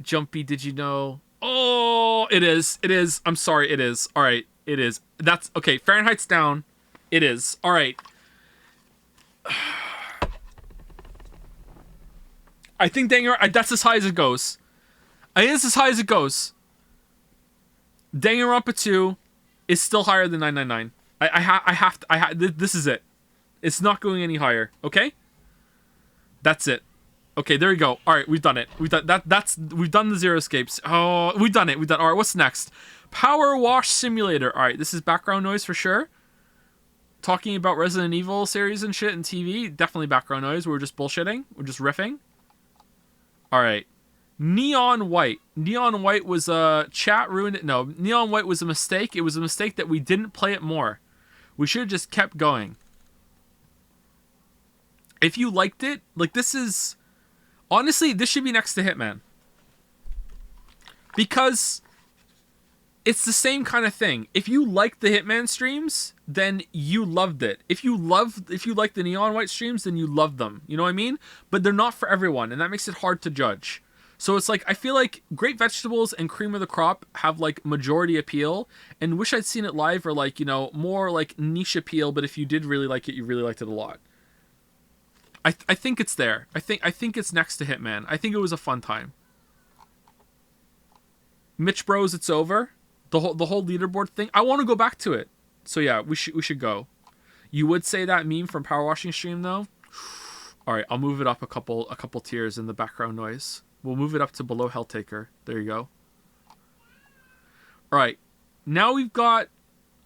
Jumpy, did you know? Oh, it is. I'm sorry, it is. All right, it is. That's okay. Fahrenheit's down. It is. All right. I think that's as high as it goes. I think it's as high as it goes. Danganronpa 2 is still higher than 999. This is it. It's not going any higher, okay? That's it. Okay, there we go. All right, we've done it. We've done that. We've done the zero escapes. Oh, we've done it. We've done. All right, what's next? Power wash simulator. All right, this is background noise for sure. Talking about Resident Evil series and shit and TV, definitely background noise. We're just bullshitting. We're just riffing. All right. Neon White. Neon White was a chat ruined it. No, Neon White was a mistake. It was a mistake that we didn't play it more. We should have just kept going. If you liked it, like this is... Honestly, this should be next to Hitman. Because it's the same kind of thing. If you liked the Hitman streams, then you loved it. If you liked the Neon White streams, then you loved them. You know what I mean? But they're not for everyone, and that makes it hard to judge. So it's like, I feel like Great Vegetables and Cream of the Crop have like majority appeal, and Wish I'd Seen It Live are like, you know, more like niche appeal, but if you did really like it, you really liked it a lot. I think it's there. I think it's next to Hitman. I think it was a fun time. Mitch Bros, it's over. The whole leaderboard thing. I want to go back to it. So yeah, we should go. You would say that meme from Power Washing Stream though? All right, I'll move it up a couple tiers in the background noise. We'll move it up to below Helltaker. There you go. All right. Now we've got...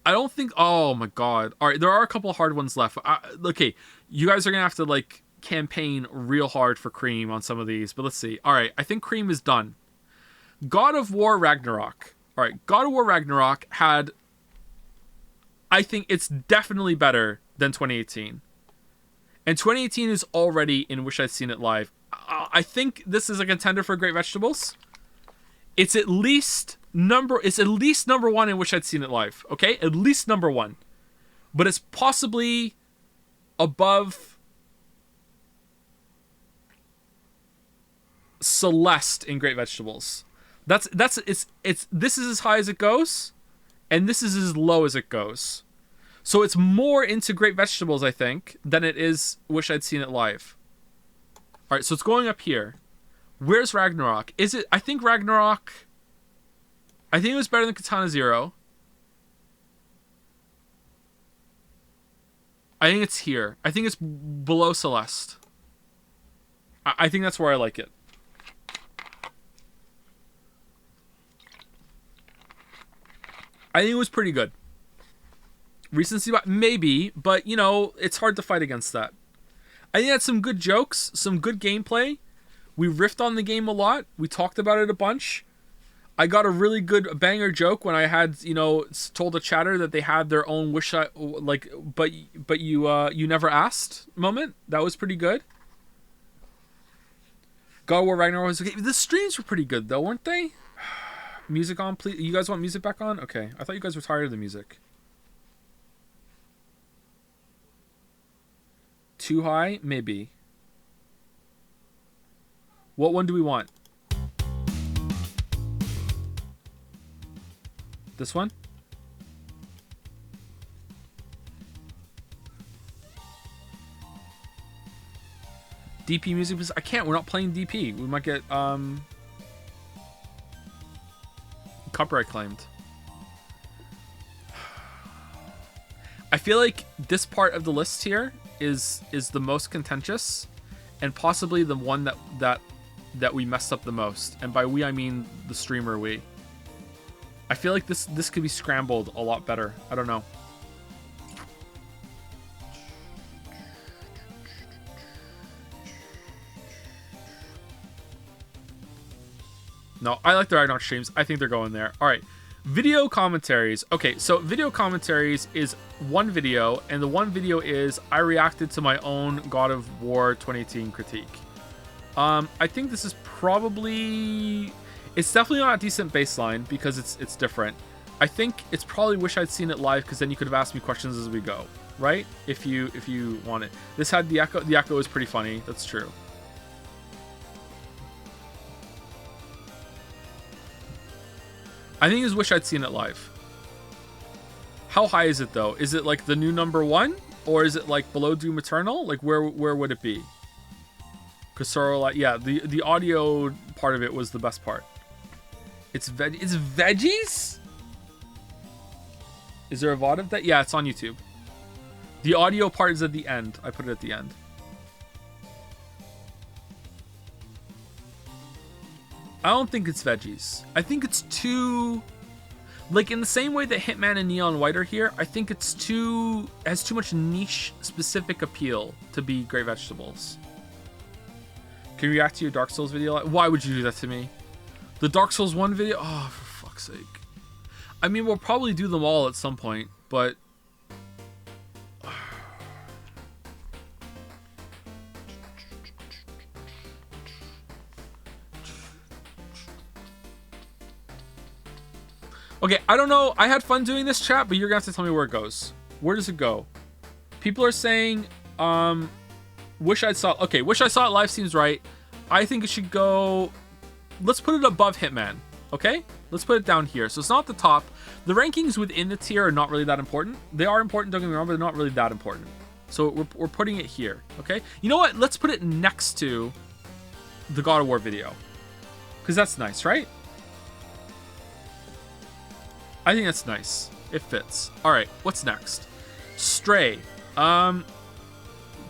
I don't think... Oh, my God. All right, there are a couple of hard ones left. Okay, you guys are going to have to, like, campaign real hard for Cream on some of these. But let's see. All right, I think Cream is done. God of War Ragnarok. All right, God of War Ragnarok had... I think it's definitely better than 2018. And 2018 is already in Wish I'd Seen It Live. I think this is a contender for Great Vegetables. It's at least number one in Wish I'd Seen It Live. Okay, at least number one, but it's possibly above Celeste in Great Vegetables. It's this is as high as it goes, and this is as low as it goes. So it's more into Great Vegetables, I think, than it is Wish I'd Seen It Live. All right, so it's going up here. Where's Ragnarok? Is it... I think Ragnarok... I think it was better than Katana Zero. I think it's here. I think it's below Celeste. I think that's where I like it. I think it was pretty good. Recency, maybe, but, you know, it's hard to fight against that. I think that's some good jokes, some good gameplay. We riffed on the game a lot. We talked about it a bunch. I got a really good banger joke when I had, you know, told a chatter that they had their own but you never asked moment. That was pretty good. God of War Ragnarok was okay. The streams were pretty good though, weren't they? Music on, please. You guys want music back on? Okay. I thought you guys were tired of the music. Too high? Maybe. What one do we want? This one? DP music? I can't. We're not playing DP. We might get copyright claimed. I feel like this part of the list here is the most contentious, and possibly the one that we messed up the most. And by we, I mean the streamer we. I feel like this could be scrambled a lot better. I don't know. No, I like the Ragnarok streams. I think they're going there. All right. Video commentaries. Okay, so video commentaries is one video, and the one video is I reacted to my own God of War 2018 critique. I think this is probably... It's definitely not a decent baseline because it's different. I think it's probably Wish I'd Seen It Live because then you could have asked me questions as we go, right? If you want it. This had the echo. The echo is pretty funny. That's true. I think it's Wish I'd Seen It Live. How high is it though? Is it like the new number one, or is it like below Doom Eternal? Like where would it be? Kasoro, like, yeah, the audio part of it was the best part. It's veggies? Is there a VOD of that? Yeah, it's on YouTube. The audio part is at the end. I put it at the end. I don't think it's veggies. I think it's too... Like, in the same way that Hitman and Neon White are here, I think it's has too much niche specific appeal to be great vegetables. Can you react to your Dark Souls video? Why would you do that to me? The Dark Souls 1 video? Oh, for fuck's sake. I mean, we'll probably do them all at some point, but... Okay, I don't know. I had fun doing this, chat, but you're gonna have to tell me where it goes. Where does it go? People are saying, wish I saw... Okay, wish I saw it live seems right. I think it should go... Let's put it above Hitman, okay? Let's put it down here. So it's not at the top. The rankings within the tier are not really that important. They are important, don't get me wrong, but they're not really that important. So we're putting it here, okay? You know what? Let's put it next to the God of War video. Because that's nice, right? I think that's nice. It fits. All right, what's next? Stray.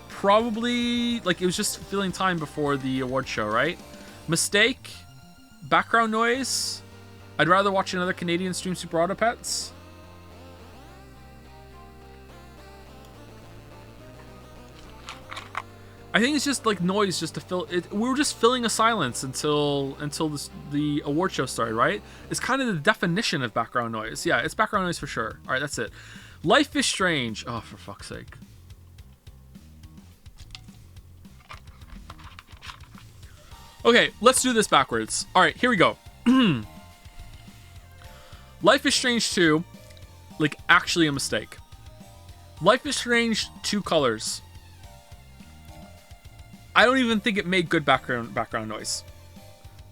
Probably, like, it was just filling time before the award show, right? Mistake. Background noise. I'd rather watch another Canadian stream Super Auto Pets. I think it's just like noise just to fill it. We were just filling a silence until the award show started, right? It's kind of the definition of background noise. Yeah, it's background noise for sure. All right, that's it. Life is Strange. Oh, for fuck's sake. Okay, let's do this backwards. All right, here we go. Life is Strange 2, like, actually a mistake. Life is Strange 2 colors. I don't even think it made good background noise.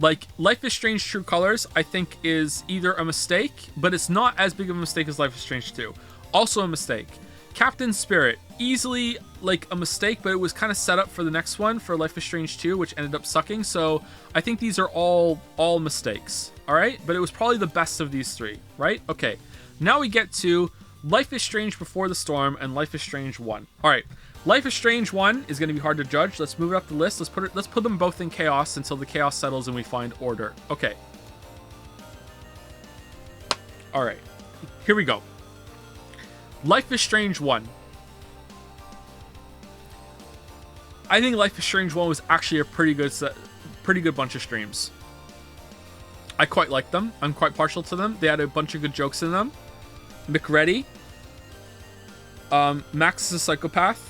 Like, Life is Strange True Colors, I think, is either a mistake, but it's not as big of a mistake as Life is Strange 2. Also a mistake. Captain Spirit, easily, like, a mistake, but it was kind of set up for the next one, for Life is Strange 2, which ended up sucking, so I think these are all mistakes, alright? But it was probably the best of these three, right? Okay, now we get to Life is Strange Before the Storm and Life is Strange 1. Alright. Life is Strange 1 is going to be hard to judge. Let's move it up the list. Let's put them both in chaos until the chaos settles and we find order. Okay. All right. Here we go. Life is Strange 1. I think Life is Strange 1 was actually a pretty good bunch of streams. I quite like them. I'm quite partial to them. They had a bunch of good jokes in them. McReady. Max is a psychopath.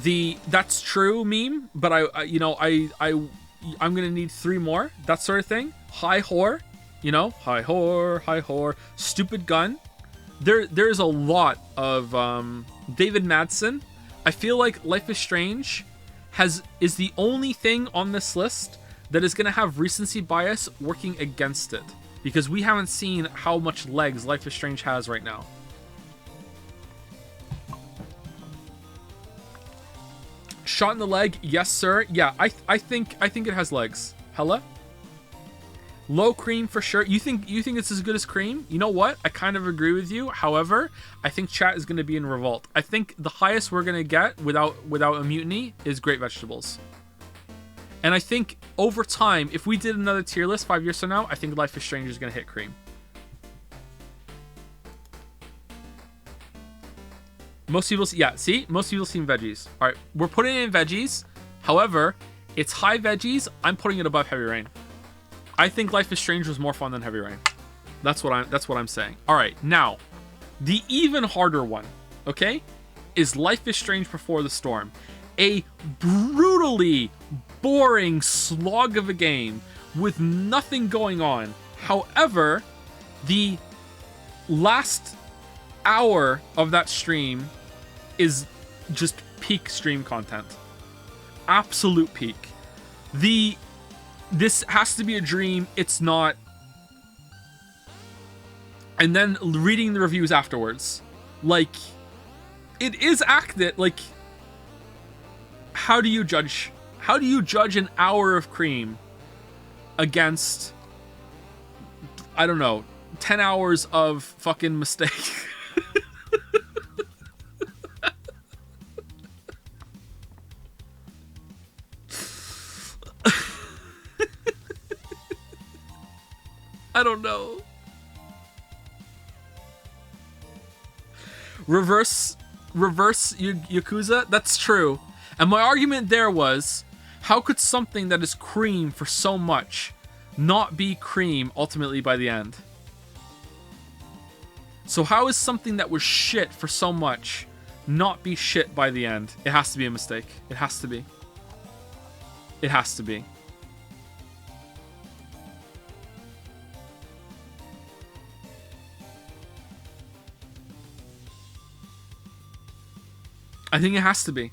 The "that's true" meme, but I'm gonna need 3 more. That sort of thing. High whore, high whore. Stupid gun. There's a lot of David Madsen. I feel like Life is Strange is the only thing on this list that is gonna have recency bias working against it, because we haven't seen how much legs Life is Strange has right now. Shot in the leg, yes sir. Yeah, I think it has legs. Hella. Low cream for sure. You think it's as good as cream? You know what? I kind of agree with you. However, I think chat is going to be in revolt. I think the highest we're going to get without a mutiny is great vegetables. And I think over time, if we did another tier list 5 years from now, I think Life is Strange is going to hit cream. Most people, yeah, see? Most people seem veggies. All right, we're putting it in veggies. However, it's high veggies. I'm putting it above Heavy Rain. I think Life is Strange was more fun than Heavy Rain. That's what I'm saying. All right, now, the even harder one, okay, is Life is Strange Before the Storm. A brutally boring slog of a game with nothing going on. However, the last hour of that stream is just peak stream content. Absolute peak. This has to be a dream. It's not. And then reading the reviews afterwards. Like, it is acted. Like, how do you judge an hour of cream against, I don't know, 10 hours of fucking mistake? I don't know. Reverse Yakuza? That's true. And my argument there was, how could something that is cream for so much not be cream ultimately by the end? So how is something that was shit for so much not be shit by the end? It has to be a mistake. It has to be. It has to be. I think it has to be.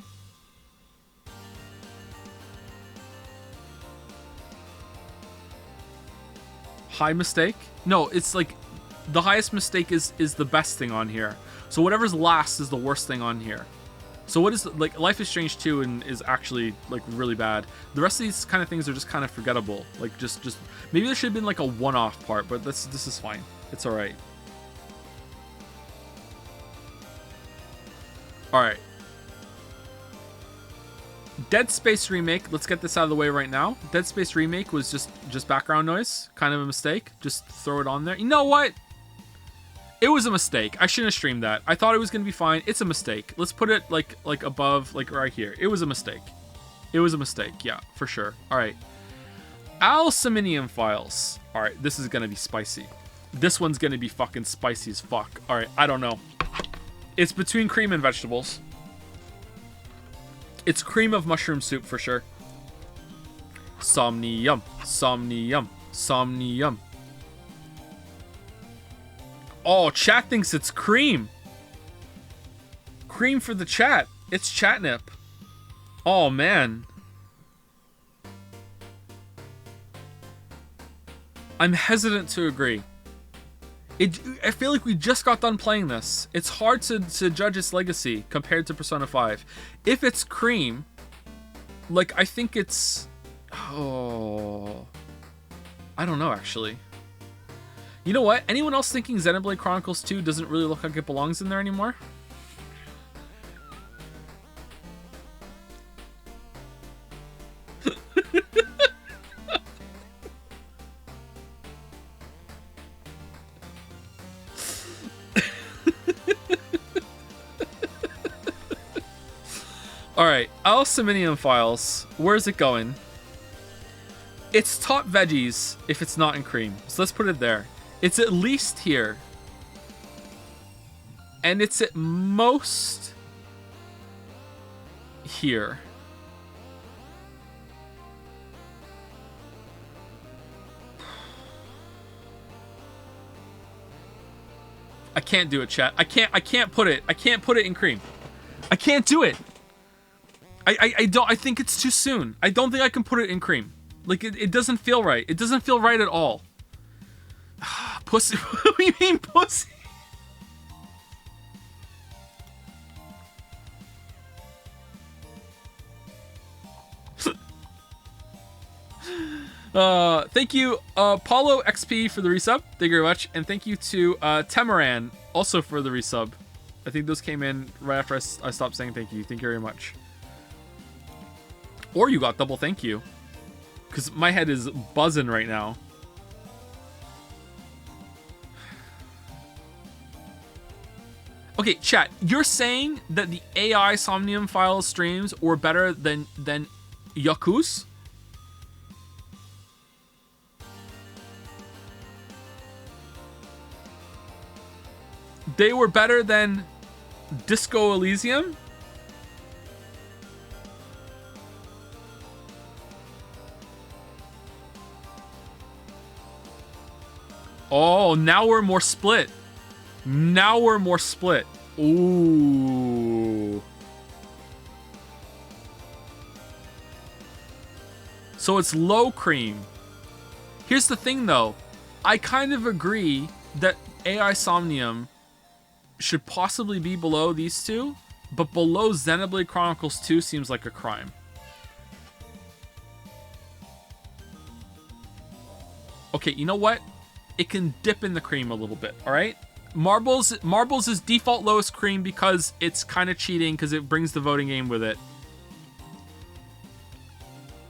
High mistake? No, it's like the highest mistake is the best thing on here. So whatever's last is the worst thing on here. So what is like Life is Strange 2 and is actually like really bad. The rest of these kind of things are just kind of forgettable. Like just maybe there should have been like a one-off part, but this is fine. It's all right. All right. Dead Space Remake, let's get this out of the way right now. Dead Space Remake was just background noise, kind of a mistake. Just throw it on there. You know what? It was a mistake. I shouldn't have streamed that. I thought it was going to be fine. It's a mistake. Let's put it like above, like right here. It was a mistake. It was a mistake. Yeah, for sure. All right. Alciminium files. All right, this is going to be spicy. This one's going to be fucking spicy as fuck. All right, I don't know. It's between cream and vegetables. It's cream of mushroom soup for sure. Somnium, somnium, somnium. Oh, chat thinks it's cream. Cream for the chat. It's catnip. Oh, man. I'm hesitant to agree. I feel like we just got done playing this. It's hard to judge its legacy compared to Persona 5. If it's cream, like, I think it's... Oh... I don't know, actually. You know what? Anyone else thinking Xenoblade Chronicles 2 doesn't really look like it belongs in there anymore? Alright, Alciminium files. Where's it going? It's top veggies if it's not in cream. So let's put it there. It's at least here. And it's at most here. I can't do it, chat. I can't put it. I can't put it in cream. I can't do it. I think it's too soon. I don't think I can put it in cream. Like, it doesn't feel right. It doesn't feel right at all. Pussy. What do you mean, pussy? Thank you, Paulo XP for the resub. Thank you very much. And thank you to Tamaran also for the resub. I think those came in right after I stopped saying thank you. Thank you very much. Or you got double thank you. Because my head is buzzing right now. Okay, chat. You're saying that the AI Somnium Files streams were better than Yaku's? They were better than Disco Elysium? Oh, now we're more split. Now we're more split. Ooh. So it's low cream. Here's the thing, though. I kind of agree that AI Somnium should possibly be below these two, but below Xenoblade Chronicles 2 seems like a crime. Okay, you know what? It can dip in the cream a little bit, all right? Marbles is default lowest cream because it's kind of cheating because it brings the voting game with it.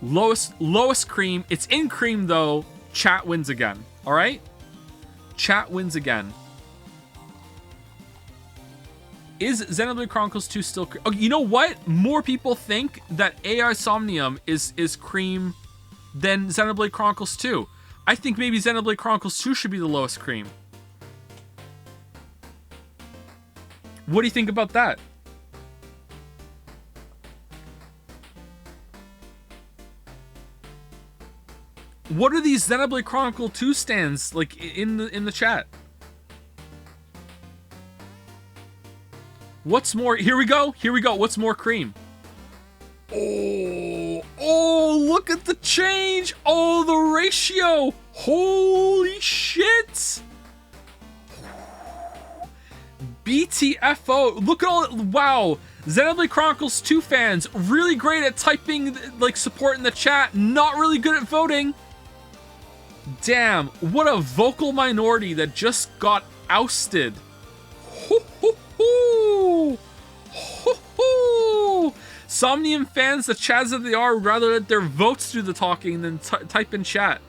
Lowest cream. It's in cream, though. Chat wins again, all right? Chat wins again. Is Xenoblade Chronicles 2 still... Oh, you know what? More people think that AI Somnium is cream than Xenoblade Chronicles 2. I think maybe Xenoblade Chronicles 2 should be the lowest cream. What do you think about that? What are these Xenoblade Chronicle 2 stands like in the chat? What's more? Here we go. Here we go. What's more cream? Oh, look at the change. Oh, the ratio. Holy shit. BTFO. Look at all. Wow. Xenoblade Chronicles 2 fans really great at typing like support in the chat. Not really good at voting. Damn, what a vocal minority that just got ousted. Hoo, hoo, hoo. Hoo, hoo. Somnium fans, the Chads that they are, would rather let their votes do the talking than type in chat.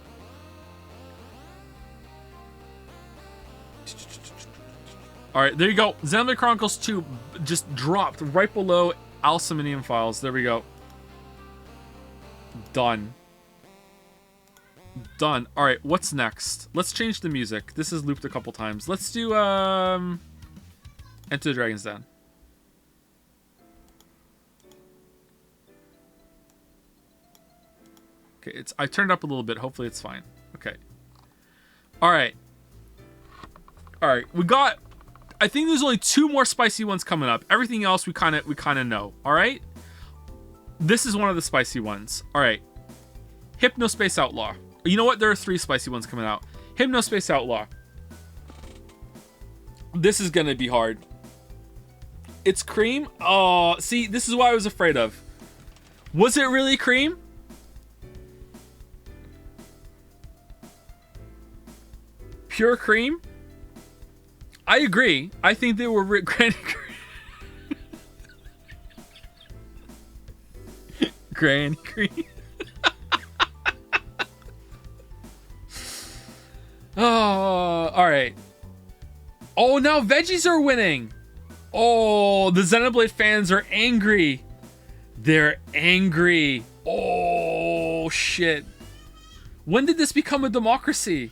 Alright, there you go. Xenoblade Chronicles 2 just dropped right below Alceminium Files. There we go. Done. Done. Alright, what's next? Let's change the music. This is looped a couple times. Let's do, Enter the Dragon's Den. Okay, I turned it up a little bit. Hopefully it's fine. Okay. Alright. Alright, we got... I think there's only 2 more spicy ones coming up. Everything else we kind of know. Alright? This is one of the spicy ones. Alright. Hypnospace Outlaw. You know what? There are 3 spicy ones coming out. Hypnospace Outlaw. This is gonna be hard. It's cream? Oh, see, this is what I was afraid of. Was it really cream? Pure cream? I agree. I think they were Granny Cream. Granny Cream. Oh, all right. Oh, now veggies are winning. Oh, the Xenoblade fans are angry. They're angry. Oh, shit. When did this become a democracy?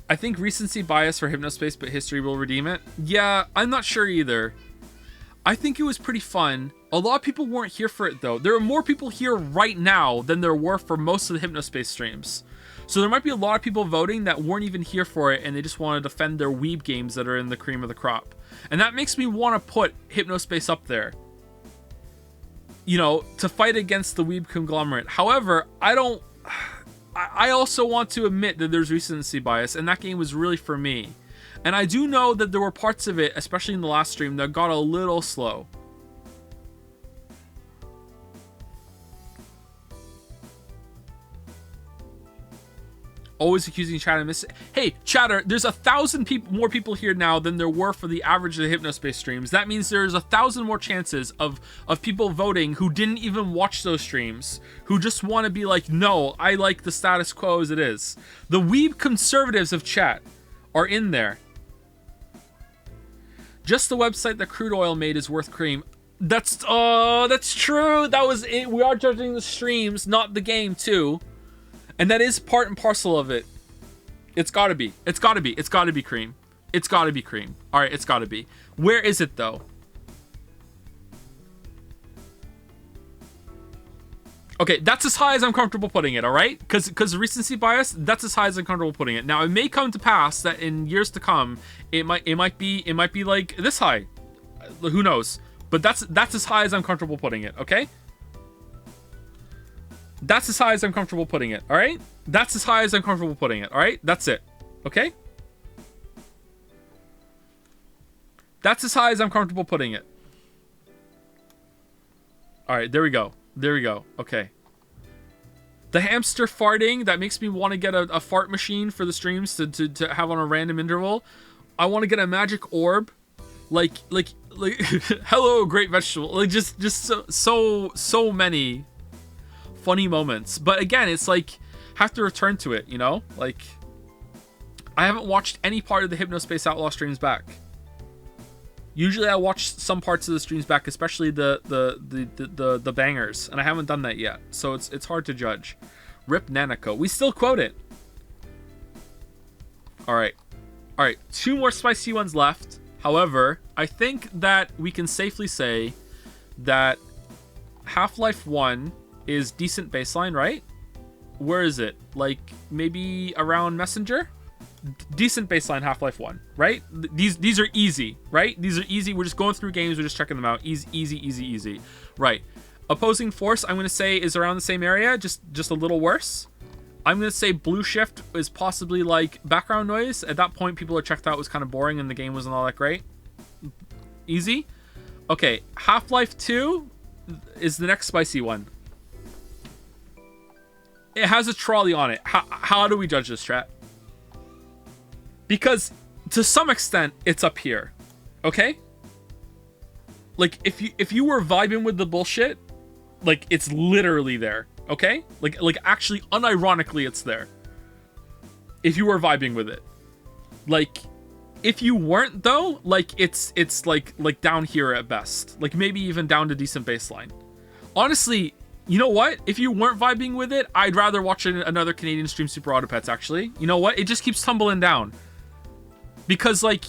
I think recency bias for Hypnospace, but history will redeem it. Yeah, I'm not sure either. I think it was pretty fun. A lot of people weren't here for it, though. There are more people here right now than there were for most of the Hypnospace streams. So there might be a lot of people voting that weren't even here for it, and they just want to defend their Weeb games that are in the cream of the crop. And that makes me want to put Hypnospace up there. You know, to fight against the Weeb conglomerate. However, I also want to admit that there's recency bias, and that game was really for me. And I do know that there were parts of it, especially in the last stream, that got a little slow. Always accusing Chatter of missing. Hey, Chatter, there's 1,000 more people here now than there were for the average of the Hypnospace streams. That means there's 1,000 more chances of people voting who didn't even watch those streams, who just want to be like, no, I like the status quo as it is. The Weeb conservatives of chat are in there. Just the website that Crude Oil made is worth cream. That's true. That was it. We are judging the streams, not the game too. And that is part and parcel of it. It's gotta be. It's gotta be. It's gotta be cream. It's gotta be cream. Alright, it's gotta be. Where is it though? Okay, that's as high as I'm comfortable putting it, alright? Because recency bias, that's as high as I'm comfortable putting it. Now it may come to pass that in years to come, it might be like this high. Who knows? But that's as high as I'm comfortable putting it, okay? That's as high as I'm comfortable putting it, alright? That's as high as I'm comfortable putting it, alright? That's it, okay? That's as high as I'm comfortable putting it. Alright, there we go. There we go. Okay. The hamster farting, that makes me want to get a fart machine for the streams to have on a random interval. I want to get a magic orb. Like hello, great vegetable. Like, just so many. funny moments. But again, it's like, have to return to it, you know? Like, I haven't watched any part of the Hypnospace Outlaw streams back. Usually I watch some parts of the streams back, especially the bangers, and I haven't done that yet. So it's hard to judge. Rip Nanako. We still quote it. All right. 2 more spicy ones left. However, I think that we can safely say that Half-Life 1 is decent baseline, right? Where is it? Like, maybe around Messenger? Decent baseline Half-Life 1, right? These are easy, right? These are easy. We're just going through games. We're just checking them out. Easy. Right. Opposing Force, I'm going to say, is around the same area, just a little worse. I'm going to say Blue Shift is possibly like background noise. At that point, people are checked out. It was kind of boring and the game wasn't all that great. Easy. Okay, Half-Life 2 is the next spicy one. It has a trolley on it. How do we judge this, chat? Because to some extent, it's up here. Okay? Like, if you were vibing with the bullshit, like, it's literally there. Okay? Like actually, unironically, it's there. If you were vibing with it. Like, if you weren't, though, like, it's like down here at best. Like, maybe even down to decent baseline. Honestly, you know what? If you weren't vibing with it, I'd rather watch another Canadian stream Super Autopets, actually. You know what? It just keeps tumbling down. Because, like,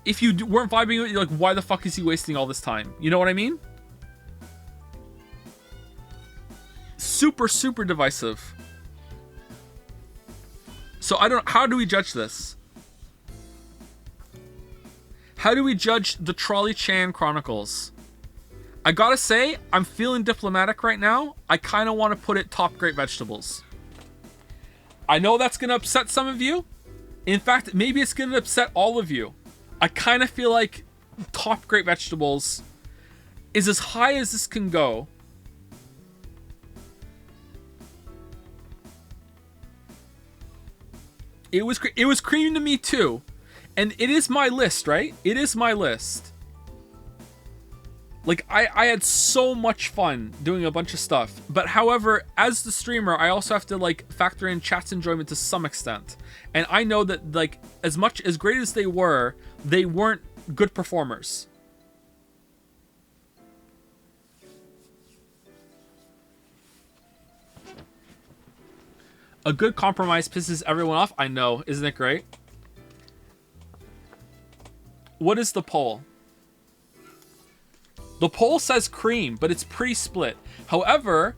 if you weren't vibing with it, you're like, why the fuck is he wasting all this time? You know what I mean? Super divisive. So how do we judge this? How do we judge the Trolley Chan Chronicles? I gotta say, I'm feeling diplomatic right now. I kind of want to put it top great vegetables. I know that's gonna upset some of you. In fact, maybe it's gonna upset all of you. I kind of feel like top great vegetables is as high as this can go. It was cream to me too. And it is my list, right? It is my list. Like, I had so much fun doing a bunch of stuff. But however, as the streamer, I also have to, like, factor in chat's enjoyment to some extent. And I know that, like, as great as they weren't good performers. A good compromise pisses everyone off. I know. Isn't it great? What is the poll? The poll says cream, but it's pretty split. However,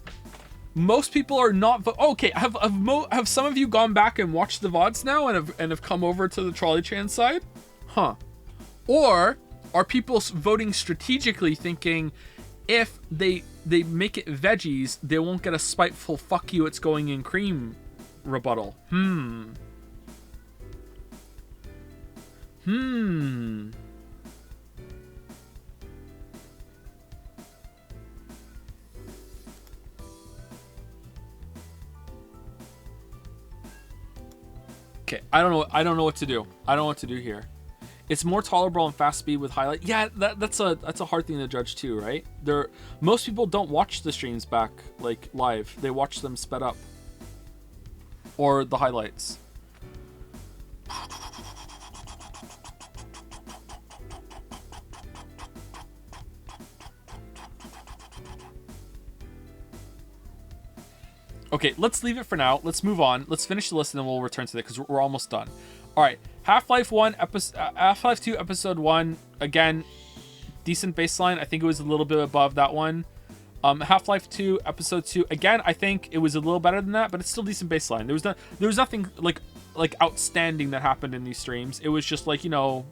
most people are not... Okay, have some of you gone back and watched the VODs now and have come over to the Trolley Chan side? Huh. Or are people voting strategically thinking if they make it veggies, they won't get a spiteful fuck you, it's going in cream rebuttal? Okay, I don't know what to do. I don't know what to do here. It's more tolerable on fast speed with highlight. Yeah, that's a hard thing to judge too, right? Most people don't watch the streams back like live. They watch them sped up. Or the highlights. Okay, let's leave it for now. Let's move on. Let's finish the list and then we'll return to it because we're almost done. All right, Half-Life 2 Episode 1, again, decent baseline. I think it was a little bit above that one. Half-Life 2 Episode 2, again, I think it was a little better than that, but it's still decent baseline. There was nothing like outstanding that happened in these streams. It was just like, you know,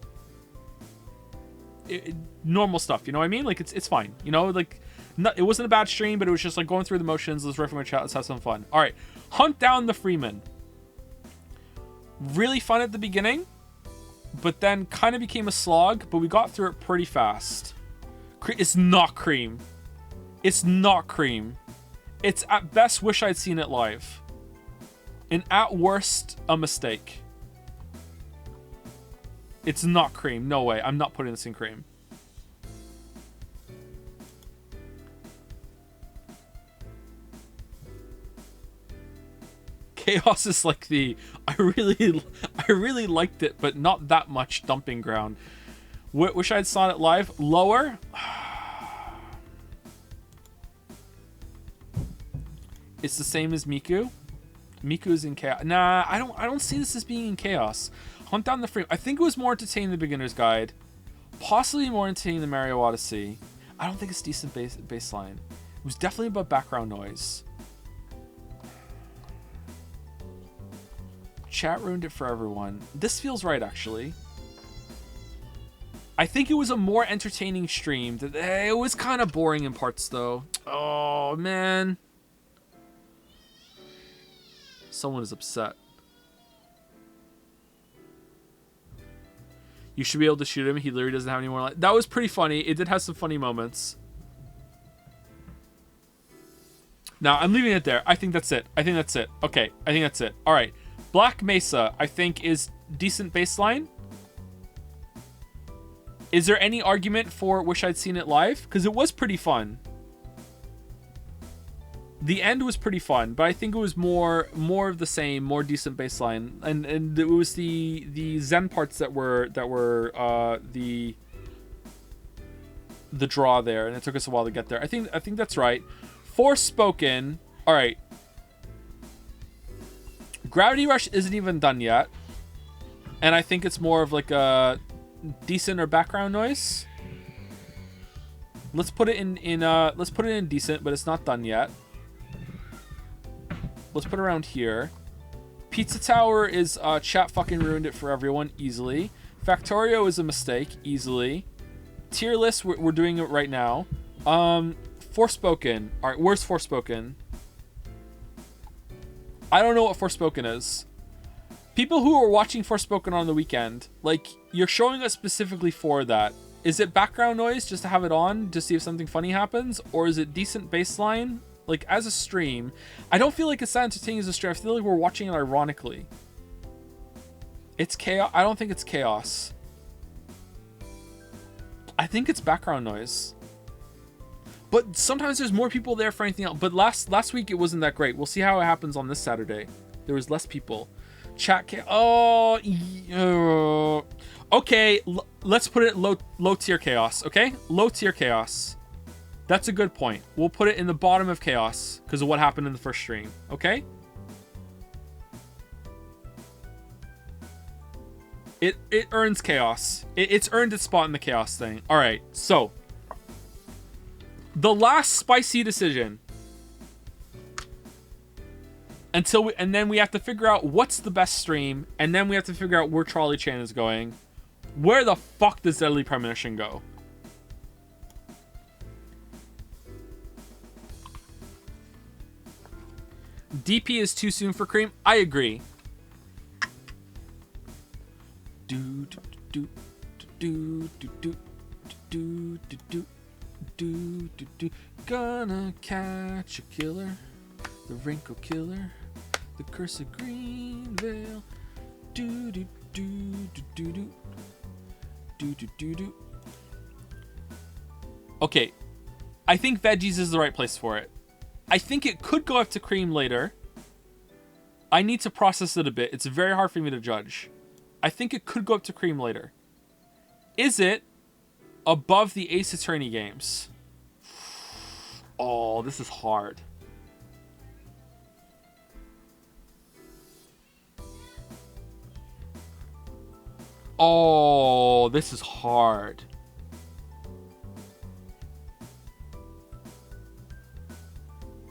normal stuff. You know what I mean? Like it's fine. You know, like. It wasn't a bad stream, but it was just like going through the motions. Let's riff from a chat. Let's have some fun. All right. Hunt Down the Freeman. Really fun at the beginning, but then kind of became a slog, but we got through it pretty fast. It's not cream. It's not cream. It's at best wish I'd seen it live. And at worst, a mistake. It's not cream. No way. I'm not putting this in cream. Chaos is like the I really liked it, but not that much dumping ground. Wish I'd saw it live. Lower. It's the same as Miku. Miku's in chaos. Nah, I don't see this as being in chaos. Hunt down the frame. I think it was more entertaining than the beginner's guide. Possibly more entertaining than Mario Odyssey. I don't think it's decent baseline. It was definitely about background noise. Chat ruined it for everyone. This feels right, actually. I think it was a more entertaining stream. It was kind of boring in parts, though. Oh, man. Someone is upset. You should be able to shoot him. He literally doesn't have any more life. That was pretty funny. It did have some funny moments. Now, I'm leaving it there. I think that's it. I think that's it. Okay, I think that's it. All right. Black Mesa, I think, is decent baseline. Is there any argument for wish I'd seen it live? Because it was pretty fun. The end was pretty fun, but I think it was more of the same, more decent baseline, and it was the Zen parts that were the draw there, and it took us a while to get there. I think that's right. Forspoken, all right. Gravity Rush isn't even done yet, and I think it's more of like a decent or background noise. Let's put it in decent, but it's not done yet. Let's put it around here. Pizza Tower is chat fucking ruined it for everyone easily. Factorio is a mistake easily. Tier list, we're doing it right now. Forspoken. All right, where's Forspoken? I don't know what Forspoken is. People who are watching Forspoken on the weekend, like, you're showing us specifically for that. Is it background noise just to have it on to see if something funny happens, or is it decent baseline? Like, as a stream, I don't feel like it's that entertaining as a stream. I feel like we're watching it ironically. It's chaos. I don't think it's chaos. I think it's background noise. But sometimes there's more people there for anything else. But last week it wasn't that great. We'll see how it happens on this Saturday. There was less people. Chat okay, let's put it low tier chaos, okay? Low tier chaos. That's a good point. We'll put it in the bottom of chaos because of what happened in the first stream. Okay? It earns chaos. It's earned its spot in the chaos thing. All right. So, the last spicy decision. And then we have to figure out what's the best stream, and then we have to figure out where Charlie Chan is going. Where the fuck does Deadly Premonition go? DP is too soon for cream. I agree. Gonna catch a killer, the wrinkle killer, the curse of green veil. Okay, I think veggies is the right place for it. I think it could go up to cream later. I need to process it a bit. It's very hard for me to judge. I think it could go up to cream later. Is it above the Ace Attorney games? Oh, this is hard. Oh, this is hard.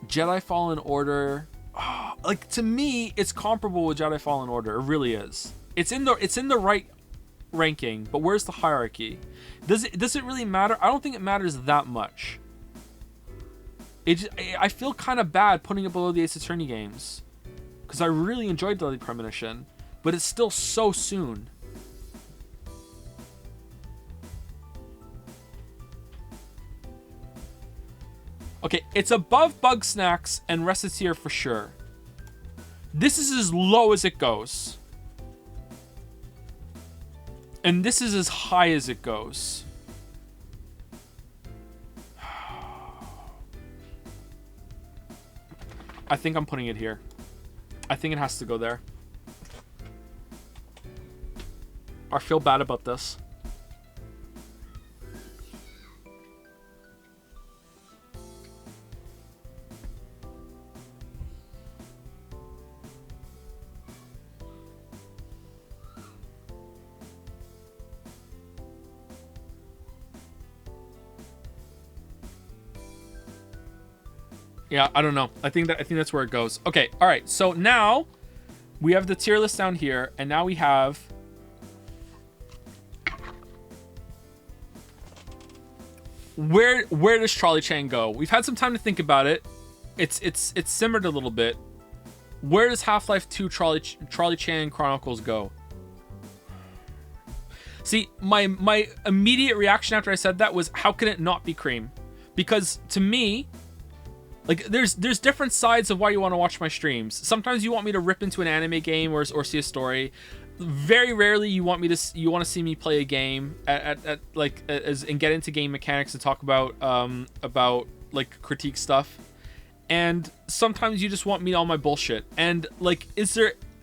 Jedi Fallen Order, like, to me, it's comparable with Jedi Fallen Order. It really is. It's in the right ranking, but where's the hierarchy? Does it really matter? I don't think it matters that much. I feel kind of bad putting it below the Ace Attorney games because I really enjoyed Deadly Premonition, but it's still so soon. Okay, it's above Bug Snacks and Recettear for sure. This is as low as it goes. And this is as high as it goes. I think I'm putting it here. I think it has to go there. I feel bad about this. Yeah, I don't know. I think that's where it goes. Okay, all right. So now we have the tier list down here, and now we have where does Charlie Chan go? We've had some time to think about it. It's simmered a little bit. Where does Half-Life 2 Charlie Chan Chronicles go? See, my immediate reaction after I said that was, how can it not be Cream? Because to me, like, there's different sides of why you want to watch my streams. Sometimes you want me to rip into an anime game or see a story. Very rarely you want to see me play a game and get into game mechanics and talk about like critique stuff. And sometimes you just want me on my bullshit. And like,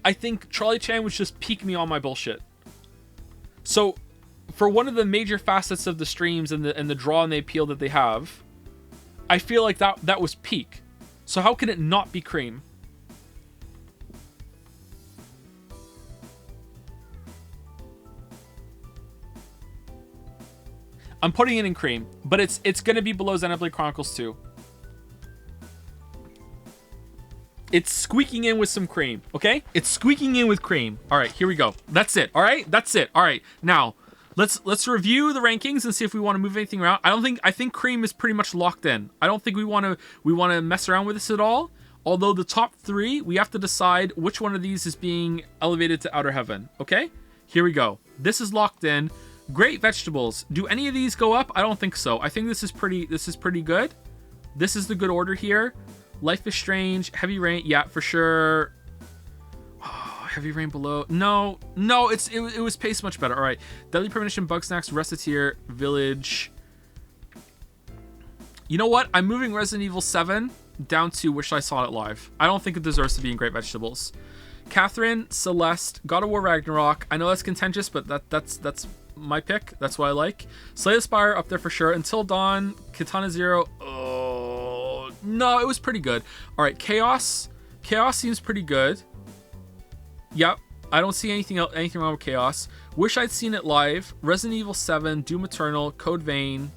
I think Charlie Chan was just peak me on my bullshit. So for one of the major facets of the streams and the draw and the appeal that they have, I feel like that was peak. So how can it not be Cream? I'm putting it in Cream, but it's going to be below Xenoblade Chronicles 2. It's squeaking in with some cream, okay? It's squeaking in with cream. All right, here we go. That's it. All right, that's it. All right, now let's review the rankings and see if we want to move anything around. I think Cream is pretty much locked in. I don't think we want to mess around with this at all. Although the top 3, we have to decide which one of these is being elevated to outer heaven. Okay, here we go. This is locked in. Great vegetables. Do any of these go up? I don't think so. I think this is pretty good. This is the good order here. Life is Strange, Heavy Rain, yeah, for sure. Oh, Heavy Rain below. No, it was paced much better. All right, Deadly Premonition, Bug Snacks, Reciteer, Village. You know what? I'm moving Resident Evil 7 down to Wish I Saw It Live. I don't think it deserves to be in Great Vegetables. Catherine, Celeste, God of War Ragnarok. I know that's contentious, but that's my pick. That's what I like. Slay the Spire up there for sure. Until Dawn, Katana Zero. Oh no, it was pretty good. All right, Chaos. Chaos seems pretty good. Yep, I don't see anything wrong with Chaos. Wish I'd Seen It Live. Resident Evil 7, Doom Eternal, Code Vein,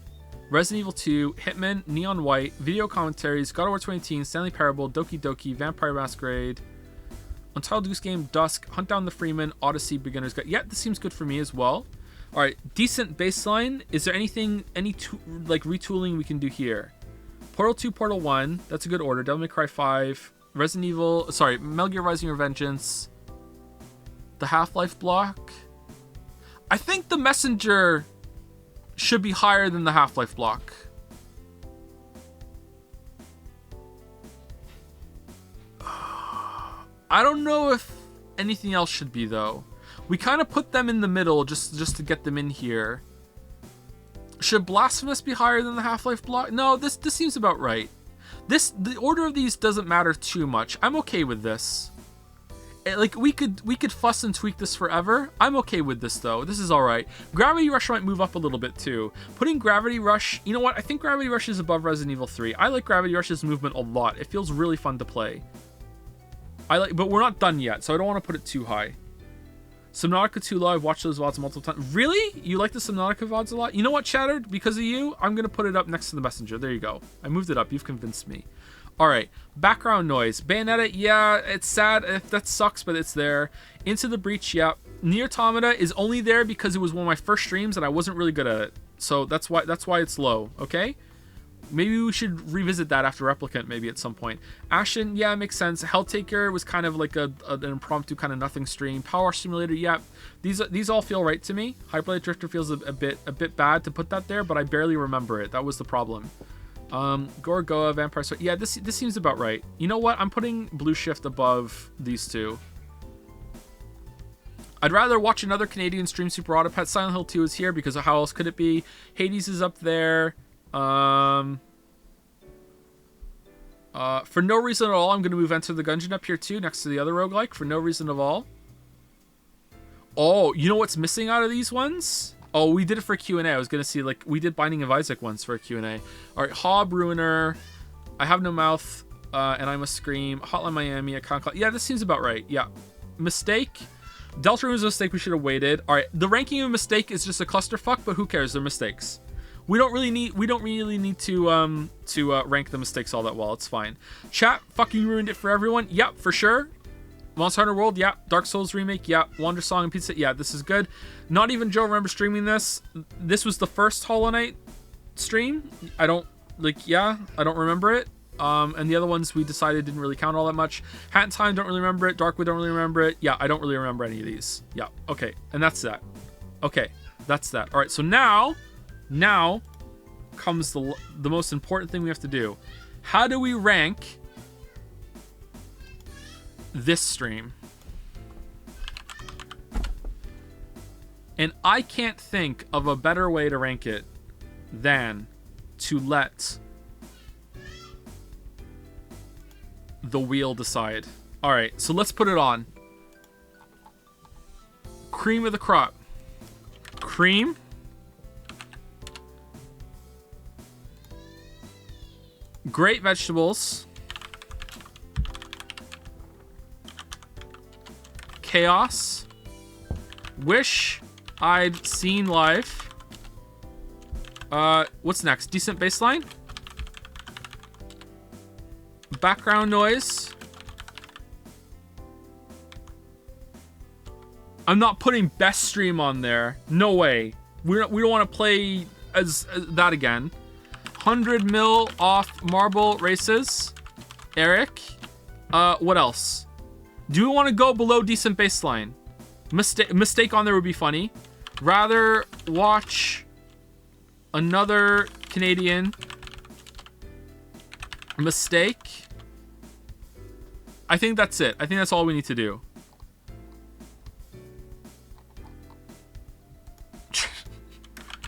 Resident Evil 2, Hitman, Neon White, Video Commentaries, God of War 2018, Stanley Parable, Doki Doki, Vampire Masquerade, Untitled Goose Game, Dusk, Hunt Down the Freeman, Odyssey, Beginner's Guide. Yeah, this seems good for me as well. All right, decent baseline. Is there any retooling we can do here? Portal 2, Portal 1. That's a good order. Devil May Cry 5. Metal Gear Rising Revengeance. The Half-Life block. I think the Messenger should be higher than the Half-Life block. I don't know if anything else should be, though. We kind of put them in the middle just to get them in here. Should Blasphemous be higher than the Half-Life block? No, this seems about right. The order of these doesn't matter too much. I'm okay with this. Like, we could fuss and tweak this forever. I'm okay with this, though. This is all right. Gravity Rush might move up a little bit, too. Putting Gravity Rush... You know what? I think Gravity Rush is above Resident Evil 3. I like Gravity Rush's movement a lot. It feels really fun to play. But we're not done yet, so I don't want to put it too high. Subnautica 2 I've watched those VODs multiple times. Really? You like the Subnautica VODs a lot? You know what, Shattered? Because of you, I'm going to put it up next to the Messenger. There you go. I moved it up. You've convinced me. All right. Background noise. Bayonetta, yeah, it's sad. That sucks, but it's there. Into the Breach, yeah. Nier Automata is only there because it was one of my first streams and I wasn't really good at it. So that's why it's low, okay? Maybe we should revisit that after Replicant, maybe at some point. Ashen, yeah, makes sense. Helltaker was kind of like an impromptu kind of nothing stream. Power Simulator, yeah. These all feel right to me. Hyperlight Drifter feels a bit bad to put that there, but I barely remember it. That was the problem. Gorgoa, Vampire Sword, yeah, this seems about right. You know what? I'm putting Blue Shift above these two. I'd rather watch another Canadian stream Super Autopet. Silent Hill 2 is here because how else could it be? Hades is up there. For no reason at all, I'm going to move Enter the Gungeon up here too, next to the other roguelike. For no reason at all. Oh, you know what's missing out of these ones? Oh, we did it for Q&A. I was going to see, like, we did Binding of Isaac once for a Q&A. All right, Hob, Ruiner, I Have No Mouth, and I Must Scream, Hotline Miami, I Can't Call. Yeah, this seems about right. Yeah. Mistake. Deltarune was a mistake. We should have waited. All right, the ranking of Mistake is just a clusterfuck, but who cares? They're mistakes. We don't really need to rank the mistakes all that well. It's fine. Chat fucking ruined it for everyone. Yep, for sure. Monster Hunter World, yeah. Dark Souls remake, yeah. Wander Song and Pizza, yeah. This is good. Not even Joe remembers streaming this. This was the first Hollow Knight stream. I don't remember it. And the other ones we decided didn't really count all that much. Hat in Time, don't really remember it. Darkwood, don't really remember it. Yeah, I don't really remember any of these. Yeah, okay. And that's that. Okay, that's that. All right, so now comes the most important thing we have to do. How do we rank this stream? And I can't think of a better way to rank it than to let the wheel decide. All right, so let's put it on. Cream of the crop. Cream. Great vegetables. Chaos. Wish I'd Seen Live. What's next? Decent baseline. Background noise. I'm not putting best stream on there. No way. We don't want to play as that again. 100 mil off marble races. Eric. What else? Do we want to go below decent baseline? Mistake on there would be funny. Rather watch another Canadian mistake. I think that's it. I think that's all we need to do.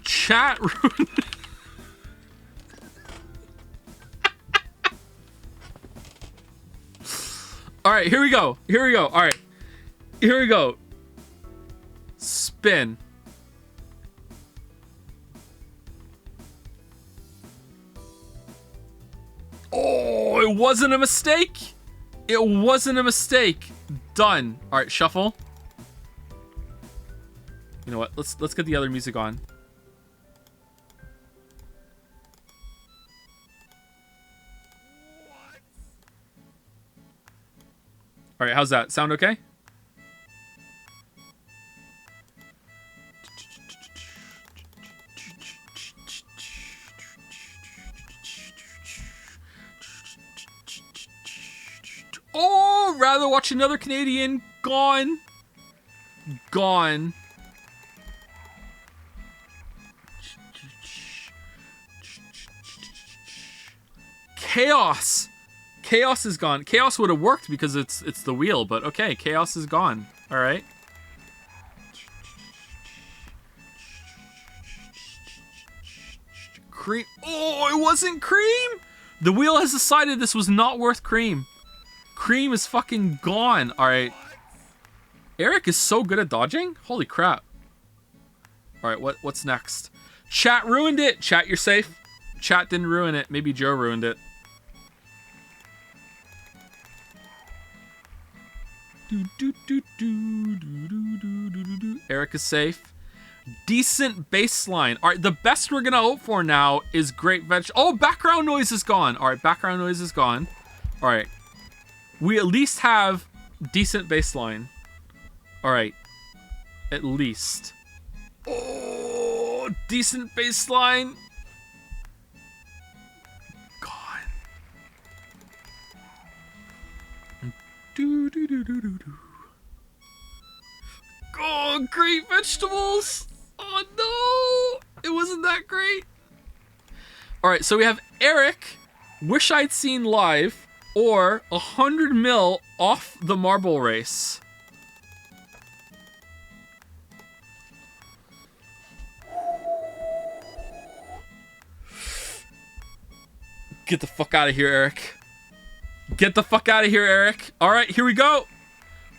Chat room. All right, here we go. Here we go. All right. Here we go. Spin. Oh, it wasn't a mistake. It wasn't a mistake. Done. All right, shuffle. You know what? Let's get the other music on. All right, how's that? Sound okay? Oh, rather watch another Canadian. Gone. Gone. Chaos. Chaos is gone. Chaos would have worked because it's the wheel, but okay, Chaos is gone. All right. Cream. Oh, it wasn't Cream. The wheel has decided this was not worth Cream. Cream is fucking gone. All right. Eric is so good at dodging. Holy crap. All right, what's next? Chat ruined it. Chat, you're safe. Chat didn't ruin it. Maybe Joe ruined it. Eric is safe. Decent baseline. All right, the best we're gonna hope for now is great veg. Oh, background noise is gone. All right, background noise is gone. All right, we at least have decent baseline. All right, at least. Oh, decent baseline. Oh, great vegetables. Oh no, it wasn't that great. All right, so we have Eric, Wish I'd Seen Live, or 100 mil off the marble race. Get the fuck out of here, Eric. Get the fuck out of here, Eric. All right, here we go.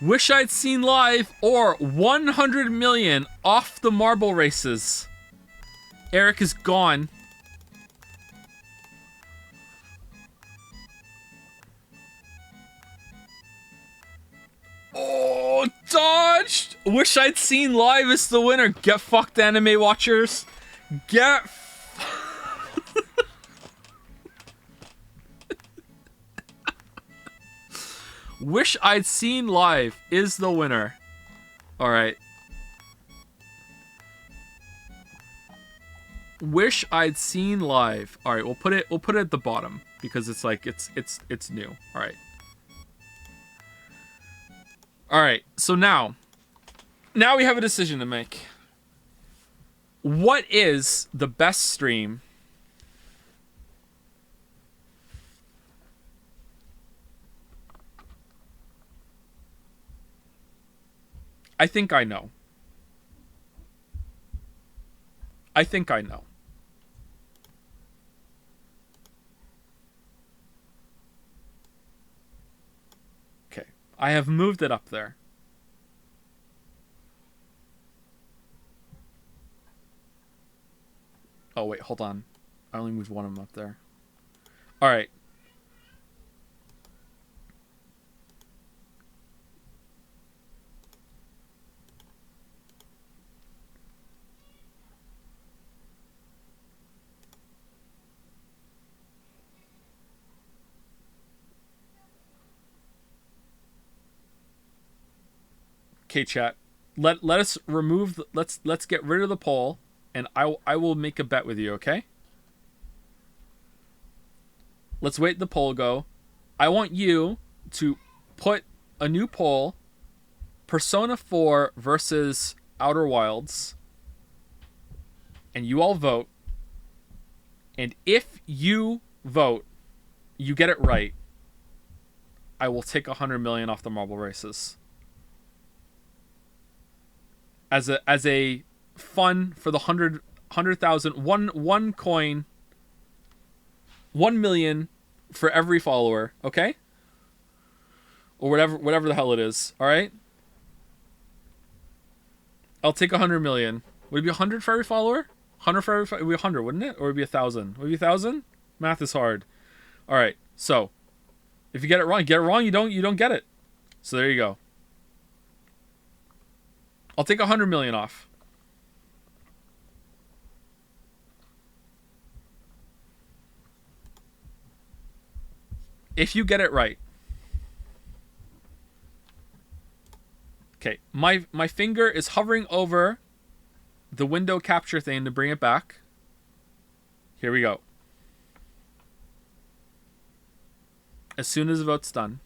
Wish I'd Seen Live or 100 million off the marble races. Eric is gone. Oh, dodged. Wish I'd Seen Live is the winner. Get fucked, anime watchers. Get Wish I'd Seen Live is the winner. All right. Wish I'd Seen Live. All right, we'll put it at the bottom because it's like it's new. All right. All right. So now we have a decision to make. What is the best stream? I think I know. Okay. I have moved it up there. Oh, wait, hold on. I only moved one of them up there. All right. Okay, chat. Let us remove. Let's get rid of the poll, and I will make a bet with you. Okay. Let's wait the poll go. I want you to put a new poll. Persona 4 versus Outer Wilds, and you all vote. And if you vote, you get it right, I will take 100 million off the marble races. As a fun for the 100,000, one coin, 1 million for every follower, okay? Or whatever the hell it is, all right? I'll take 100 million. Would it be 100 for every follower? 100 for every, it would be 100, wouldn't it? Or would it be 1,000? Would it be 1,000? Math is hard. All right. So, if you get it wrong, you don't get it. So there you go. I'll take 100 million off. If you get it right. Okay, my finger is hovering over the window capture thing to bring it back. Here we go. As soon as the vote's done.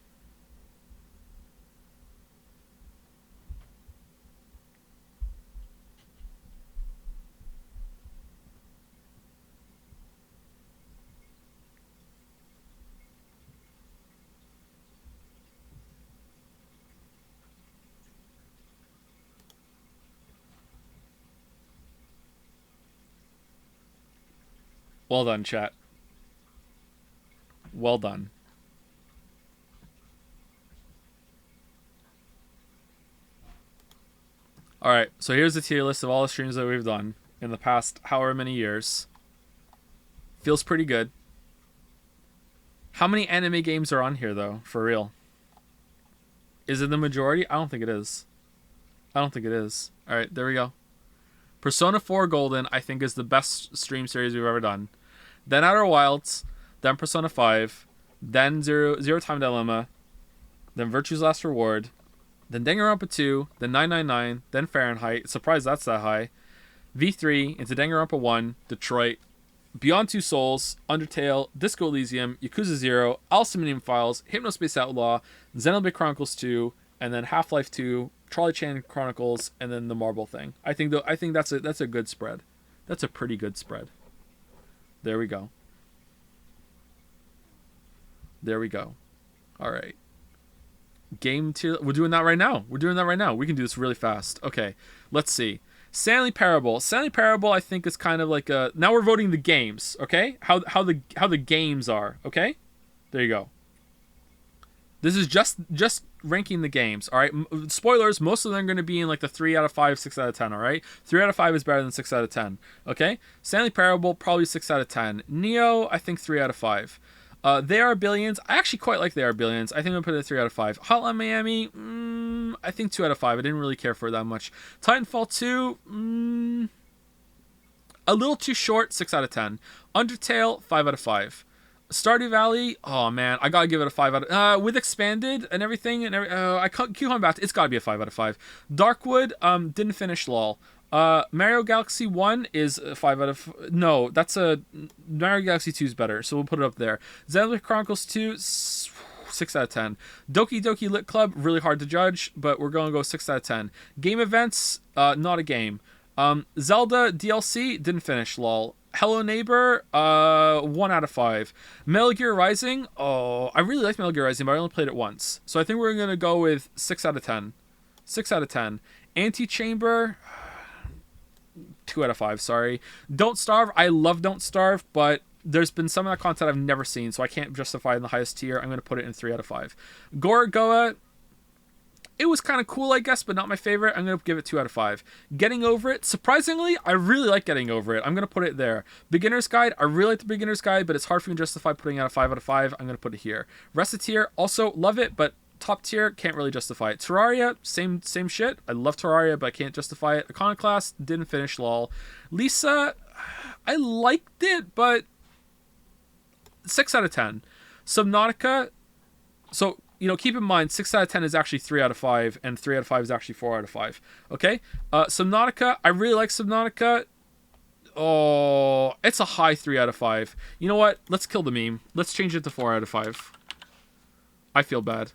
Well done, chat. Well done. Alright, so here's the tier list of all the streams that we've done in the past however many years. Feels pretty good. How many anime games are on here, though, for real? Is it the majority? I don't think it is. Alright, there we go. Persona 4 Golden, I think, is the best stream series we've ever done. Then Outer Wilds, then Persona 5, then Zero Time Dilemma, then Virtue's Last Reward, then Danganronpa 2, then 999, then Fahrenheit. Surprised that's that high. V3 into Danganronpa 1, Detroit, Beyond Two Souls, Undertale, Disco Elysium, Yakuza 0, Alcyminium Files, Hypnospace Outlaw, Xenoblade Chronicles 2, and then Half-Life 2, Charlie Chan Chronicles, and then the Marble thing. I think that's a good spread. That's a pretty good spread. There we go. All right. Game tier. We're doing that right now. We can do this really fast. Okay. Let's see. Stanley Parable. I think is kind of like a. Now we're voting the games. Okay. How the games are. Okay. There you go. This is just ranking the games. All right. Spoilers. Most of them are going to be in like the 3 out of 5, 6 out of 10. All right. 3 out of 5 is better than 6 out of 10. Okay. Stanley Parable, probably 6 out of 10. Neo, I think 3 out of 5. They Are Billions. I actually quite like They Are Billions. I think I'm going to put it at 3 out of 5. Hotline Miami, I think 2 out of 5. I didn't really care for it that much. Titanfall 2, a little too short, 6 out of 10. Undertale, 5 out of 5. Stardew Valley, oh man, I gotta give it a 5 out of... with expanded and everything, I keep coming back to, it's gotta be a 5 out of 5. Darkwood, didn't finish, lol. Mario Galaxy 1 is a 5 out of... No, that's a... Mario Galaxy 2 is better, so we'll put it up there. Xenoblade Chronicles 2, 6 out of 10. Doki Doki Lit Club, really hard to judge, but we're gonna go 6 out of 10. Game Events, not a game. Zelda DLC, didn't finish, lol. Hello Neighbor, 1 out of 5. Metal Gear Rising, I really like Metal Gear Rising, but I only played it once. So I think we're going to go with 6 out of 10. 6 out of 10. Antichamber, 2 out of 5, sorry. Don't Starve, I love Don't Starve, but there's been some of that content I've never seen, so I can't justify it in the highest tier. I'm going to put it in 3 out of 5. Gorogoa, it was kind of cool, I guess, but not my favorite. I'm going to give it 2 out of 5. Getting Over It. Surprisingly, I really like Getting Over It. I'm going to put it there. Beginner's Guide. I really like the Beginner's Guide, but it's hard for me to justify putting out a 5 out of 5. I'm going to put it here. Reciteer. Also, love it, but top tier, can't really justify it. Terraria. Same shit. I love Terraria, but I can't justify it. Iconoclast. Didn't finish, lol. Lisa. I liked it, but 6 out of 10. Subnautica. So... keep in mind, 6 out of 10 is actually 3 out of 5, and 3 out of 5 is actually 4 out of 5. Okay? Subnautica, I really like Subnautica. Oh, it's a high 3 out of 5. You know what? Let's kill the meme. Let's change it to 4 out of 5. I feel bad.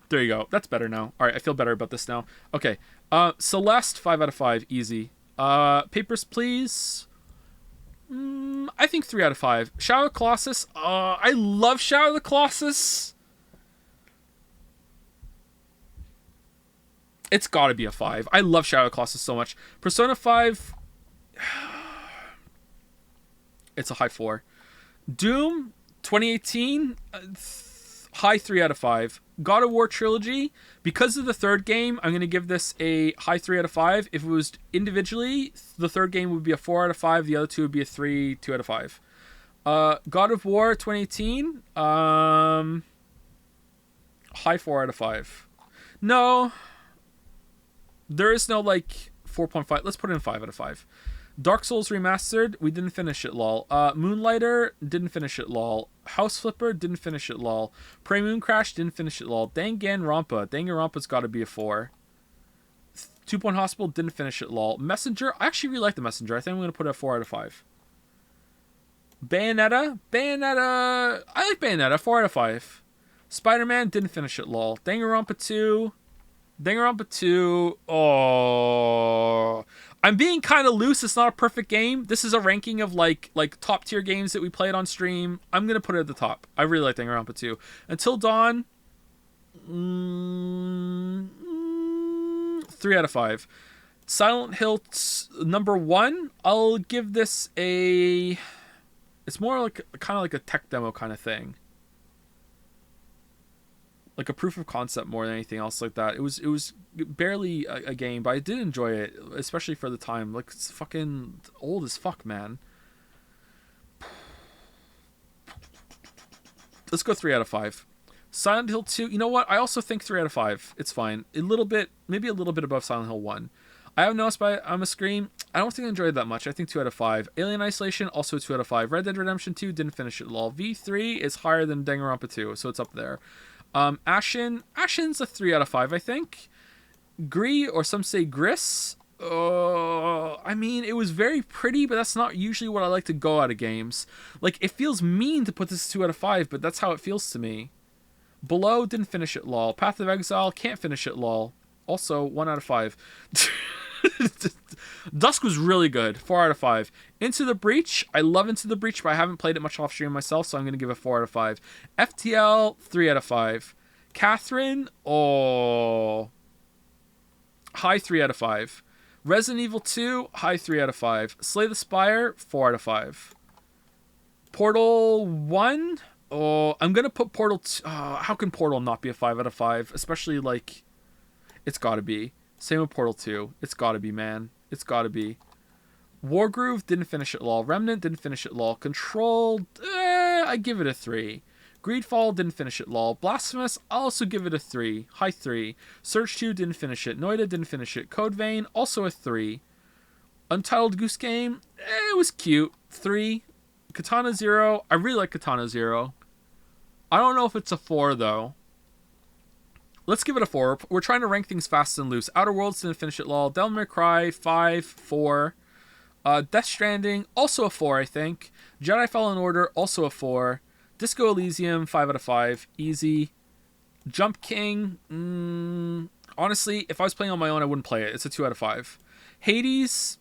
There you go. That's better now. Alright, I feel better about this now. Okay. Celeste, 5 out of 5. Easy. Papers, Please... I think 3 out of 5. Shadow of the Colossus. I love Shadow of the Colossus. It's got to be a 5. I love Shadow of the Colossus so much. Persona 5. It's a high 4. Doom 2018. High 3 out of 5. God of War Trilogy. Because of the third game, I'm going to give this a high 3 out of 5. If it was individually, the third game would be a 4 out of 5. The other two would be a 3, 2 out of 5. God of War 2018. High 4 out of 5. No. There is no, 4.5. Let's put it in 5 out of 5. Dark Souls Remastered, we didn't finish it, lol. Moonlighter, didn't finish it, lol. House Flipper, didn't finish it, lol. Prey Moon Crash, didn't finish it, lol. Danganronpa, Danganronpa's got to be a 4. 2 Point Hospital, didn't finish it, lol. Messenger, I actually really like the Messenger. I think I'm going to put it at 4 out of 5. Bayonetta, I like Bayonetta, 4 out of 5. Spider-Man, didn't finish it, lol. Danganronpa 2, I'm being kind of loose. It's not a perfect game. This is a ranking of like top tier games that we played on stream. I'm going to put it at the top. I really like Danganronpa 2. Until Dawn, 3 out of 5. Silent Hill number 1, I'll give this a... It's more like kind of like a tech demo kind of thing. Like a proof of concept more than anything else like that. It was barely a game, but I did enjoy it, especially for the time. Like, it's fucking old as fuck, man. Let's go 3 out of 5. Silent Hill 2, you know what? I also think 3 out of 5. It's fine. Maybe a little bit above Silent Hill 1. I have noticed by I'm a Scream. I don't think I enjoyed it that much. I think 2 out of 5. Alien Isolation, also 2 out of 5. Red Dead Redemption 2, didn't finish it, lol. V3 is higher than Danganronpa 2, so it's up there. Ashen's a 3 out of 5, I think. Gree, or some say Gris. I mean, it was very pretty, but that's not usually what I like to go out of games. Like, it feels mean to put this 2 out of 5, but that's how it feels to me. Below, didn't finish it, lol. Path of Exile, can't finish it, lol. Also, 1 out of 5. Dusk was really good, 4 out of 5. Into the Breach, I love Into the Breach, but I haven't played it much off stream myself, so I'm going to give it 4 out of 5. FTL, 3 out of 5. Catherine, high 3 out of 5. Resident Evil 2, high 3 out of 5. Slay the Spire, 4 out of 5. Portal 1, Oh, I'm gonna put Portal. How can Portal not be a 5 out of 5? Especially like, it's gotta be. Same with Portal 2. It's gotta be, man. It's gotta be. Wargroove didn't finish it. Lol. Remnant didn't finish it. Lol. Control. I give it a 3. Greedfall didn't finish it. Lol. Blasphemous. I'll also give it a 3. High 3. Surge 2 didn't finish it. Noida didn't finish it. Code Vein also a 3. Untitled Goose Game. It was cute. 3. Katana Zero. I really like Katana Zero. I don't know if it's a 4 though. Let's give it a 4. We're trying to rank things fast and loose. Outer Worlds didn't finish it. Lol. Devil May Cry 5, 4. Death Stranding also a 4, I think. Jedi Fallen Order also a 4. Disco Elysium 5 out of 5. Easy. Jump King. Honestly, if I was playing on my own, I wouldn't play it. It's a 2 out of 5. Hades.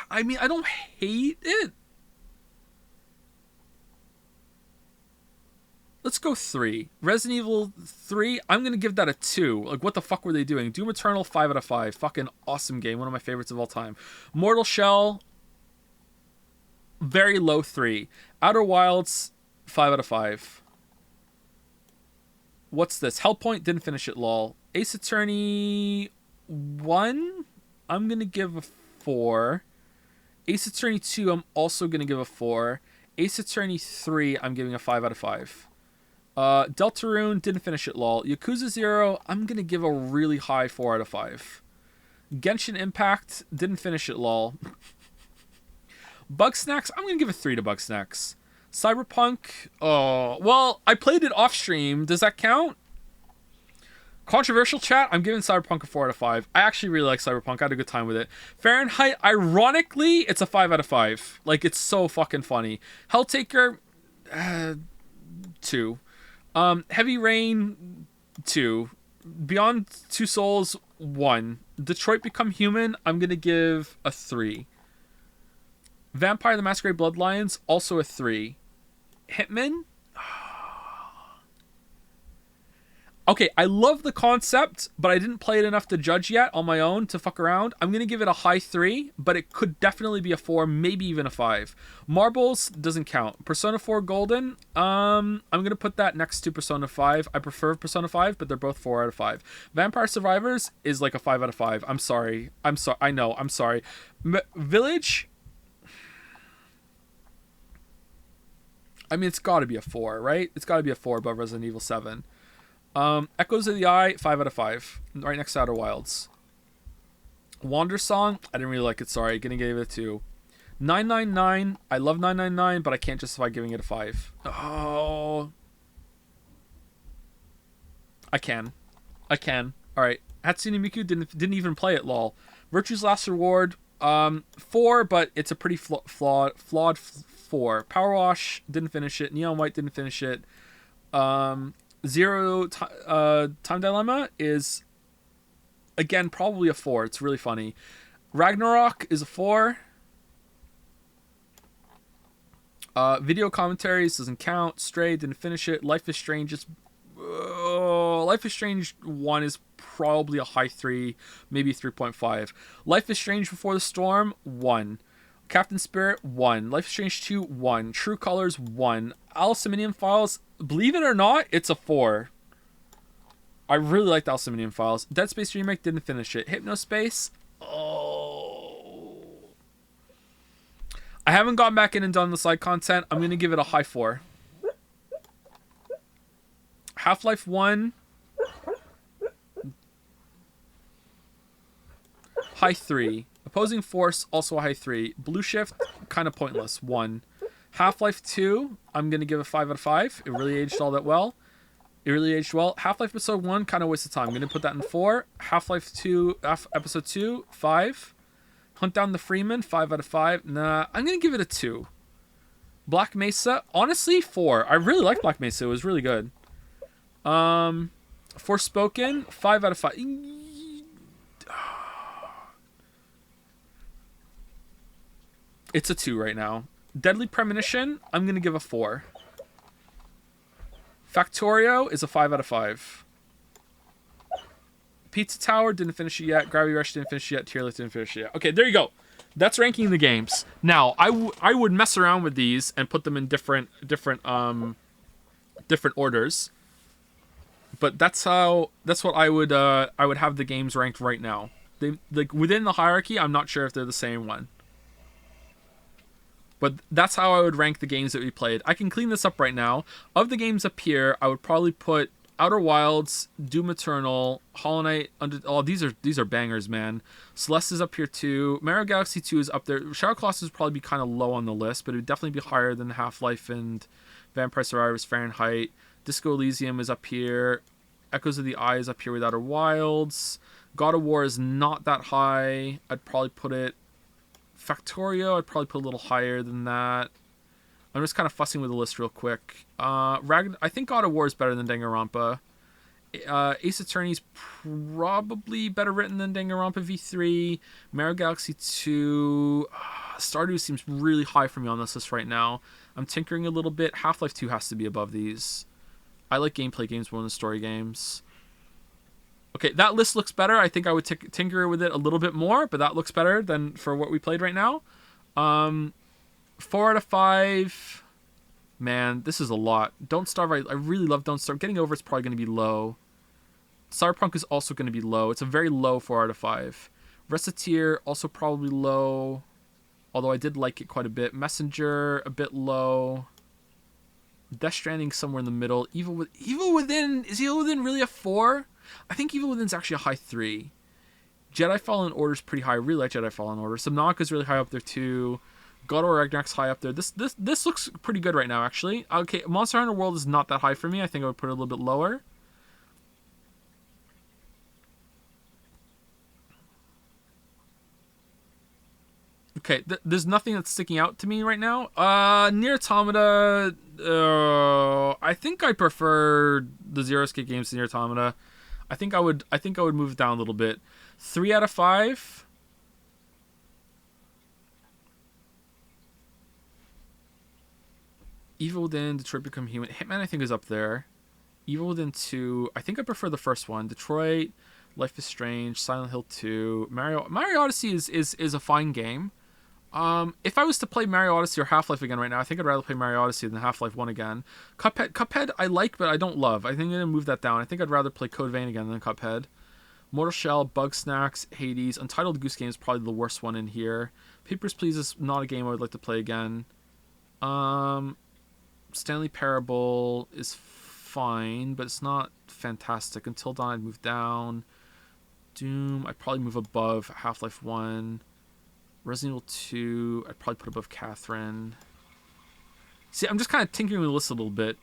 I mean, I don't hate it. Let's go 3. Resident Evil 3, I'm going to give that a 2. Like, what the fuck were they doing? Doom Eternal, 5 out of 5. Fucking awesome game. One of my favorites of all time. Mortal Shell, very low 3. Outer Wilds, 5 out of 5. What's this? Hellpoint, didn't finish it, lol. Ace Attorney 1, I'm going to give a 4. Ace Attorney 2, I'm also going to give a 4. Ace Attorney 3, I'm giving a 5 out of 5. Deltarune, didn't finish it, lol. Yakuza 0, I'm going to give a really high 4 out of 5. Genshin Impact, didn't finish it, lol. Bugsnax, I'm going to give a 3 to Bugsnax. Cyberpunk, oh, well, I played it off stream. Does that count? Controversial chat, I'm giving Cyberpunk a 4 out of 5. I actually really like Cyberpunk. I had a good time with it. Fahrenheit, ironically, it's a 5 out of 5. Like, it's so fucking funny. Helltaker, 2. Heavy Rain, 2. Beyond Two Souls, 1. Detroit Become Human, I'm going to give a 3. Vampire the Masquerade Bloodlines, also a 3. Hitman? Okay, I love the concept, but I didn't play it enough to judge yet on my own to fuck around. I'm going to give it a high 3, but it could definitely be a 4, maybe even a 5. Marbles doesn't count. Persona 4 Golden, I'm going to put that next to Persona 5. I prefer Persona 5, but they're both 4 out of 5. Vampire Survivors is like a 5 out of 5. I'm sorry. I know. I'm sorry. Village? I mean, it's got to be a 4, right? It's got to be a 4 above Resident Evil 7. Echoes of the Eye, 5 out of 5. Right next to Outer Wilds. Wander Song, I didn't really like it, sorry. Gonna give it a 2. 999, I love 999, but I can't justify giving it a 5. Oh. I can. Alright. Hatsune Miku didn't even play it, lol. Virtue's Last Reward, 4, but it's a pretty flawed 4. Power Wash, didn't finish it. Neon White didn't finish it. Zero Time Dilemma is, again, probably a 4. It's really funny. Ragnarok is a 4. Video Commentaries doesn't count. Stray didn't finish it. Life is Strange is... Life is Strange 1 is probably a high 3, maybe 3.5. Life is Strange Before the Storm, 1. Captain Spirit, 1. Life is Strange 2, 1. True Colors, 1. Aluminum Files, believe it or not, it's a 4. I really liked Aluminum Files. Dead Space Remake, didn't finish it. Hypnospace, oh. I haven't gone back in and done the side content. I'm going to give it a high 4. Half-Life 1, high 3. Opposing Force, also a high 3. Blue Shift, kind of pointless, 1. Half-Life 2, I'm going to give a 5 out of 5. It really aged all that well. Half-Life Episode 1, kind of waste of time. I'm going to put that in 4. Half-Life 2, Episode 2, 5. Hunt Down the Freeman, 5 out of 5. Nah, I'm going to give it a 2. Black Mesa, honestly, 4. I really like Black Mesa. It was really good. Forspoken, 5 out of 5. It's a 2 right now. Deadly Premonition, I'm going to give a 4. Factorio is a 5 out of 5. Pizza Tower, didn't finish it yet. Gravity Rush didn't finish it yet. Tier List didn't finish it yet. Okay, there you go. That's ranking the games. Now, I would mess around with these and put them in different orders. But that's what I would have the games ranked right now. They, like, within the hierarchy, I'm not sure if they're the same one. But that's how I would rank the games that we played. I can clean this up right now. Of the games up here, I would probably put Outer Wilds, Doom Eternal, Hollow Knight. These are bangers, man. Celeste is up here too. Mario Galaxy 2 is up there. Shadow Colossus would probably be kind of low on the list, but it would definitely be higher than Half-Life and Vampire Survivors Fahrenheit. Disco Elysium is up here. Echoes of the Eye is up here with Outer Wilds. God of War is not that high. I'd probably put it... Factorio, I'd probably put a little higher than that. I'm just kind of fussing with the list real quick. I think God of War is better than Danganronpa. Ace Attorney's probably better written than Danganronpa V3. Mario Galaxy 2... Stardew seems really high for me on this list right now. I'm tinkering a little bit. Half-Life 2 has to be above these. I like gameplay games more than story games. Okay, that list looks better. I think I would tinker with it a little bit more, but that looks better than for what we played right now. 4 out of 5. Man, this is a lot. Don't Starve, I really love Don't Starve. Getting Over it's probably going to be low. Cyberpunk is also going to be low. It's a very low 4 out of 5. Reciteer, also probably low. Although I did like it quite a bit. Messenger, a bit low. Death Stranding somewhere in the middle. Evil Within, is Evil Within really a 4? I think Evil Within's actually a high 3. Jedi Fallen Order's pretty high. I really like Jedi Fallen Order. Subnautica's really high up there too. God of War Ragnarok's high up there. This looks pretty good right now, actually. Okay, Monster Hunter World is not that high for me. I think I would put it a little bit lower. Okay, there's nothing that's sticking out to me right now. Nier Automata. I think I prefer the Zero Escape games to Nier Automata. I think I would move it down a little bit. 3 out of 5. Evil Within, Detroit Become Human. Hitman I think is up there. Evil Within 2. I think I prefer the first one. Detroit, Life is Strange, Silent Hill 2, Mario Odyssey is a fine game. If I was to play Mario Odyssey or Half-Life again right now, I think I'd rather play Mario Odyssey than Half-Life 1 again. Cuphead I like, but I don't love. I think I'm going to move that down. I think I'd rather play Code Vein again than Cuphead. Mortal Shell, Bugsnax, Hades. Untitled Goose Game is probably the worst one in here. Papers, Please is not a game I would like to play again. Stanley Parable is fine, but it's not fantastic. Until Dawn I'd move down. Doom I'd probably move above Half-Life 1. Resident Evil 2, I'd probably put above Catherine. See, I'm just kind of tinkering with the list a little bit.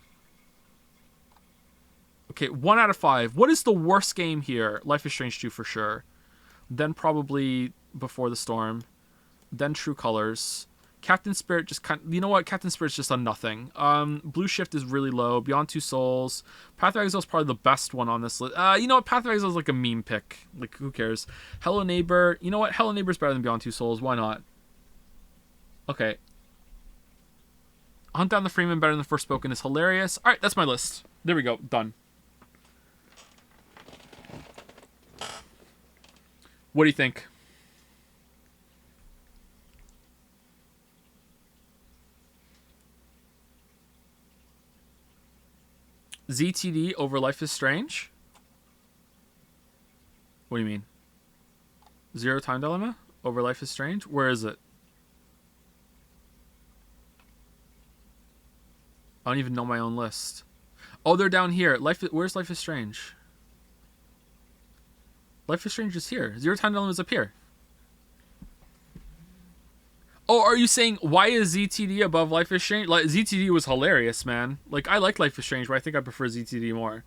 Okay, 1 out of 5. What is the worst game here? Life is Strange 2 for sure. Then probably Before the Storm. Then True Colors. Captain Spirit just kind of... You know what? Captain Spirit's just on nothing. Blue Shift is really low. Beyond Two Souls. Path of Exile is probably the best one on this list. You know what? Path of Exile is like a meme pick. Like, who cares? Hello Neighbor. You know what? Hello Neighbor's better than Beyond Two Souls. Why not? Okay. Hunt Down the Freeman better than Forspoken is hilarious. Alright, that's my list. There we go. Done. What do you think? ZTD over Life is Strange? What do you mean? Zero Time Dilemma over Life is Strange? Where is it? I don't even know my own list. Oh, they're down here. Where's Life is Strange? Life is Strange is here. Zero Time Dilemma is up here. Oh, are you saying why is ZTD above Life is Strange? Like, ZTD was hilarious, man. Like, I like Life is Strange, but I think I prefer ZTD more.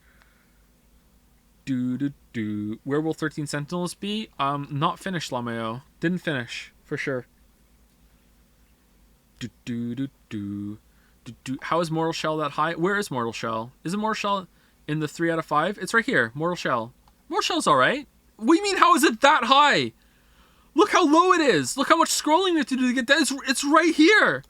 Where will 13 Sentinels be? Not finished, Lameo. Didn't finish, for sure. How is Mortal Shell that high? Where is Mortal Shell? Isn't Mortal Shell in the 3 out of 5? It's right here. Mortal Shell. Mortal Shell's alright. What do you mean, how is it that high? Look how low it is. Look how much scrolling we have to do to get that. It's right here.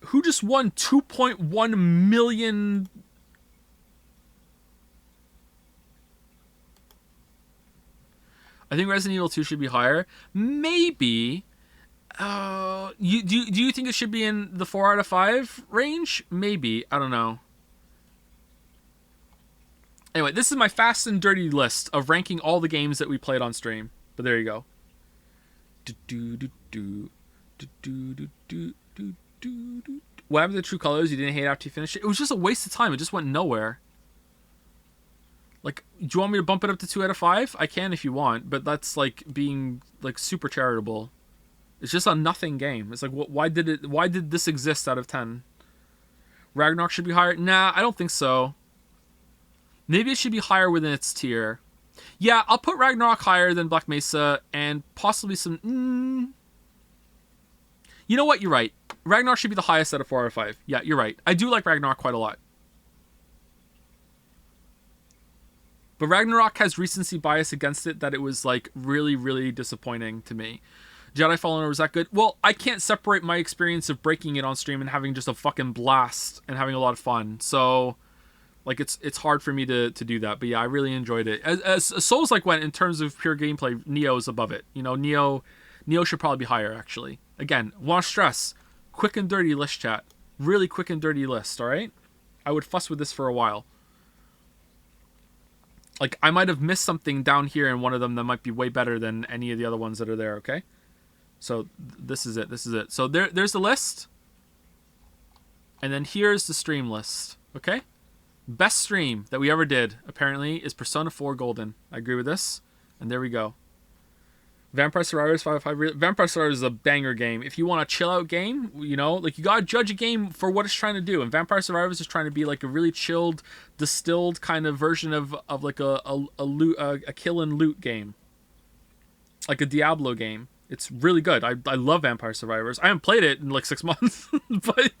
Who just won 2.1 million? I think Resident Evil 2 should be higher. Maybe. Do you think it should be in the 4 out of 5 range? Maybe. I don't know. Anyway, this is my fast and dirty list of ranking all the games that we played on stream. But there you go. What happened to True Colors? You didn't hate after you finished it? It was just a waste of time. It just went nowhere. Like, do you want me to bump it up to 2 out of 5? I can if you want, but that's like being like super charitable. It's just a nothing game. It's like, why did this exist out of 10? Ragnarok should be higher? Nah, I don't think so. Maybe it should be higher within its tier. Yeah, I'll put Ragnarok higher than Black Mesa and possibly some... You know what? You're right. Ragnarok should be the highest out of 4 out of 5. Yeah, you're right. I do like Ragnarok quite a lot. But Ragnarok has recency bias against it that it was like really, really disappointing to me. Jedi Fallen Order, was that good? Well, I can't separate my experience of breaking it on stream and having just a fucking blast and having a lot of fun. So... like, it's hard for me to do that. But yeah, I really enjoyed it. As Souls-like went, in terms of pure gameplay, Neo is above it. You know, Neo should probably be higher, actually. Again, want to stress, quick and dirty list, chat. Really quick and dirty list, alright? I would fuss with this for a while. Like, I might have missed something down here in one of them that might be way better than any of the other ones that are there, okay? So, this is it. So, there's the list. And then here's the stream list, okay? Best stream that we ever did, apparently, is Persona 4 Golden. I agree with this. And there we go. Vampire Survivors 5 5. Vampire Survivors is a banger game. If you want a chill-out game, you know, like, you gotta judge a game for what it's trying to do. And Vampire Survivors is trying to be, like, a really chilled, distilled kind of version of like, a kill and loot game. Like a Diablo game. It's really good. I love Vampire Survivors. I haven't played it in, like, 6 months. But...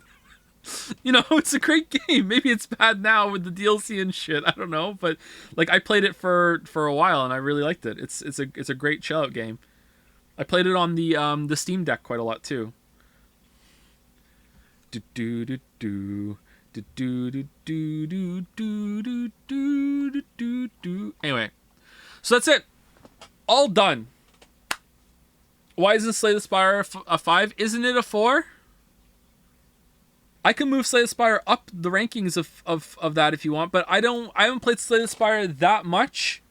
you know, it's a great game. Maybe it's bad now with the DLC and shit. I don't know, but like I played it for a while and I really liked it. It's a great chill out game. I played it on the Steam Deck quite a lot too. Anyway, so that's it. All done. Why isn't Slay the Spire a 5? Isn't it a 4? I can move Slay the Spire up the rankings of that if you want, but I haven't played Slay the Spire that much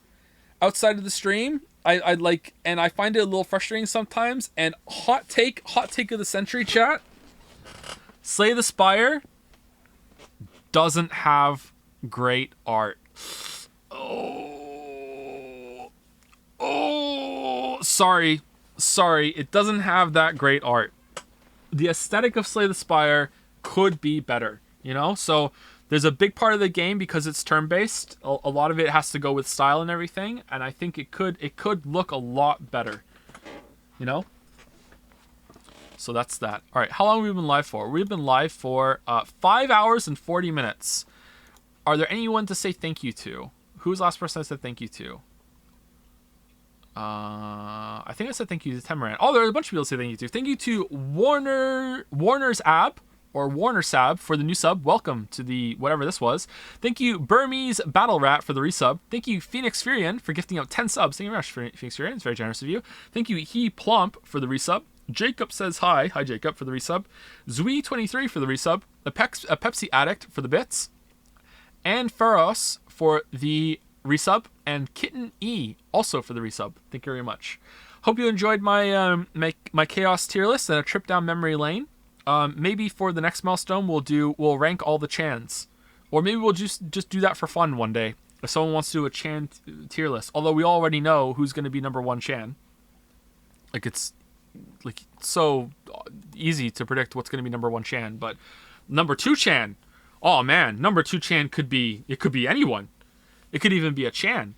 outside of the stream. I like, and I find it a little frustrating sometimes. And hot take of the century, chat. Slay the Spire doesn't have great art. Sorry, it doesn't have that great art. The aesthetic of Slay the Spire could be better, you know? So there's a big part of the game because it's turn-based. A lot of it has to go with style and everything, and I think it could look a lot better, you know? So that's that. All right, how long have we been live for? We've been live for 5 hours and 40 minutes. Are there anyone to say thank you to? Who's the last person I said thank you to? I think I said thank you to Temaran. Oh, there's a bunch of people to say thank you to. Thank you to Warner's Ab, or Warner Sab, for the new sub. Welcome to the whatever this was. Thank you Burmese Battle Rat for the resub. Thank you Phoenix Furion for gifting out 10 subs. Thank you very much, Phoenix Furion. It's very generous of you. Thank you He Plump for the resub. Jacob says hi. Hi Jacob for the resub. Zui23 for the resub. A Pepsi Addict for the bits. And Pharos for the resub. And Kitten E also for the resub. Thank you very much. Hope you enjoyed my my chaos tier list and a trip down memory lane. Maybe for the next milestone we'll rank all the Chans, or maybe we'll just do that for fun one day if someone wants to do a Chan tier list. Although we already know who's going to be number 1 Chan. Like it's like so easy to predict what's going to be number 1 Chan, but number 2 Chan. Oh man, number 2 Chan could be anyone. It could even be a Chan.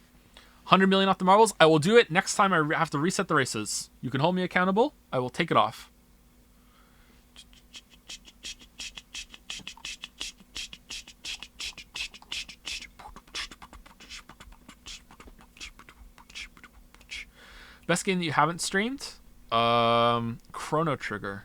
100 million off the marbles. I will do it next time I have to reset the races. You can hold me accountable. I will take it off. Best game that you haven't streamed? Chrono Trigger.